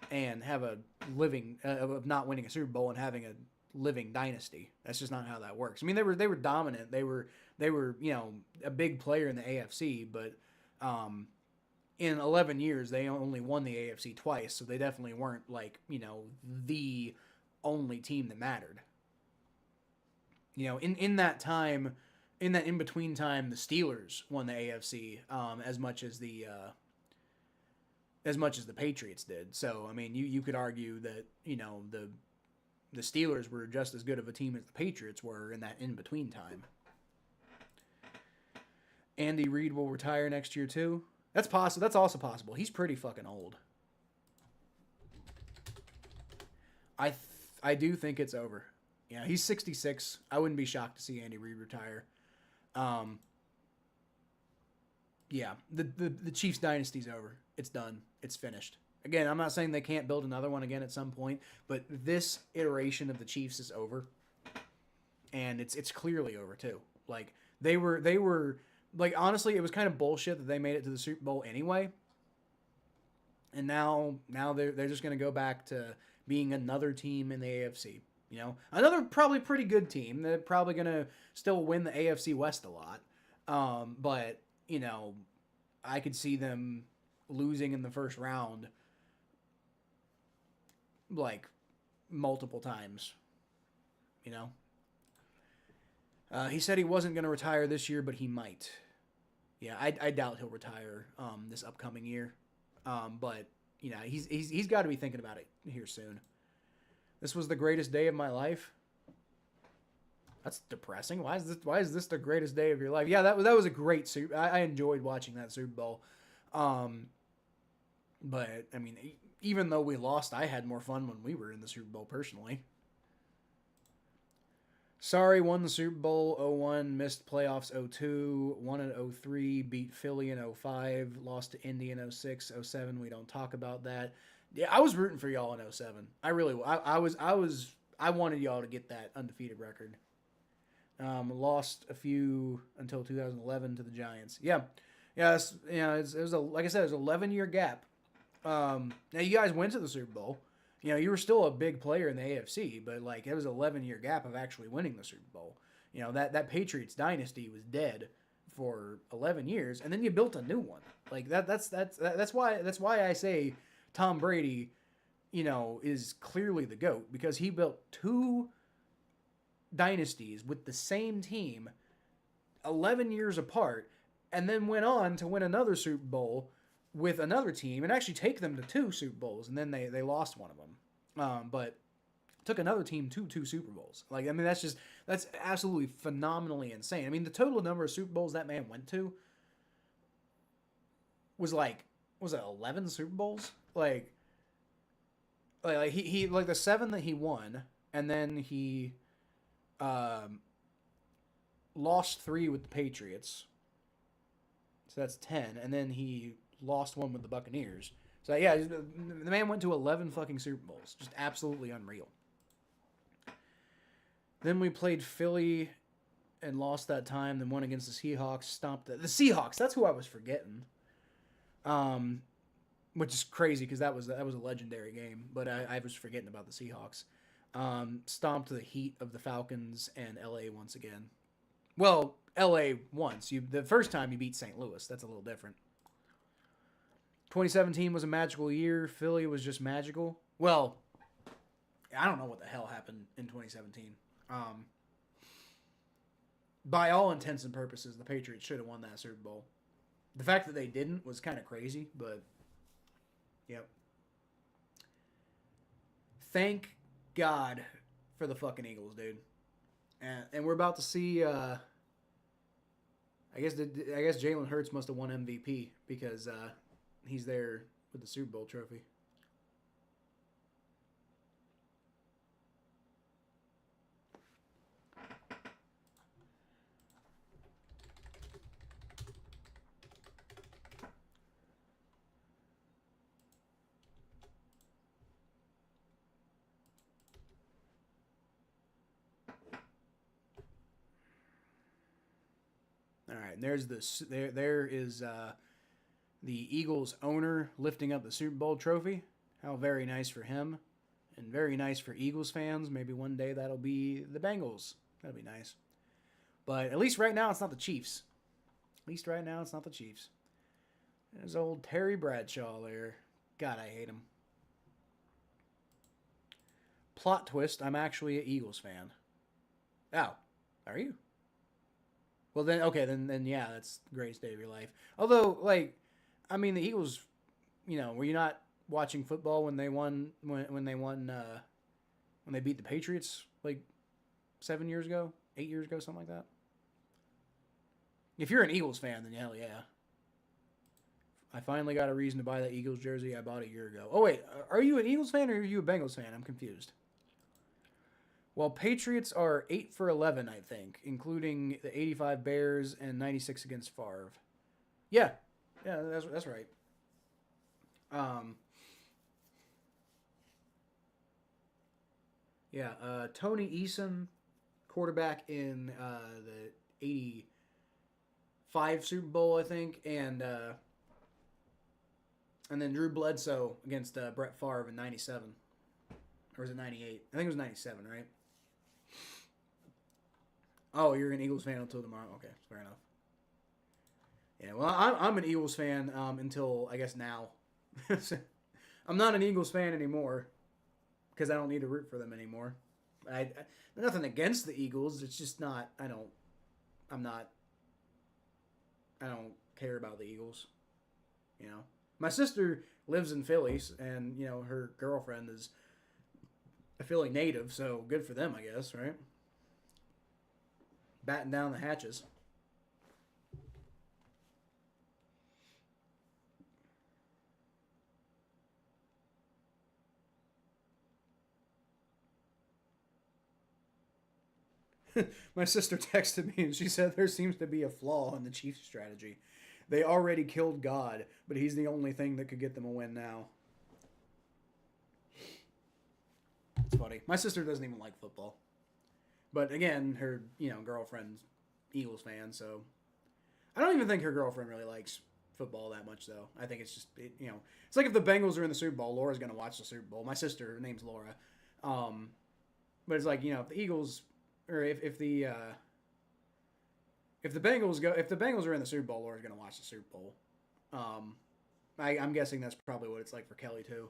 and have a living of not winning a Super Bowl and having a living dynasty. That's just not how that works. They were dominant. They were a big player in the AFC, but in 11 years they only won the AFC twice, so they definitely weren't the only team that mattered. In that time, in that in between time, the Steelers won the AFC as much as the Patriots did. So you could argue that the Steelers were just as good of a team as the Patriots were in that in-between time. Andy Reid will retire next year too. That's possible. That's also possible. He's pretty fucking old. I do think it's over. Yeah, he's 66. I wouldn't be shocked to see Andy Reid retire. Yeah, the Chiefs dynasty's over. It's done. It's finished. Again, I'm not saying they can't build another one again at some point, but this iteration of the Chiefs is over, and it's clearly over too. They were honestly, it was kind of bullshit that they made it to the Super Bowl anyway, and now they're just gonna go back to being another team in the AFC. Another probably pretty good team. They're probably gonna still win the AFC West a lot, but I could see them losing in the first round multiple times. He said he wasn't going to retire this year, but he might. Yeah, I doubt he'll retire this upcoming year. But he's got to be thinking about it here soon. This was the greatest day of my life. That's depressing. Why is this the greatest day of your life? Yeah, that was a great Super. I enjoyed watching that Super Bowl. But I mean, even though we lost, I had more fun when we were in the Super Bowl personally. Sorry, won the Super Bowl 01, missed playoffs 02, won in 03, beat Philly in 05, lost to Indy in 06, 07. We don't talk about that. Yeah, I was rooting for y'all in 07. I wanted y'all to get that undefeated record. Lost a few until 2011 to the Giants. Yeah. Yeah, it was like I said, it was an 11-year gap. Now you guys went to the Super Bowl. You were still a big player in the AFC, but like it was an 11-year gap of actually winning the Super Bowl. That Patriots dynasty was dead for 11 years, and then you built a new one. Like that's why I say Tom Brady, is clearly the GOAT, because he built two dynasties with the same team 11 years apart, and then went on to win another Super Bowl with another team and actually take them to two Super Bowls, and then they lost one of them. But took another team to two Super Bowls. Like, I mean, that's absolutely phenomenally insane. I mean, the total number of Super Bowls that man went to was was it 11 Super Bowls? Like he like the 7 that he won, and then he lost 3 with the Patriots. So that's 10, and then he lost 1 with the Buccaneers. So yeah, the man went to 11 fucking Super Bowls. Just absolutely unreal. Then we played Philly and lost that time, then won against the Seahawks, stomped the Seahawks. That's who I was forgetting. Which is crazy because that was a legendary game, but I was forgetting about the Seahawks. Stomped the Heat of the Falcons and LA once again. Well, LA once. The first time you beat St. Louis. That's a little different. 2017 was a magical year. Philly was just magical. Well, I don't know what the hell happened in 2017. By all intents and purposes, the Patriots should have won that Super Bowl. The fact that they didn't was kind of crazy, but yep. Thank God for the fucking Eagles, dude. And we're about to see. I guess Jalen Hurts must have won MVP because he's there with the Super Bowl trophy. All right, and there's this. There is the Eagles owner lifting up the Super Bowl trophy. How very nice for him, and very nice for Eagles fans. Maybe one day that'll be the Bengals. That'll be nice. But at least right now it's not the Chiefs. There's old Terry Bradshaw there. God, I hate him. Plot twist: I'm actually an Eagles fan. Oh, are you? Well then, okay, then yeah, that's the greatest day of your life. Although, like, I mean, the Eagles, were you not watching football when they won when they beat the Patriots like 7 years ago, 8 years ago, something like that? If you're an Eagles fan, then hell yeah. I finally got a reason to buy that Eagles jersey I bought a year ago. Oh wait, are you an Eagles fan or are you a Bengals fan? I'm confused. Well, Patriots are 8 for 11, I think, including the 85 Bears and 96 against Favre. Yeah, that's right. Tony Eason, quarterback in the 85 Super Bowl, I think, and then Drew Bledsoe against Brett Favre in 97. Or was it 98? I think it was 97, right? Oh, you're an Eagles fan until tomorrow? Okay, fair enough. Yeah, well, I'm an Eagles fan until, I guess, now. I'm not an Eagles fan anymore because I don't need to root for them anymore. Nothing against the Eagles. It's just not, I don't care about the Eagles. My sister lives in Philly, and, her girlfriend is a Philly native, so good for them, I guess, right? batten down the hatches. My sister texted me and she said there seems to be a flaw in the Chiefs' strategy. They already killed God, but he's the only thing that could get them a win now. It's funny. My sister doesn't even like football. But again, her, girlfriend's Eagles fan, so I don't even think her girlfriend really likes football that much, though. I think it's just, it's like if the Bengals are in the Super Bowl, Laura's going to watch the Super Bowl. My sister, her name's Laura. But it's like, if the Eagles, or if the Bengals are in the Super Bowl, Laura's going to watch the Super Bowl. I'm guessing that's probably what it's like for Kelly, too.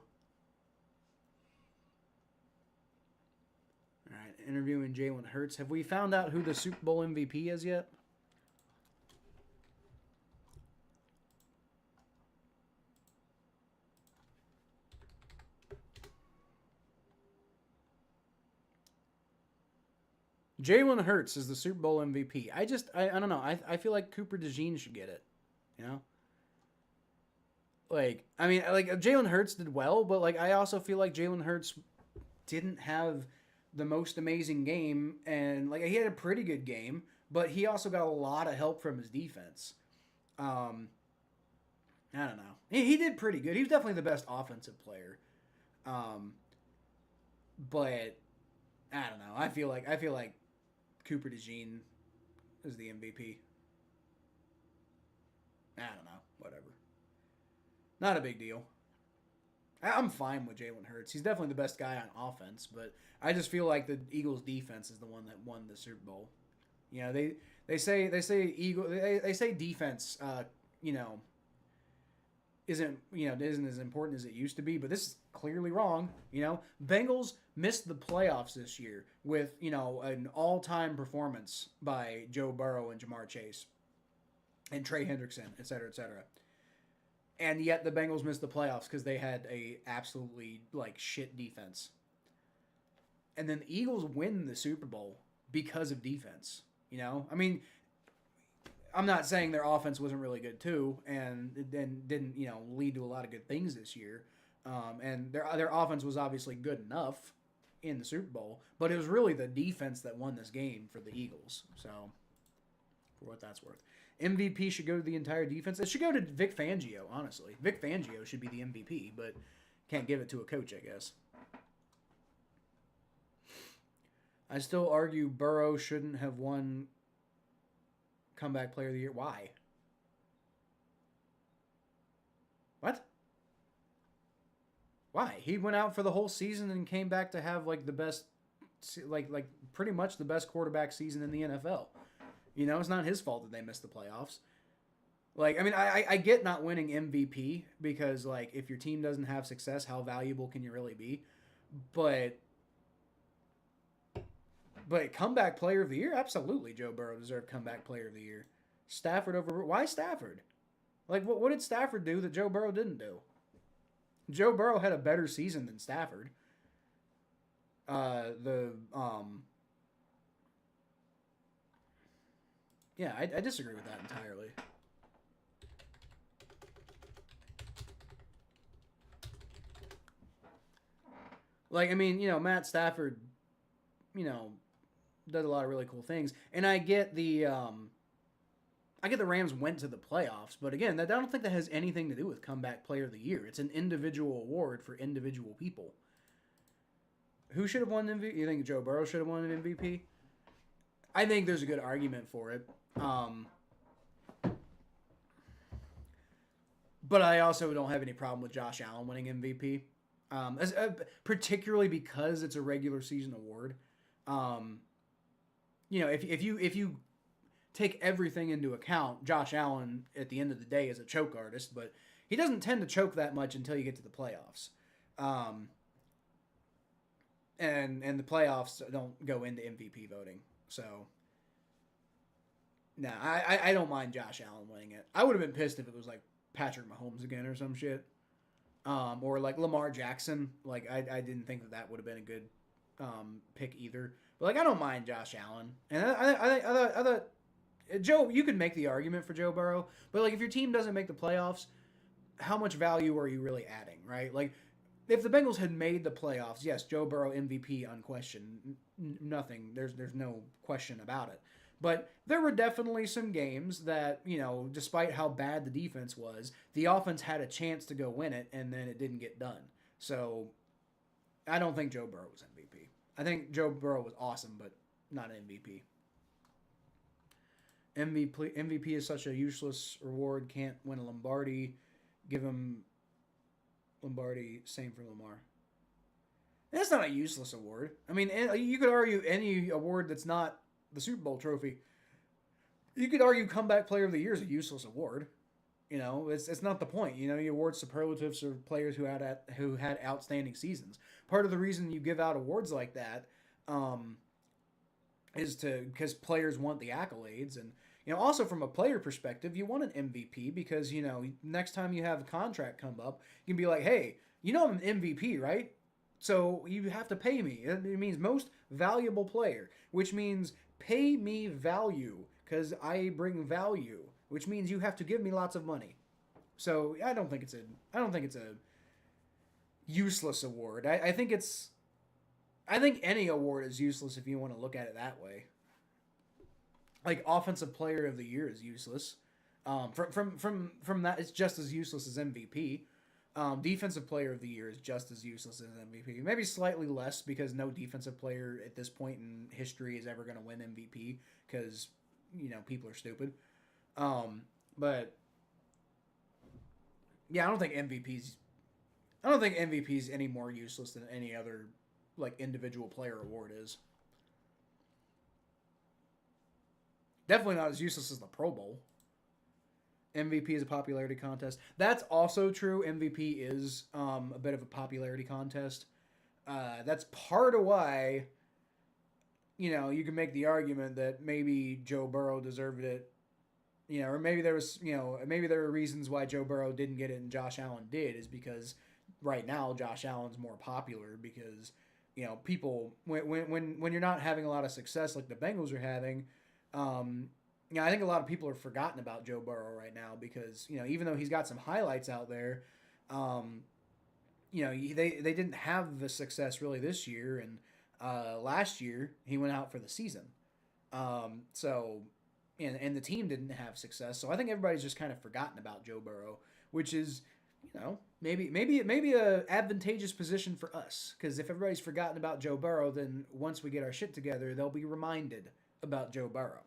All right, interviewing Jalen Hurts. Have we found out who the Super Bowl MVP is yet? Jalen Hurts is the Super Bowl MVP. I don't know. I feel like Cooper DeJean should get it. Like, I mean, like, Jalen Hurts did well, but, like, I also feel like Jalen Hurts didn't have the most amazing game, and, like, he had a pretty good game, but he also got a lot of help from his defense. I don't know. He did pretty good. He was definitely the best offensive player. But I don't know. I feel like Cooper DeJean is the MVP. I don't know. Whatever. Not a big deal. I'm fine with Jalen Hurts. He's definitely the best guy on offense, but I just feel like the Eagles' defense is the one that won the Super Bowl. They say defense, isn't as important as it used to be, but this is clearly wrong. Bengals missed the playoffs this year with, an all-time performance by Joe Burrow and Jamar Chase and Trey Hendrickson, et cetera, et cetera. And yet the Bengals missed the playoffs because they had a absolutely, like, shit defense. And then the Eagles win the Super Bowl because of defense. I mean, I'm not saying their offense wasn't really good too, and then didn't lead to a lot of good things this year. And their offense was obviously good enough in the Super Bowl, but it was really the defense that won this game for the Eagles. So, for what that's worth, MVP should go to the entire defense. It should go to Vic Fangio. Honestly, Vic Fangio should be the MVP, but can't give it to a coach, I guess. I still argue Burrow shouldn't have won Comeback Player of the Year. Why? What? Why? He went out for the whole season and came back to have like the best, like pretty much the best quarterback season in the NFL. It's not his fault that they missed the playoffs. Like, I mean, I get not winning MVP because, like, if your team doesn't have success, how valuable can you really be? But Comeback Player of the Year? Absolutely, Joe Burrow deserved Comeback Player of the Year. Stafford over... Why Stafford? Like, what did Stafford do that Joe Burrow didn't do? Joe Burrow had a better season than Stafford. Yeah, I disagree with that entirely. Like, I mean, Matt Stafford, does a lot of really cool things, and I get the Rams went to the playoffs, but again, I don't think that has anything to do with Comeback Player of the Year. It's an individual award for individual people. Who should have won MVP? You think Joe Burrow should have won an MVP? I think there's a good argument for it. But I also don't have any problem with Josh Allen winning MVP. Particularly because it's a regular season award. If you take everything into account, Josh Allen at the end of the day is a choke artist, but he doesn't tend to choke that much until you get to the playoffs. And the playoffs don't go into MVP voting. So, nah, I don't mind Josh Allen winning it. I would have been pissed if it was like Patrick Mahomes again or some shit. Or like Lamar Jackson. Like, I didn't think that would have been a good pick either. But like, I don't mind Josh Allen, and I thought Joe. You could make the argument for Joe Burrow, but like, if your team doesn't make the playoffs, how much value are you really adding, right? Like, if the Bengals had made the playoffs, yes, Joe Burrow MVP unquestioned, nothing. There's no question about it. But there were definitely some games that, despite how bad the defense was, the offense had a chance to go win it, and then it didn't get done. So I don't think Joe Burrow was MVP. I think Joe Burrow was awesome, but not an MVP. MVP is such a useless reward. Can't win a Lombardi. Give him Lombardi. Same for Lamar. That's not a useless award. I mean, you could argue any award that's not the Super Bowl trophy. You could argue Comeback Player of the Year is a useless award. It's not the point. You award superlatives for players who had outstanding seasons. Part of the reason you give out awards like that is because players want the accolades, and also from a player perspective, you want an MVP because next time you have a contract come up, you can be like, hey, I'm an MVP, right? So you have to pay me. It means most valuable player, which means pay me value because I bring value, which means you have to give me lots of money. So I don't think it's a useless award. I think any award is useless if you want to look at it that way. Like Offensive Player of the Year is useless. From that, it's just as useless as MVP. Defensive Player of the Year is just as useless as MVP. Maybe slightly less because no defensive player at this point in history is ever going to win MVP because people are stupid. But yeah, I don't think MVP's any more useless than any other like individual player award is. Definitely not as useless as the Pro Bowl. MVP is a popularity contest. That's also true. MVP is a bit of a popularity contest. That's part of why, you can make the argument that maybe Joe Burrow deserved it. Or maybe there was, maybe there were reasons why Joe Burrow didn't get it and Josh Allen did, is because right now Josh Allen's more popular because, people when you're not having a lot of success like the Bengals are having, I think a lot of people have forgotten about Joe Burrow right now because, even though he's got some highlights out there, they didn't have the success really this year, and last year he went out for the season. And the team didn't have success, so I think everybody's just kind of forgotten about Joe Burrow, which is, maybe a advantageous position for us because if everybody's forgotten about Joe Burrow, then once we get our shit together, they'll be reminded about Joe Burrow.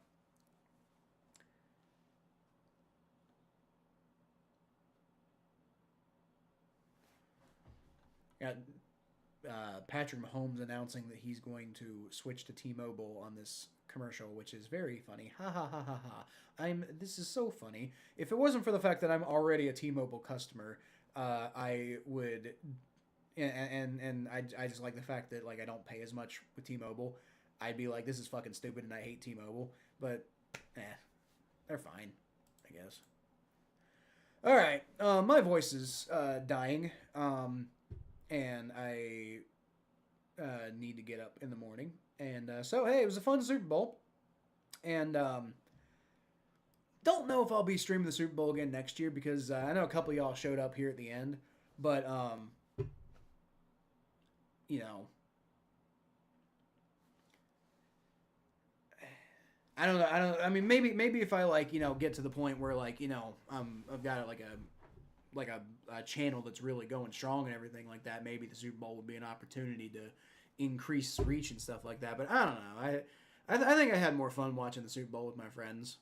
Got Patrick Mahomes announcing that he's going to switch to T-Mobile on this commercial, which is very funny. Ha ha ha ha ha. This is so funny. If it wasn't for the fact that I'm already a T-Mobile customer, I would, and I just like the fact that like I don't pay as much with T-Mobile. I'd be like, this is fucking stupid, and I hate T-Mobile. But, they're fine, I guess. All right, my voice is dying, and I need to get up in the morning. And so, hey, it was a fun Super Bowl. And don't know if I'll be streaming the Super Bowl again next year because I know a couple of y'all showed up here at the end. But, I don't know. I mean, maybe if I get to the point where I've got a channel that's really going strong and everything like that, maybe the Super Bowl would be an opportunity to increase reach and stuff like that. But I don't know. I think I had more fun watching the Super Bowl with my friends.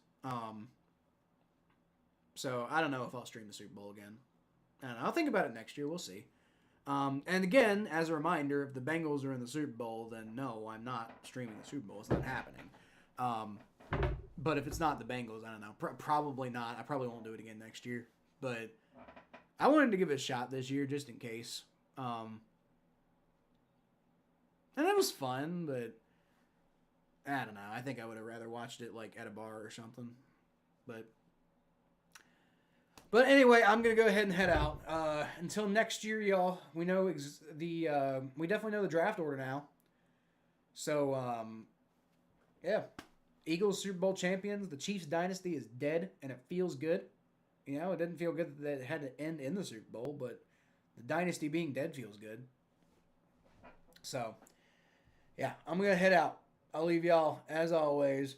So I don't know if I'll stream the Super Bowl again. I don't know. I'll think about it next year. We'll see. And again, as a reminder, if the Bengals are in the Super Bowl, then no, I'm not streaming the Super Bowl. It's not happening. But if it's not the Bengals, I don't know. Probably not. I probably won't do it again next year. But I wanted to give it a shot this year just in case. And it was fun, but I don't know. I think I would have rather watched it at a bar or something. But anyway, I'm gonna go ahead and head out. Until next year, y'all. We know we definitely know the draft order now. So, yeah. Eagles Super Bowl champions. The Chiefs dynasty is dead, and it feels good. You know, it didn't feel good that it had to end in the Super Bowl, but the dynasty being dead feels good. So, yeah, I'm going to head out. I'll leave y'all, as always,